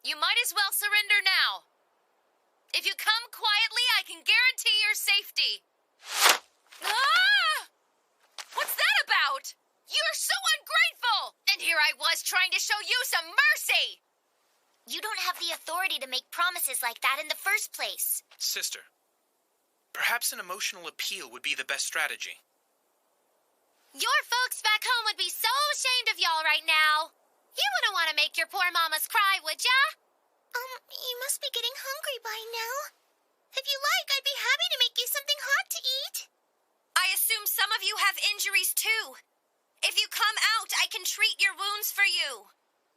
You might as well surrender now. If you come quietly, I can guarantee your safety. Ah! What's that about? You're so ungrateful! And here I was trying to show you some mercy! You don't have the authority to make promises like that in the first place. Sister, perhaps an emotional appeal would be the best strategy. Your folks back home would be so ashamed of y'all right now. You wouldn't want to make your poor mamas cry, would ya? You must be getting hungry by now. If you like, I'd be happy to make you something hot to eat. I assume some of you have injuries too. If you come out, I can treat your wounds for you.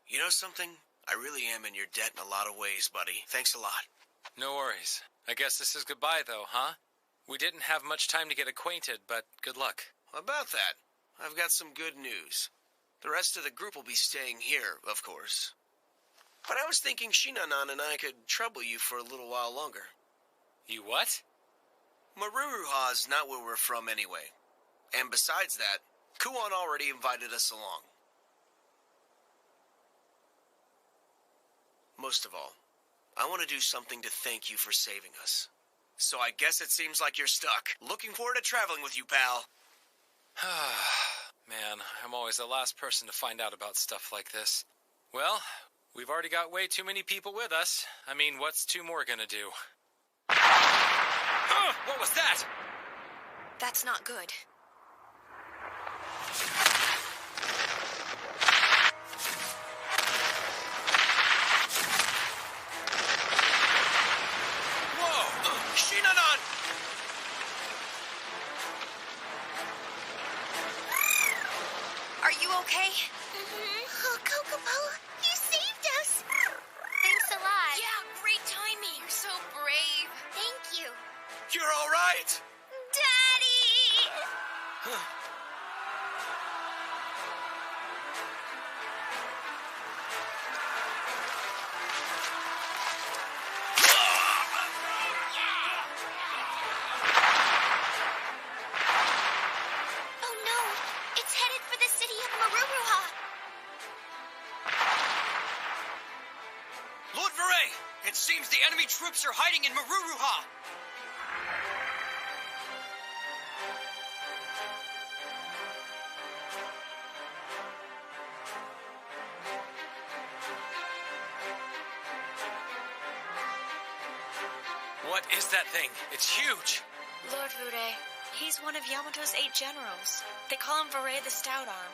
You know something? I really am in your debt in a lot of ways, buddy. Thanks a lot. No worries. I guess this is goodbye, though, huh? We didn't have much time to get acquainted, but good luck. About that, I've got some good news. The rest of the group will be staying here, of course. But I was thinking Shinanan and I could trouble you for a little while longer. You what? Maruruha's not where we're from anyway. And besides that, Kuon already invited us along. Most of all, I want to do something to thank you for saving us. So I guess it seems like you're stuck. Looking forward to traveling with you, pal. Man, I'm always the last person to find out about stuff like this. Well, we've already got way too many people with us. I mean, what's two more gonna do? What was that? That's not good. Shinanan! Are you okay? Oh, Kokopo, you saved us. Thanks a lot. Yeah, great timing. You're so brave. Thank you. You're all right! Daddy! Oh no! It's headed for the city of Maruruha! Lord Veray, it seems the enemy troops are hiding in Maruruha. What is that thing? It's huge. Lord Vure, he's one of Yamato's 8 generals. They call him Vure the Stout Arm.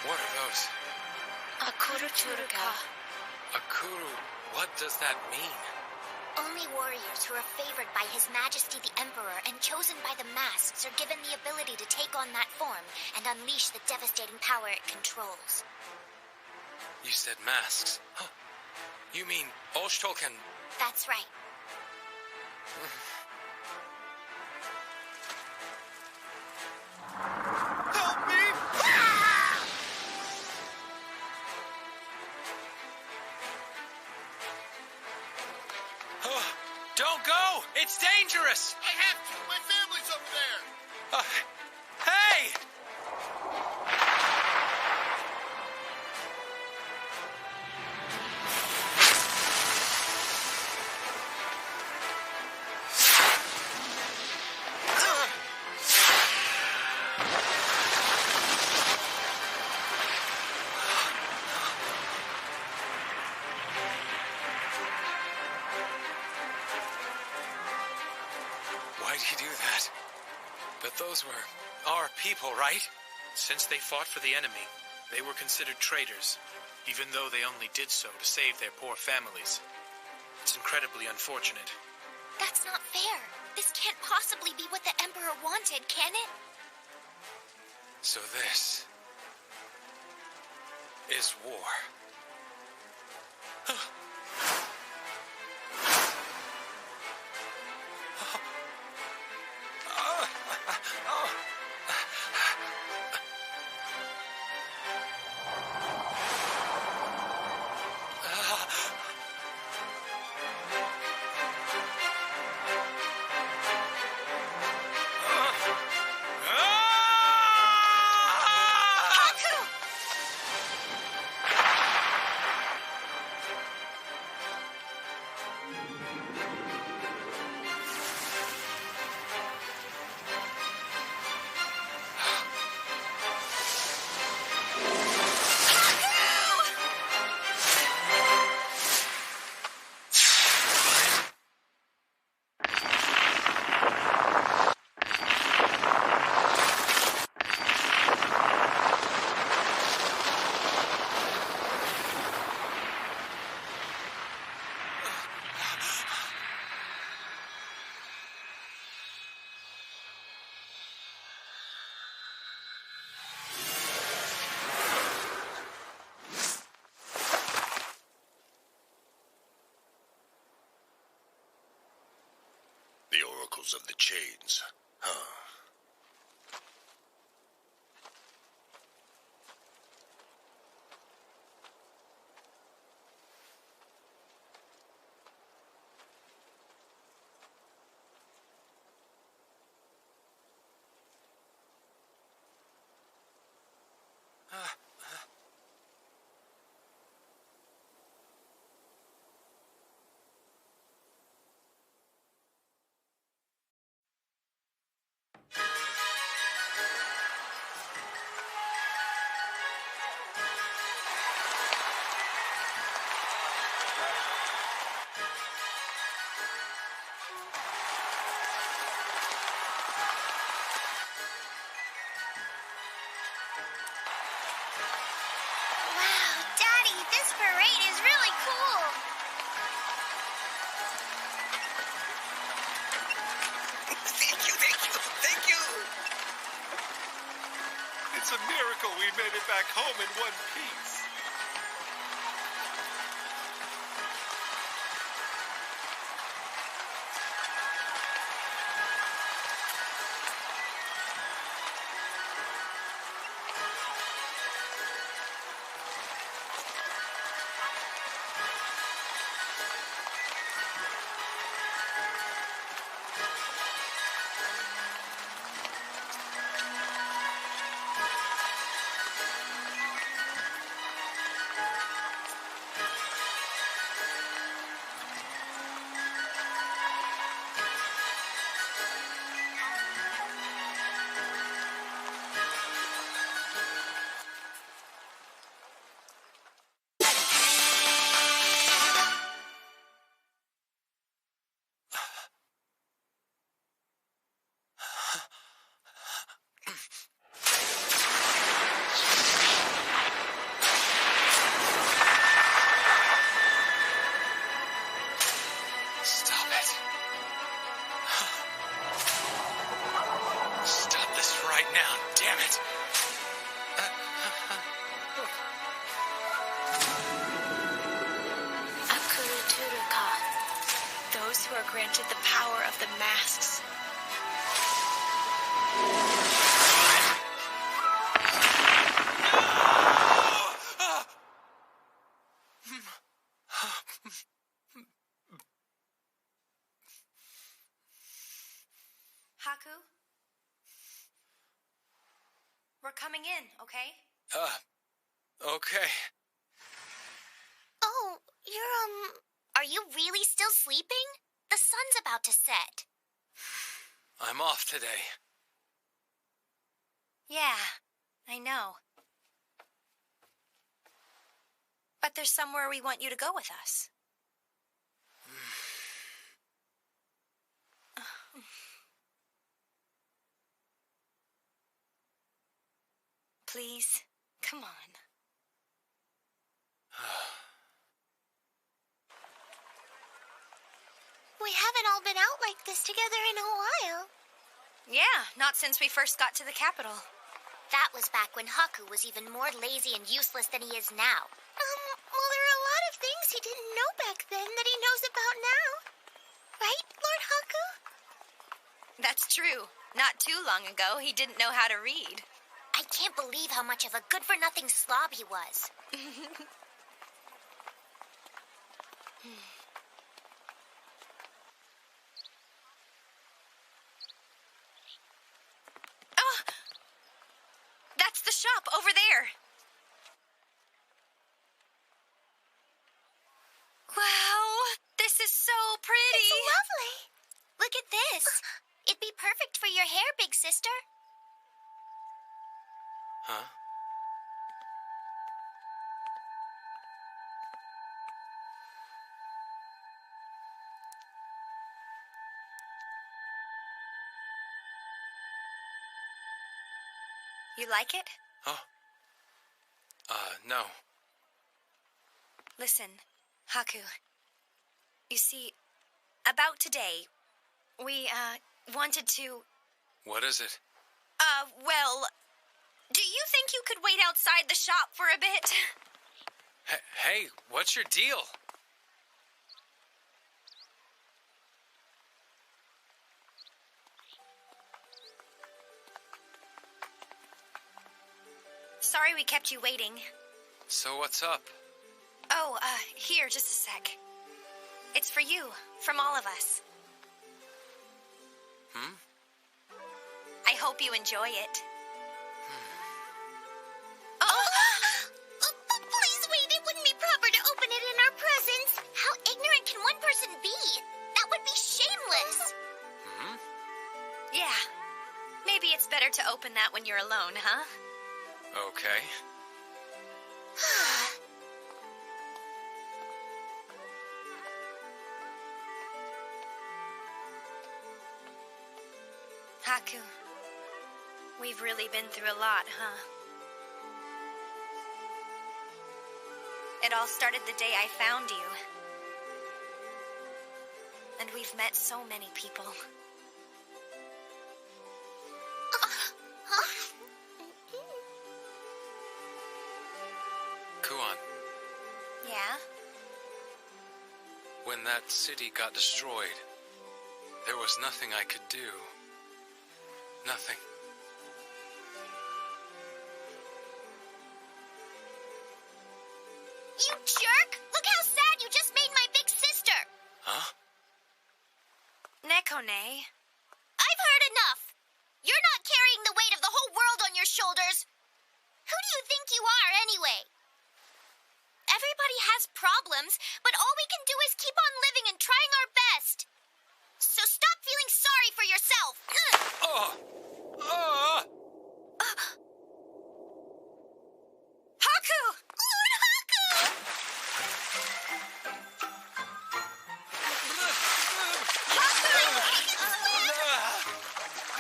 What are those? Akuru Churuka. Akuru, what does that mean? Only warriors who are favored by His Majesty the Emperor and chosen by the masks are given the ability to take on that form and unleash the devastating power it controls. You said masks. Huh. You mean Oshtul can... That's right. Help me! Don't go! It's dangerous! I have to. My family's over there. Hey! Why'd he do that? But those were our people, right? Since they fought for the enemy, they were considered traitors, even though they only did so to save their poor families. It's incredibly unfortunate. That's not fair. This can't possibly be what the Emperor wanted, can it? So this is war. The oracles of the chains. Huh. miracle we made it back home in one piece. Stop it. Stop this right now, damn it. Akuluturuka, those who are granted the power of the masks. Haku? We're coming in, okay? Okay. Oh, are you really still sleeping? The sun's about to set. I'm off today. Yeah, I know. But there's somewhere we want you to go with us. Please, come on. We haven't all been out like this together in a while. Yeah, not since we first got to the capital. That was back when Haku was even more lazy and useless than he is now. Well, there are a lot of things he didn't know back then that he knows about now. Right, Lord Haku? That's true. Not too long ago, he didn't know how to read. I can't believe how much of a good-for-nothing slob he was. Oh! That's the shop over there. Wow, this is so pretty. It's lovely. Look at this. It'd be perfect for your hair, big sister. Huh? You like it? Oh. No. Listen, Haku. You see, about today, we, wanted to... What is it? Well, do you think you could wait outside the shop for a bit? Hey, what's your deal? Sorry we kept you waiting. So what's up? Oh, here, just a sec. It's for you, from all of us. I hope you enjoy it. Oh! Please wait, it wouldn't be proper to open it in our presence. How ignorant can one person be? That would be shameless. Yeah. Maybe it's better to open that when you're alone, huh? Okay. Haku, we've really been through a lot, huh? It all started the day I found you. And we've met so many people. that city got destroyed, there was nothing I could do. Nothing. You jerk! Look how sad you just made my big sister! Huh? Nekone. I've heard enough! You're not carrying the weight of the whole world on your shoulders! Who do you think you are, anyway? Everybody has problems, but all we can do is keep on living and trying our best. So stop feeling sorry for yourself! Haku! Lord Haku!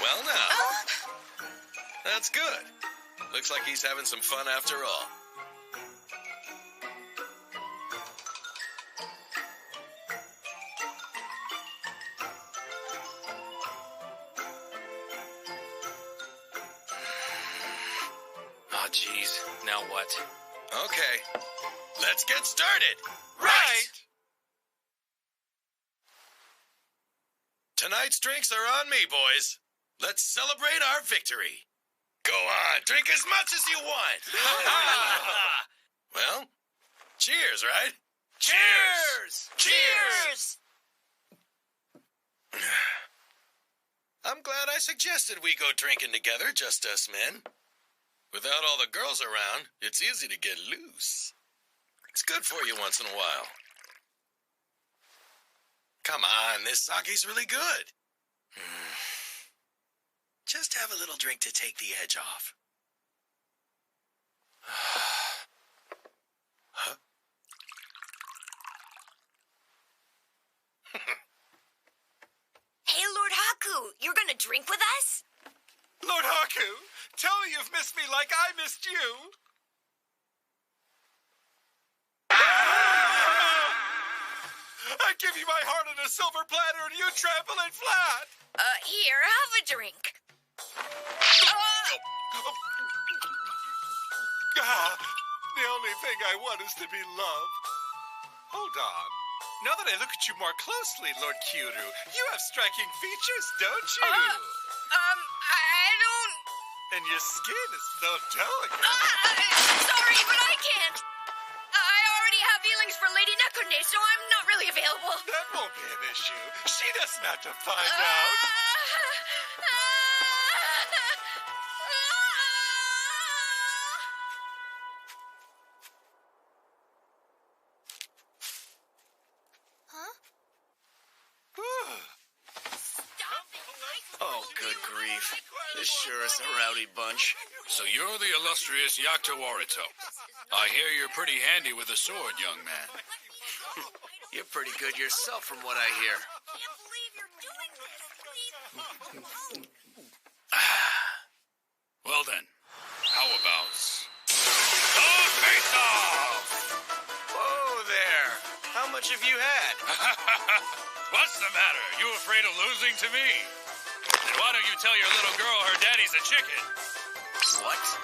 Well, now. That's good. Looks like he's having some fun after all. Oh, jeez. Now what? Okay. Let's get started. Right! Tonight's drinks are on me, boys. Let's celebrate our victory. Go on, drink as much as you want. Well, cheers, right? Cheers! Cheers! I'm glad I suggested we go drinking together, just us men. Without all the girls around, it's easy to get loose. It's good for you once in a while. Come on, this sake's really good. Just have a little drink to take the edge off. Huh? Hey, Lord Haku, you're gonna drink with us? Lord Haku, tell me you've missed me like I missed you. I give you my heart on a silver platter and you trample it flat. Here, have a drink. The only thing I want is to be loved. Hold on. Now that I look at you more closely, Lord Kyuru, you have striking features, don't you? I don't... And your skin is so delicate. Sorry, but I can't. I already have feelings for Lady Nekone, so I'm not really available. That won't be an issue. She doesn't have to find out. Oh, good grief. This sure is a rowdy bunch. So you're the illustrious Utawarerumono. I hear you're pretty handy with a sword, young man. You're pretty good yourself from what I hear. Well then, how about... the face-off! Whoa there. How much have you had? What's the matter? You afraid of losing to me? Then why don't you tell your little girl her daddy's a chicken? What?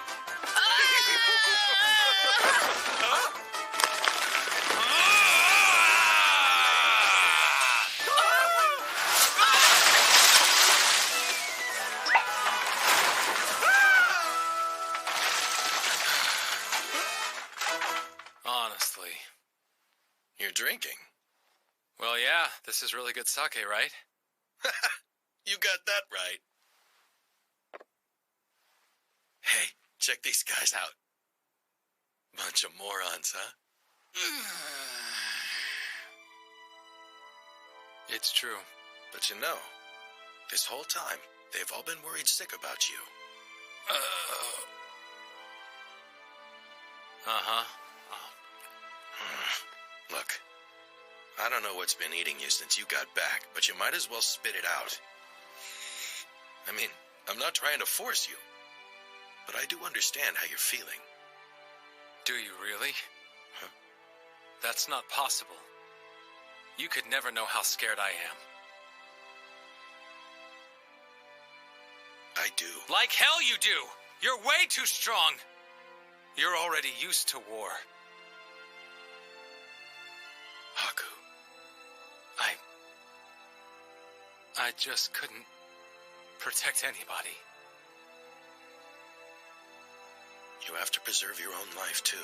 Honestly. You're drinking. Well, yeah, this is really good sake, right? You got that right. Hey, check these guys out. Bunch of morons, huh? It's true. But you know, this whole time, they've all been worried sick about you. Uh-huh. Look, I don't know what's been eating you since you got back, but you might as well spit it out. I mean, I'm not trying to force you, but I do understand how you're feeling. Do you really? Huh? That's not possible. You could never know how scared I am. I do. Like hell you do! You're way too strong! You're already used to war. Haku, I just couldn't protect anybody. You have to preserve your own life, too.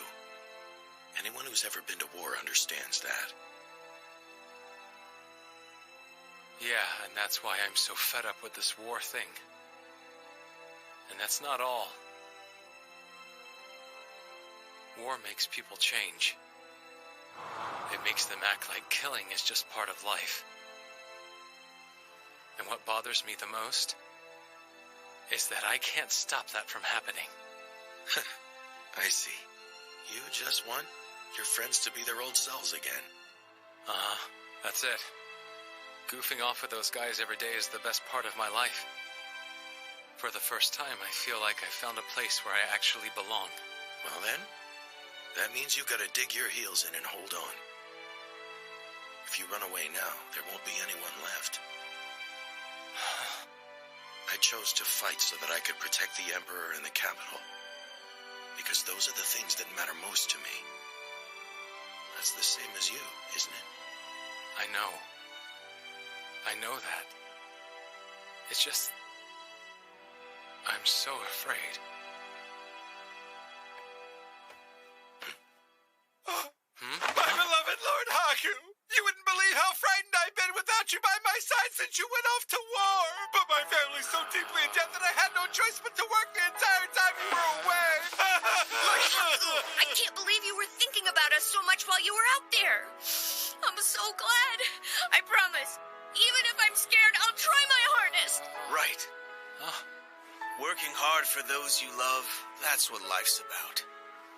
Anyone who's ever been to war understands that. Yeah, and that's why I'm so fed up with this war thing. And that's not all. War makes people change. It makes them act like killing is just part of life. And what bothers me the most is that I can't stop that from happening. I see. You just want your friends to be their old selves again. That's it. Goofing off with those guys every day is the best part of my life. For the first time, I feel like I found a place where I actually belong. Well then, that means you gotta dig your heels in and hold on. If you run away now, there won't be anyone left. I chose to fight so that I could protect the Emperor and the capital. Because those are the things that matter most to me. That's the same as you, isn't it? I know. I know that. It's just... I'm so afraid. My beloved Lord Haku! You wouldn't believe how frightened I've been without you by my side since you went off to war! But my family's so deeply in debt that I had no choice but to work the entire time you were away! Lord Haku, I can't believe you were thinking about us so much while you were out there. I'm so glad. I promise. Even if I'm scared, I'll try my hardest. Right. Working hard for those you love, that's what life's about.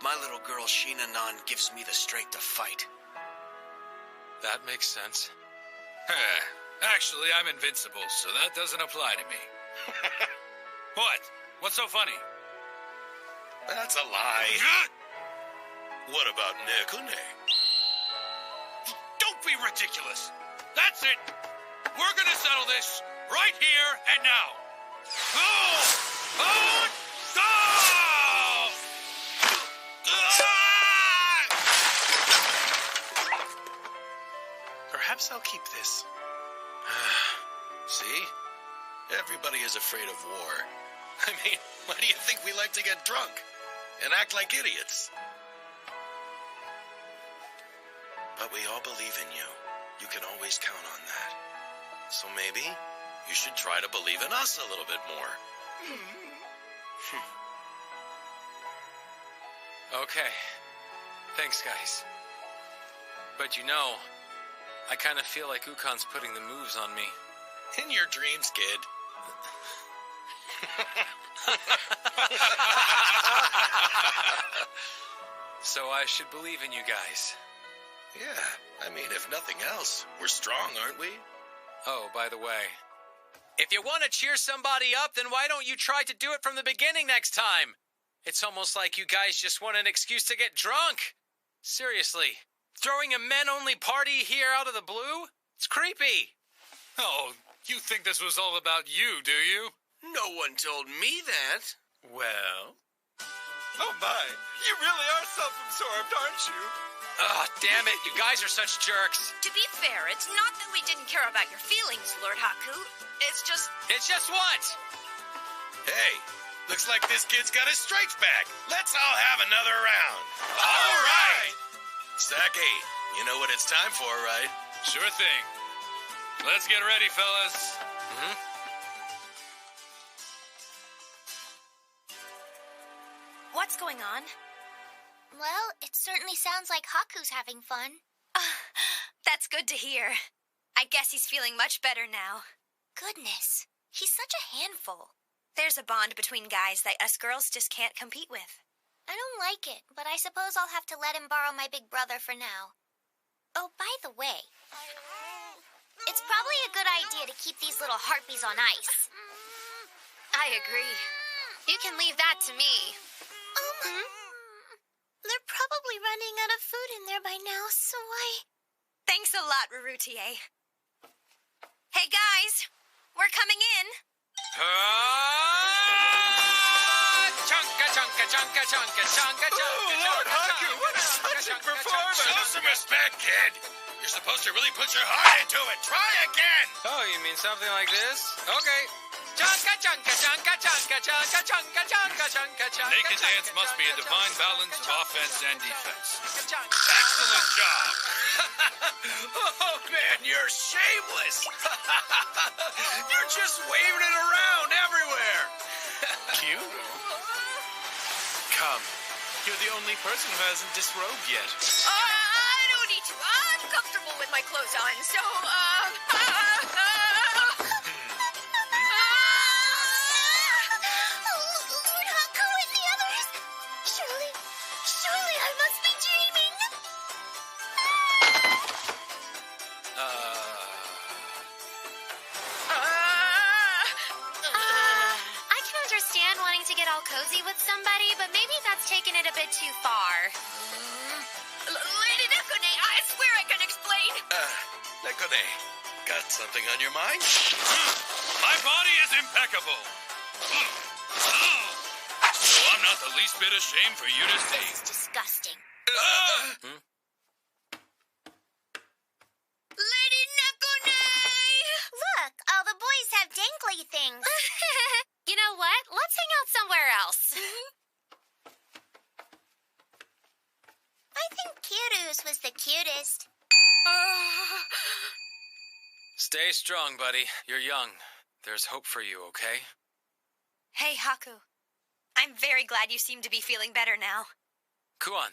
My little girl Shinanon gives me the strength to fight. That makes sense. Actually, I'm invincible, so that doesn't apply to me. What? What's so funny? That's a lie. What about Nekune? Don't be ridiculous. That's it. We're gonna settle this right here and now. Perhaps I'll keep this. See? Everybody is afraid of war. I mean, why do you think we like to get drunk and act like idiots? But we all believe in you. You can always count on that. So maybe you should try to believe in us a little bit more. Okay. Thanks, guys. But you know, I kind of feel like Ukon's putting the moves on me. In your dreams, kid. So I should believe in you guys. Yeah, I mean, if nothing else, we're strong, aren't we? Oh, by the way, if you want to cheer somebody up, then why don't you try to do it from the beginning next time? It's almost like you guys just want an excuse to get drunk. Seriously, throwing a men-only party here out of the blue? It's creepy. Oh, you think this was all about you, do you? No one told me that. Well... Oh my, you really are self-absorbed, aren't you? Oh, damn it, you guys are such jerks. To be fair, it's not that we didn't care about your feelings, Lord Haku. It's just... It's just what? Hey, looks like this kid's got his stripes back. Let's all have another round. All right! Saki, you know what it's time for, right? Sure thing. Let's get ready, fellas. What's going on? Well, it certainly sounds like Haku's having fun. That's good to hear. I guess he's feeling much better now. Goodness, he's such a handful. There's a bond between guys that us girls just can't compete with. I don't like it, but I suppose I'll have to let him borrow my big brother for now. Oh, by the way, it's probably a good idea to keep these little harpies on ice. I agree. You can leave that to me. They're probably running out of food in there by now, so Thanks a lot, Rurutier. Hey, guys, we're coming in. Chunka, chunka, chunka, chunka, chunka, chunka, Lord Haku, what a stunning performance! Show some respect, kid. You're supposed to really put your heart into it. Try again. Oh, you mean something like this? Okay. Chunka, chunka, chunka, chunka, chunka, chunka, chunka, chunka, chunka. Naked dance must be a divine balance of offense and defense. Excellent job. Oh, man, you're shameless. You're just waving it around everywhere. Cute. Come. You're the only person who hasn't disrobed yet. I don't need to. I'm comfortable with my clothes on, so, Lord Haku and the others. Surely I must be dreaming. I can understand wanting to get all cozy with somebody, but maybe that's taking it a bit too far. Lady Nekune, I swear I can explain. Nekone, got something on your mind? My body is impeccable. So I'm not the least bit ashamed for you to see. This is disgusting. Lady Nekune! Look, all the boys have dangly things. You know what? Let's hang out somewhere else. I think Kiru's was the cutest. Stay strong, buddy. You're young. There's hope for you, okay? Hey, Haku. I'm very glad you seem to be feeling better now. Kuan.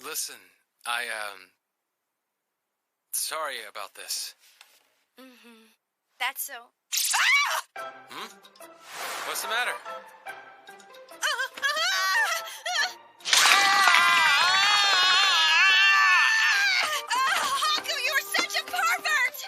Listen, sorry about this. That's so... What's the matter? Haku, you're such a pervert!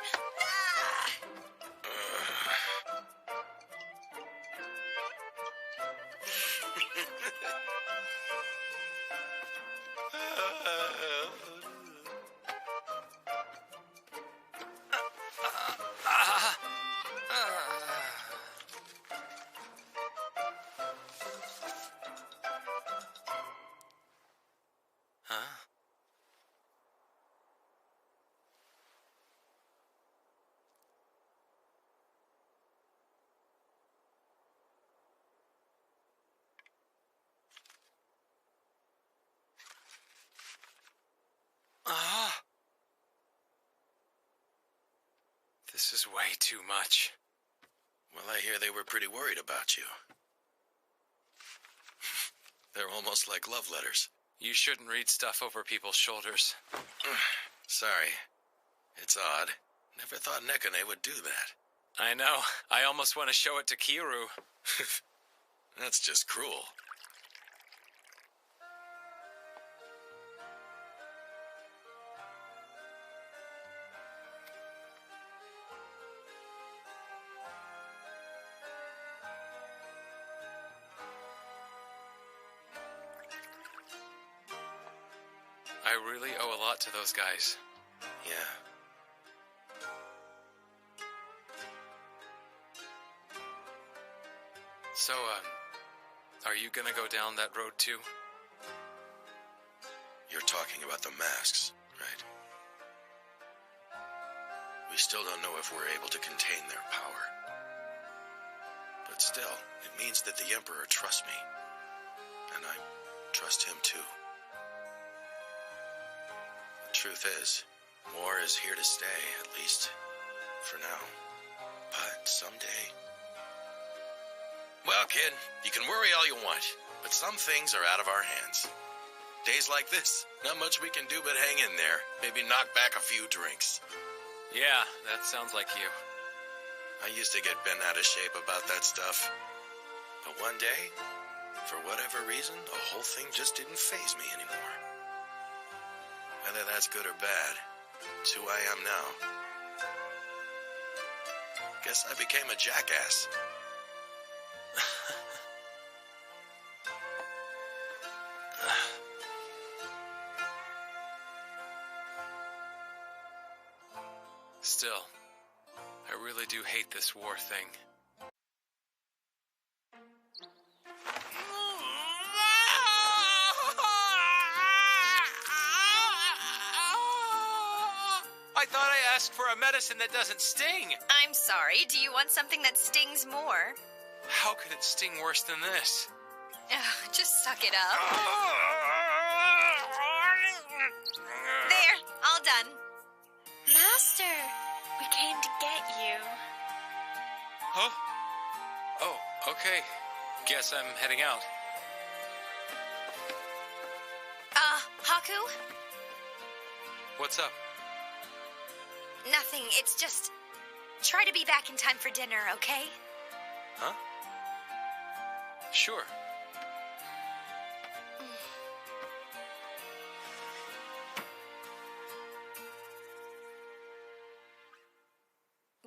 This is way too much. Well, I hear they were pretty worried about you. They're almost like love letters. You shouldn't read stuff over people's shoulders. Sorry. It's odd. Never thought Nekone would do that. I know. I almost want to show it to Kiru. That's just cruel. I really owe a lot to those guys. Yeah. So, are you gonna go down that road too? You're talking about the masks, right? We still don't know if we're able to contain their power. But still, it means that the Emperor trusts me. And I trust him too. The truth is, war is here to stay, at least for now. But someday... Well, kid, you can worry all you want, but some things are out of our hands. Days like this, not much we can do but hang in there. Maybe knock back a few drinks. Yeah, that sounds like you. I used to get bent out of shape about that stuff. But one day, for whatever reason, the whole thing just didn't faze me anymore. Whether that's good or bad, it's who I am now. Guess I became a jackass. Still, I really do hate this war thing. thought I asked for a medicine that doesn't sting. I'm sorry. Do you want something that stings more? How could it sting worse than this? Ugh, just suck it up. There, all done. Master, we came to get you. Huh? Oh, okay. Guess I'm heading out. Haku? What's up? Nothing. It's just... Try to be back in time for dinner, okay? Huh? Sure.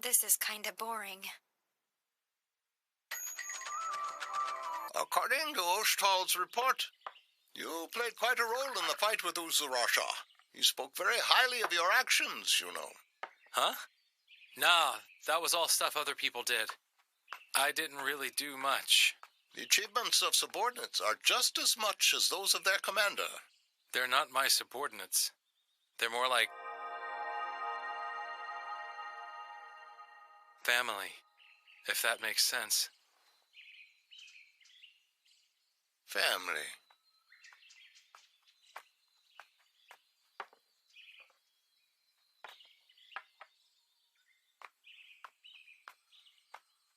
This is kinda boring. According to Oshtal's report, you played quite a role in the fight with Uzurasha. He spoke very highly of your actions, you know. Huh? Nah, that was all stuff other people did. I didn't really do much. The achievements of subordinates are just as much as those of their commander. They're not my subordinates. They're more like... family, if that makes sense. Family.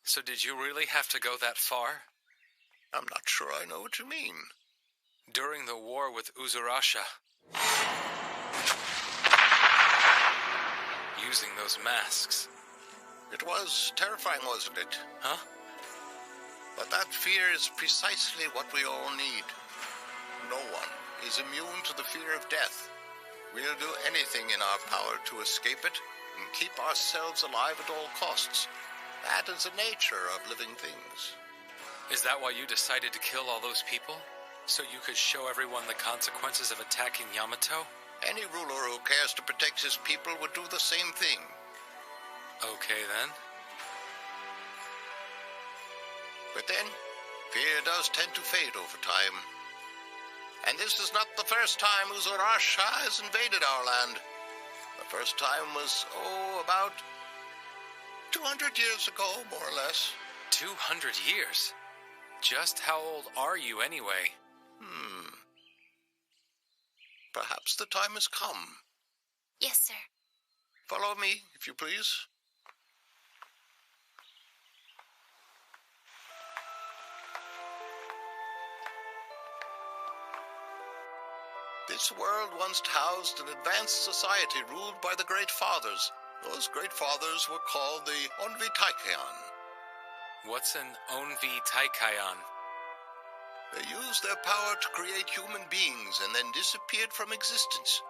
So did you really have to go that far? I'm not sure I know what you mean. During the war with Uzurasha. Using those masks. It was terrifying, wasn't it? Huh? But that fear is precisely what we all need. No one is immune to the fear of death. We'll do anything in our power to escape it and keep ourselves alive at all costs. That is the nature of living things. Is that why you decided to kill all those people? So you could show everyone the consequences of attacking Yamato? Any ruler who cares to protect his people would do the same thing. Okay, then. But then, fear does tend to fade over time. And this is not the first time Uzurasha has invaded our land. The first time was, about 200 years ago, more or less. 200 years? Just how old are you anyway? Perhaps the time has come. Yes, sir. Follow me, if you please. This world once housed an advanced society ruled by the Great Fathers. Those Great Fathers were called the Onvi Taikayan. What's an Onvi Taikayan? They used their power to create human beings and then disappeared from existence.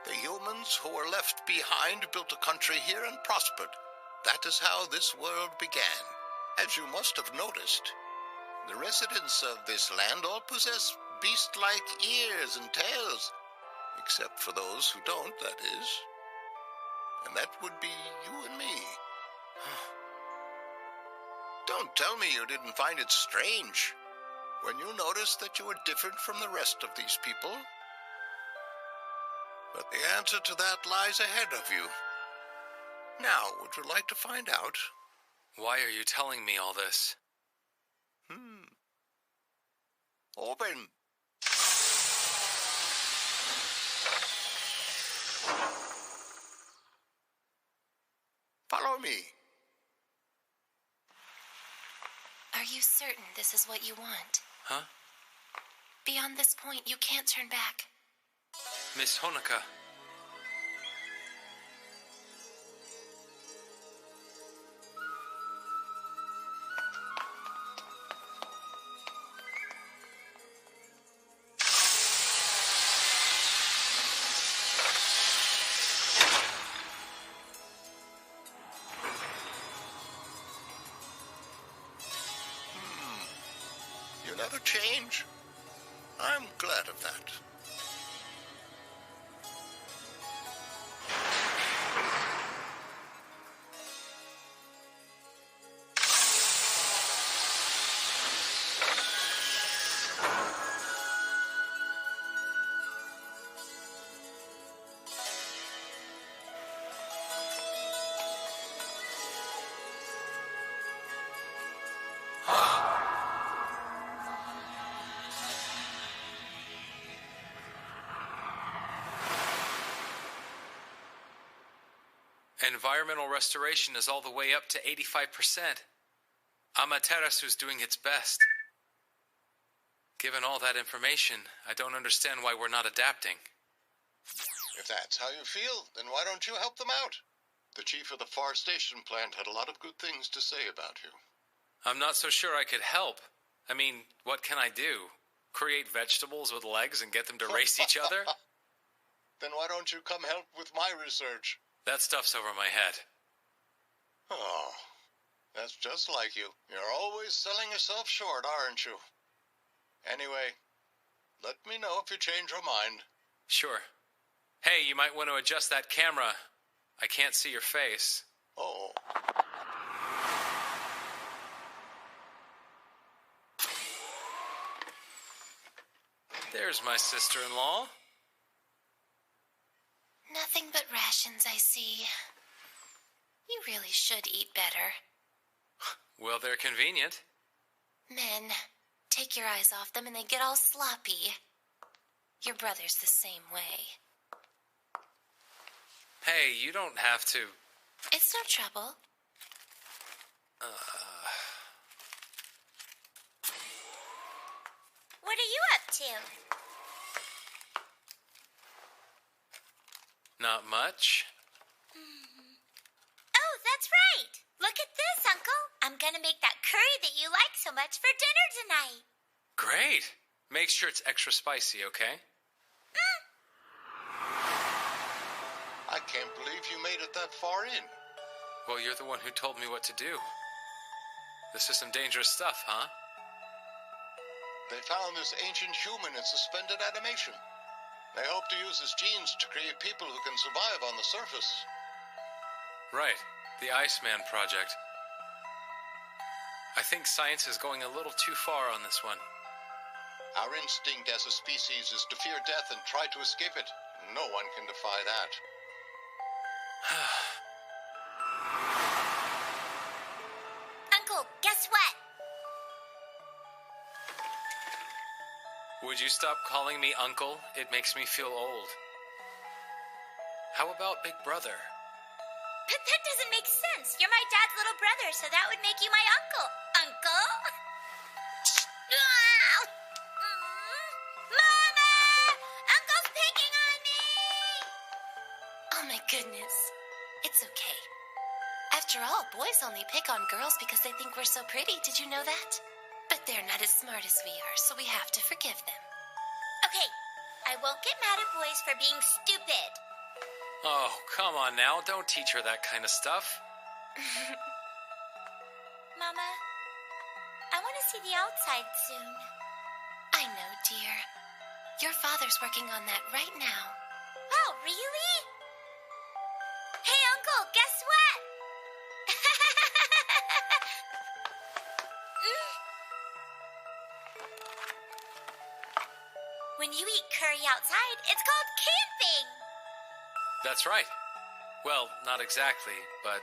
The humans who were left behind built a country here and prospered. That is how this world began. As you must have noticed, the residents of this land all possess beast-like ears and tails, except for those who don't, that is. And that would be you and me. Don't tell me you didn't find it strange when you noticed that you were different from the rest of these people. But the answer to that lies ahead of you. Now, would you like to find out? Why are you telling me all this? Open. Follow me. Are you certain this is what you want? Huh? Beyond this point, you can't turn back. Miss Honoka. You never change. I'm glad of that. environmental restoration is all the way up to 85%. Amaterasu's doing its best. Given all that information, I don't understand why we're not adapting. If that's how you feel, then why don't you help them out? The chief of the forestation plant had a lot of good things to say about you. I'm not so sure I could help. I mean, what can I do? Create vegetables with legs and get them to race each other? Then why don't you come help with my research? That stuff's over my head. Oh, that's just like you. You're always selling yourself short, aren't you? Anyway, let me know if you change your mind. Sure. Hey, you might want to adjust that camera. I can't see your face. Oh. There's my sister-in-law. Nothing but rations, I see. You really should eat better. Well, they're convenient. Men, take your eyes off them and they get all sloppy. Your brother's the same way. Hey, you don't have to... It's no trouble. What are you up to? Not much. Oh, that's right. Look at this, Uncle. I'm gonna make that curry that you like so much for dinner tonight. Great. Make sure it's extra spicy, okay? I can't believe you made it that far in. Well, you're the one who told me what to do. This is some dangerous stuff, huh? They found this ancient human in suspended animation. They hope to use his genes to create people who can survive on the surface. Right. The Iceman Project. I think science is going a little too far on this one. Our instinct as a species is to fear death and try to escape it. No one can defy that. Uncle, guess what? Would you stop calling me Uncle? It makes me feel old. How about Big Brother? But that doesn't make sense. You're my dad's little brother, so that would make you my uncle. Uncle? Mama! Uncle's picking on me! Oh my goodness. It's okay. After all, boys only pick on girls because they think we're so pretty. Did you know that? But they're not as smart as we are, so we have to forgive them. Okay, I won't get mad at boys for being stupid. Oh, come on now. Don't teach her that kind of stuff. Mama, I want to see the outside soon. I know, dear. Your father's working on that right now. Oh, really? Hey, Uncle, guess what? When you eat curry outside, it's called camping. That's right. Well, not exactly, but...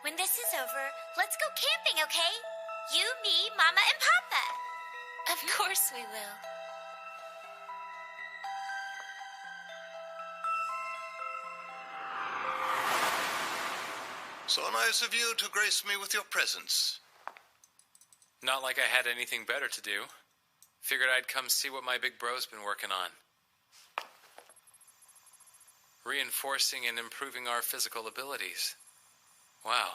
When this is over, let's go camping, okay? You, me, Mama, and Papa. Of course we will. So nice of you to grace me with your presence. Not like I had anything better to do. Figured I'd come see what my big bro's been working on. Reinforcing and improving our physical abilities. Wow.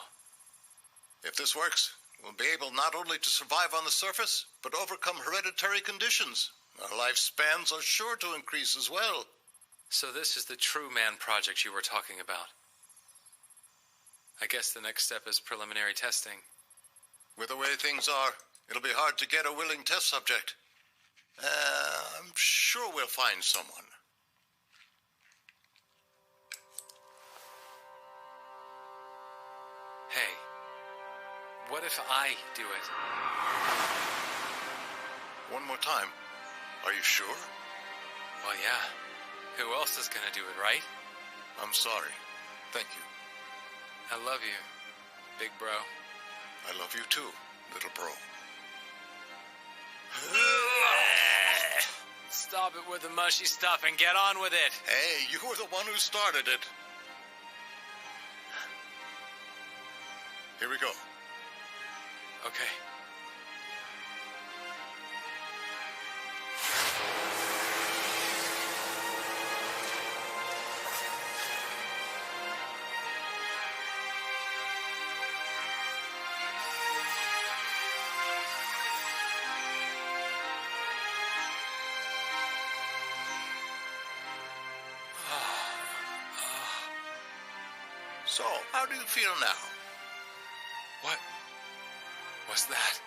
If this works, we'll be able not only to survive on the surface, but overcome hereditary conditions. Our lifespans are sure to increase as well. So this is the True Man project you were talking about. I guess the next step is preliminary testing. With the way things are, it'll be hard to get a willing test subject. I'm sure we'll find someone. Hey, what if I do it? One more time. Are you sure? Well, yeah. Who else is gonna do it, right? I'm sorry. Thank you. I love you, big bro. I love you too, little bro. Stop it with the mushy stuff and get on with it. Hey, you were the one who started it. Here we go. Okay. So, how do you feel now? What was that?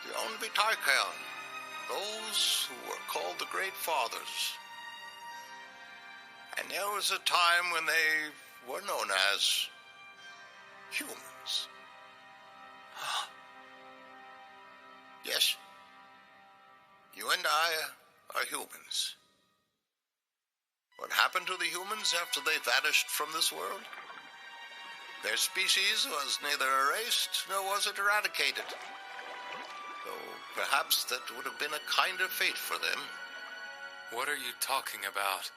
The Onvitaikaon, those who were called the Great Fathers. And there was a time when they were known as humans. Yes, you and I are humans. What happened to the humans after they vanished from this world? Their species was neither erased nor was it eradicated. Though perhaps that would have been a kinder fate for them. What are you talking about?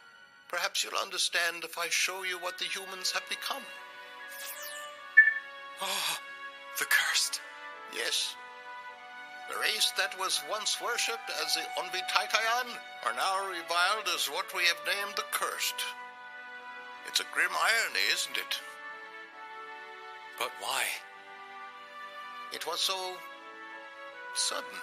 Perhaps you'll understand if I show you what the humans have become. Oh, the cursed. Yes. The race that was once worshipped as the Onvitaikaon are now reviled as what we have named the cursed. It's a grim irony, isn't it? But why? It was so sudden.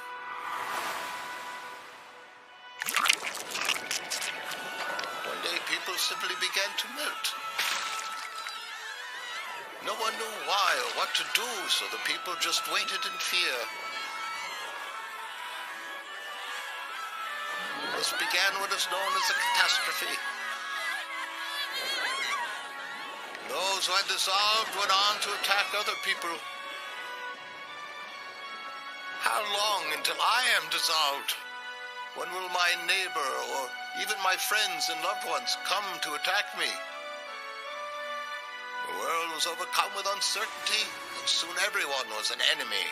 One day people simply began to melt. No one knew why or what to do, so the people just waited in fear. This began what is known as a catastrophe. Those who had dissolved went on to attack other people. How long until I am dissolved? When will my neighbor or even my friends and loved ones come to attack me? The world was overcome with uncertainty, and soon everyone was an enemy.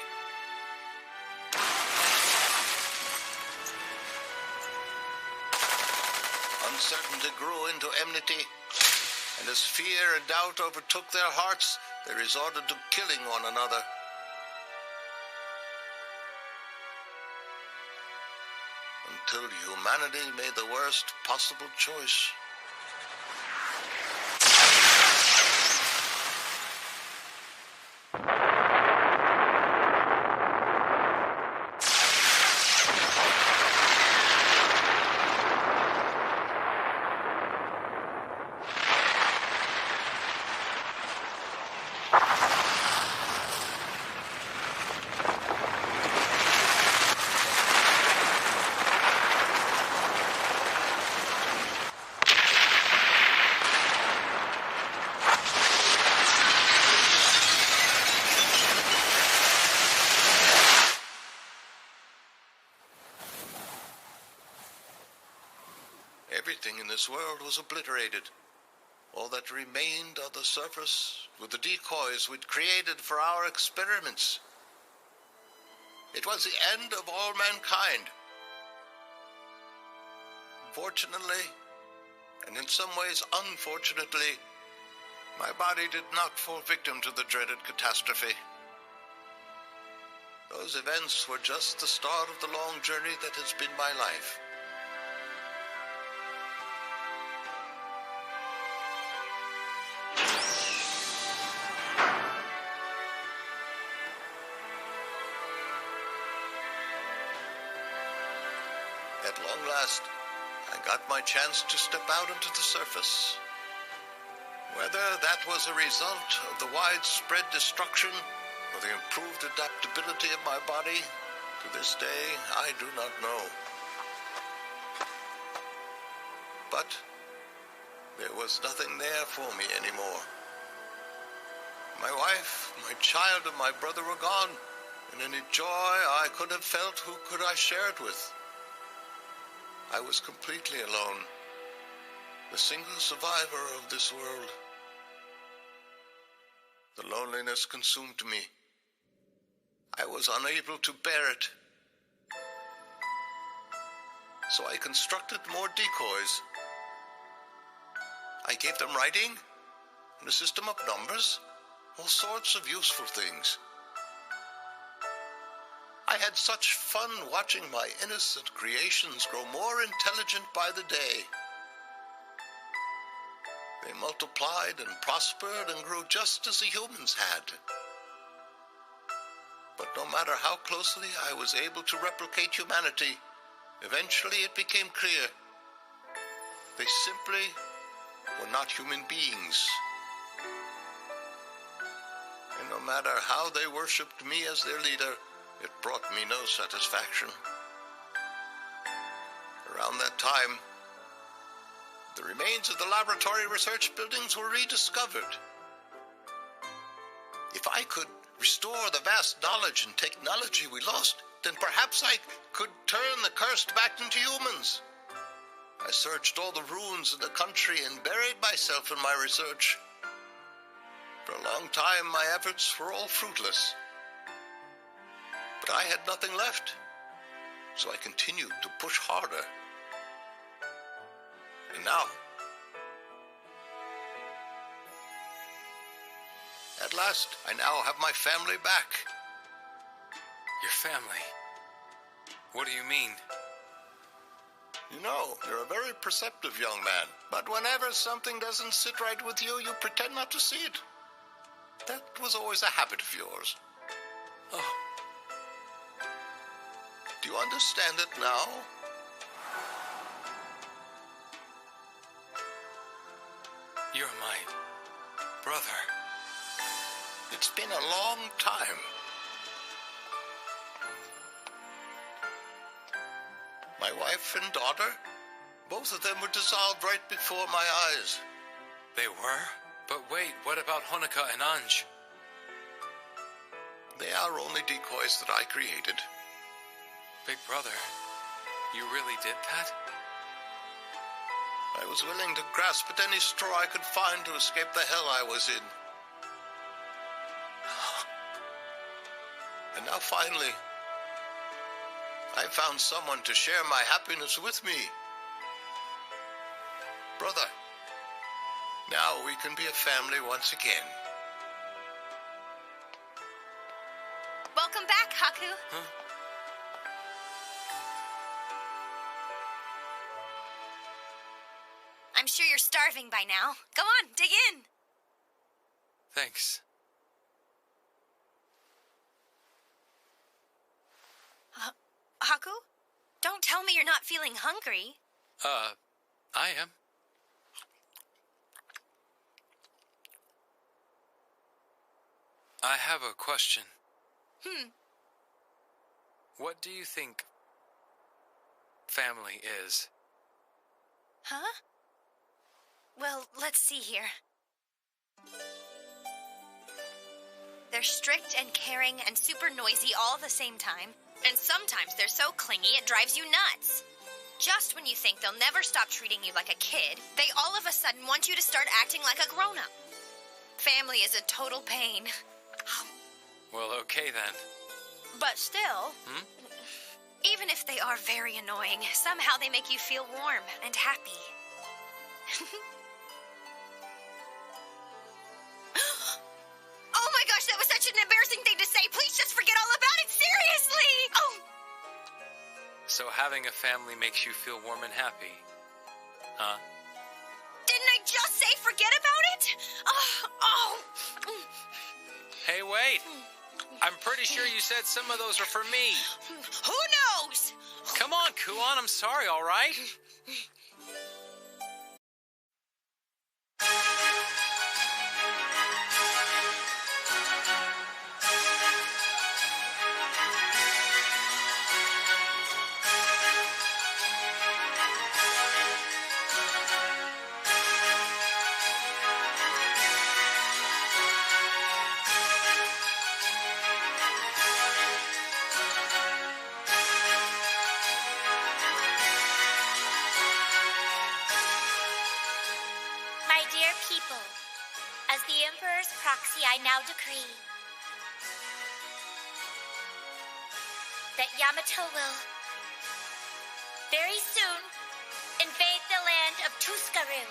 Uncertainty grew into enmity, and as fear and doubt overtook their hearts, they resorted to killing one another. Until humanity made the worst possible choice. Everything in this world was obliterated. All that remained on the surface were the decoys we'd created for our experiments. It was the end of all mankind. Fortunately, and in some ways unfortunately, my body did not fall victim to the dreaded catastrophe. Those events were just the start of the long journey that has been my life. At long last, I got my chance to step out into the surface. Whether that was a result of the widespread destruction or the improved adaptability of my body, to this day, I do not know. But there was nothing there for me anymore. My wife, my child, and my brother were gone, and any joy I could have felt, who could I share it with? I was completely alone, the single survivor of this world. The loneliness consumed me. I was unable to bear it. So I constructed more decoys. I gave them writing and a system of numbers, all sorts of useful things. I had such fun watching my innocent creations grow more intelligent by the day. They multiplied and prospered and grew just as the humans had. But no matter how closely I was able to replicate humanity, eventually it became clear they simply were not human beings. And no matter how they worshipped me as their leader, it brought me no satisfaction. Around that time, the remains of the laboratory research buildings were rediscovered. If I could restore the vast knowledge and technology we lost, then perhaps I could turn the cursed back into humans. I searched all the ruins in the country and buried myself in my research. For a long time, my efforts were all fruitless. But I had nothing left, so I continued to push harder. And now, at last, I now have my family back. Your family? What do you mean? You know, you're a very perceptive young man, but whenever something doesn't sit right with you, you pretend not to see it. That was always a habit of yours. Oh. Do you understand it now? You're my brother. It's been a long time. My wife and daughter, both of them were dissolved right before my eyes. They were? But wait, what about Honoka and Anj? They are only decoys that I created. Big brother, you really did that? I was willing to grasp at any straw I could find to escape the hell I was in. And now finally, I found someone to share my happiness with me. Brother, now we can be a family once again. Welcome back, Haku. Huh? I'm sure you're starving by now. Go on, dig in. Thanks. Haku? Don't tell me you're not feeling hungry. I am. I have a question. What do you think family is? Huh? Well, let's see here. They're strict and caring and super noisy all at the same time. And sometimes they're so clingy it drives you nuts. Just when you think they'll never stop treating you like a kid, they all of a sudden want you to start acting like a grown-up. Family is a total pain. Well, okay then. But still, even if they are very annoying, somehow they make you feel warm and happy. Oh my gosh, that was such an embarrassing thing to say. Please just forget all about it, seriously! Oh! So having a family makes you feel warm and happy, huh? Didn't I just say forget about it? Hey, wait! I'm pretty sure you said some of those are for me. Who knows? Come on, Kuon, I'm sorry, all right? My dear people, as the Emperor's proxy, I now decree that Yamato will very soon invade the land of Tuskaru.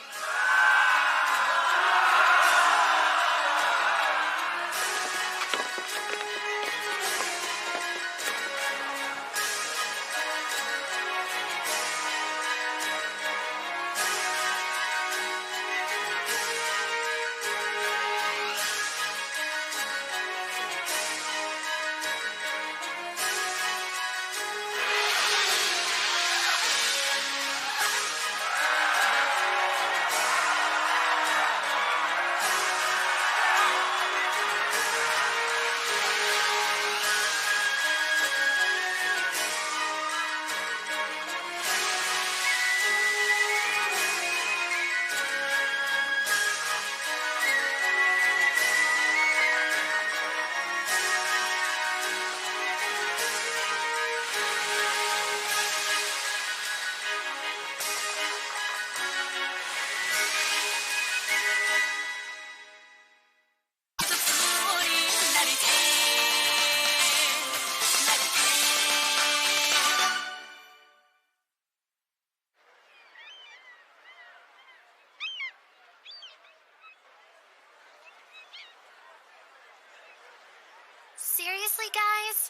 Seriously, guys?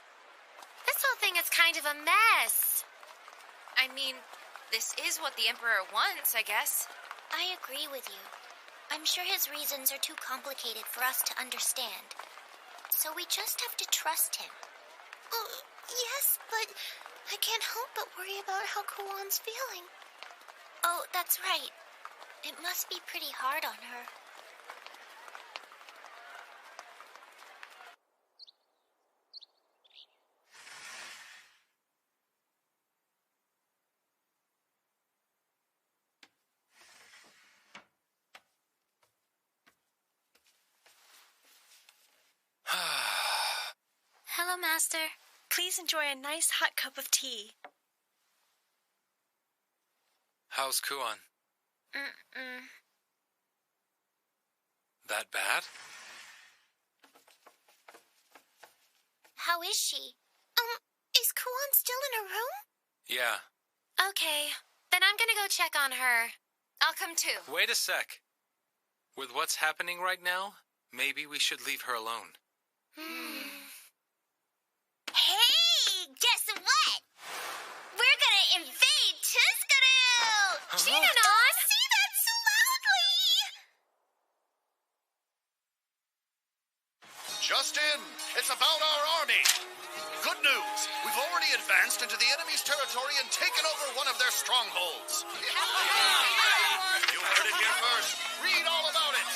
This whole thing is kind of a mess. I mean, this is what the Emperor wants, I guess. I agree with you. I'm sure his reasons are too complicated for us to understand. So we just have to trust him. Oh, yes, but I can't help but worry about how Kuwan's feeling. Oh, that's right. It must be pretty hard on her. Hello, Master. Please enjoy a nice hot cup of tea. How's Kuan? That bad? How is she? Is Kuwan still in her room? Yeah. Okay, then I'm gonna go check on her. I'll come too. Wait a sec. With what's happening right now, maybe we should leave her alone. Hey, guess what? We're gonna invade Tuskaru! Shinanon! Say that so loudly! Justin, it's about our army. Good news. We've already advanced into the enemy's territory and taken over one of their strongholds. You heard it here first. Read all about it.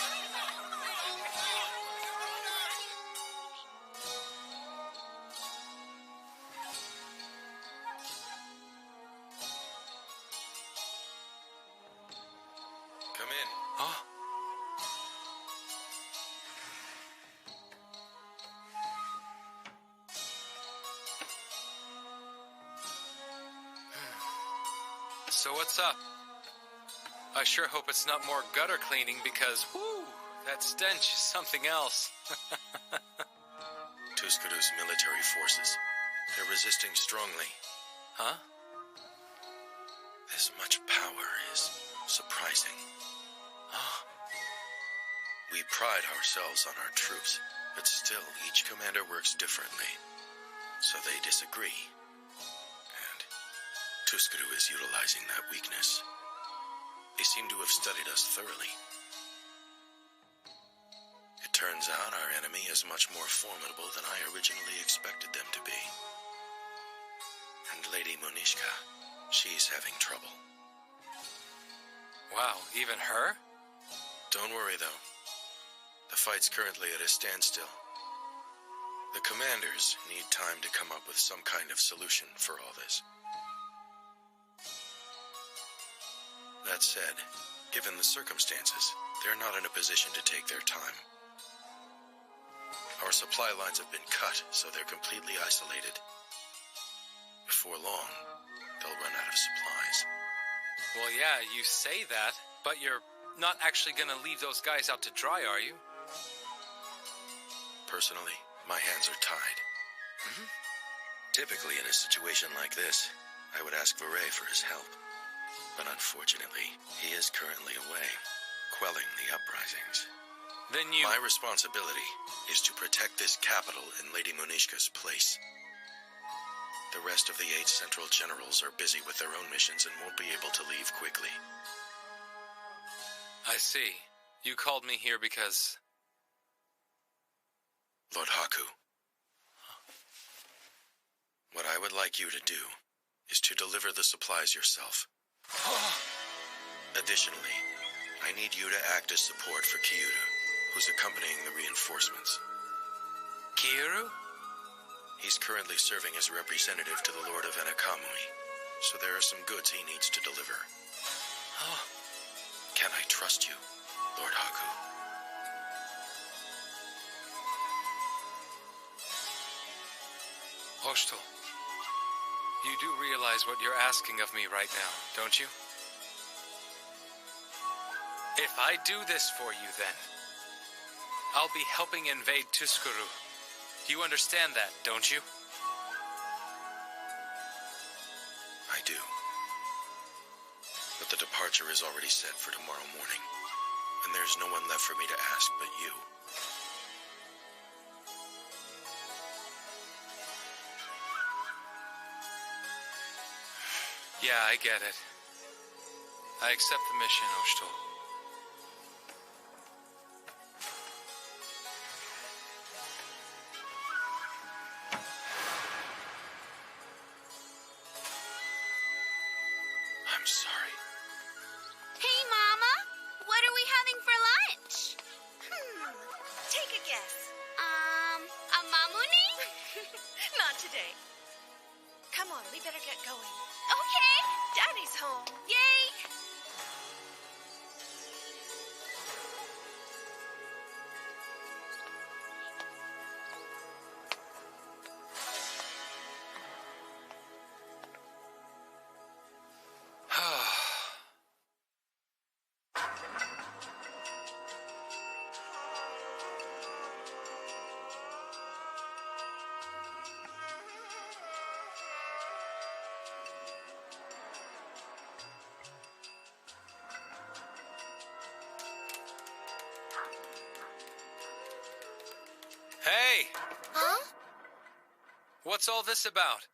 Come in. Huh? So what's up? I sure hope it's not more gutter cleaning because, whoo, that stench is something else. Tuskaru's military forces. They're resisting strongly. Huh? This much power is surprising. Huh? We pride ourselves on our troops, but still each commander works differently. So they disagree. And Tuskaru is utilizing that weakness. They seem to have studied us thoroughly. It turns out our enemy is much more formidable than I originally expected them to be. And Lady Monishka, she's having trouble. Wow, even her? Don't worry, though. The fight's currently at a standstill. The commanders need time to come up with some kind of solution for all this. That said, given the circumstances, they're not in a position to take their time. Our supply lines have been cut, so they're completely isolated. Before long, they'll run out of supplies. Well, yeah, you say that, but you're not actually gonna leave those guys out to dry, are you? Personally, my hands are tied. Typically, in a situation like this, I would ask Varay for his help. But unfortunately, he is currently away, quelling the uprisings. Then you... My responsibility is to protect this capital in Lady Monishka's place. The rest of the 8 central generals are busy with their own missions and won't be able to leave quickly. I see. You called me here because... Lord Haku, what I would like you to do is to deliver the supplies yourself. Additionally, I need you to act as support for Kyuru, who's accompanying the reinforcements. Kyuru? He's currently serving as a representative to the Lord of Enakamui, so there are some goods he needs to deliver. Can I trust you, Lord Haku? Hoshto, you do realize what you're asking of me right now, don't you? If I do this for you, then I'll be helping invade Tuskaru. You understand that, don't you? I do. But the departure is already set for tomorrow morning, and there's no one left for me to ask but you. Yeah, I get it. I accept the mission, Oshtul. I'm sorry. Hey, Mama. What are we having for lunch? Take a guess. A mamuni? Not today. Come on, we better get going. Okay. Daddy's home. Yay. Hey! Huh? What's all this about?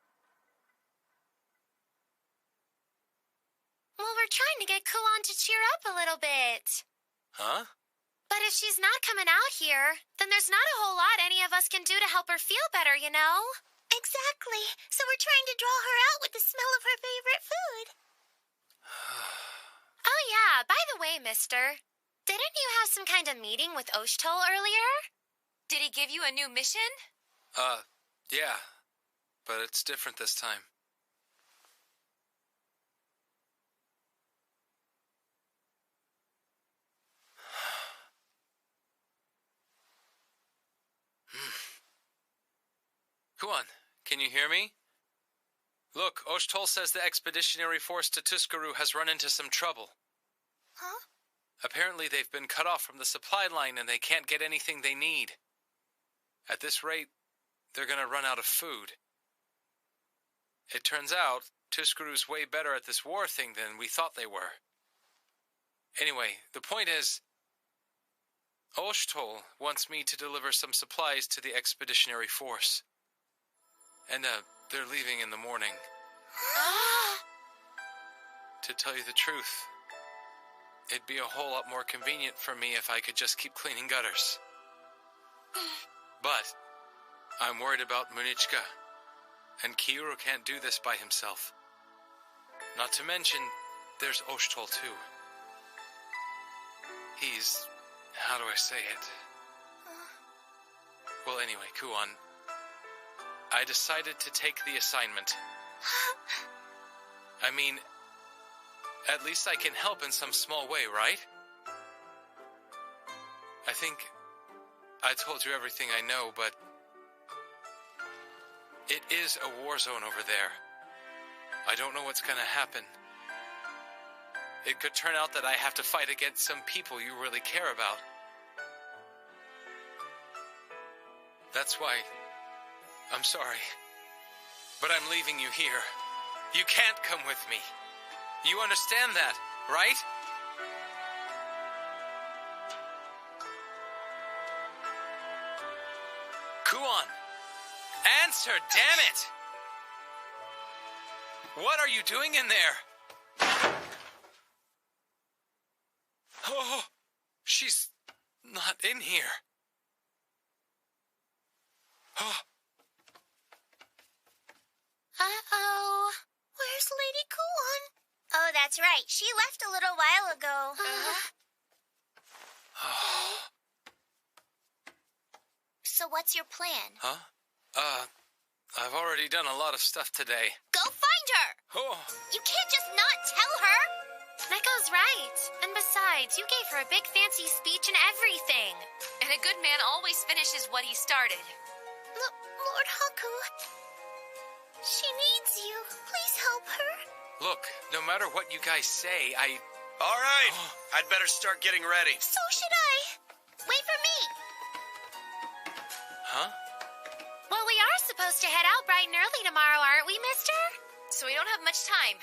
Well, we're trying to get Kuan to cheer up a little bit. Huh? But if she's not coming out here, then there's not a whole lot any of us can do to help her feel better, you know? Exactly. So we're trying to draw her out with the smell of her favorite food. Oh, yeah. By the way, mister, didn't you have some kind of meeting with Oshtul earlier? Did he give you a new mission? Yeah. But it's different this time. Kuan, can you hear me? Look, Oshtul says the expeditionary force to Tuskaru has run into some trouble. Huh? Apparently they've been cut off from the supply line and they can't get anything they need. At this rate, they're gonna run out of food. It turns out, Tuskaru's way better at this war thing than we thought they were. Anyway, the point is, Oshtul wants me to deliver some supplies to the expeditionary force. And, they're leaving in the morning. To tell you the truth, it'd be a whole lot more convenient for me if I could just keep cleaning gutters. But I'm worried about Munichka, and Kiuru can't do this by himself. Not to mention, there's Oshtul too. He's... how do I say it? Well, anyway, Kuan, I decided to take the assignment. I mean, at least I can help in some small way, right? I think I told you everything I know, but it is a war zone over there. I don't know what's gonna happen. It could turn out that I have to fight against some people you really care about. That's why I'm sorry, but I'm leaving you here. You can't come with me. You understand that, right? Kuan, answer, damn it! What are you doing in there? Oh, she's not in here. Oh. Uh-oh. Where's Lady Kuan? Oh, that's right. She left a little while ago. So what's your plan? Huh? I've already done a lot of stuff today. Go find her! Oh. You can't just not tell her! Neko's right. And besides, you gave her a big fancy speech and everything. And a good man always finishes what he started. Lord Haku, she needs you. Please help her. Look, no matter what you guys say, All right, I'd better start getting ready. So should I. Wait for me. Huh? Well, we are supposed to head out bright and early tomorrow, aren't we, mister? So we don't have much time.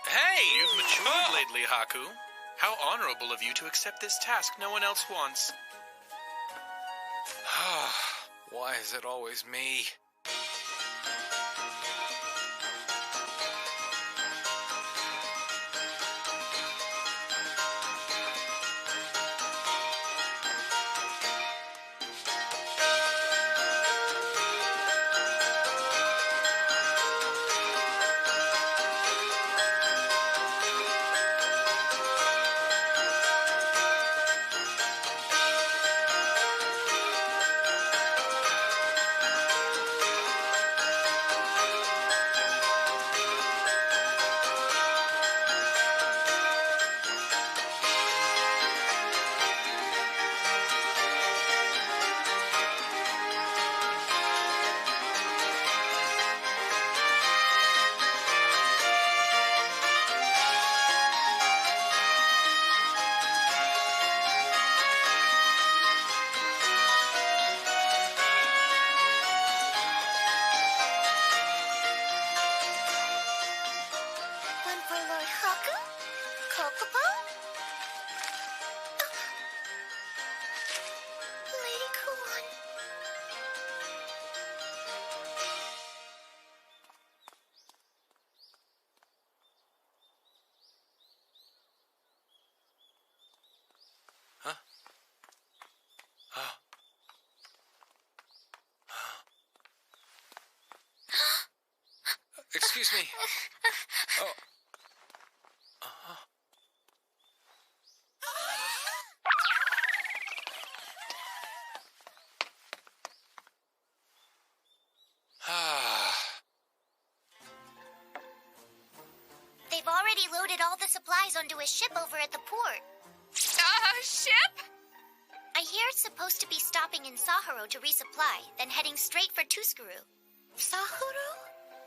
Hey! You've matured lately, Haku. How honorable of you to accept this task no one else wants. Why is it always me? excuse me. Oh. They've already loaded all the supplies onto a ship over at the port. Ship? I hear it's supposed to be stopping in Saharo to resupply, then heading straight for Tuskuru. Saharo?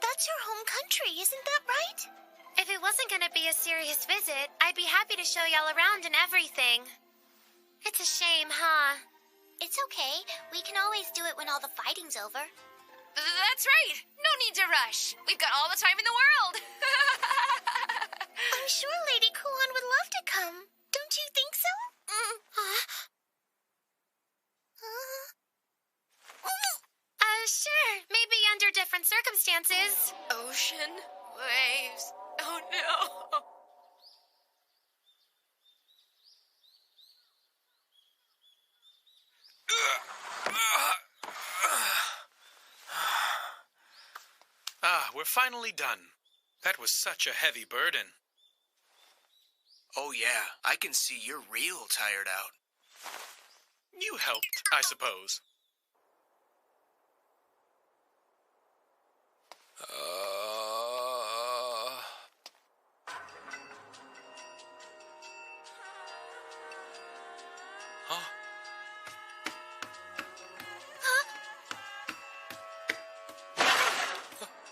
That's your home country, isn't that right? If it wasn't gonna be a serious visit, I'd be happy to show y'all around and everything. It's a shame, huh? It's okay. We can always do it when all the fighting's over. That's right. No need to rush. We've got all the time in the world. I'm sure Lady Kuan would love to come. Don't you think so? Sure. Maybe under different circumstances. Ocean waves. Oh no. We're finally done. That was such a heavy burden. Oh yeah, I can see you're real tired out. You helped, I suppose.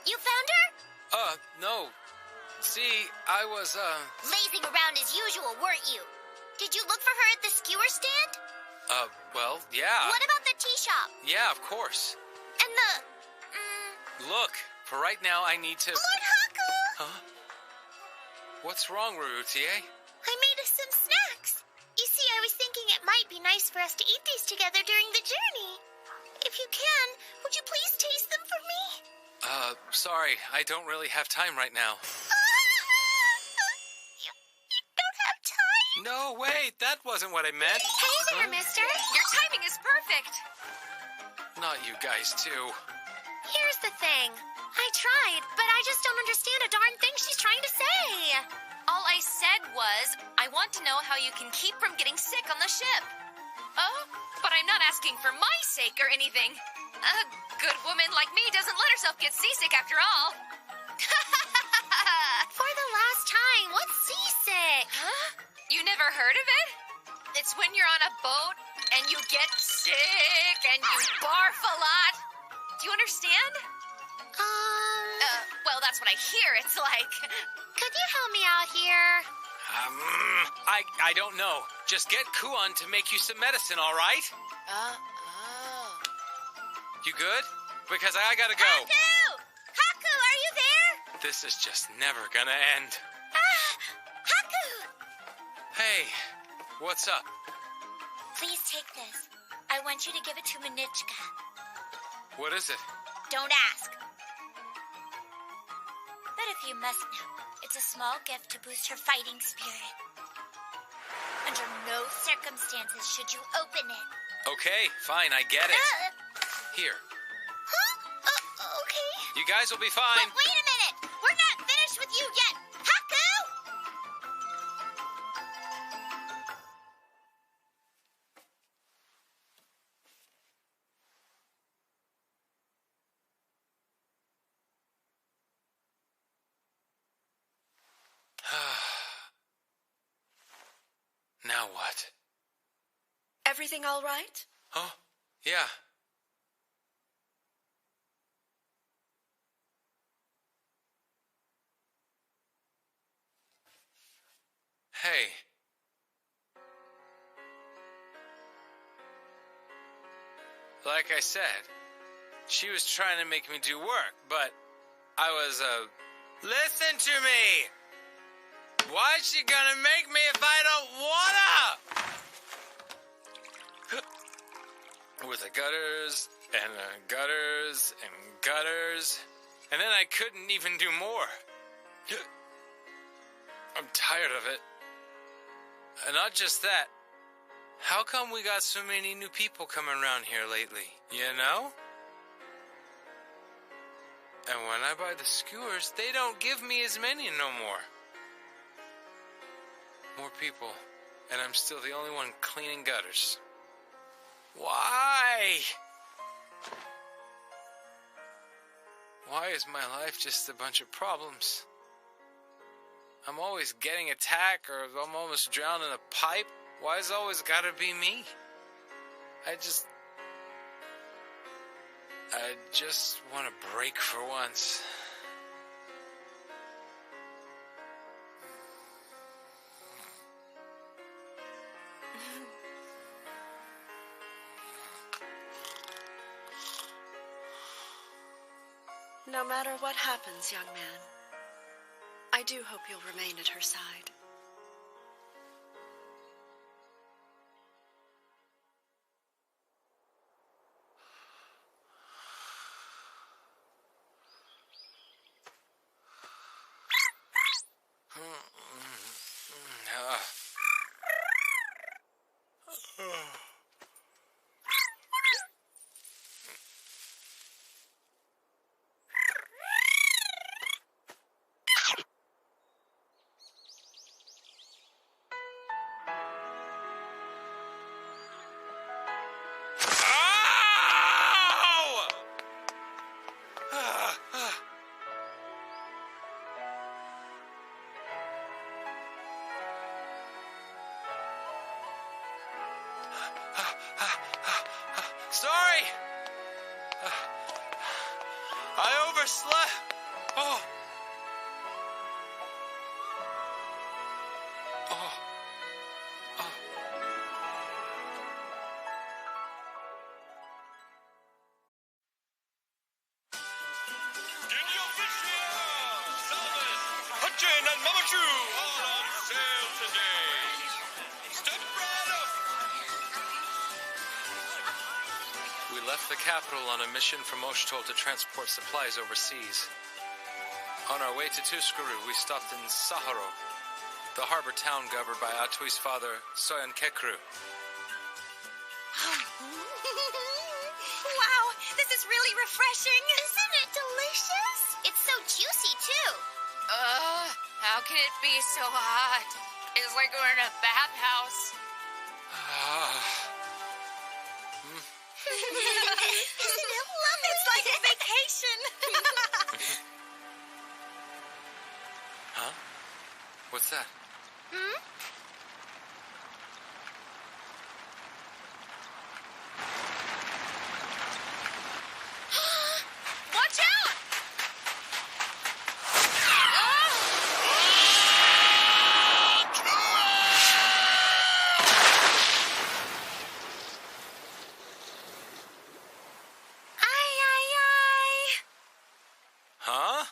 You found her? No. See, I was, Lazing around as usual, weren't you? Did you look for her at the skewer stand? well, yeah. What about the tea shop? Yeah, of course. And the... Look, for right now, I need to... Lord Haku! Huh? What's wrong, Rurutie? I made us some snacks. You see, I was thinking it might be nice for us to eat these together during the journey. If you can, would you please taste them for me? Sorry, I don't really have time right now. You don't have time? No, wait, that wasn't what I meant. Hey there, mister. Your timing is perfect. Not you guys, too. Here's the thing. I tried, but I just don't understand a darn thing she's trying to say. All I said was, I want to know how you can keep from getting sick on the ship. Oh, but I'm not asking for my sake or anything. A good woman like me doesn't let herself get seasick after all. For the last time, what's seasick? Huh? You never heard of it? It's when you're on a boat and you get sick and you barf a lot. Do you understand? Well, that's what I hear it's like. Could you help me out here? I don't know. Just get Kuan to make you some medicine, all right? You good? Because I gotta go. Haku! Haku, are you there? This is just never gonna end. Haku! Hey, what's up? Please take this. I want you to give it to Manichka. What is it? Don't ask. But if you must know, it's a small gift to boost her fighting spirit. Under no circumstances should you open it. Okay, fine, I get it. Here. Huh? Okay. You guys will be fine. But wait a minute! We're not finished with you yet! Haku! Now what? Everything all right? Oh, yeah. Hey. Like I said, she was trying to make me do work, but I was, listen to me! Why's she gonna make me if I don't wanna? With the gutters, and gutters, and gutters, and then I couldn't even do more. I'm tired of it. And not just that. How come we got so many new people coming around here lately? You know? And when I buy the skewers, they don't give me as many no more. More people, and I'm still the only one cleaning gutters. Why? Why is my life just a bunch of problems? I'm always getting attacked, or I'm almost drowned in a pipe. Why's it always gotta be me? I just want a break for once. No matter what happens, young man, I do hope you'll remain at her side. Sorry! I overslept. Oh. Hutchin and Mamachu all on sale today. Step right up. We left the capital on a mission from Oshitol to transport supplies overseas. On our way to Tuskuru, we stopped in Saharo, the harbor town governed by Atui's father, Soyan Kekru. Wow, this is really refreshing. Isn't it delicious? It's so juicy, too. How can it be so hot? It's like we're in a bathhouse. Isn't it lovely? It's like a vacation. Huh? What's that? Watch out! Huh?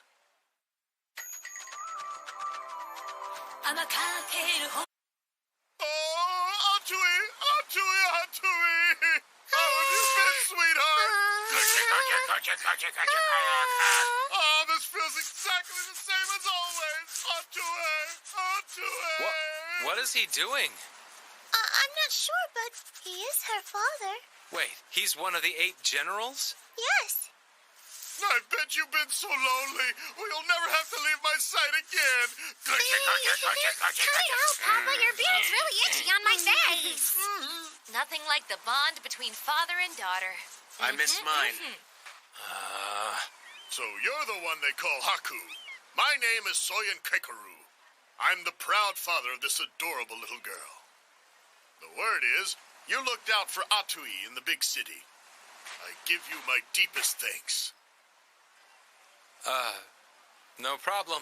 Atui! How have you been, sweetheart? Oh, this feels exactly the same as always. Atui! What is he doing? I'm not sure, but he is her father. Wait, he's one of the 8 generals? Yes. I bet you've been so lonely. We'll never have to leave my sight again. Hurry up, Papa. Your beard's really itchy on my face. Nothing like the bond between father and daughter. I miss mine. So you're the one they call Haku. My name is Soyan Keikaru. I'm the proud father of this adorable little girl. The word is, you looked out for Atui in the big city. I give you my deepest thanks. No problem.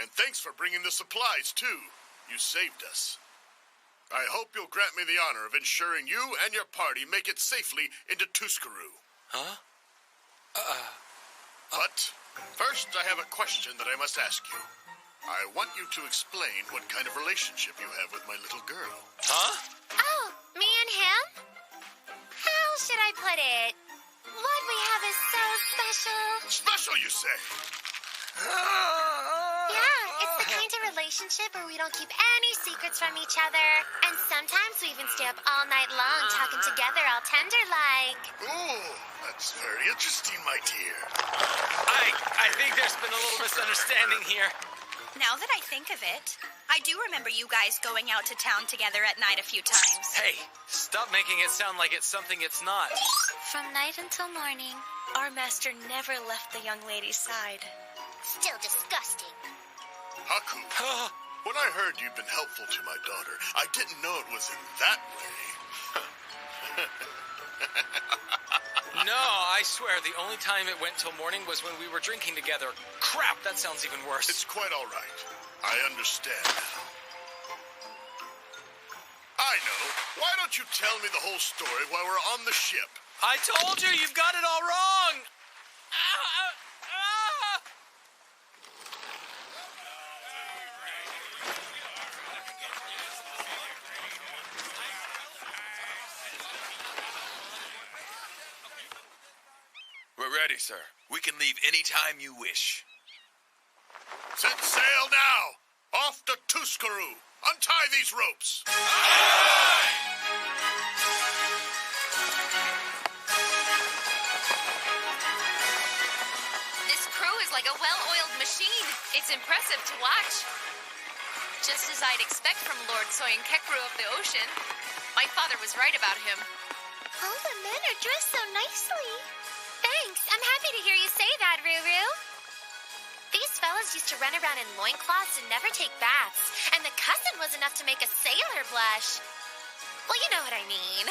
And thanks for bringing the supplies, too. You saved us. I hope you'll grant me the honor of ensuring you and your party make it safely into Tuskuru. Huh? But first, I have a question that I must ask you. I want you to explain what kind of relationship you have with my little girl. Huh? Oh, me and him? How should I put it? What we have is so special. Special, you say? Yeah, it's the kind of relationship where we don't keep any secrets from each other. And sometimes we even stay up all night long talking together all tender-like. Ooh, that It's very interesting, my dear. I think there's been a little misunderstanding here. Now that I think of it, I do remember you guys going out to town together at night a few times. Hey, stop making it sound like it's something it's not. From night until morning, our master never left the young lady's side. Still disgusting. Haku, when I heard you'd been helpful to my daughter, I didn't know it was in that way. No, I swear, the only time it went till morning was when we were drinking together. Crap, that sounds even worse. It's quite all right. I understand now. I know. Why don't you tell me the whole story while we're on the ship? I told you, you've got it all wrong! We're ready, sir. We can leave any time you wish. Set sail now! Off to Tuscaroo! Untie these ropes! This crew is like a well-oiled machine. It's impressive to watch. Just as I'd expect from Lord Soyenkekru of the ocean. My father was right about him. All the men are dressed so nicely. Thanks. I'm happy to hear you say that, Ruru. These fellas used to run around in loincloths and never take baths, and the cussing was enough to make a sailor blush. Well, you know what I mean.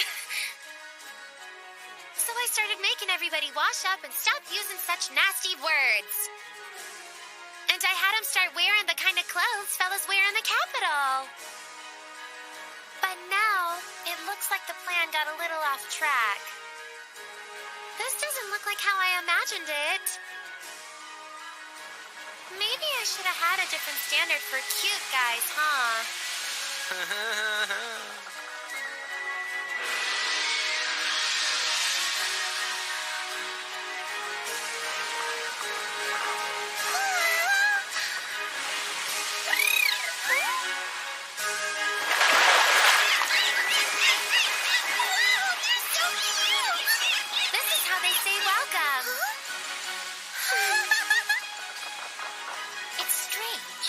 So I started making everybody wash up and stop using such nasty words. And I had them start wearing the kind of clothes fellas wear in the capital. But now, it looks like the plan got a little off track. This doesn't look like how I imagined it. Maybe I should have had a different standard for cute guys, huh? This is how they say welcome. It's strange.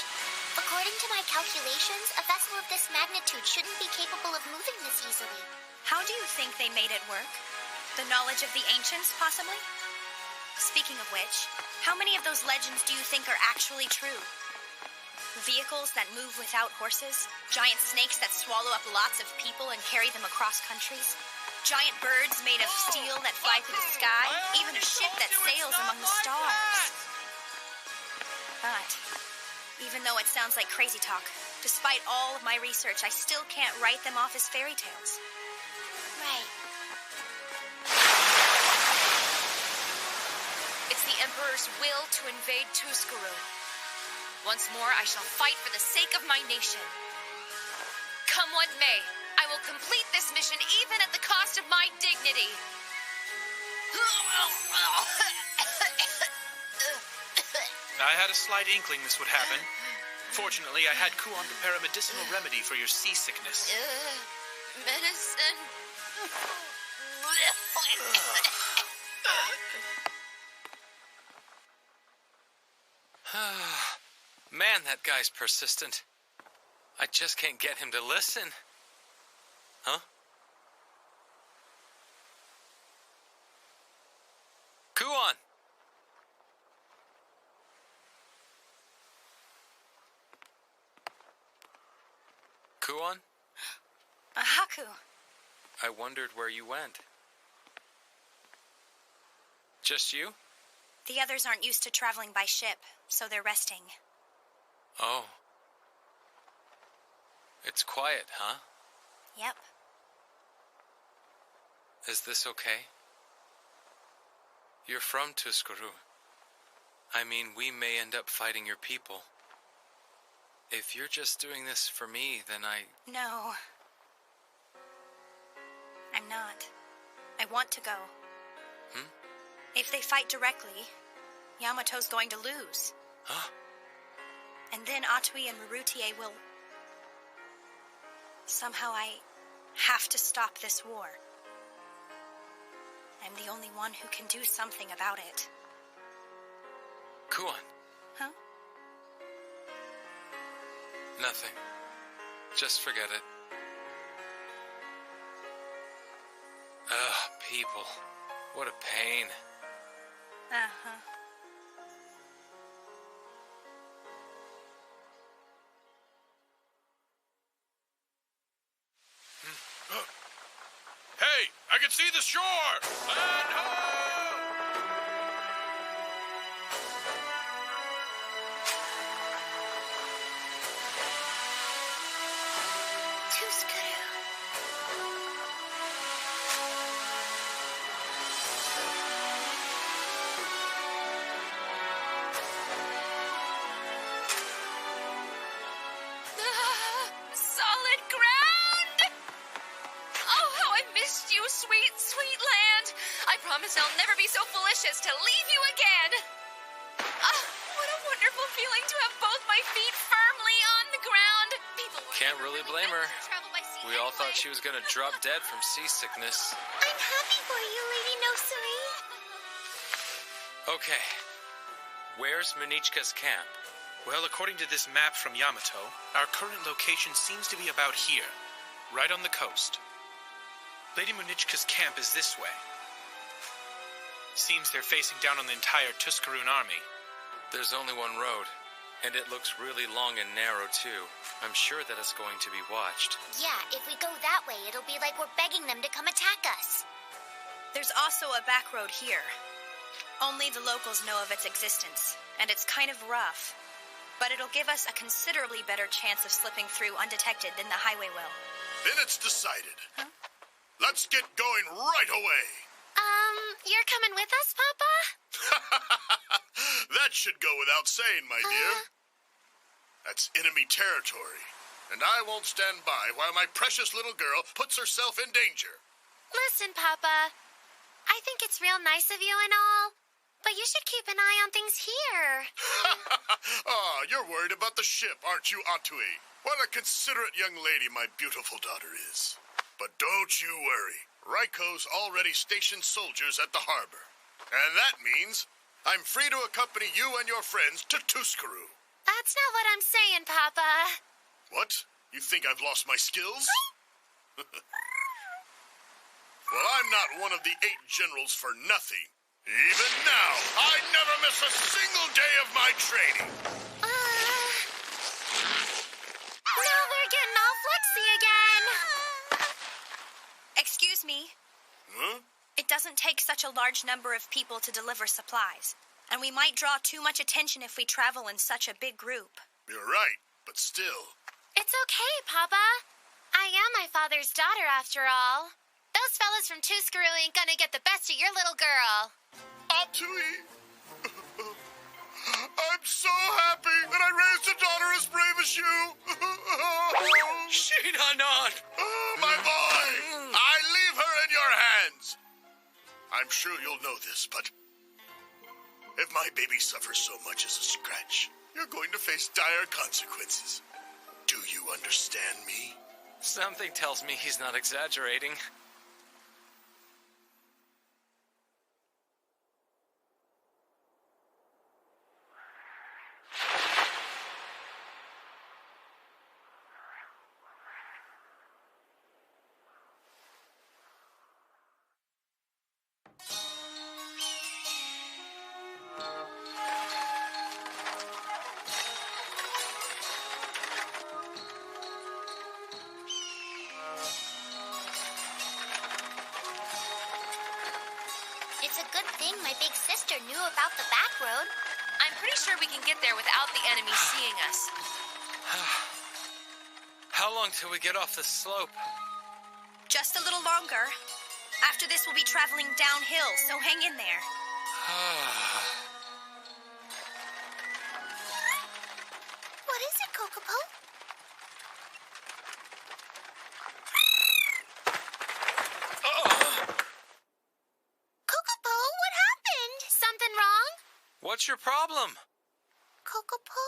According to my calculations, a vessel of this magnitude shouldn't be capable of moving this easily. How do you think they made it work? The knowledge of the ancients, possibly? Speaking of which, how many of those legends do you think are actually true? Vehicles that move without horses? Giant snakes that swallow up lots of people and carry them across countries? Giant birds made of steel that fly through the sky? Even a ship that sails among the stars? But, even though it sounds like crazy talk, despite all of my research, I still can't write them off as fairy tales. Right. It's the Emperor's will to invade Tuscaroo. Once more, I shall fight for the sake of my nation. Come what may, I will complete this mission even at the cost of my dignity. I had a slight inkling this would happen. Fortunately, I had Kuon prepare a medicinal remedy for your seasickness. Medicine. Man, that guy's persistent. I just can't get him to listen. Huh? Kuon! Kuon? Haku. I wondered where you went. Just you? The others aren't used to traveling by ship, so they're resting. Oh. It's quiet, huh? Yep. Is this okay? You're from Tuscaroo. I mean, we may end up fighting your people. If you're just doing this for me, then No. I'm not. I want to go. If they fight directly, Yamato's going to lose. Huh? And then Atui and Marutier will... Somehow I have to stop this war. I'm the only one who can do something about it. Kuon. Huh? Nothing. Just forget it. Ugh, people. What a pain. Uh-huh. Hey, I can see the shore! Land ho! Solid ground! Oh, how I missed you, sweet, sweet land. I promise I'll never be so foolish as to leave you again. Ah, what a wonderful feeling to have both my feet firmly on the ground. People Can't really blame her. We all thought she was gonna drop dead from seasickness. I'm happy for you, Lady Nosuri. Okay. Where's Munichka's camp? Well, according to this map from Yamato, our current location seems to be about here, right on the coast. Lady Munichka's camp is this way. Seems they're facing down on the entire Tuscaroon army. There's only one road, and it looks really long and narrow, too. I'm sure that it's going to be watched. Yeah, if we go that way, it'll be like we're begging them to come attack us. There's also a back road here. Only the locals know of its existence, and it's kind of rough. But it'll give us a considerably better chance of slipping through undetected than the highway will. Then it's decided. Huh? Let's get going right away. You're coming with us, Papa? That should go without saying, my dear. That's enemy territory, and I won't stand by while my precious little girl puts herself in danger. Listen, Papa. I think it's real nice of you and all, but you should keep an eye on things here. Ah, you're worried about the ship, aren't you, Atui? What a considerate young lady my beautiful daughter is. But don't you worry. Raiko's already stationed soldiers at the harbor. And that means I'm free to accompany you and your friends to Tuscaroon. That's not what I'm saying, Papa. What? You think I've lost my skills? Well, I'm not one of the 8 generals for nothing. Even now, I never miss a single day of my training. Now they're getting all flexy again. Excuse me. Huh? It doesn't take such a large number of people to deliver supplies, and we might draw too much attention if we travel in such a big group. You're right, but still. It's okay, Papa. I am my father's daughter, after all. Those fellas from Tuscaroo ain't gonna get the best of your little girl. Atui! I'm so happy that I raised a daughter as brave as you. Shinanon! Oh, my boy! I leave her in your hands. I'm sure you'll know this, but if my baby suffers so much as a scratch, you're going to face dire consequences. Do you understand me? Something tells me he's not exaggerating. It's a good thing my big sister knew about the back road. I'm pretty sure we can get there without the enemy seeing us. How long till we get off the slope? Just a little longer. After this, we'll be traveling downhill, so hang in there. What is it, Kokopo? Kokopo, what happened? Something wrong? What's your problem? Kokopo?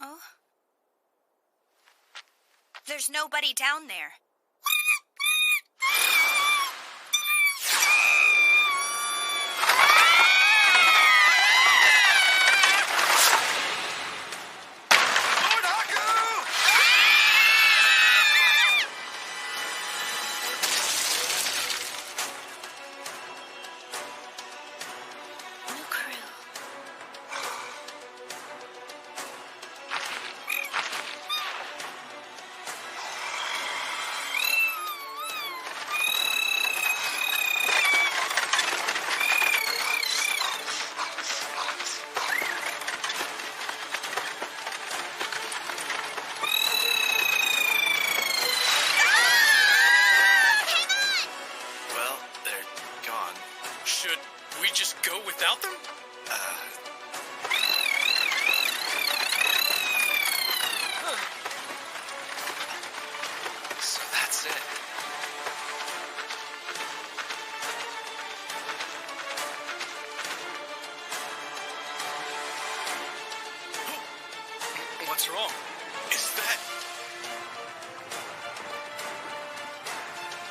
Oh? There's nobody down there. said. What's wrong? Is that...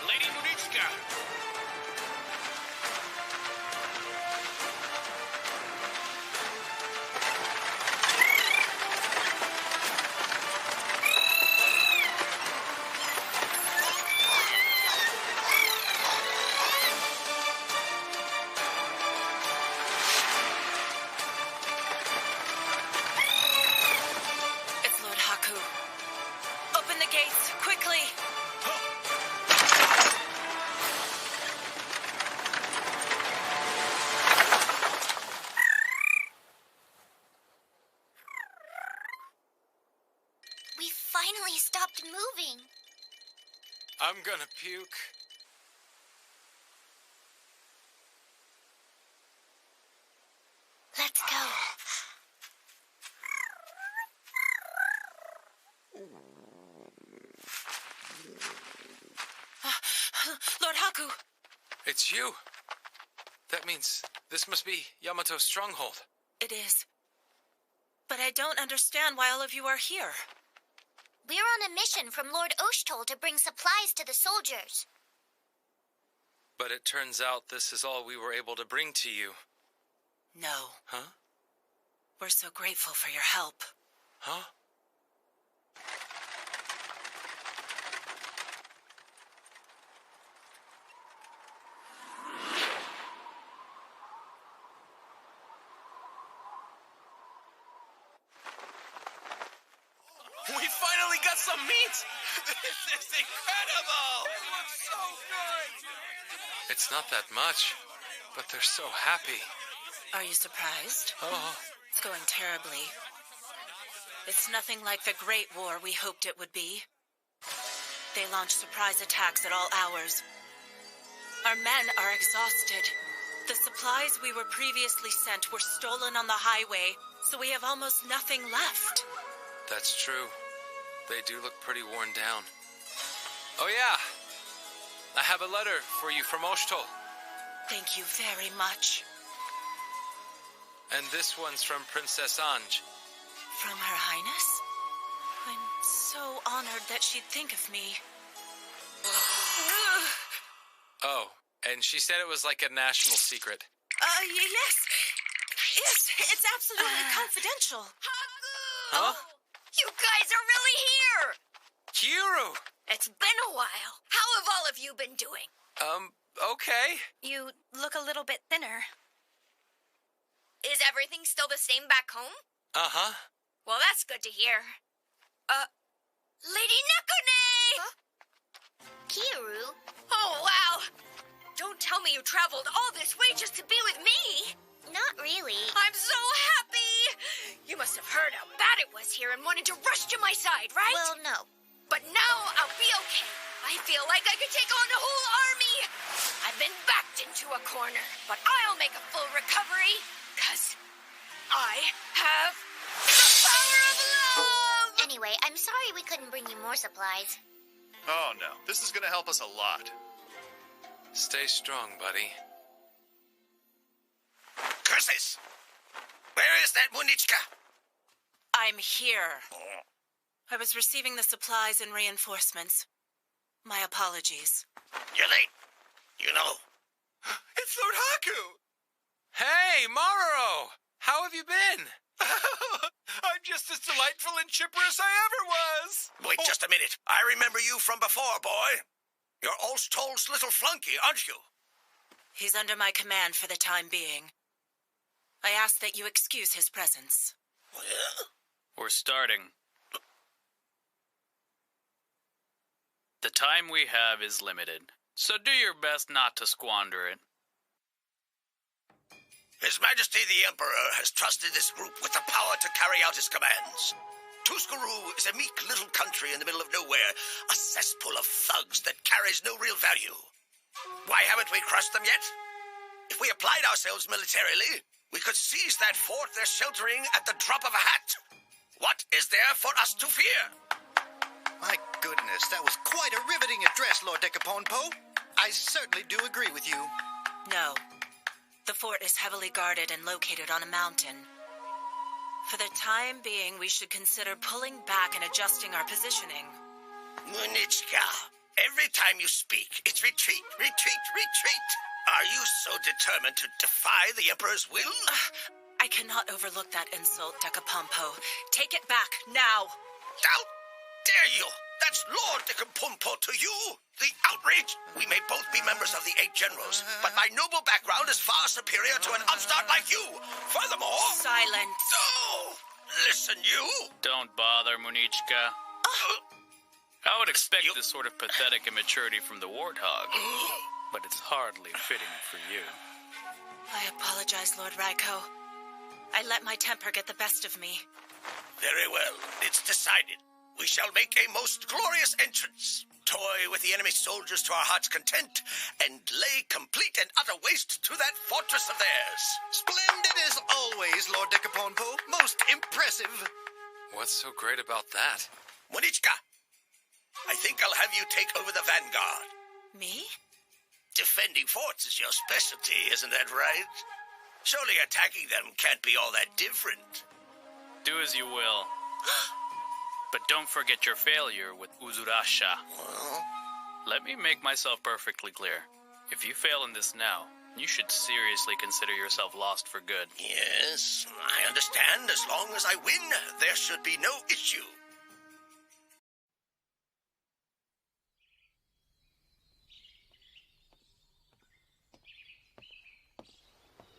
Lady Munichka! It's Lord Haku. Open the gates, quickly! We finally stopped moving. I'm gonna puke. Let's go. Lord Haku! It's you. That means this must be Yamato's stronghold. It is. But I don't understand why all of you are here. We're on a mission from Lord Oshtol to bring supplies to the soldiers. But it turns out this is all we were able to bring to you. No. Huh? We're so grateful for your help. Huh? We finally got some meat! This is incredible! It looks so good! It's not that much, but they're so happy. Are you surprised? Oh. It's going terribly. It's nothing like the Great War we hoped it would be. They launch surprise attacks at all hours. Our men are exhausted. The supplies we were previously sent were stolen on the highway, so we have almost nothing left. That's true. They do look pretty worn down. Oh yeah, I have a letter for you from Oshtol. Thank you very much. And this one's from Princess Anj. From Her Highness? I'm so honored that she'd think of me. Oh, and she said it was like a national secret. Yes. Yes, it's absolutely confidential. Huh? You guys are really here! Kiru! It's been a while. How have all of you been doing? Okay. You look a little bit thinner. Is everything still the same back home? Uh-huh. Well, that's good to hear. Lady Nekone! Huh? Kiru? Oh, wow! Don't tell me you traveled all this way just to be with me! Not really. I'm so happy! You must have heard how bad it was here and wanted to rush to my side, right? Well, no. But now I'll be okay. I feel like I could take on a whole army. I've been backed into a corner, but I'll make a full recovery, 'cause I have the power of love! Anyway, I'm sorry we couldn't bring you more supplies. Oh, no. This is going to help us a lot. Stay strong, buddy. Curses! Where is that Munichka? I'm here. I was receiving the supplies and reinforcements. My apologies. You're late. You know. It's Lord Haku! Hey, Maruo! How have you been? I'm just as delightful and chipper as I ever was! Wait just a minute. I remember you from before, boy. You're Oshtol's little flunky, aren't you? He's under my command for the time being. I ask that you excuse his presence. Well? We're starting. The time we have is limited, so do your best not to squander it. His Majesty the Emperor has trusted this group with the power to carry out his commands. Tuscaroo is a meek little country in the middle of nowhere, a cesspool of thugs that carries no real value. Why haven't we crushed them yet? If we applied ourselves militarily, we could seize that fort they're sheltering at the drop of a hat. What is there for us to fear? My goodness, that was quite a riveting address, Lord Decaponpo. I certainly do agree with you. No. The fort is heavily guarded and located on a mountain. For the time being, we should consider pulling back and adjusting our positioning. Munichka, every time you speak, it's retreat, retreat, retreat. Are you so determined to defy the Emperor's will? I cannot overlook that insult, Decapompo. Take it back, now. How dare you? That's Lord Decapompo to you. The outrage. We may both be members of the 8 generals, but my noble background is far superior to an upstart like you. Furthermore... Silence. No! Listen, you. Don't bother, Munichka. I would expect this sort of pathetic immaturity from the warthog, but it's hardly fitting for you. I apologize, Lord Raiko. I let my temper get the best of me. Very well. It's decided. We shall make a most glorious entrance, toy with the enemy soldiers to our heart's content, and lay complete and utter waste to that fortress of theirs. Splendid as always, Lord Decaponpo. Most impressive. What's so great about that? Monichka, I think I'll have you take over the vanguard. Me? Defending forts is your specialty, isn't that right? Surely attacking them can't be all that different. Do as you will. But don't forget your failure with Uzurasha. Well? Let me make myself perfectly clear. If you fail in this now, you should seriously consider yourself lost for good. Yes, I understand. As long as I win, there should be no issue.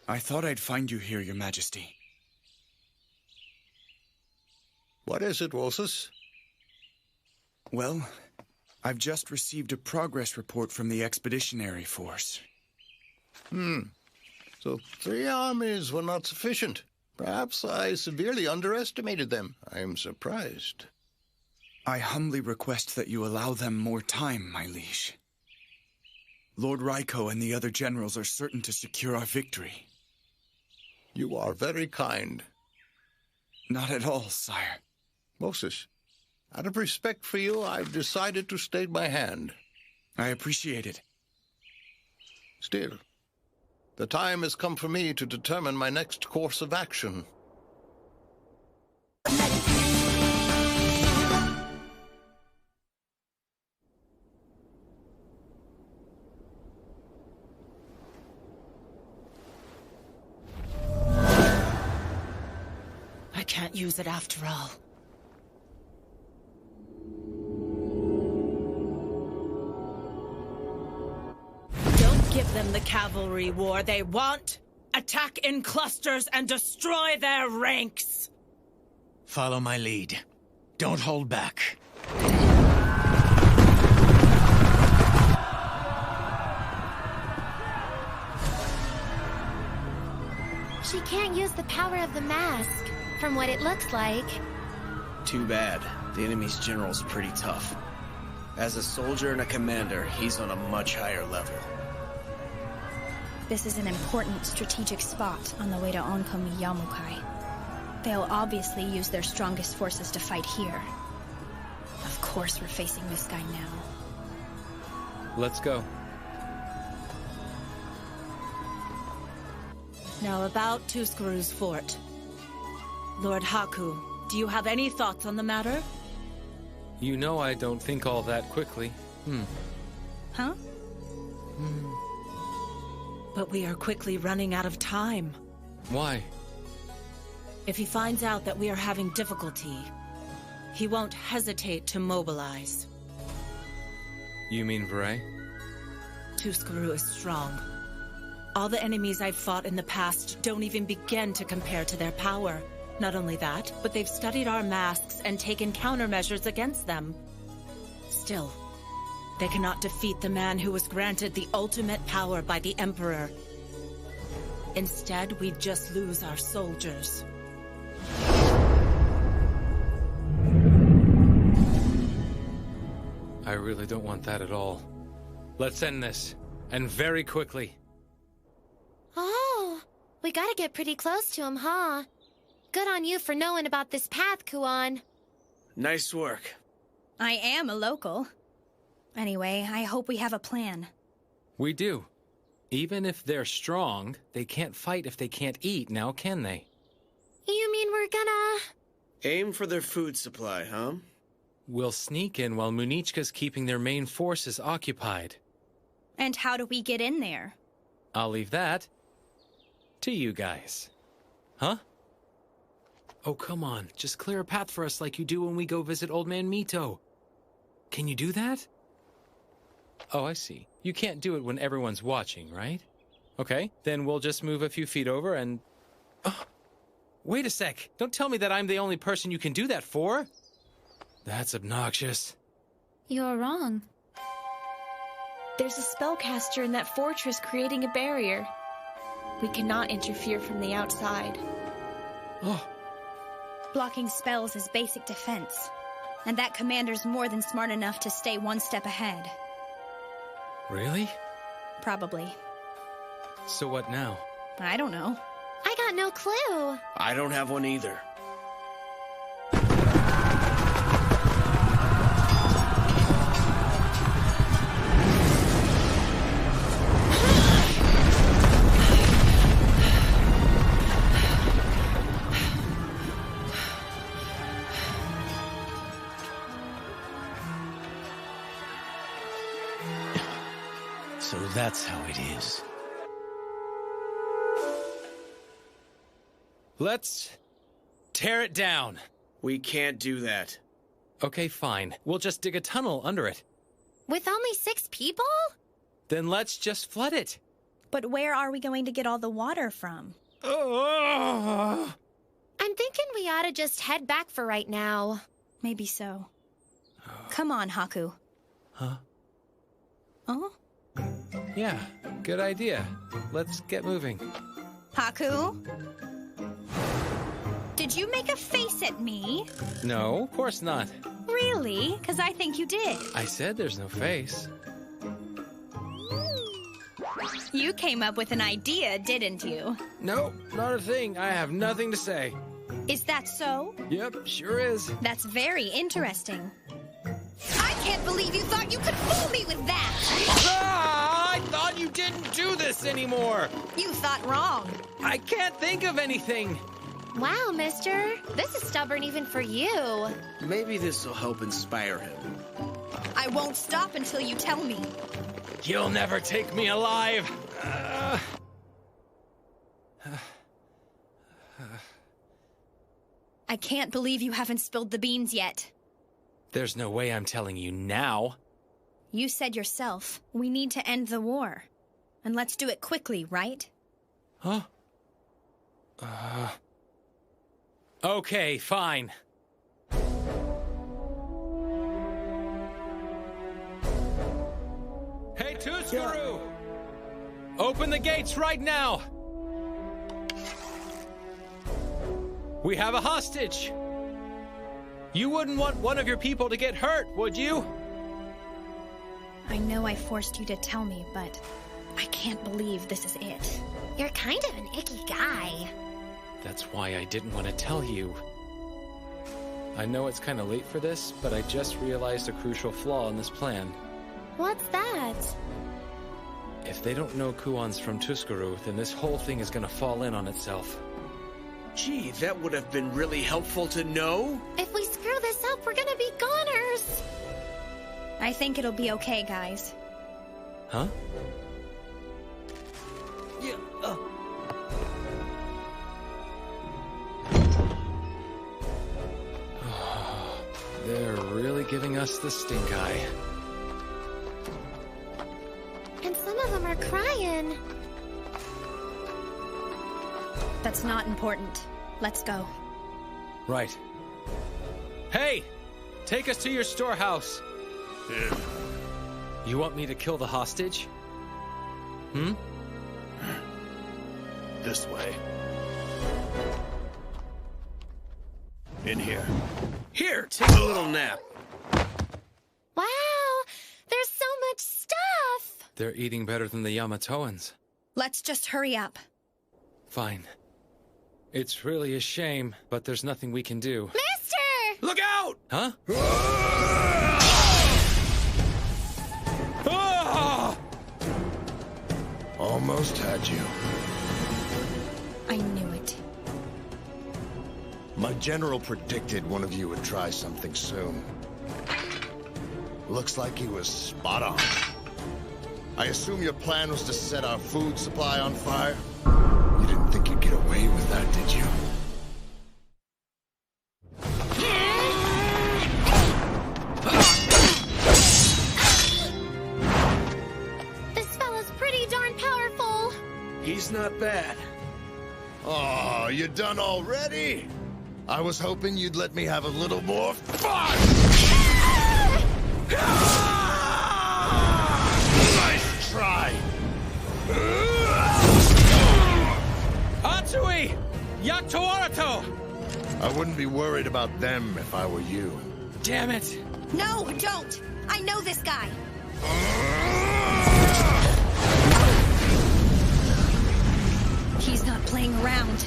I thought I'd find you here, Your Majesty. What is it, Wosus? Well, I've just received a progress report from the expeditionary force. So 3 armies were not sufficient. Perhaps I severely underestimated them. I am surprised. I humbly request that you allow them more time, my liege. Lord Raiko and the other generals are certain to secure our victory. You are very kind. Not at all, sire. Moses, out of respect for you, I've decided to stay my hand. I appreciate it. Still, the time has come for me to determine my next course of action. I can't use it after all. Don't give them the cavalry war they want. Attack in clusters and destroy their ranks. Follow my lead. Don't hold back. She can't use the power of the mask, from what it looks like. Too bad. The enemy's general's pretty tough. As a soldier and a commander, he's on a much higher level. This is an important strategic spot on the way to Onkomi Yamukai. They'll obviously use their strongest forces to fight here. Of course we're facing this guy now. Let's go. Now about Tuscaru's fort. Lord Haku, do you have any thoughts on the matter? You know I don't think all that quickly. Huh? But we are quickly running out of time. Why? If he finds out that we are having difficulty, he won't hesitate to mobilize. You mean Vray? Tuscaru is strong. All the enemies I've fought in the past don't even begin to compare to their power. Not only that, but they've studied our masks and taken countermeasures against them. Still, they cannot defeat the man who was granted the ultimate power by the Emperor. Instead, we'd just lose our soldiers. I really don't want that at all. Let's end this, and very quickly. Oh, we gotta get pretty close to him, huh? Good on you for knowing about this path, Kuan. Nice work. I am a local. Anyway, I hope we have a plan. We do. Even if they're strong, they can't fight if they can't eat, now can they? You mean we're gonna... Aim for their food supply, huh? We'll sneak in while Munichka's keeping their main forces occupied. And how do we get in there? I'll leave that to you guys. Huh? Oh, come on. Just clear a path for us like you do when we go visit Old Man Mito. Can you do that? Oh, I see. You can't do it when everyone's watching, right? Okay, then we'll just move a few feet over and... Oh, wait a sec. Don't tell me that I'm the only person you can do that for. That's obnoxious. You're wrong. There's a spellcaster in that fortress creating a barrier. We cannot interfere from the outside. Oh. Blocking spells is basic defense. And that commander's more than smart enough to stay one step ahead. Really? Probably. So what now? I don't know. I got no clue. I don't have one either. So that's how it is. Let's tear it down. We can't do that. Okay, fine. We'll just dig a tunnel under it. With only 6 people? Then let's just flood it. But where are we going to get all the water from? I'm thinking we ought to just head back for right now. Maybe so. Come on, Haku. Huh? Oh? Yeah, good idea. Let's get moving. Haku? Did you make a face at me? No, of course not. Really? Because I think you did. I said there's no face. You came up with an idea, didn't you? No, not a thing. I have nothing to say. Is that so? Yep, sure is. That's very interesting. I can't believe you thought you could fool me with that! Ah, I thought you didn't do this anymore! You thought wrong. I can't think of anything. Wow, mister. This is stubborn even for you. Maybe this will help inspire him. I won't stop until you tell me. You'll never take me alive. I can't believe you haven't spilled the beans yet. There's no way I'm telling you now. You said yourself, we need to end the war. And let's do it quickly, right? Huh? Okay, fine. Hey, Tuskuru! Open the gates right now! We have a hostage! You wouldn't want one of your people to get hurt, would you? I know I forced you to tell me, but I can't believe this is it. You're kind of an icky guy. That's why I didn't want to tell you. I know it's kind of late for this, but I just realized a crucial flaw in this plan. What's that? If they don't know Kuon's from Tuskuru, then this whole thing is gonna fall in on itself. Gee, that would have been really helpful to know. If we screw this up, we're gonna be goners. I think it'll be okay, guys. Huh? Yeah, They're really giving us the stink eye. And some of them are crying. That's not important. Let's go. Right. Hey! Take us to your storehouse. Yeah. You want me to kill the hostage? Hmm? This way. In here. Here, take a little nap. Wow! There's so much stuff! They're eating better than the Yamatoans. Let's just hurry up. Fine. It's really a shame, but there's nothing we can do. Mister! Look out! Huh? almost had you. I knew it. My general predicted one of you would try something soon. Looks like he was spot on. I assume your plan was to set our food supply on fire? You didn't think you'd get away with that, did you? This fella's pretty darn powerful. He's not bad. Oh, you done already? I was hoping you'd let me have a little more fun! Nice try! Hatsui! Yaktoarato! I wouldn't be worried about them if I were you. Damn it! No, don't! I know this guy! He's not playing around.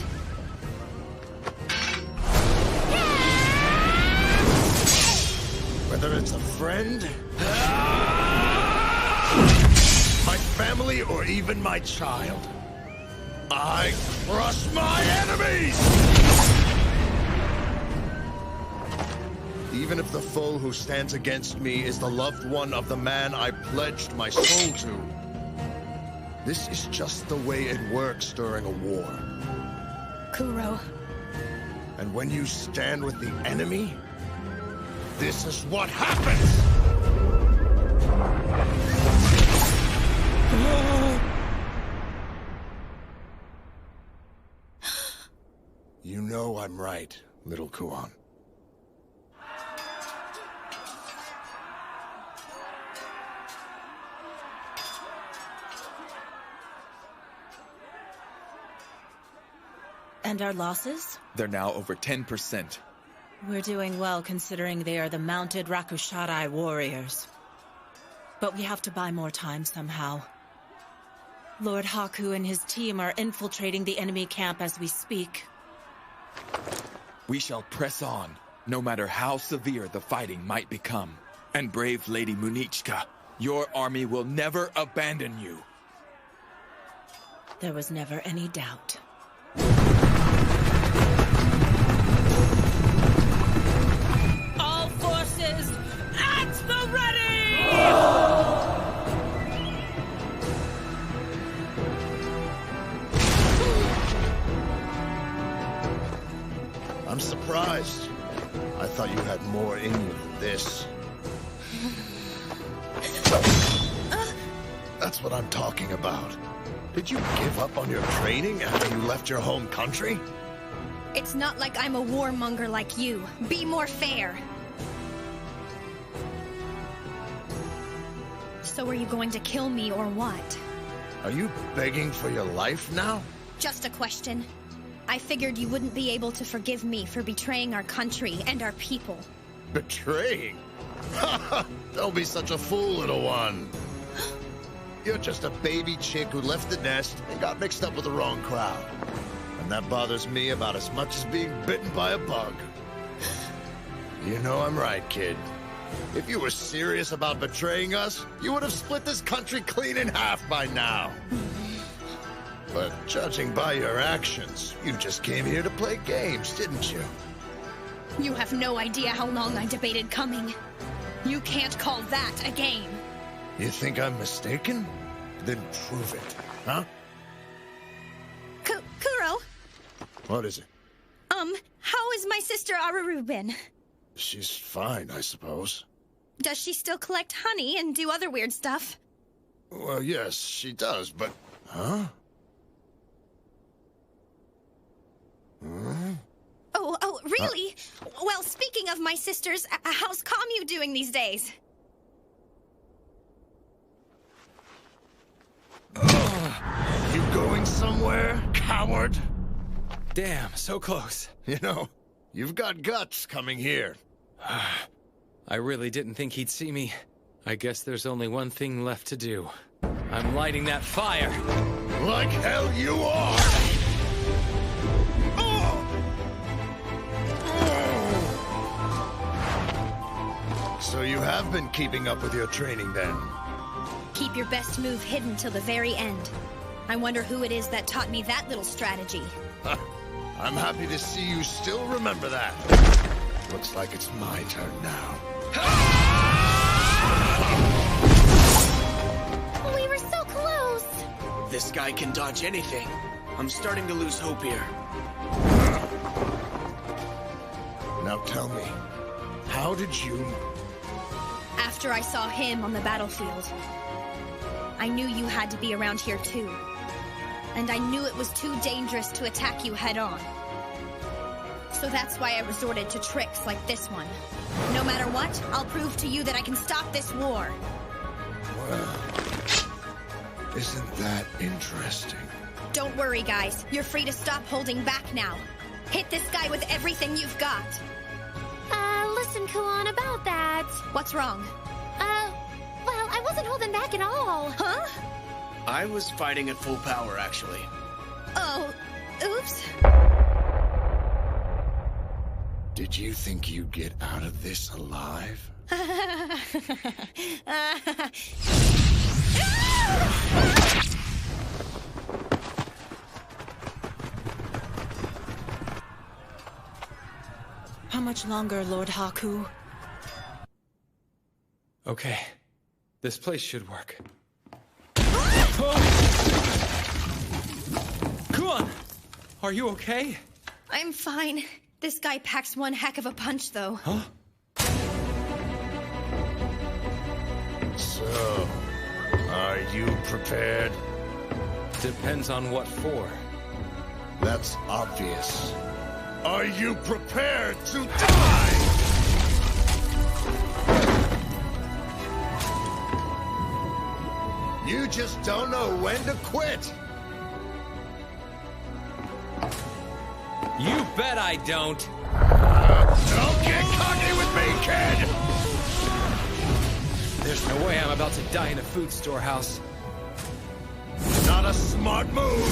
Whether it's a friend, my family, or even my child, I crush my enemies! Even if the foe who stands against me is the loved one of the man I pledged my soul to. This is just the way it works during a war. Kuro. And when you stand with the enemy, this is what happens! You know I'm right, little Kuan. And our losses? They're now over 10%. We're doing well considering they are the mounted Rakushadai warriors. But we have to buy more time somehow. Lord Haku and his team are infiltrating the enemy camp as we speak. We shall press on, no matter how severe the fighting might become. And brave Lady Munichka, your army will never abandon you. There was never any doubt. All forces, at the ready! I'm surprised. I thought you had more in you than this. That's what I'm talking about. Did you give up on your training after you left your home country? It's not like I'm a warmonger like you. Be more fair. So are you going to kill me or what? Are you begging for your life now? Just a question. I figured you wouldn't be able to forgive me for betraying our country and our people. Betraying? Don't be such a fool, little one. You're just a baby chick who left the nest and got mixed up with the wrong crowd. And that bothers me about as much as being bitten by a bug. You know I'm right, kid. If you were serious about betraying us, you would have split this country clean in half by now. But judging by your actions, you just came here to play games, didn't you? You have no idea how long I debated coming. You can't call that a game. You think I'm mistaken? Then prove it, huh? Kuro? What is it? How is my sister Aruru been? She's fine, I suppose. Does she still collect honey and do other weird stuff? Well, yes, she does, but... Huh? Huh? Oh, really? Well, speaking of my sisters, how's Kamu doing these days? You going somewhere, coward? Damn, so close. You know, you've got guts coming here. I really didn't think he'd see me. I guess there's only one thing left to do. I'm lighting that fire. Like hell you are! So you have been keeping up with your training then? Keep your best move hidden till the very end. I wonder who it is that taught me that little strategy. I'm happy to see you still remember that. Looks like it's my turn now. We were so close! This guy can dodge anything. I'm starting to lose hope here. Now tell me, how did you... After I saw him on the battlefield, I knew you had to be around here too. And I knew it was too dangerous to attack you head-on. So that's why I resorted to tricks like this one. No matter what, I'll prove to you that I can stop this war. Well, isn't that interesting? Don't worry, guys. You're free to stop holding back now. Hit this guy with everything you've got. Listen, Kuon, about that. What's wrong? Well, I wasn't holding back at all. Huh? I was fighting at full power, actually. Oh, oops. Did you think you'd get out of this alive? How much longer, Lord Haku? Okay. This place should work. Kuon! Are you okay? I'm fine. This guy packs one heck of a punch, though. Huh? So, are you prepared? Depends on what for. That's obvious. Are you prepared to die? You just don't know when to quit. You bet I don't. Don't get cocky with me, kid! There's no way I'm about to die in a food storehouse. Not a smart move.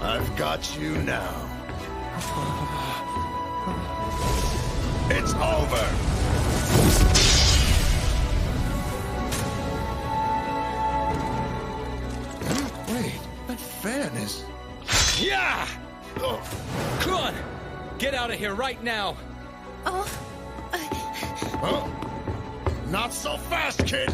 I've got you now. It's over. Wait, that fan is... Yeah! Oh. Come on! Get out of here right now! Oh, not so fast, kid!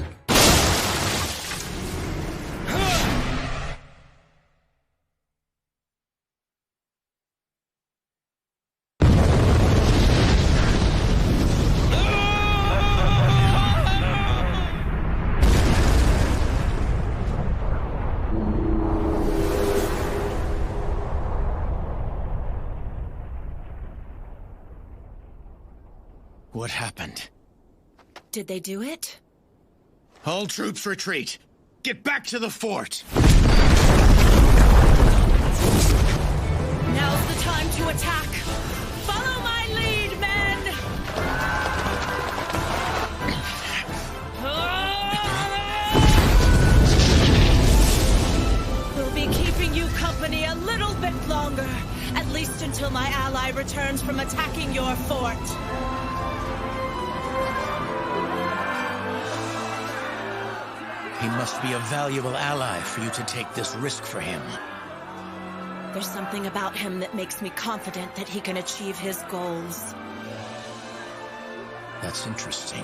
What happened? Did they do it? All troops retreat. Get back to the fort. Now's the time to attack. Follow my lead, men! We'll be keeping you company a little bit longer. At least until my ally returns from attacking your fort. He must be a valuable ally for you to take this risk for him. There's something about him that makes me confident that he can achieve his goals. That's interesting.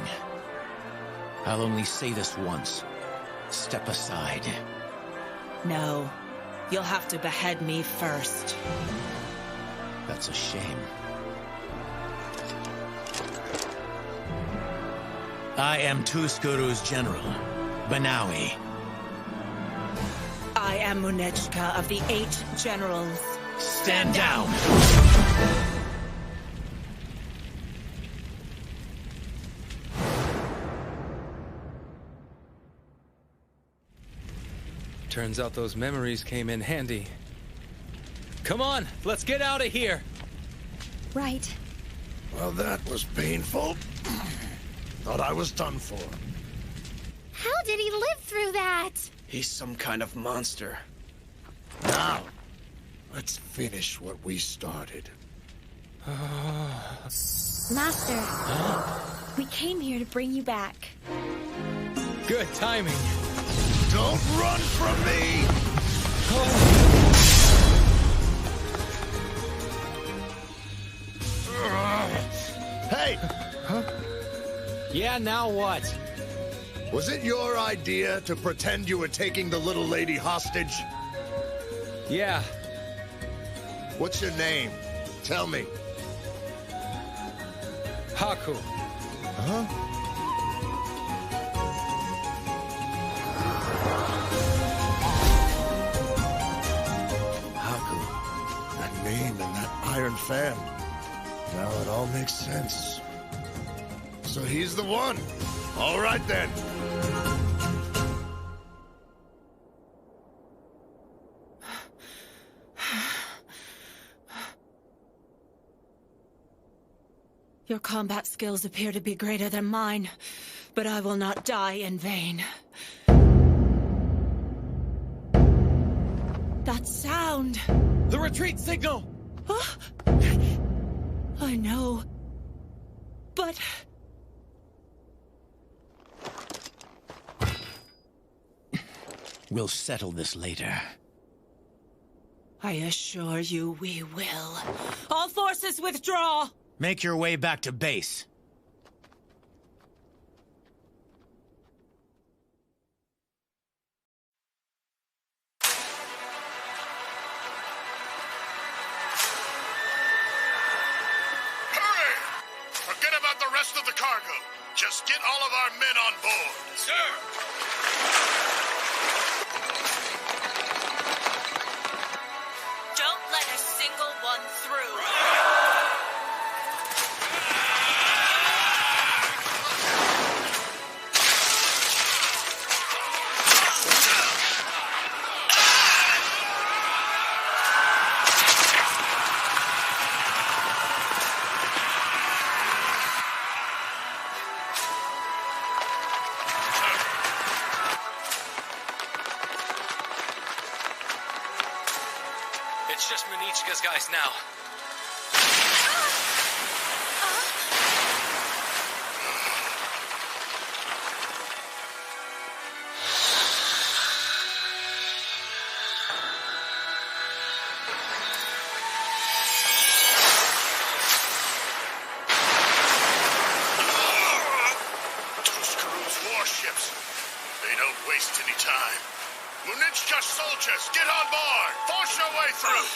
I'll only say this once. Step aside. No. You'll have to behead me first. That's a shame. I am Tuskuru's general, Banawi. I am Munechka of the 8 Generals. Stand down! Turns out those memories came in handy. Come on, let's get out of here! Right. Well, that was painful. Thought I was done for. How did he live through that? He's some kind of monster. Now, let's finish what we started. Master. We came here to bring you back. Good timing. Don't run from me! Hey! Huh? Yeah, now what? Was it your idea to pretend you were taking the little lady hostage? Yeah. What's your name? Tell me. Haku. Huh? Haku. That name and that iron fan. Now it all makes sense. So he's the one. All right then. Your combat skills appear to be greater than mine, but I will not die in vain. That sound! The retreat signal! I know, but... We'll settle this later. I assure you we will. All forces withdraw! Make your way back to base. Hurry! Forget about the rest of the cargo. Just get all of our men on board. Sir! Don't let a single one through. It's just Munichka's guys now. Tuscaru's warships. They don't waste any time. Munichka soldiers, get on board! Force your way through!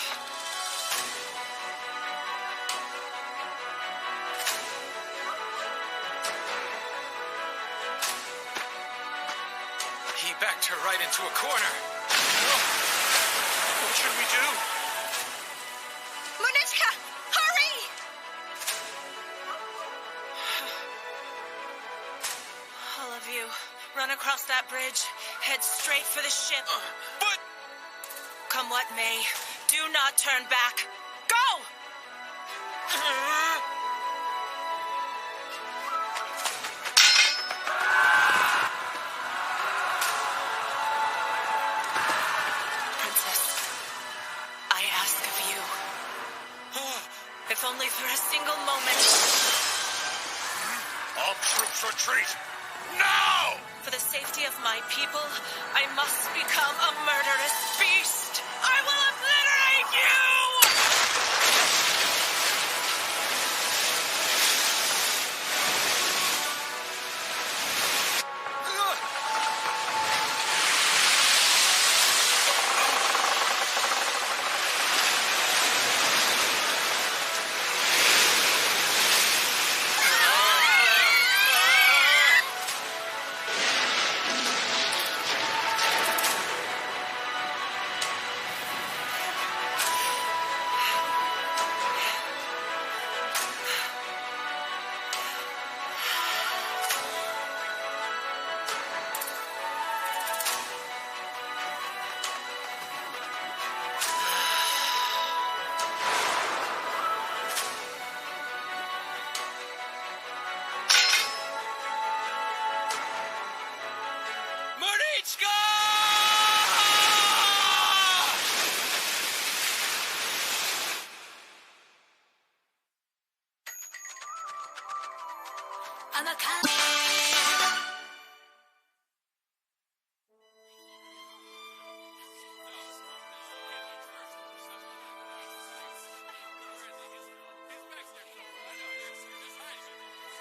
He backed her right into a corner. What should we do? Munichka, hurry! All of you, run across that bridge. Head straight for the ship. But... Come what may, do not turn back. Go! Princess, I ask of you, if only for a single moment, All troops retreat! Now! for the safety of my people, I must become a murderous beast. I will obliterate you!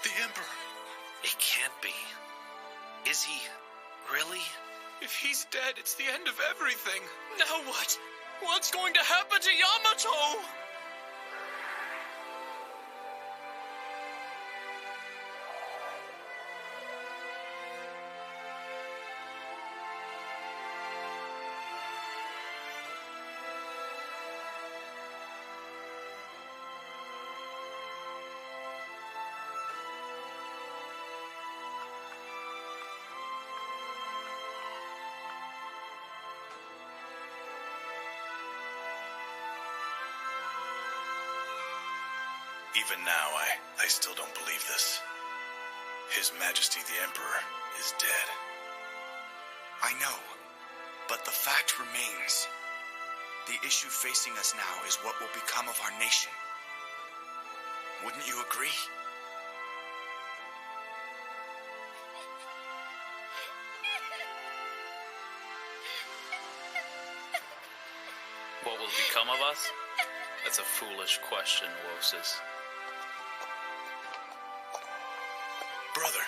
The Emperor. It can't be. Is he really? If he's dead, it's the end of everything. Now what? What's going to happen to Yamato? Even now, I still don't believe this. His Majesty the Emperor is dead. I know, but the fact remains. The issue facing us now is what will become of our nation. Wouldn't you agree? What will become of us? That's a foolish question, Wosis. Brother,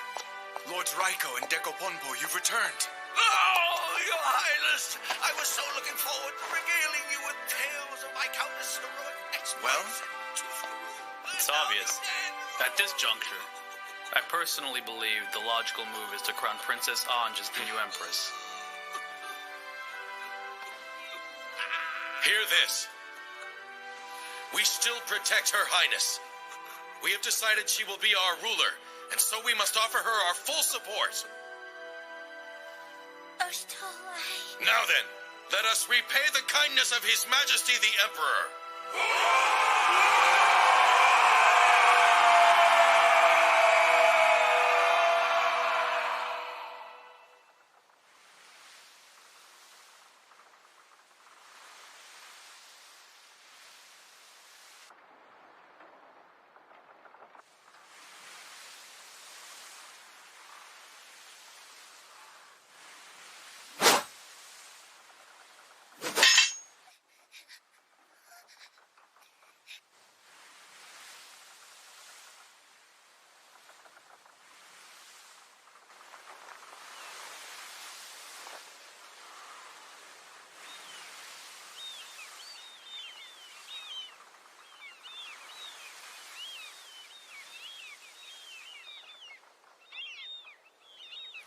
Lords Raiko and Dekoponpo, you've returned. Oh, Your Highness! I was so looking forward to regaling you with tales of my countless heroic exploits. Well, it's obvious. At this juncture, I personally believe the logical move is to crown Princess Anj as the new Empress. Hear this. We still protect Her Highness. We have decided she will be our ruler, and so we must offer her our full support. Now then, let us repay the kindness of His Majesty the Emperor.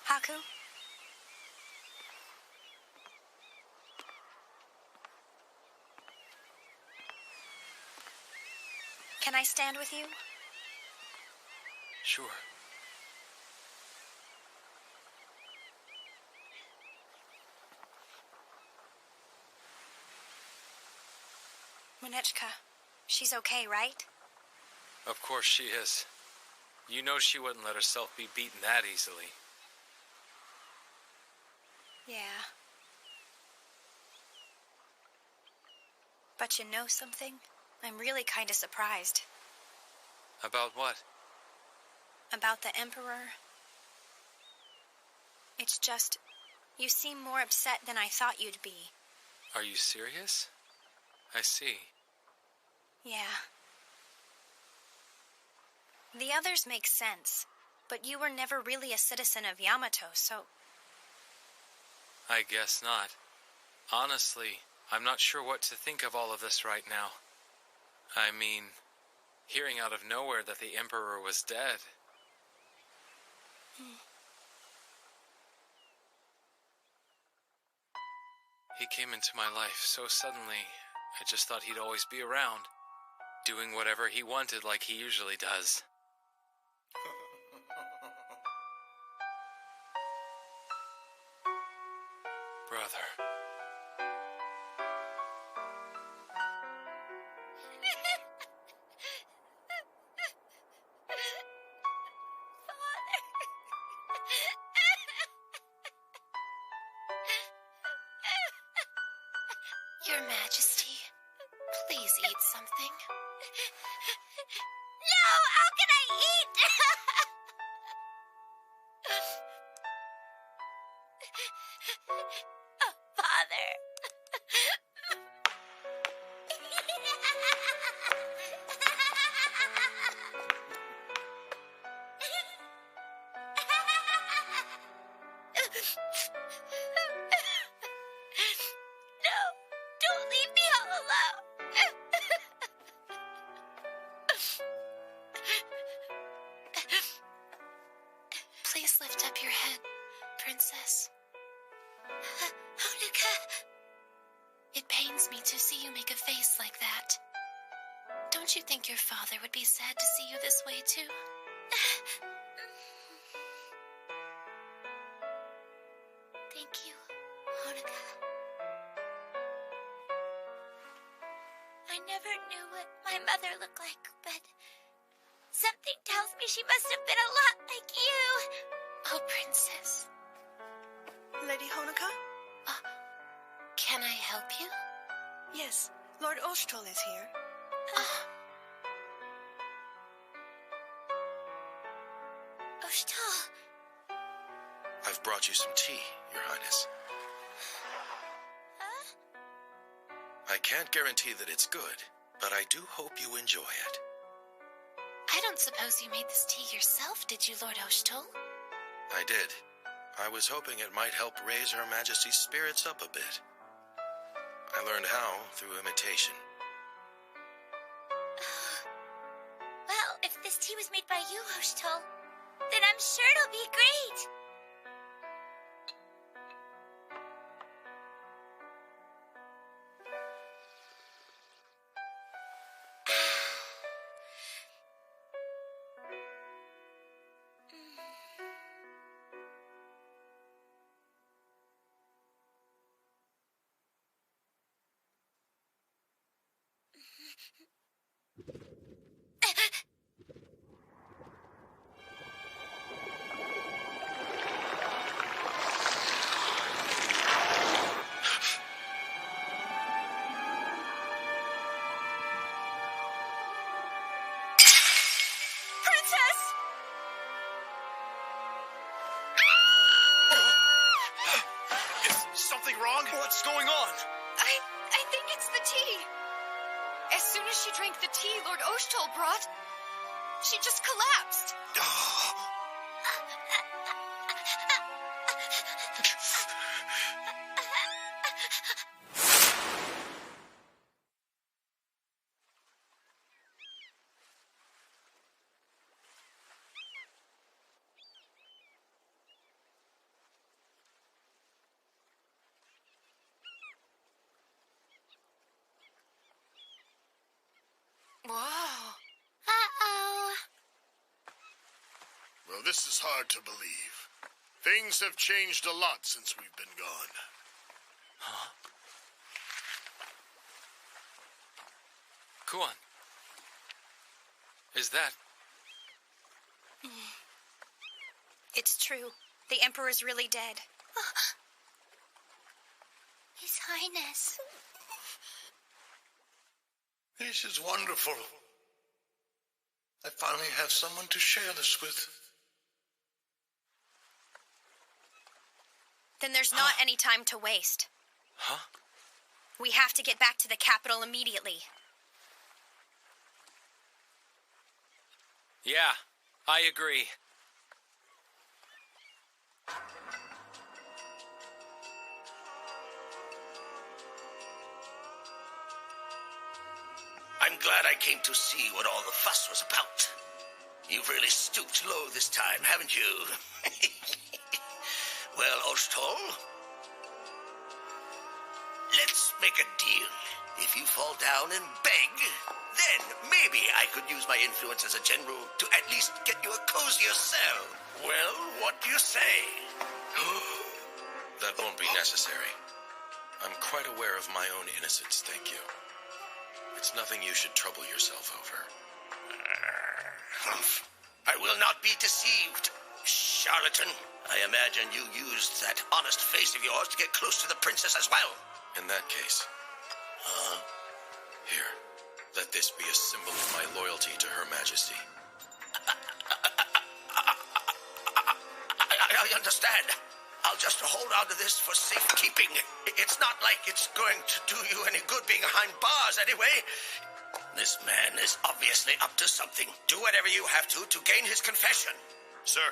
Haku? Can I stand with you? Sure. Munechka, she's okay, right? Of course she is. You know she wouldn't let herself be beaten that easily. Yeah. But you know something? I'm really kind of surprised. About what? About the Emperor. It's just, you seem more upset than I thought you'd be. Are you serious? I see. Yeah. The others make sense, but you were never really a citizen of Yamato, so... I guess not. Honestly, I'm not sure what to think of all of this right now. I mean, hearing out of nowhere that the Emperor was dead. He came into my life so suddenly, I just thought he'd always be around, doing whatever he wanted like he usually does. Brother. Your Majesty, please eat something. No, how can I eat? Please lift up your head, Princess. Honoka. It pains me to see you make a face like that. Don't you think your father would be sad to see you this way, too? Thank you, Honoka. I never knew what my mother looked like, but something tells me she must have been a lot like you. Oh, Princess. Lady Honoka? Can I help you? Yes, Lord Oshtol is here. Oshtol. I've brought you some tea, Your Highness. I can't guarantee that it's good, but I do hope you enjoy it. I don't suppose you made this tea yourself, did you, Lord Oshtol? I did. I was hoping it might help raise Her Majesty's spirits up a bit. I learned how through imitation. Well, if this tea was made by you, Oshtol, then I'm sure it'll be great. What's going on? I think it's the tea. As soon as she drank the tea Lord Oshtol brought, she just collapsed. Whoa. Uh-oh. Well, this is hard to believe. Things have changed a lot since we've been gone. Huh? Kuan. Is that... It's true. The Emperor's really dead. His Highness. This is wonderful. I finally have someone to share this with. Then there's not any time to waste. Huh? We have to get back to the capital immediately. Yeah, I agree. I'm glad I came to see what all the fuss was about. You've really stooped low this time, haven't you? Well, Oshtol, let's make a deal. If you fall down and beg, then maybe I could use my influence as a general to at least get you a cozier cell. Well, what do you say? That won't be necessary. I'm quite aware of my own innocence, thank you. It's nothing you should trouble yourself over. I will not be deceived, charlatan. I imagine you used that honest face of yours to get close to the princess as well. In that case... Here, let this be a symbol of my loyalty to Her Majesty. I understand. I'll just hold on to this for safekeeping. It's not like it's going to do you any good being behind bars anyway. This man is obviously up to something. Do whatever you have to gain his confession. Sir.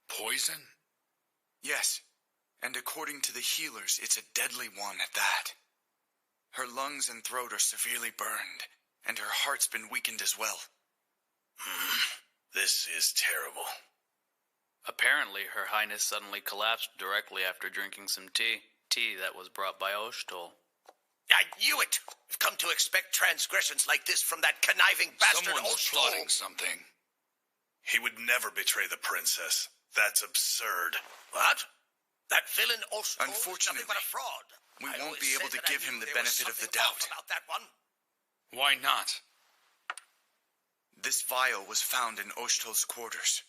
Poison? Yes. And according to the healers, it's a deadly one at that. Her lungs and throat are severely burned, and her heart's been weakened as well. This is terrible. Apparently, Her Highness suddenly collapsed directly after drinking some tea. Tea that was brought by Oshtol. I knew it! I've come to expect transgressions like this from that conniving bastard Someone's Oshtol. plotting something. He would never betray the princess. That's absurd. What? That villain Oshtol is Unfortunately, nothing but a fraud. We I won't always be able said to that I give knew him the there was benefit of the something off doubt. about that one. Why not? This vial was found in Oshtol's quarters.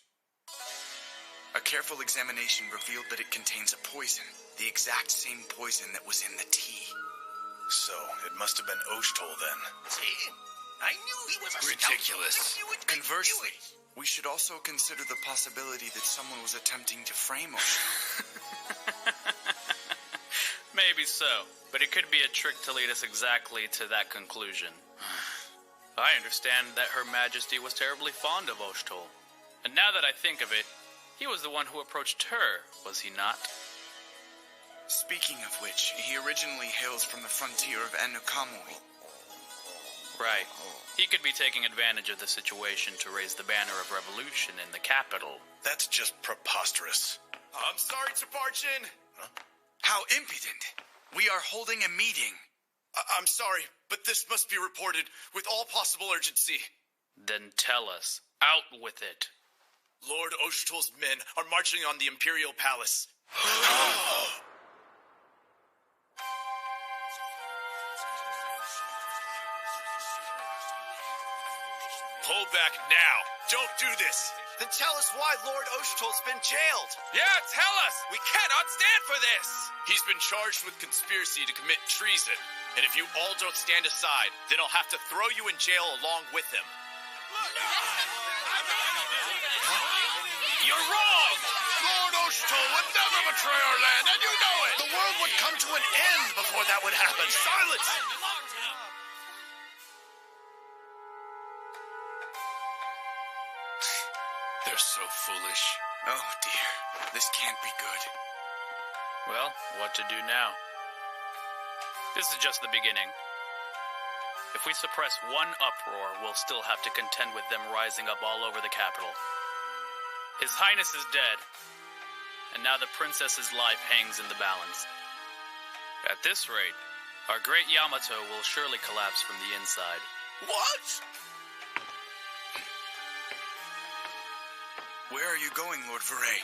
A careful examination revealed that it contains a poison, the exact same poison that was in the tea. So, it must have been Oshtol then. See? I knew he was a Ridiculous. scoundrel. Conversely, we should also consider the possibility that someone was attempting to frame Oshtol. Maybe so, but it could be a trick to lead us exactly to that conclusion. I understand that Her Majesty was terribly fond of Oshtol. And now that I think of it, he was the one who approached her, was he not? Speaking of which, he originally hails from the frontier of Enukamui. Right. He could be taking advantage of the situation to raise the banner of revolution in the capital. That's just preposterous. I'm sorry to barge in. Huh? How impudent. We are holding a meeting. I'm sorry, but this must be reported with all possible urgency. Then tell us. Out with it. Lord Oshtol's men are marching on the Imperial Palace. Pull back now. Don't do this. Then tell us why Lord Oshtol's been jailed. Yeah, tell us. We cannot stand for this. He's been charged with conspiracy to commit treason. And if you all don't stand aside, then I'll have to throw you in jail along with him. You're wrong! Lord Oshtol would never betray our land, and you know it! The world would come to an end before that would happen. Silence! They're so foolish. Oh dear, this can't be good. Well, what to do now? This is just the beginning. If we suppress one uproar, we'll still have to contend with them rising up all over the capital. His Highness is dead, and now the princess's life hangs in the balance. At this rate, our great Yamato will surely collapse from the inside. What? Where are you going, Lord Veray?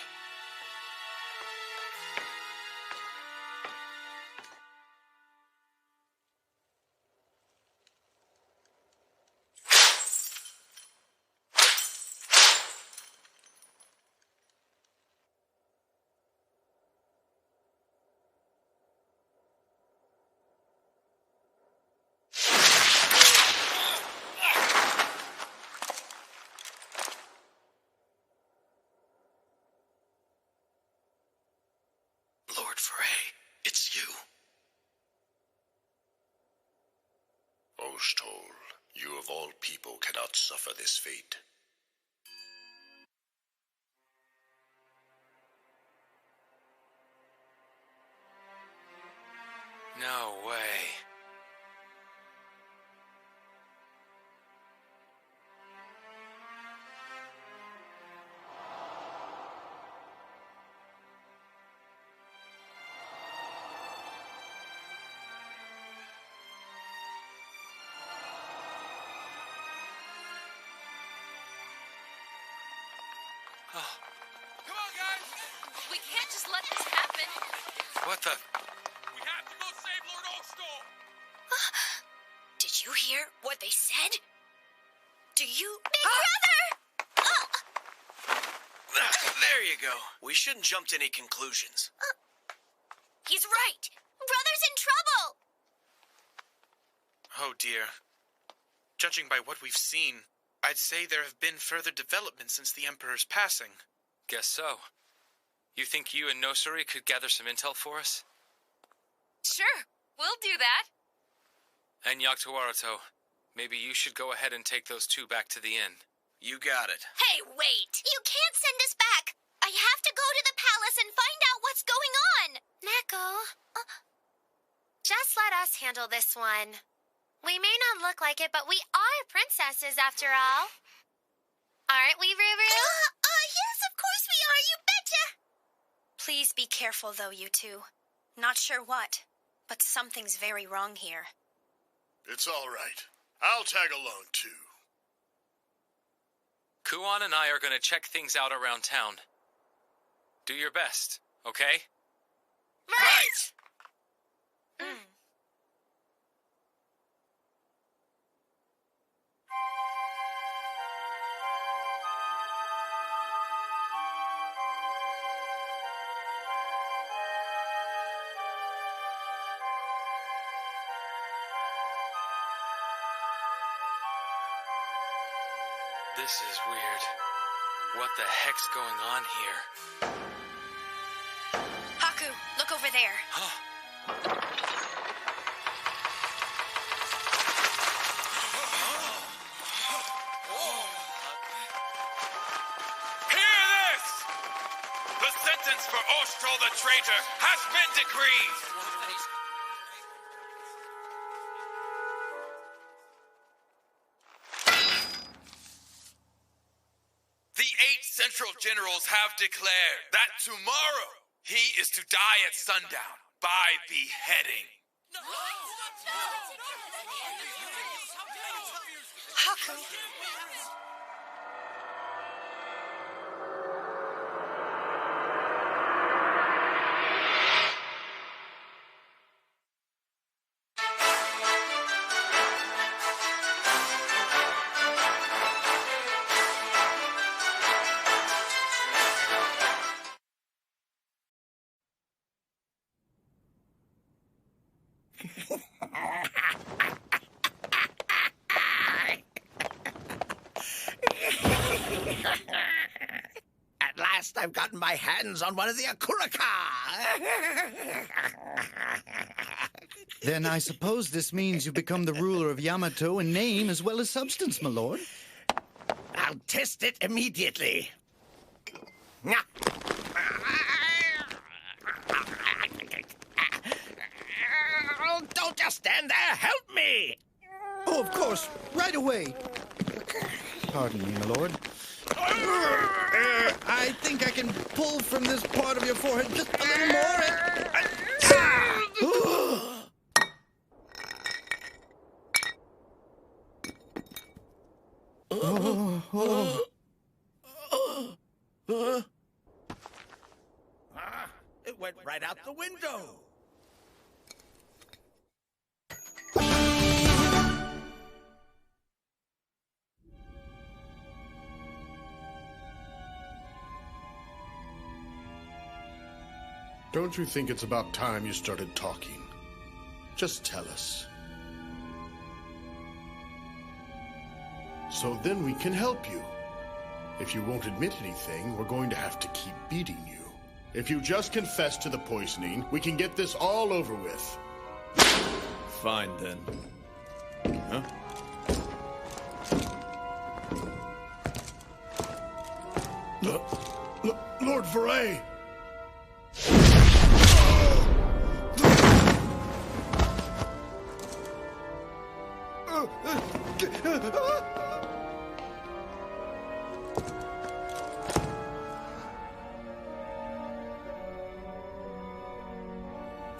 Oshtol, you of all people cannot suffer this fate. No way. Come on, guys. We can't just let this happen. What the? We have to go save Lord Oshtol. Did you hear what they said? Do you... Big brother! There you go. We shouldn't jump to any conclusions. He's right. Brother's in trouble! Oh dear. Judging by what we've seen, I'd say there have been further developments since the Emperor's passing. Guess so. You think you and Nosuri could gather some intel for us? Sure, we'll do that. And Utawarerumono, maybe you should go ahead and take those two back to the inn. You got it. Hey, wait! You can't send us back! I have to go to the palace and find out what's going on! Neko... just let us handle this one. We may not look like it, but we are princesses after all. Aren't we, Ruru? Yes, of course we are, you betcha! Please be careful, though, you two. Not sure what, but something's very wrong here. It's all right. I'll tag along, too. Kuan and I are going to check things out around town. Do your best, okay? Right! This is weird. What the heck's going on here? Haku, look over there. Hear this! The sentence for Ostrol the traitor has been decreed! The 8 Central Generals have declared that tomorrow he is to die at sundown by beheading. Haku. At last I've gotten my hands on one of the Akuraka! Then I suppose this means you become the ruler of Yamato in name as well as substance, my lord. I'll test it immediately. Don't just stand there! Help me! Oh, of course. Right away. Pardon me, my lord. I think I can pull from this part of your forehead just a little more. It went right out the window. Don't you think it's about time you started talking? Just tell us. So then we can help you. If you won't admit anything, we're going to have to keep beating you. If you just confess to the poisoning, we can get this all over with. Fine, then. Huh? Lord Veray!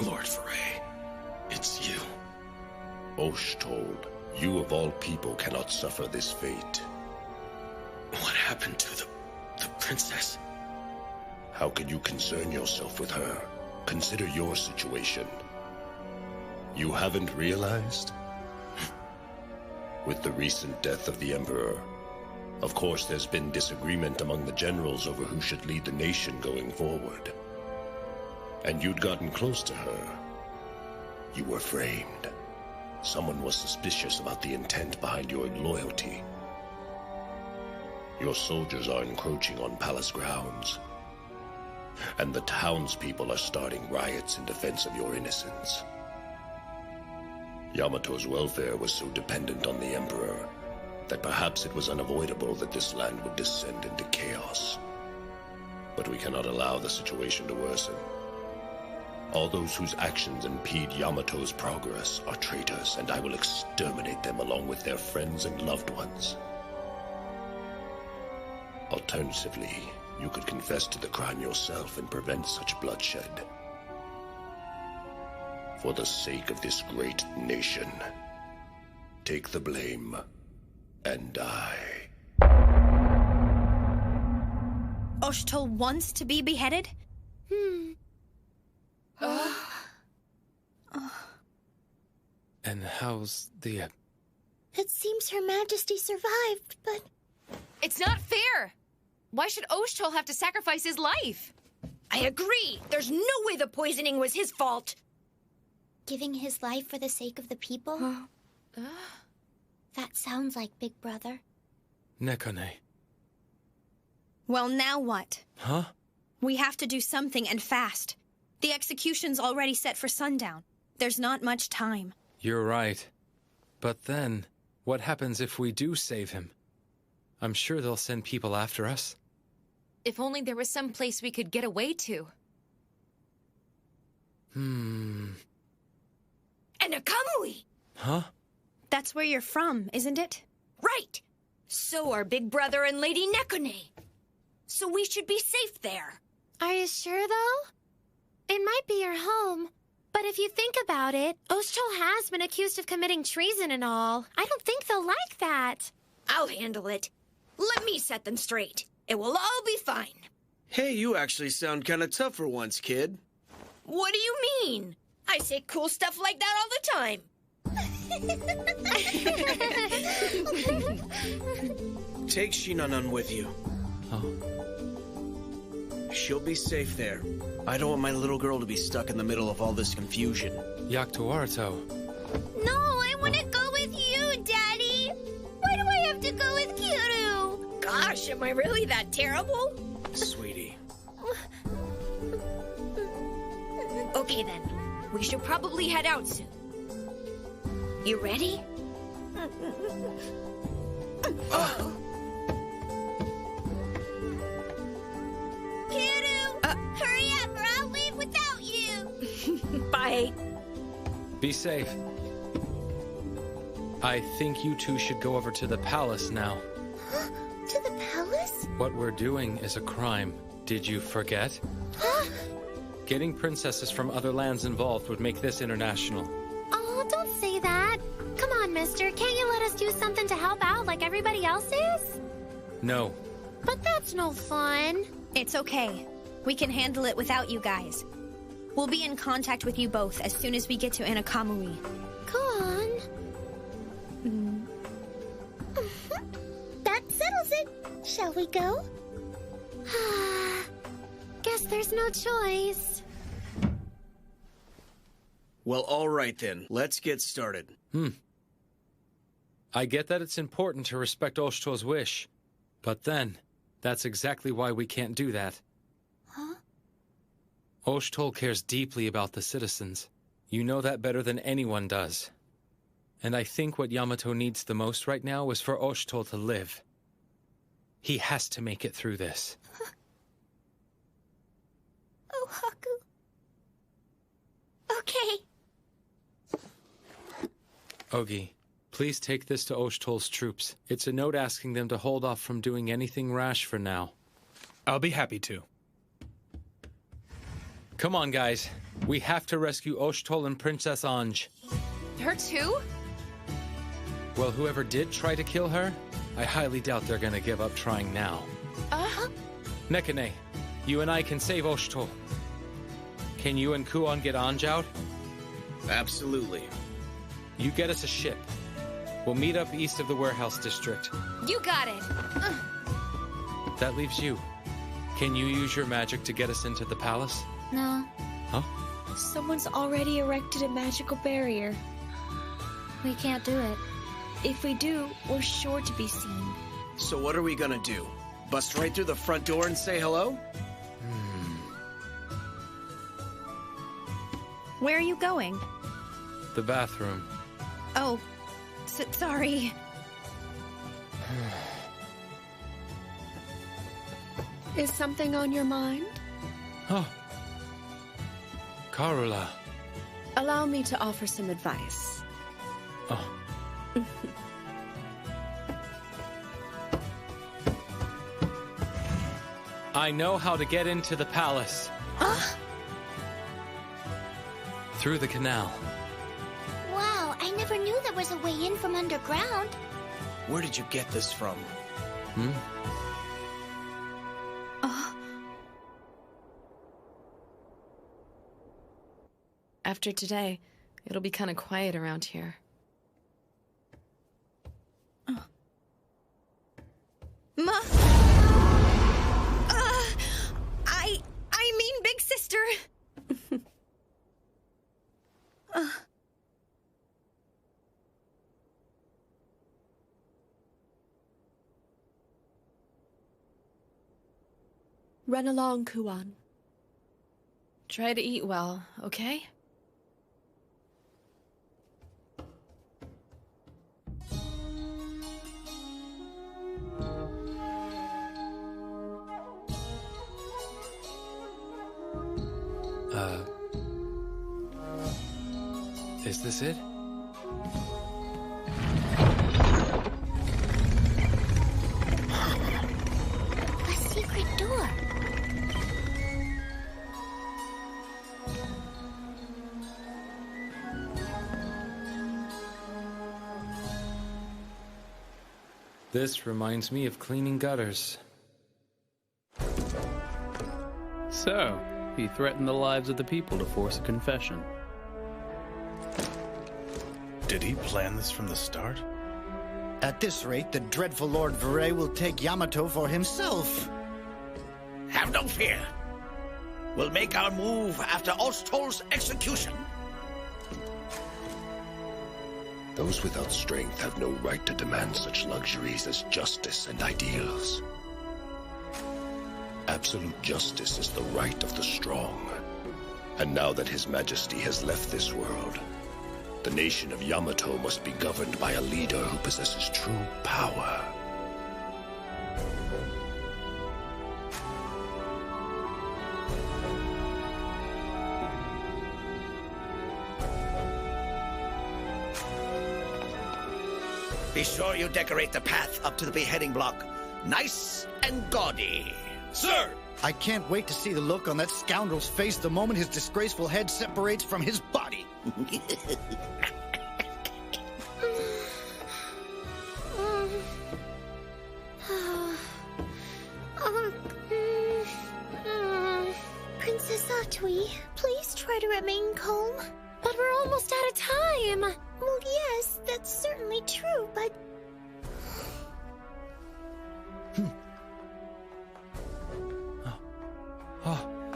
Lord Veray, it's you. Oshtold, you of all people cannot suffer this fate. What happened to the princess? How could you concern yourself with her? Consider your situation. You haven't realized? With the recent death of the Emperor, of course there's been disagreement among the generals over who should lead the nation going forward. And you'd gotten close to her. You were framed. Someone was suspicious about the intent behind your loyalty. Your soldiers are encroaching on palace grounds. And the townspeople are starting riots in defense of your innocence. Yamato's welfare was so dependent on the Emperor that perhaps it was unavoidable that this land would descend into chaos. But we cannot allow the situation to worsen. All those whose actions impede Yamato's progress are traitors, and I will exterminate them along with their friends and loved ones. Alternatively, you could confess to the crime yourself and prevent such bloodshed. For the sake of this great nation, take the blame and die. Oshto wants to be beheaded? And how's the... It seems Her Majesty survived, but... It's not fair! Why should Oshto have to sacrifice his life? I agree! There's no way the poisoning was his fault! Giving his life for the sake of the people? That sounds like Big Brother. Nekone. Well, now what? Huh? We have to do something, and fast. The execution's already set for sundown. There's not much time. You're right. But then, what happens if we do save him? I'm sure they'll send people after us. If only there was some place we could get away to. An Akamui! Huh? That's where you're from, isn't it? Right! So are Big Brother and Lady Nekone. So we should be safe there. Are you sure, though? It might be your home. But if you think about it, Oshto has been accused of committing treason and all. I don't think they'll like that. I'll handle it. Let me set them straight. It will all be fine. Hey, you actually sound kind of tough for once, kid. What do you mean? I say cool stuff like that all the time. Take Shinanan with you. Oh. She'll be safe there. I don't want my little girl to be stuck in the middle of all this confusion. Yaktuarto. No, I want to go with you, Daddy. Why do I have to go with Kiru? Gosh, am I really that terrible? Sweetie. Okay then, we should probably head out soon. You ready? Kiru, hurry up or I'll leave without you. Bye. Be safe. I think you two should go over to the palace now. To the palace? What we're doing is a crime. Did you forget? Getting princesses from other lands involved would make this international. Oh, don't say that. Come on, mister. Can't you let us do something to help out like everybody else is? No. But that's no fun. It's okay. We can handle it without you guys. We'll be in contact with you both as soon as we get to Anakamui. Go on. That settles it. Shall we go? Guess there's no choice. Well, all right then. Let's get started. I get that it's important to respect Oshto's wish. But then, that's exactly why we can't do that. Huh? Oshto cares deeply about the citizens. You know that better than anyone does. And I think what Yamato needs the most right now is for Oshto to live. He has to make it through this. Oh, Haku. Okay. Ogi, please take this to Oshto's troops. It's a note asking them to hold off from doing anything rash for now. I'll be happy to. Come on, guys. We have to rescue Oshto and Princess Anj. Her too? Well, whoever did try to kill her, I highly doubt they're gonna give up trying now. Nekone, you and I can save Oshto. Can you and Kuon get Anj out? Absolutely. You get us a ship. We'll meet up east of the warehouse district. You got it. That leaves you. Can you use your magic to get us into the palace? No. Huh? Someone's already erected a magical barrier. We can't do it. If we do, we're sure to be seen. So what are we gonna do? Bust right through the front door and say hello? Where are you going? The bathroom. Oh, sorry. Is something on your mind? Oh. Karula. Allow me to offer some advice. Oh. I know how to get into the palace. Through the canal. Wow, I never knew there was a way in from underground. Where did you get this from? After today, it'll be kind of quiet around here. Ma! I mean big sister! Run along, Kuan. Try to eat well, okay? Is this it? A secret door. This reminds me of cleaning gutters. So, he threatened the lives of the people to force a confession. Did he plan this from the start? At this rate, the dreadful Lord Vere will take Yamato for himself. Have no fear. We'll make our move after Osthol's execution. Those without strength have no right to demand such luxuries as justice and ideals. Absolute justice is the right of the strong. And now that His Majesty has left this world, the nation of Yamato must be governed by a leader who possesses true power. Be sure you decorate the path up to the beheading block. Nice and gaudy. Sir! I can't wait to see the look on that scoundrel's face the moment his disgraceful head separates from his body. Princess Atui, please try to remain calm. But we're almost out of time. Well, yes, that's certainly true, but...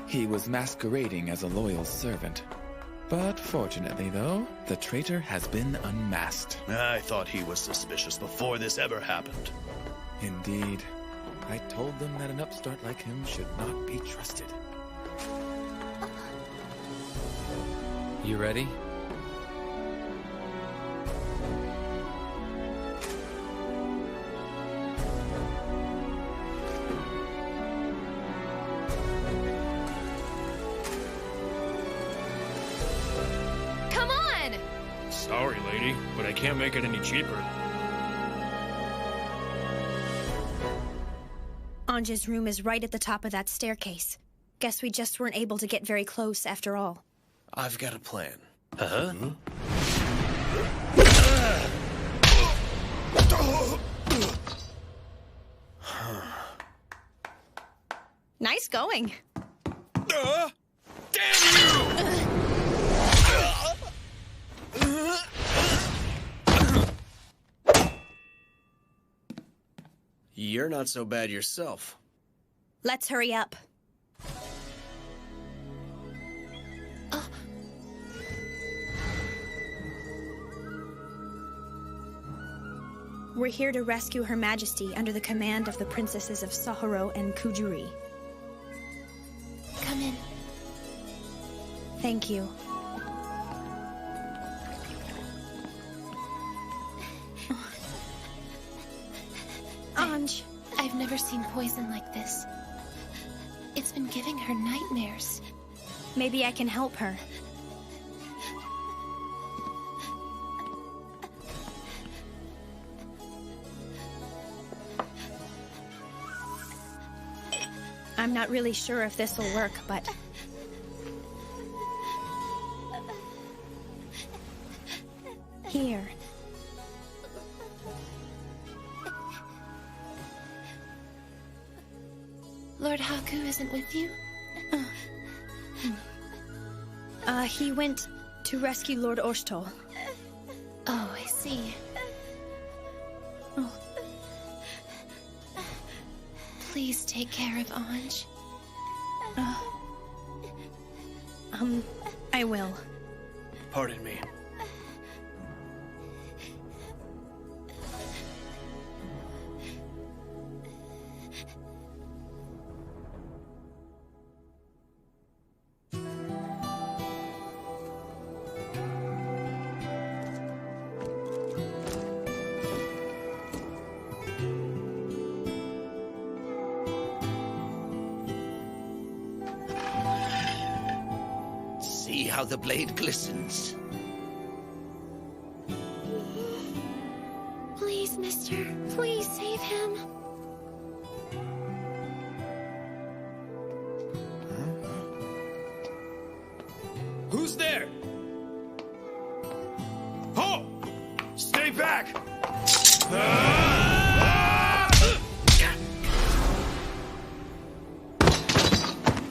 He was masquerading as a loyal servant. But fortunately, though, the traitor has been unmasked. I thought he was suspicious before this ever happened. Indeed. I told them that an upstart like him should not be trusted. You ready? Come on! Sorry, lady, but I can't make it any cheaper. Anja's room is right at the top of that staircase. Guess we just weren't able to get very close after all. I've got a plan. Nice going. You're not so bad yourself. Let's hurry up. We're here to rescue Her Majesty under the command of the princesses of Sahara and Kujuri. Come in. Thank you. Anj. I've never seen poison like this. It's been giving her nightmares. Maybe I can help her. I'm not really sure if this will work, but... Here. Lord Haku isn't with you? He went to rescue Lord Oshtol. Oh, I see. Oh. Please take care of Anj. I will. Pardon me. See how the blade glistens. Please, mister. Please save him. Who's there? Ho! Stay back!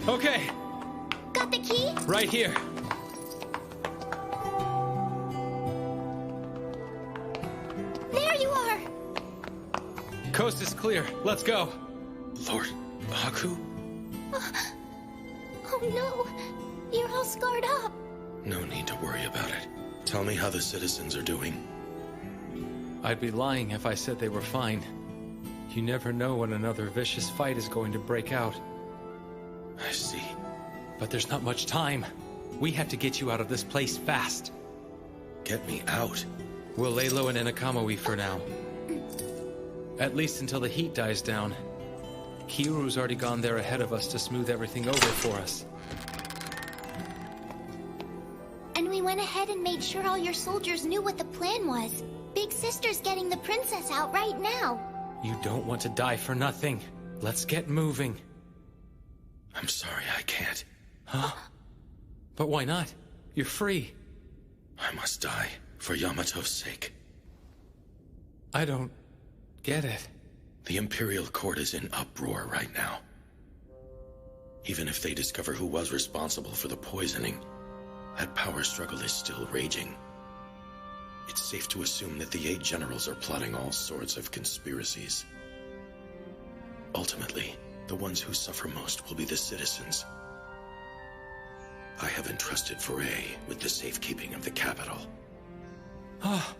Okay. Got the key? Right here. There you are! Coast is clear. Let's go. Lord Haku? Oh no! You're all scarred up! No need to worry about it. Tell me how the citizens are doing. I'd be lying if I said they were fine. You never know when another vicious fight is going to break out. I see. But there's not much time. We have to get you out of this place fast. Get me out? We'll lay low in Inakamoe for now. At least until the heat dies down. Kiru's already gone there ahead of us to smooth everything over for us. And we went ahead and made sure all your soldiers knew what the plan was. Big Sister's getting the princess out right now. You don't want to die for nothing. Let's get moving. I'm sorry, I can't. Huh? But why not? You're free. I must die for Yamato's sake. I don't get it. The Imperial Court is in uproar right now. Even if they discover who was responsible for the poisoning, that power struggle is still raging. It's safe to assume that the 8 generals are plotting all sorts of conspiracies. Ultimately, the ones who suffer most will be the citizens. I have entrusted Foray with the safekeeping of the capital. Ah.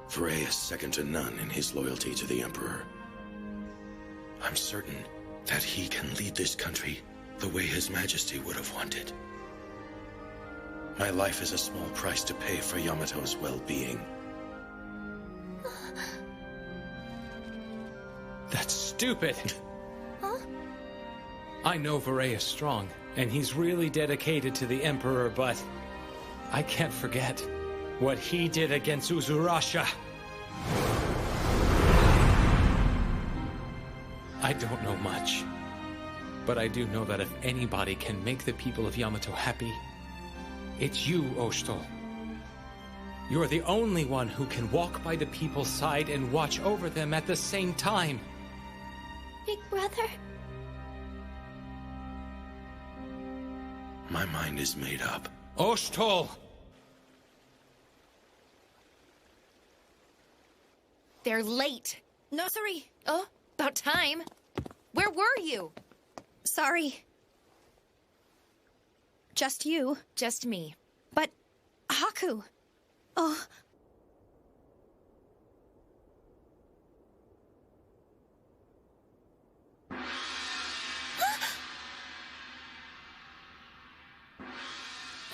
Foray is second to none in his loyalty to the Emperor. I'm certain that he can lead this country the way His Majesty would have wanted. My life is a small price to pay for Yamato's well-being. That's stupid. Huh? I know Foray is strong, and he's really dedicated to the Emperor, but I can't forget what he did against Uzurasha. I don't know much, but I do know that if anybody can make the people of Yamato happy, it's you, Oshtol. You're the only one who can walk by the people's side and watch over them at the same time. Big brother? My mind is made up. Oshtol! They're late. No, sorry. Oh, about time. Where were you? Sorry. Just you. Just me. But Haku. Oh.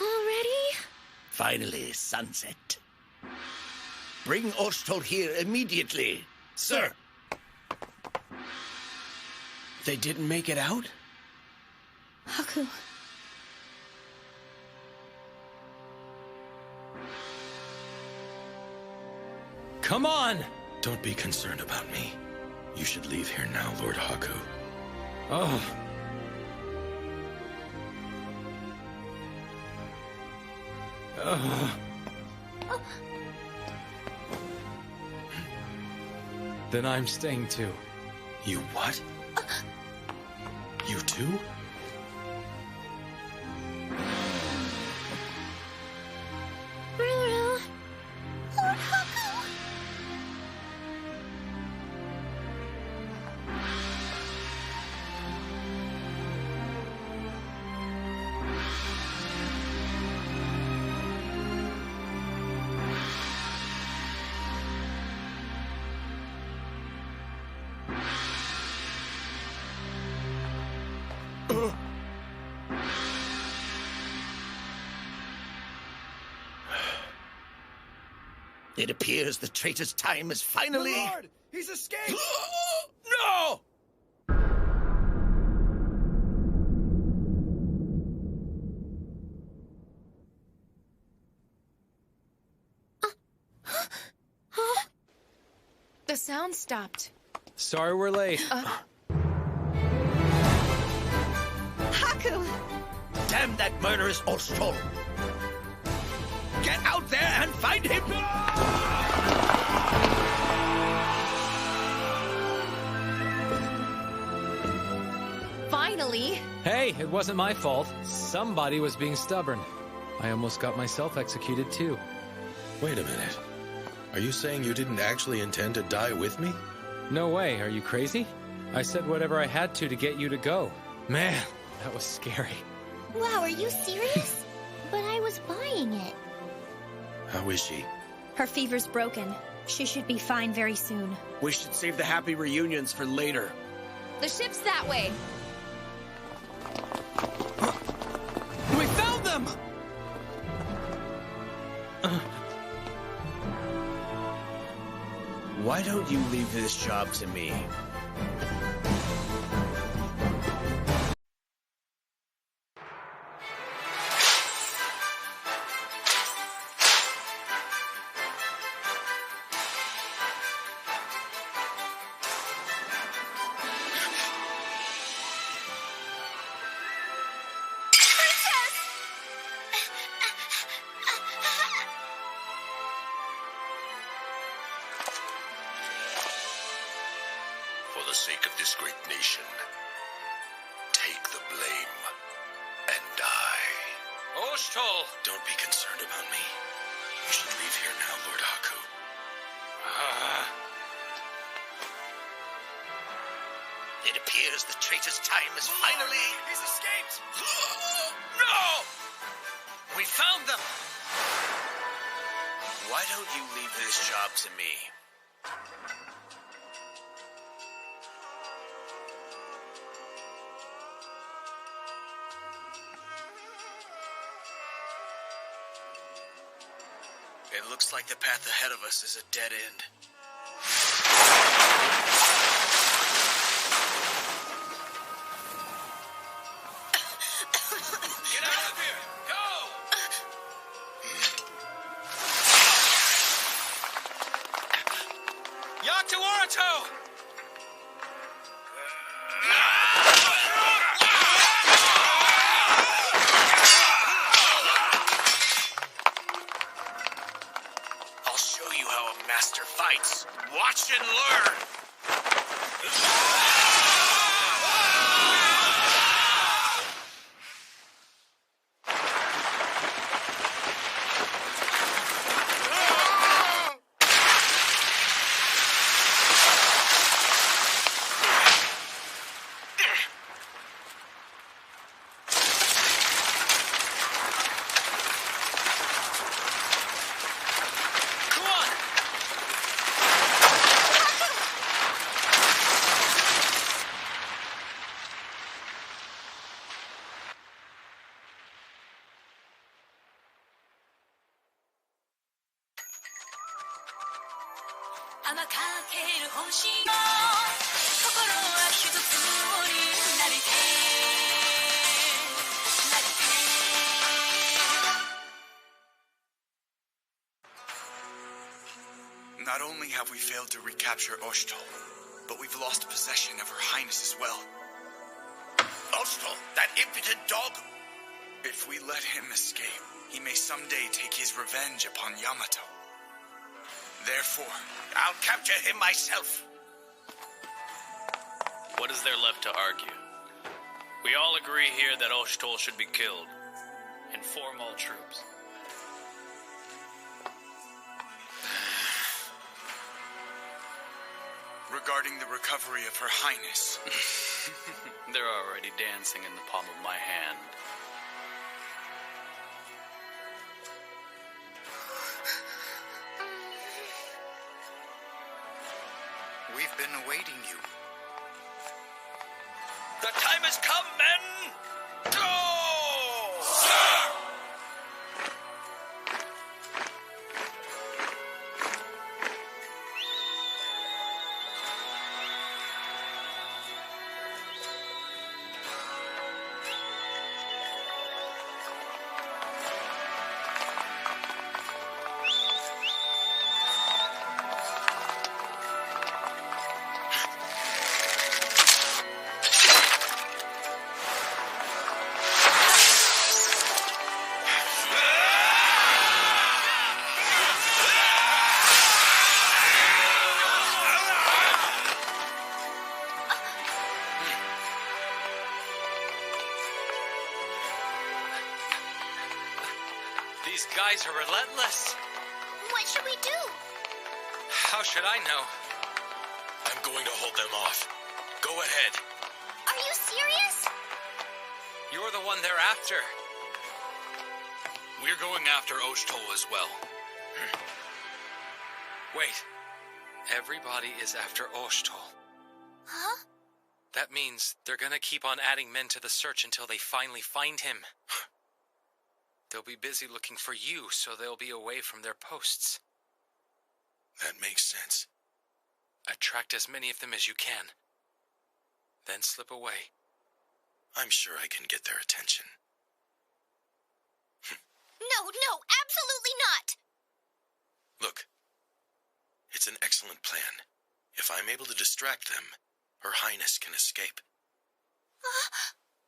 Already? Finally, sunset. Bring Oshtol here immediately. Sir! They didn't make it out? Haku. Come on! Don't be concerned about me. You should leave here now, Lord Haku. Oh. Then I'm staying too. You what? You too? Ruru. Lord Haku. It appears the traitor's time is finally... My lord! He's escaped! No! The sound stopped. Sorry we're late. Haku! Damn that murderous Ostol! Get out there and find him! Finally! Hey, it wasn't my fault. Somebody was being stubborn. I almost got myself executed too. Wait a minute. Are you saying you didn't actually intend to die with me? No way, are you crazy? I said whatever I had to get you to go. Man, that was scary. Wow, are you serious? But I was buying it. How is she? Her fever's broken. She should be fine very soon. We should save the happy reunions for later. The ship's that way. We found them! Why don't you leave this job to me? For the sake of this great nation, take the blame and die. Oshtol! Don't be concerned about me. You should leave here now, Lord Haku. It appears the traitor's time is finally... He's escaped! No! We found them! Why don't you leave this job to me? It looks like the path ahead of us is a dead end. Get out of here! Go! Utawarerumono! I'll show you how a master fights. Watch and learn! Not only have we failed to recapture Oshtal, but we've lost possession of Her Highness as well. Oshtal, that impudent dog! If we let him escape, he may someday take his revenge upon Yamato. Therefore, I'll capture him myself. What is there left to argue? We all agree here that Oshtal should be killed. Inform all troops. Regarding the recovery of Her Highness. They're already dancing in the palm of my hand. We've been awaiting you. The time has come, men! Go! These guys are relentless. What should we do? How should I know? I'm going to hold them off. Go ahead. Are you serious? You're the one they're after. We're going after Oshtal as well. Wait. Everybody is after Oshtal. Huh? That means they're gonna keep on adding men to the search until they finally find him. They'll be busy looking for you, so they'll be away from their posts. That makes sense. Attract as many of them as you can. Then slip away. I'm sure I can get their attention. No, absolutely not! Look, it's an excellent plan. If I'm able to distract them, Her Highness can escape.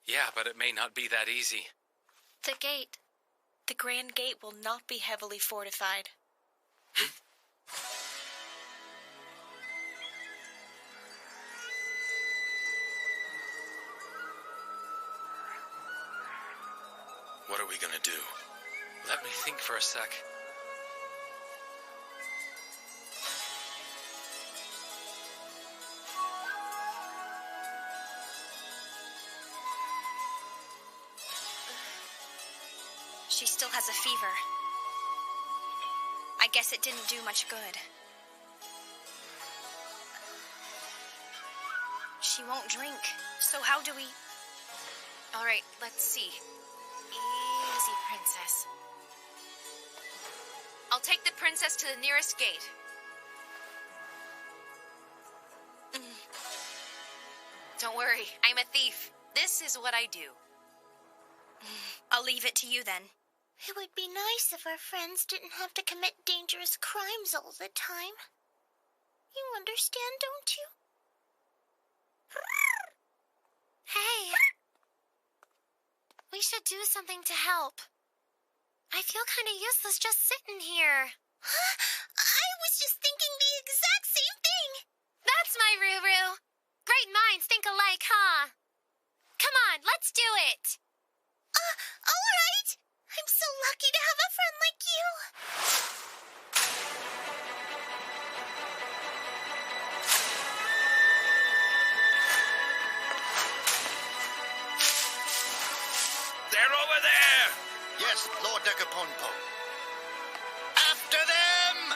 Yeah, but it may not be that easy. The gate. The Grand Gate will not be heavily fortified. What are we gonna do? Let me think for a sec. She still has a fever. I guess it didn't do much good. She won't drink, so how do we... All right, let's see. Easy, princess. I'll take the princess to the nearest gate. Don't worry, I'm a thief. This is what I do. I'll leave it to you then. It would be nice if our friends didn't have to commit dangerous crimes all the time. You understand, don't you? Hey. We should do something to help. I feel kind of useless just sitting here. I was just thinking the exact same thing. That's my Ruru. Great minds think alike, huh? Come on, let's do it. All right. I'm so lucky to have a friend like you. They're over there! Yes, Lord Decaponpo. After them!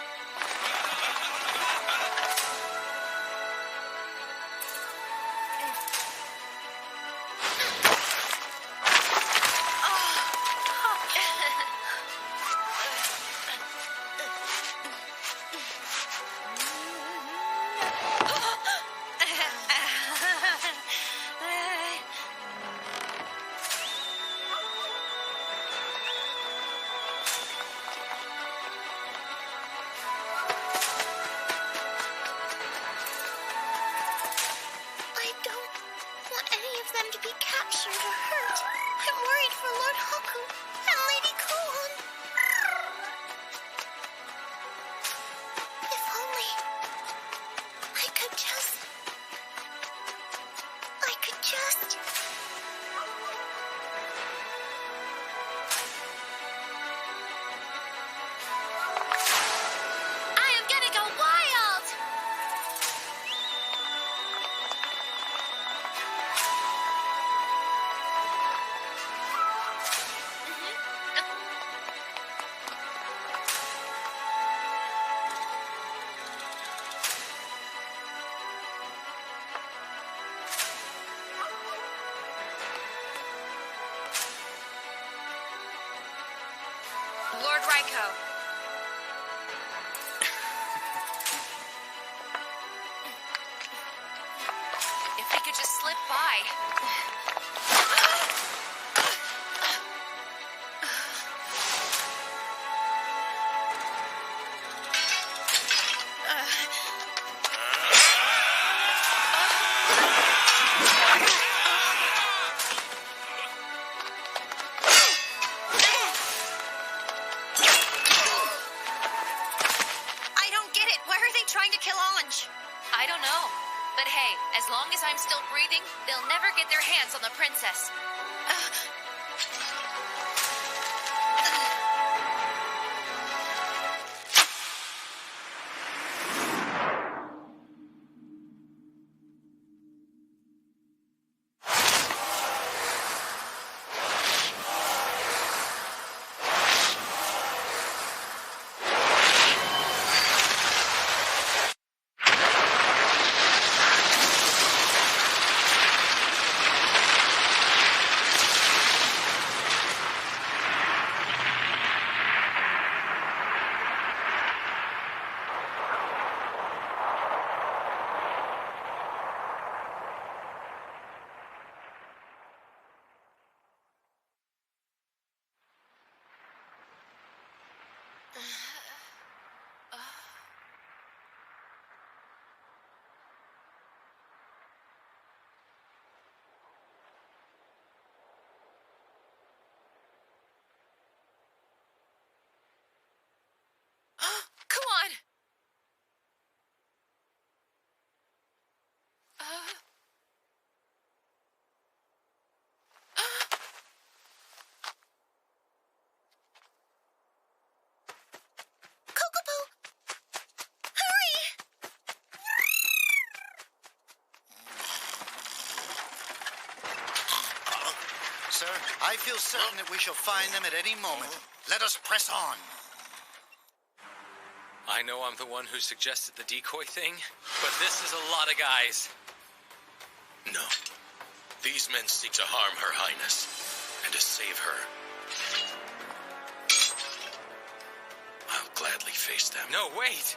Lord Raiko. If we could just slip by. Trying to kill Anj? I don't know. But hey, as long as I'm still breathing, they'll never get their hands on the princess. Sir, I feel certain that we shall find them at any moment. Let us press on. I know I'm the one who suggested the decoy thing, but this is a lot of guys. No. These men seek to harm Her Highness, and to save her. I'll gladly face them. No, wait!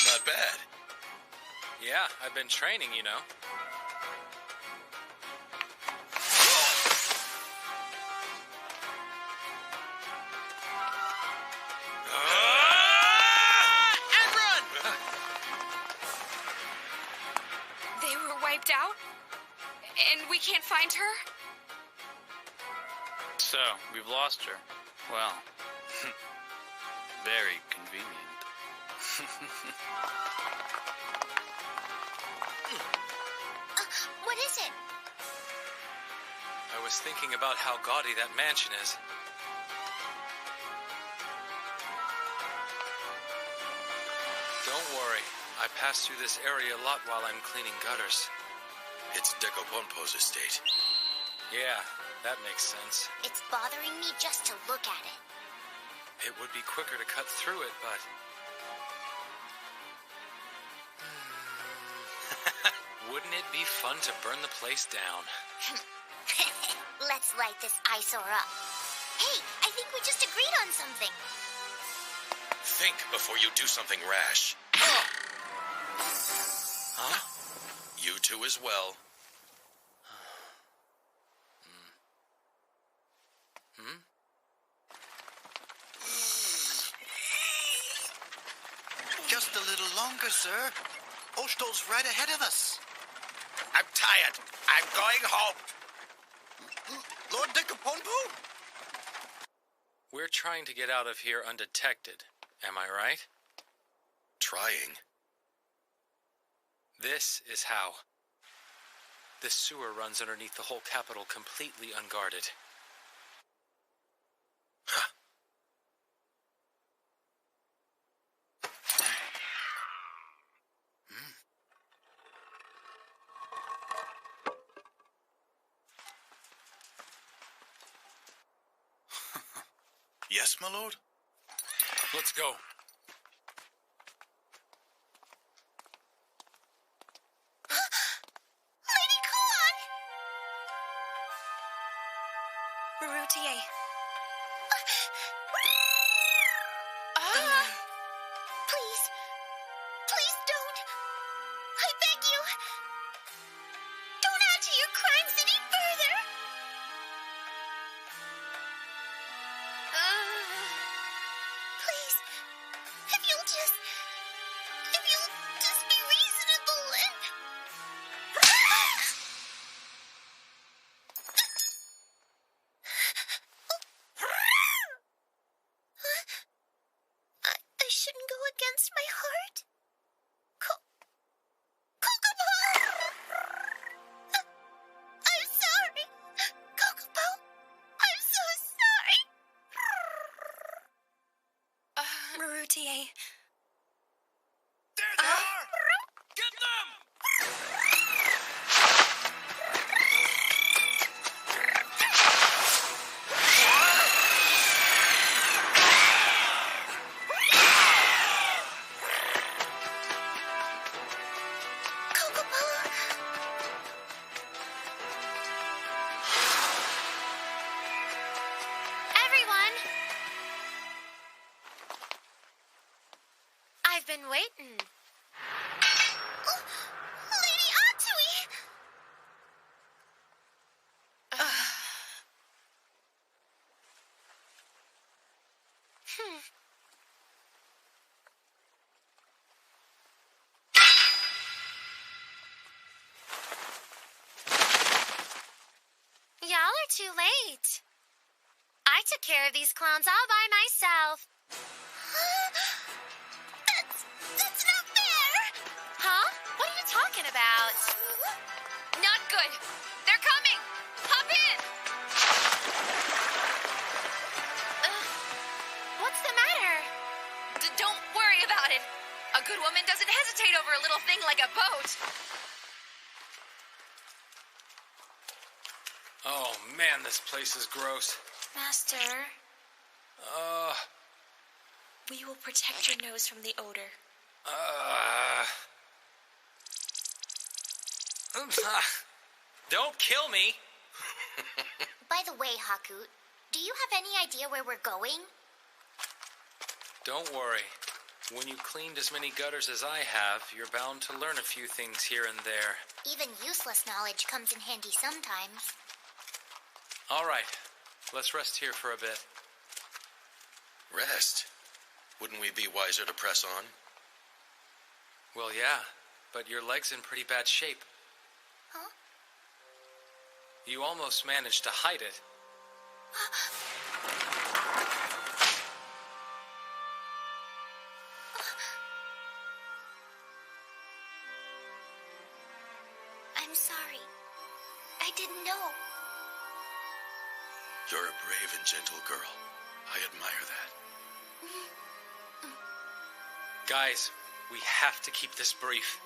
Not bad. Yeah, I've been training, you know. And run! They were wiped out? And we can't find her? So, we've lost her. Well, very convenient. What is it? I was thinking about how gaudy that mansion is. Don't worry. I pass through this area a lot while I'm cleaning gutters. It's Decopompo's estate. Yeah, that makes sense. It's bothering me just to look at it. It would be quicker to cut through it, but... Wouldn't it be fun to burn the place down? Let's light this eyesore up. Hey, I think we just agreed on something. Think before you do something rash. Huh? You two as well. Just a little longer, sir. Oshtol's right ahead of us. I'm tired. I'm going home. Lord Decopompo? We're trying to get out of here undetected. Am I right? Trying. This is how. This sewer runs underneath the whole capital completely unguarded. Yes, my lord? Let's go. Lady Kuan! Marutier. Please. Please don't. I beg you. Don't add to your crimes any further. Please. If you'll just be reasonable and... I shouldn't go against my heart. Kokopo! I'm sorry. Kokopo, I'm so sorry. Marutier. There they are! Get them! Kokopo. Everyone! I've been waiting. Lady Atsui! Y'all are too late. I took care of these clowns all by myself. That's not fair! Huh? What are you talking about? Not good. They're coming. Hop in. What's the matter? Don't worry about it. A good woman doesn't hesitate over a little thing like a boat. Oh, man, this place is gross. Master, we will protect your nose from the odor. Don't kill me. By the way, Haku, do you have any idea where we're going? Don't worry. When you cleaned as many gutters as I have, you're bound to learn a few things here and there. Even useless knowledge comes in handy sometimes. All right. Let's rest here for a bit. Rest? Wouldn't we be wiser to press on? Well, yeah, but your leg's in pretty bad shape. Huh? You almost managed to hide it. I'm sorry. I didn't know. You're a brave and gentle girl. I admire that. Guys, we have to keep this brief.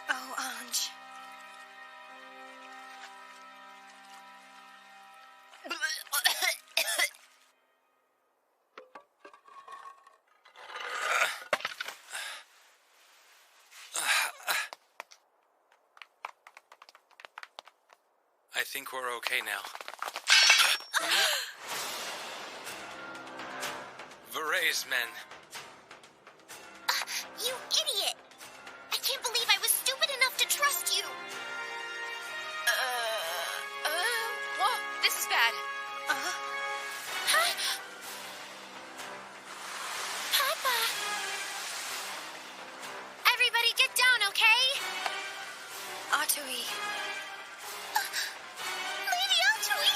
Oh, Ange. I think we're okay now. Veray's men. You idiot! I can't believe I was stupid enough to trust you! Whoa, this is bad. Papa! Everybody get down, okay? Atsui. Lady Atsui!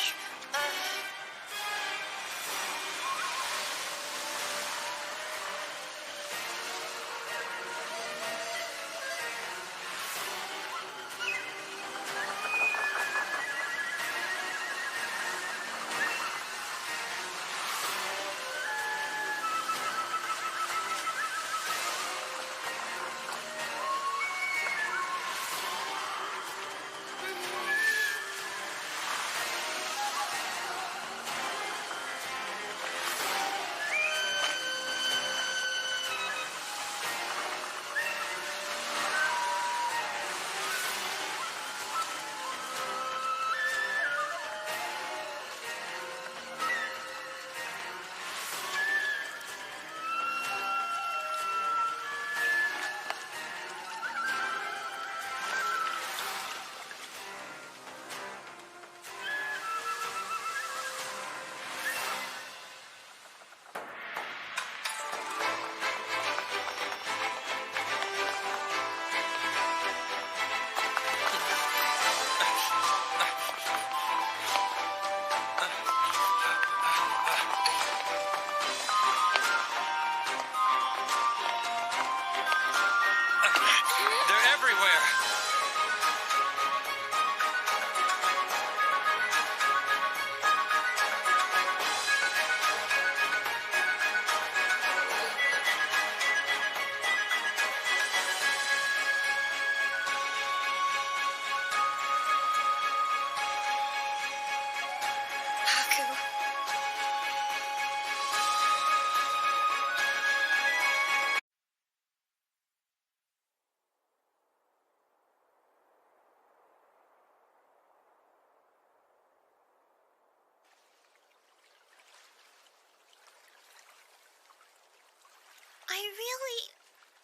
really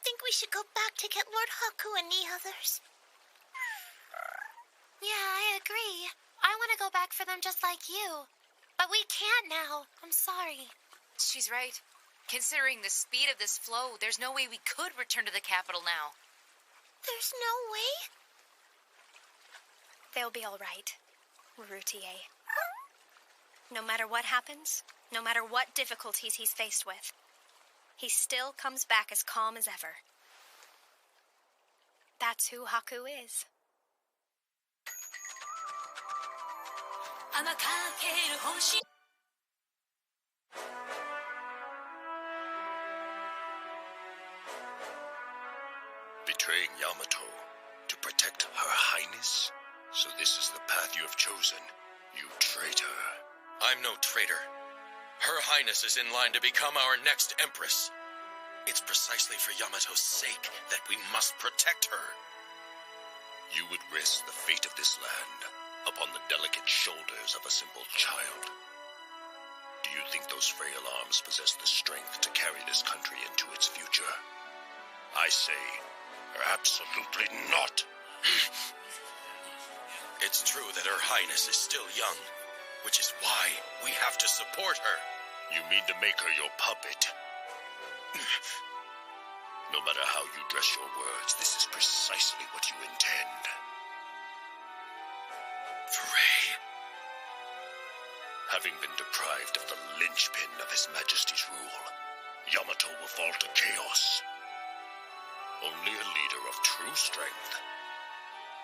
think we should go back to get Lord Haku and the others. Yeah, I agree. I want to go back for them just like you. But we can't now. I'm sorry. She's right. Considering the speed of this flow, there's no way we could return to the capital now. There's no way? They'll be all right, Routier. No matter what happens, no matter what difficulties he's faced with, he still comes back as calm as ever. That's who Haku is. Betraying Yamato to protect Her Highness? So this is the path you have chosen, you traitor. I'm no traitor. Her Highness is in line to become our next Empress. It's precisely for Yamato's sake that we must protect her. You would risk the fate of this land upon the delicate shoulders of a simple child. Do you think those frail arms possess the strength to carry this country into its future? I say, absolutely not. It's true that Her Highness is still young, which is why we have to support her. You mean to make her your puppet? No matter how you dress your words, this is precisely what you intend. Frey. Having been deprived of the linchpin of His Majesty's rule, Yamato will fall to chaos. Only a leader of true strength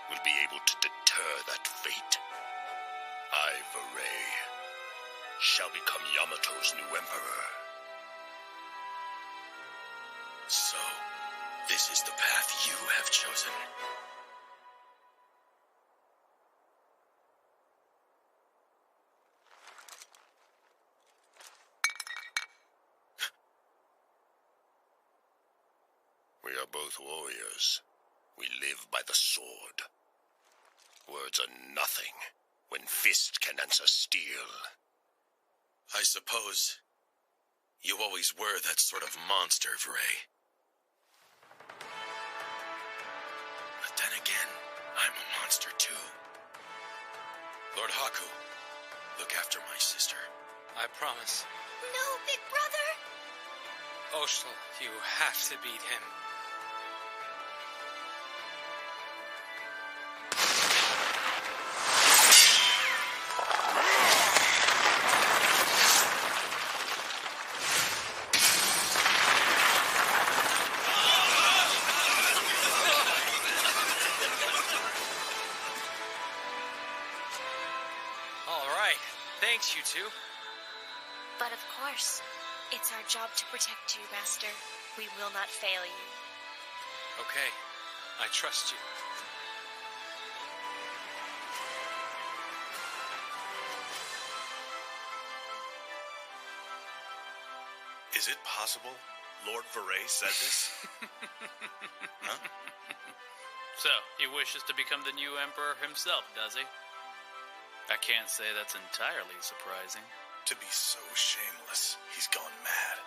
will be able to deter that fate. I, Frey, shall become Yamato's new emperor. So, this is the path you have chosen. We are both warriors. We live by the sword. Words are nothing when fist can answer steel. I suppose you always were that sort of monster, Frey. But then again, I'm a monster too. Lord Haku, look after my sister. I promise. No, big brother! Oshtel, you have to beat him. Thanks, you two. But of course, it's our job to protect you, Master. We will not fail you. Okay, I trust you. Is it possible Lord Frey said this? Huh? So, he wishes to become the new emperor himself, does he? I can't say that's entirely surprising. To be so shameless, he's gone mad.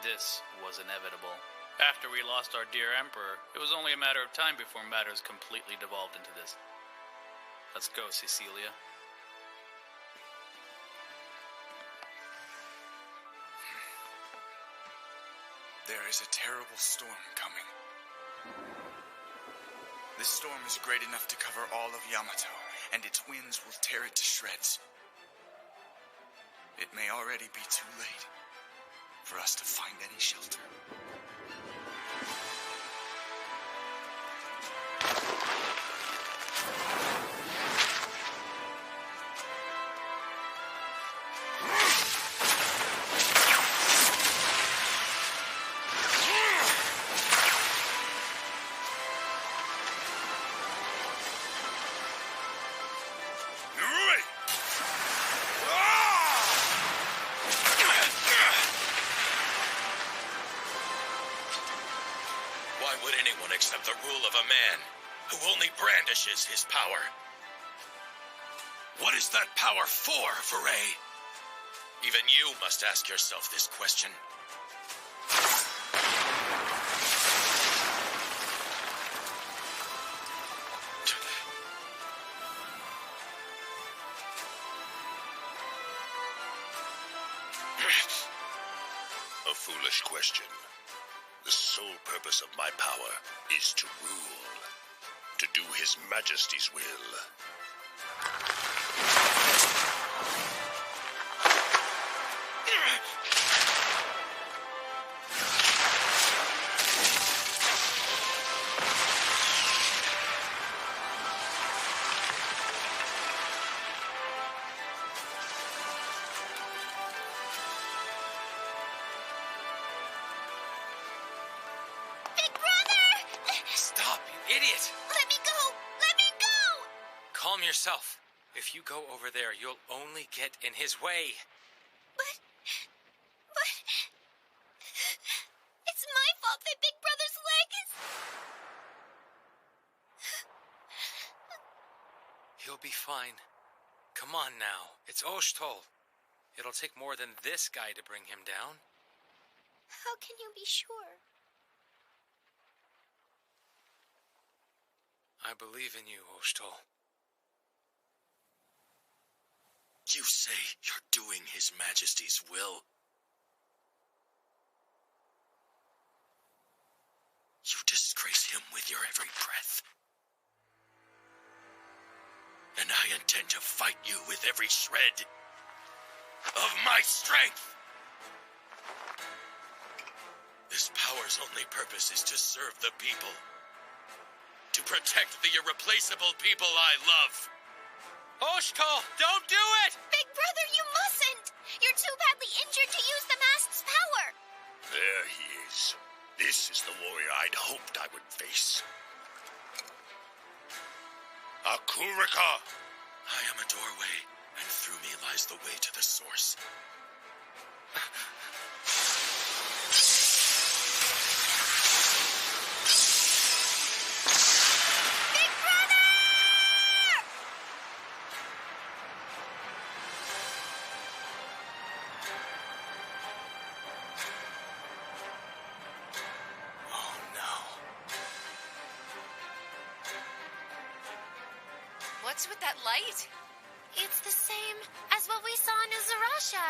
This was inevitable. After we lost our dear emperor, it was only a matter of time before matters completely devolved into this. Let's go, Cecilia. There is a terrible storm coming. This storm is great enough to cover all of Yamato, and its winds will tear it to shreds. It may already be too late for us to find any shelter. Why would anyone accept the rule of a man who only brandishes his power? What is that power for, Frey? Even you must ask yourself this question. foolish question. The sole purpose of my power is to rule, to do His Majesty's will. Idiot! Let me go! Let me go! Calm yourself. If you go over there, you'll only get in his way. But... It's my fault that Big Brother's leg is... He'll be fine. Come on now. It's Oshtol. It'll take more than this guy to bring him down. How can you be sure? I believe in you, Oshtol. You say you're doing His Majesty's will? You disgrace him with your every breath. And I intend to fight you with every shred of my strength. This power's only purpose is to serve the people. To protect the irreplaceable people I love. Oshtol, don't do it! Big Brother, you mustn't! You're too badly injured to use the mask's power! There he is. This is the warrior I'd hoped I would face. Akurika! I am a doorway, and through me lies the way to the source. What's with that light? It's the same as what we saw in Uzurasha.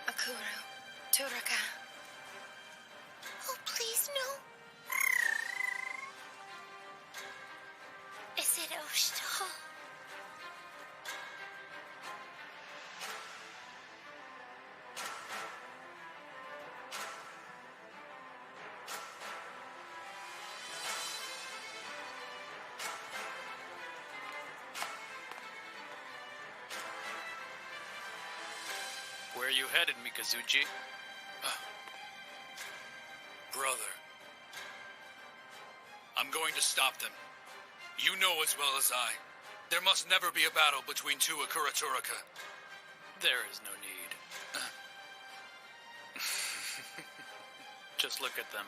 Akuru, Turaka. Oh, please, no. Is it Oshtol? Where are you headed, Mikazuchi? Brother. I'm going to stop them. You know as well as I. There must never be a battle between two Akura Turaka. There is no need. Just look at them.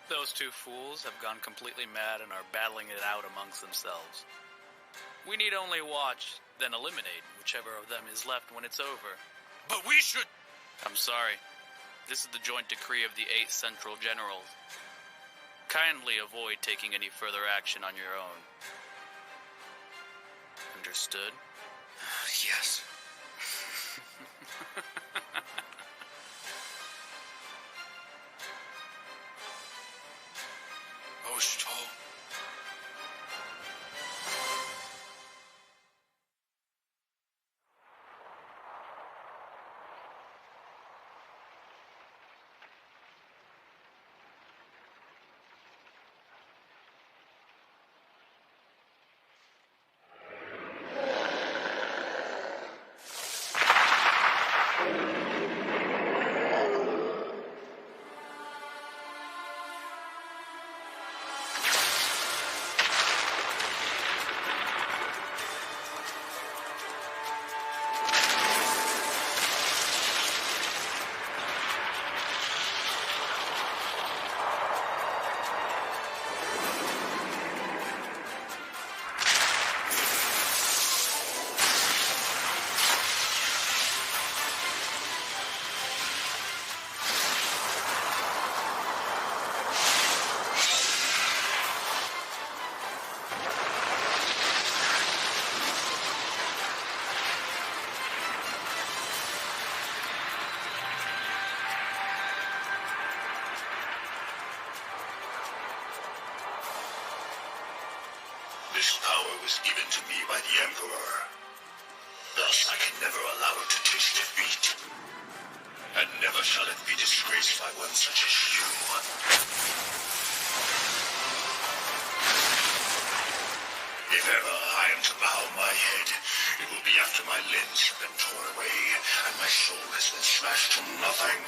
Those two fools have gone completely mad and are battling it out amongst themselves. We need only watch, then eliminate whichever of them is left when it's over. But we should... I'm sorry. This is the joint decree of the 8 Central Generals. Kindly avoid taking any further action on your own. Understood? Yes. Oshtol. This power was given to me by the Emperor. Thus, I can never allow it to taste defeat. And never shall it be disgraced by one such as you. If ever I am to bow my head, it will be after my limbs have been torn away and my soul has been smashed to nothing.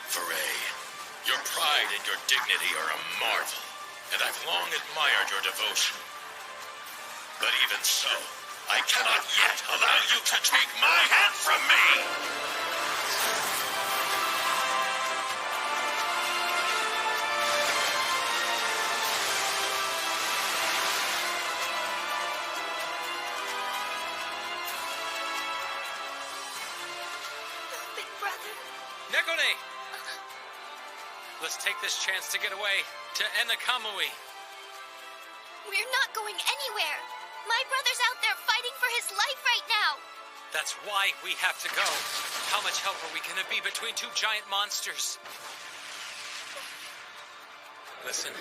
Foray, your pride and your dignity are a marvel, and I've long admired your devotion. But even so, I cannot yet allow you to take my hand from me! Big brother. Nekone! Let's take this chance to get away to Enakamui. We're not going anywhere. My brother's out there fighting for his life right now. That's why we have to go. How much help are we going to be between two giant monsters? Listen,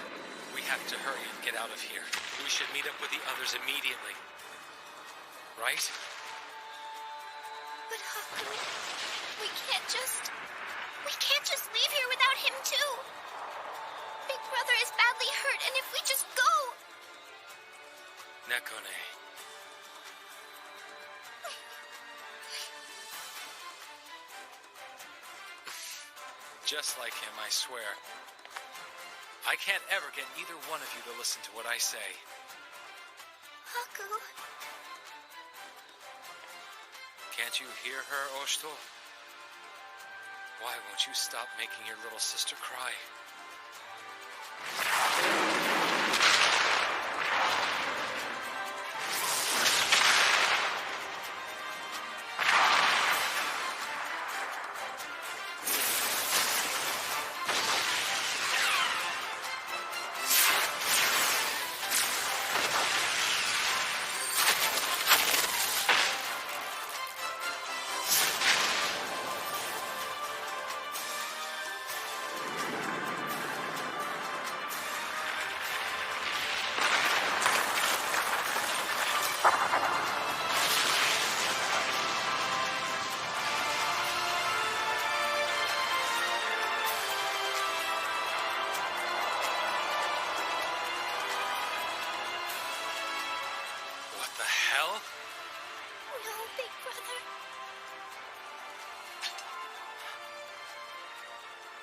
we have to hurry and get out of here. We should meet up with the others immediately. Right? But Haku, we can't just leave here without him too. Big brother is badly hurt, and if we just go... Nekone. Just like him, I swear. I can't ever get either one of you to listen to what I say. Haku. Can't you hear her, Oshto? Why won't you stop making your little sister cry?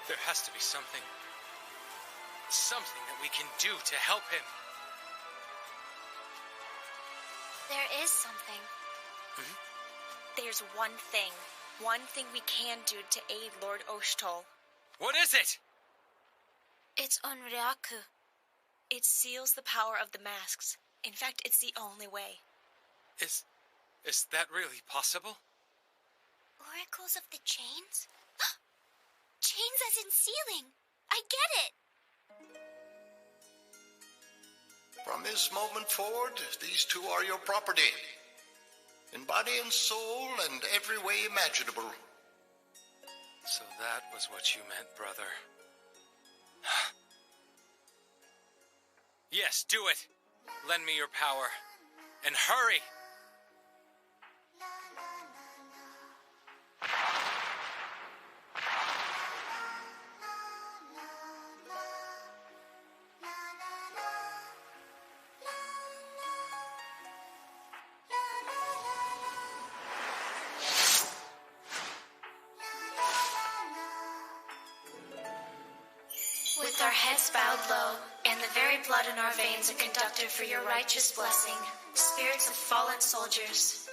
There has to be something that we can do to help him. There is something. There's one thing we can do to aid Lord Oshtal. What is it? It's Onryaku. It seals the power of the masks. In fact, it's the only way. Is that really possible? Oracles of the chains? Chains as in sealing. I get it. From this moment forward, these two are your property. In body and soul and every way imaginable. So that was what you meant, brother. Yes, do it. Lend me your power. And hurry! With our heads bowed low, and the very blood in our veins a conductor for your righteous blessing, spirits of fallen soldiers.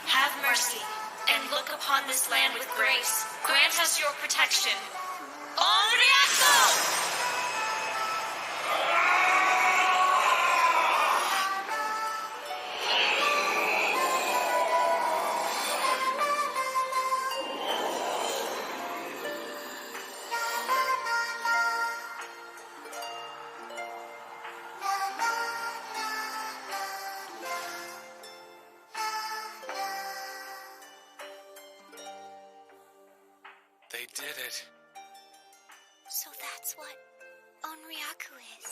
Have mercy, and look upon this land with grace. Grant us your protection. Onryaku! They did it. So that's what Onryaku is.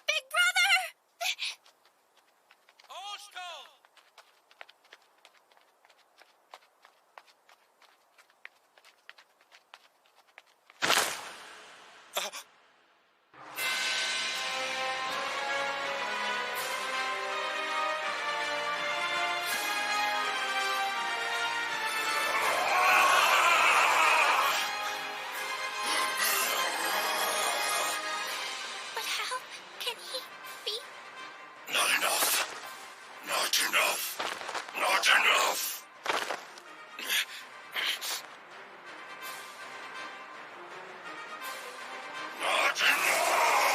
Big brother! But how can he be? Not enough. Not enough. Not enough. Not enough.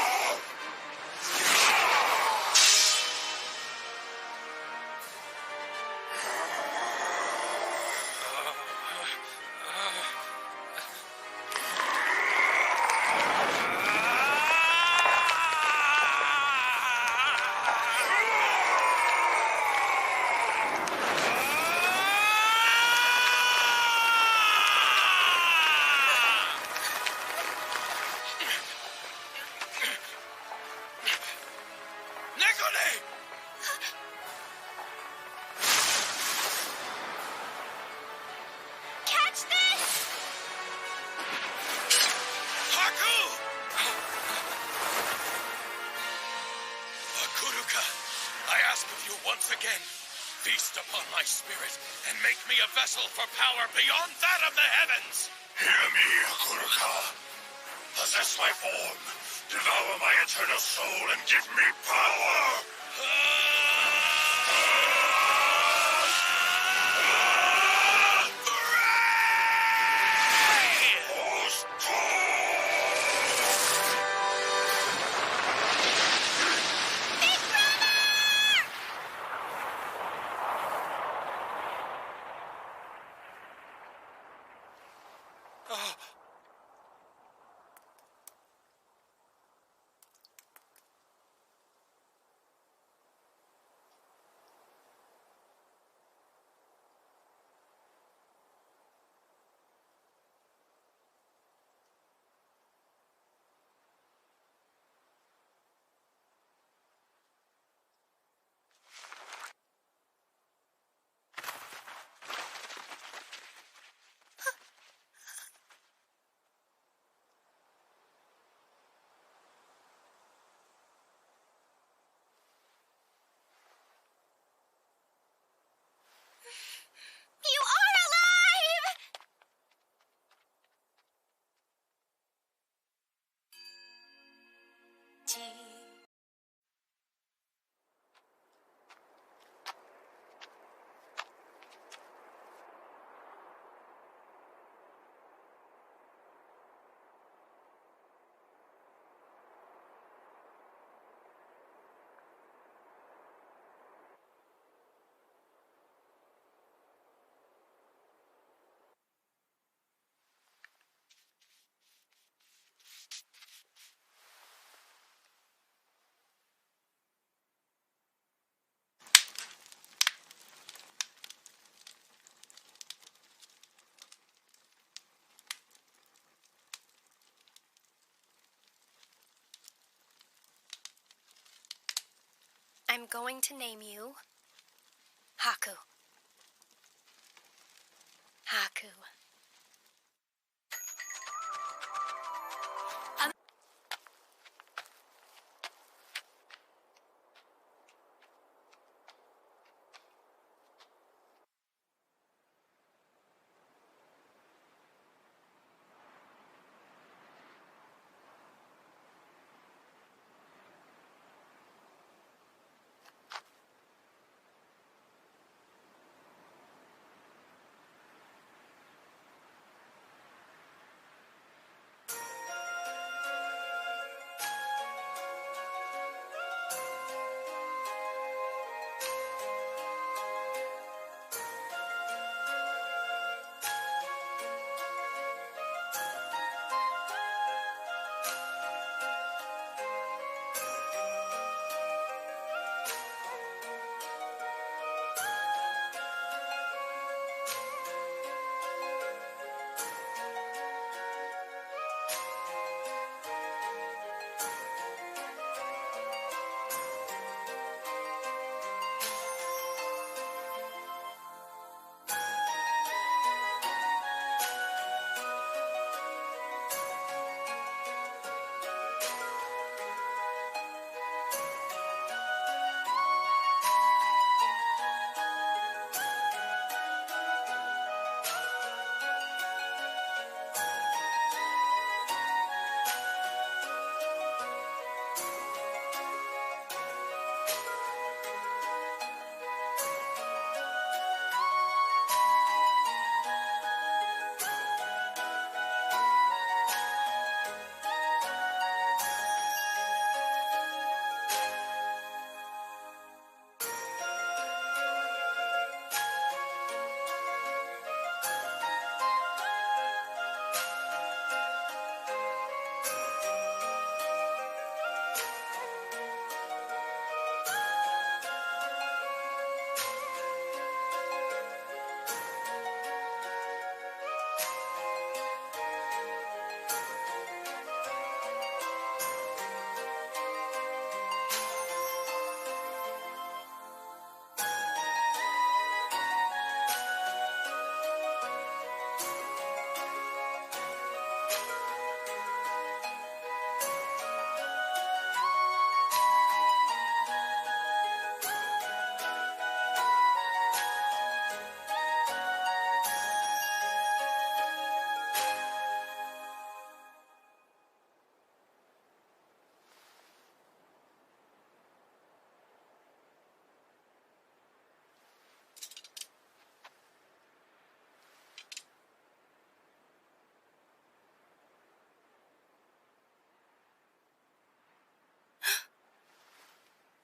Catch this! Haku! Akuruka, I ask of you once again, feast upon my spirit and make me a vessel for power beyond that of the heavens. Hear me, Akuruka. Possess my form, devour my eternal soul, and give me power! You are alive! I'm going to name you Haku. Haku.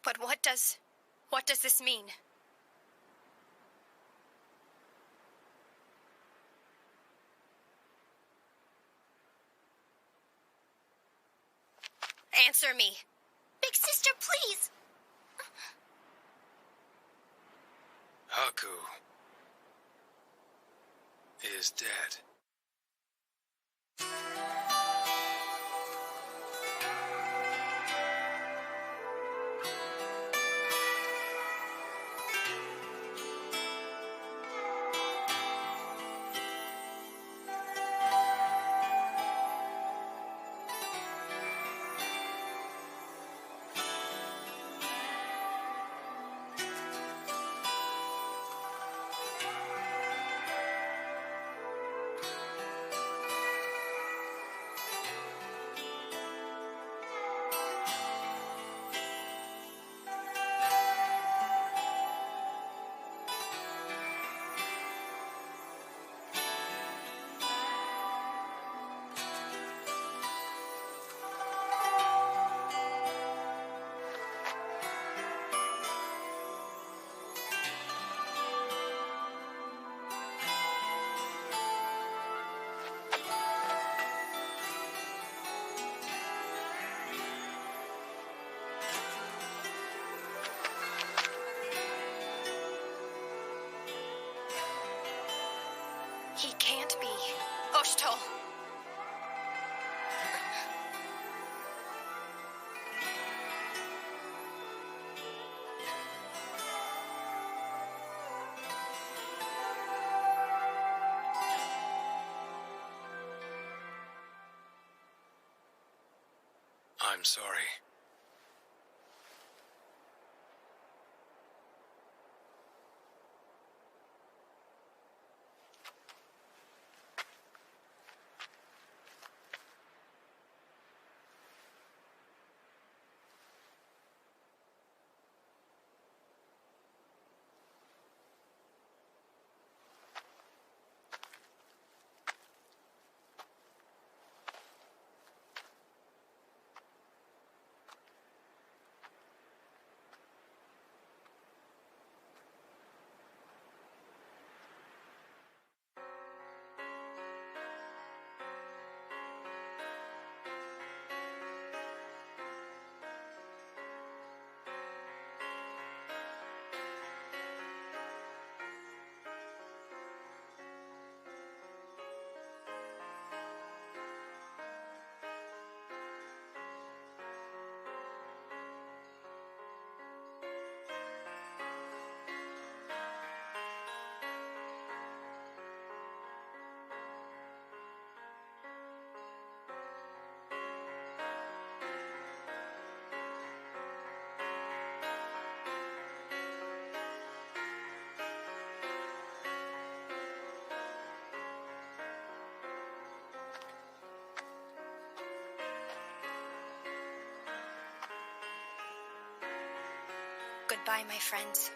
But what does this mean? Answer me. Big sister, please. Haku is dead. He can't be. Oshto! I'm sorry. Goodbye, my friends.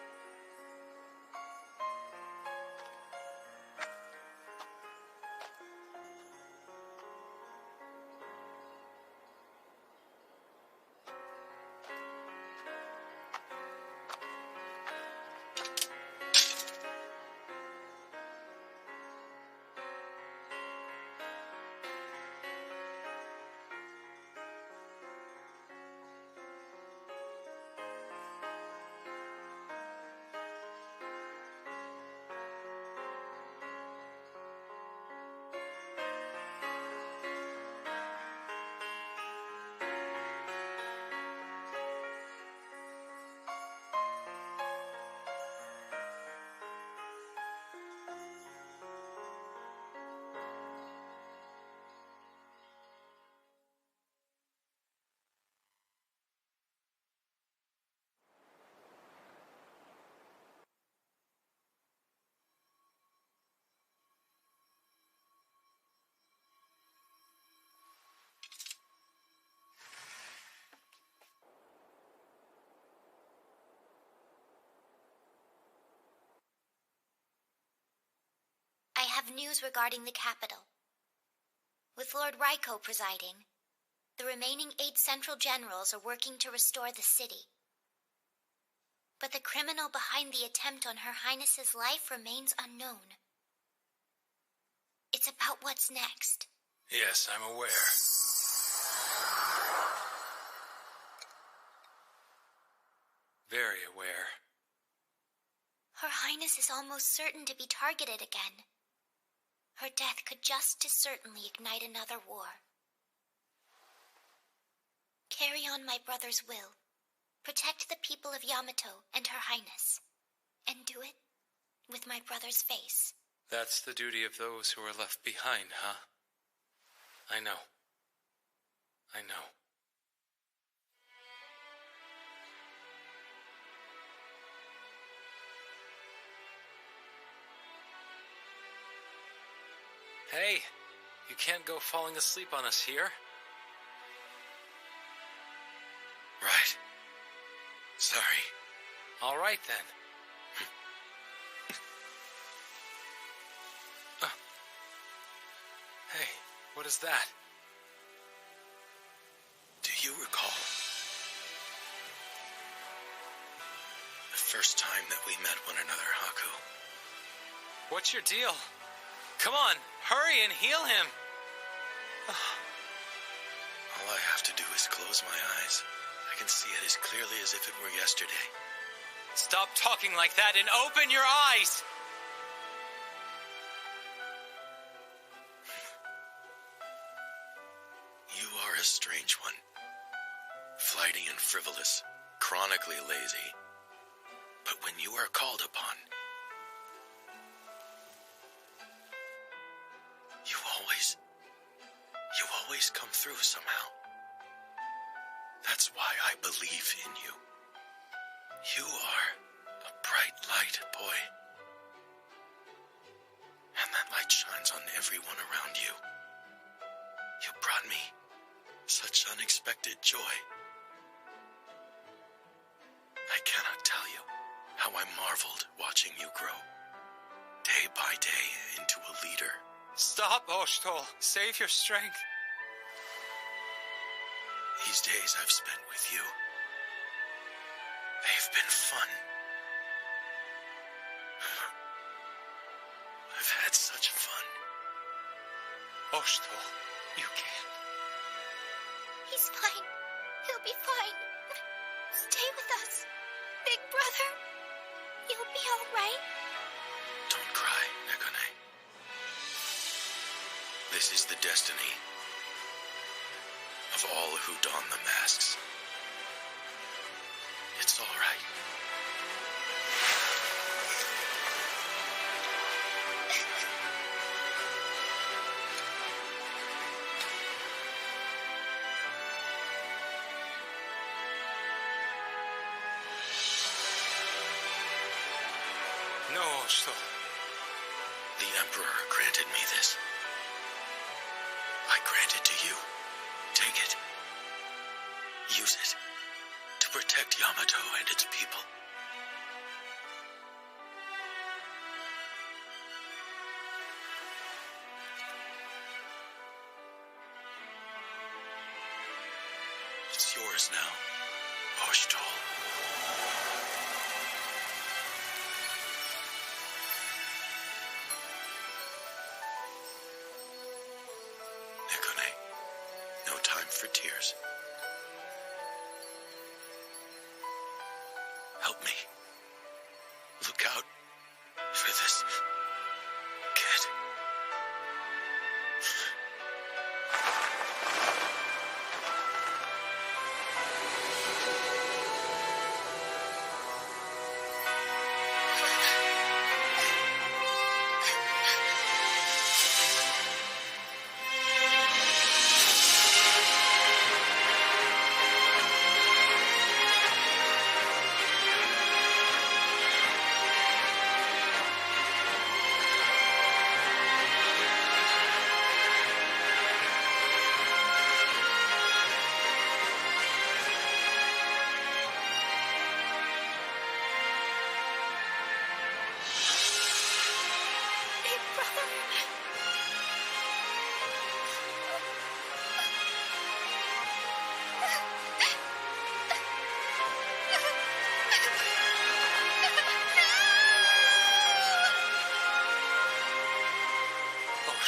I have news regarding the capital. With Lord Raiko presiding, the remaining 8 central generals are working to restore the city. but the criminal behind the attempt on Her Highness's life remains unknown. It's about what's next. Yes, I'm aware. Very aware. Her Highness is almost certain to be targeted again. Her death could just as certainly ignite another war. Carry on my brother's will. Protect the people of Yamato and Her Highness. And do it with my brother's face. That's the duty of those who are left behind, huh? I know. I know. Hey, you can't go falling asleep on us here. Right. Sorry. All right, then. Hey, what is that? Do you recall the first time that we met one another, Haku? What's your deal? Come on, hurry and heal him. All I have to do is close my eyes. I can see it as clearly as if it were yesterday. Stop talking like that and open your eyes! You are a strange one. Flighty and frivolous, chronically lazy. But when you are called upon, you always come through somehow. That's why I believe in you. You are a bright light, boy. And that light shines on everyone around you. You brought me such unexpected joy. I cannot tell you how I marveled watching you grow, day by day, into a leader. Stop, Oshitol. Save your strength. These days I've spent with you, they've been fun. I've had such fun. Oshitol, you can't. He's fine. He'll be fine. Stay with us, big brother. You'll be all right. Don't cry, Nekone. This is the destiny of all who don the masks. It's all right. No, Oshitol. The Emperor granted me this. I grant it to you. Take it. Use it to protect Yamato and its people. It's yours now, Oshitol. Nekone, no time for tears. Help me. Look out for this kid.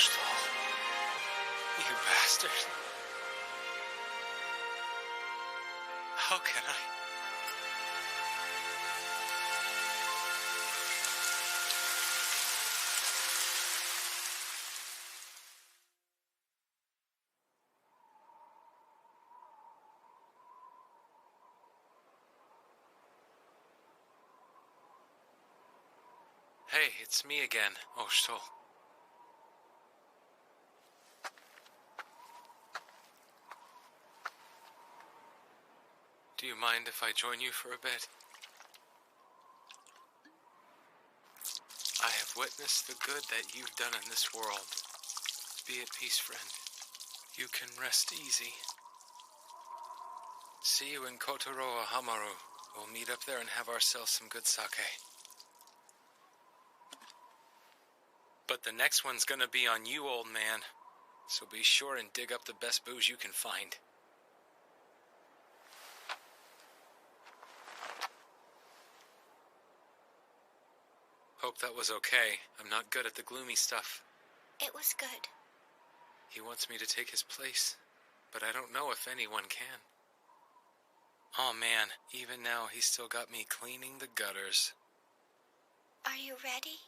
Ostal. You bastard. How can I? Hey, it's me again, Ostal. Do you mind if I join you for a bit? I have witnessed the good that you've done in this world. Be at peace, friend. You can rest easy. See you in Utawarerumono. We'll meet up there and have ourselves some good sake. But the next one's gonna be on you, old man. So be sure and dig up the best booze you can find. Hope that was okay. I'm not good at the gloomy stuff. It was good. He wants me to take his place, but I don't know if anyone can. Oh man, even now he's still got me cleaning the gutters. Are you ready?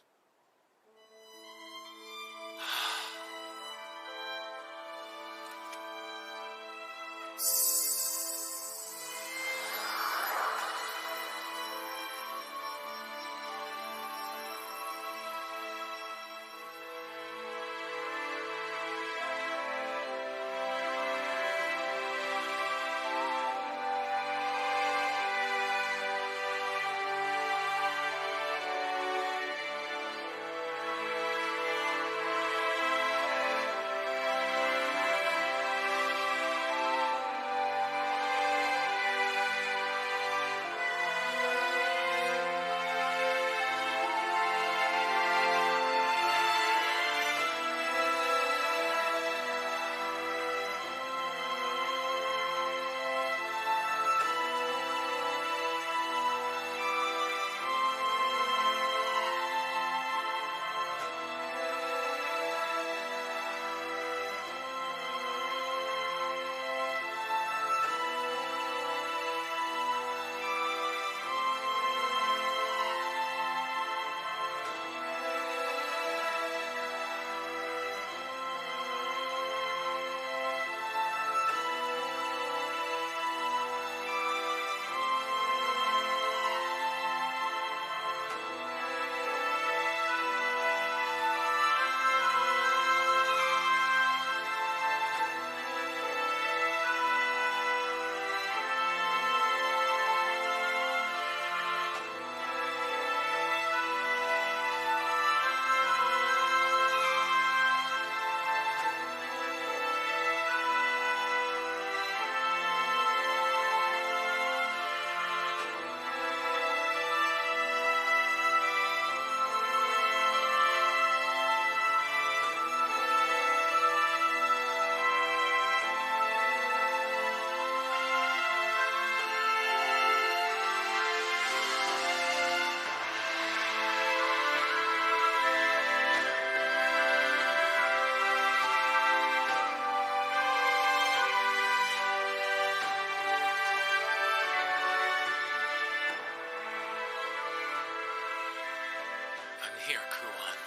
Here, Kuan.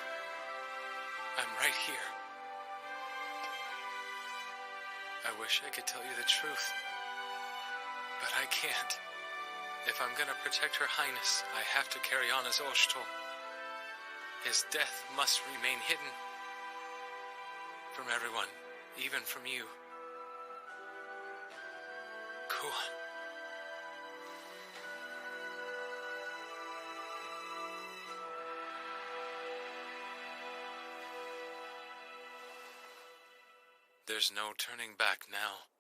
I'm right here. I wish I could tell you the truth, but I can't. If I'm gonna protect Her Highness, I have to carry on as Ostal. His death must remain hidden from everyone, even from you. Kuan. There's no turning back now.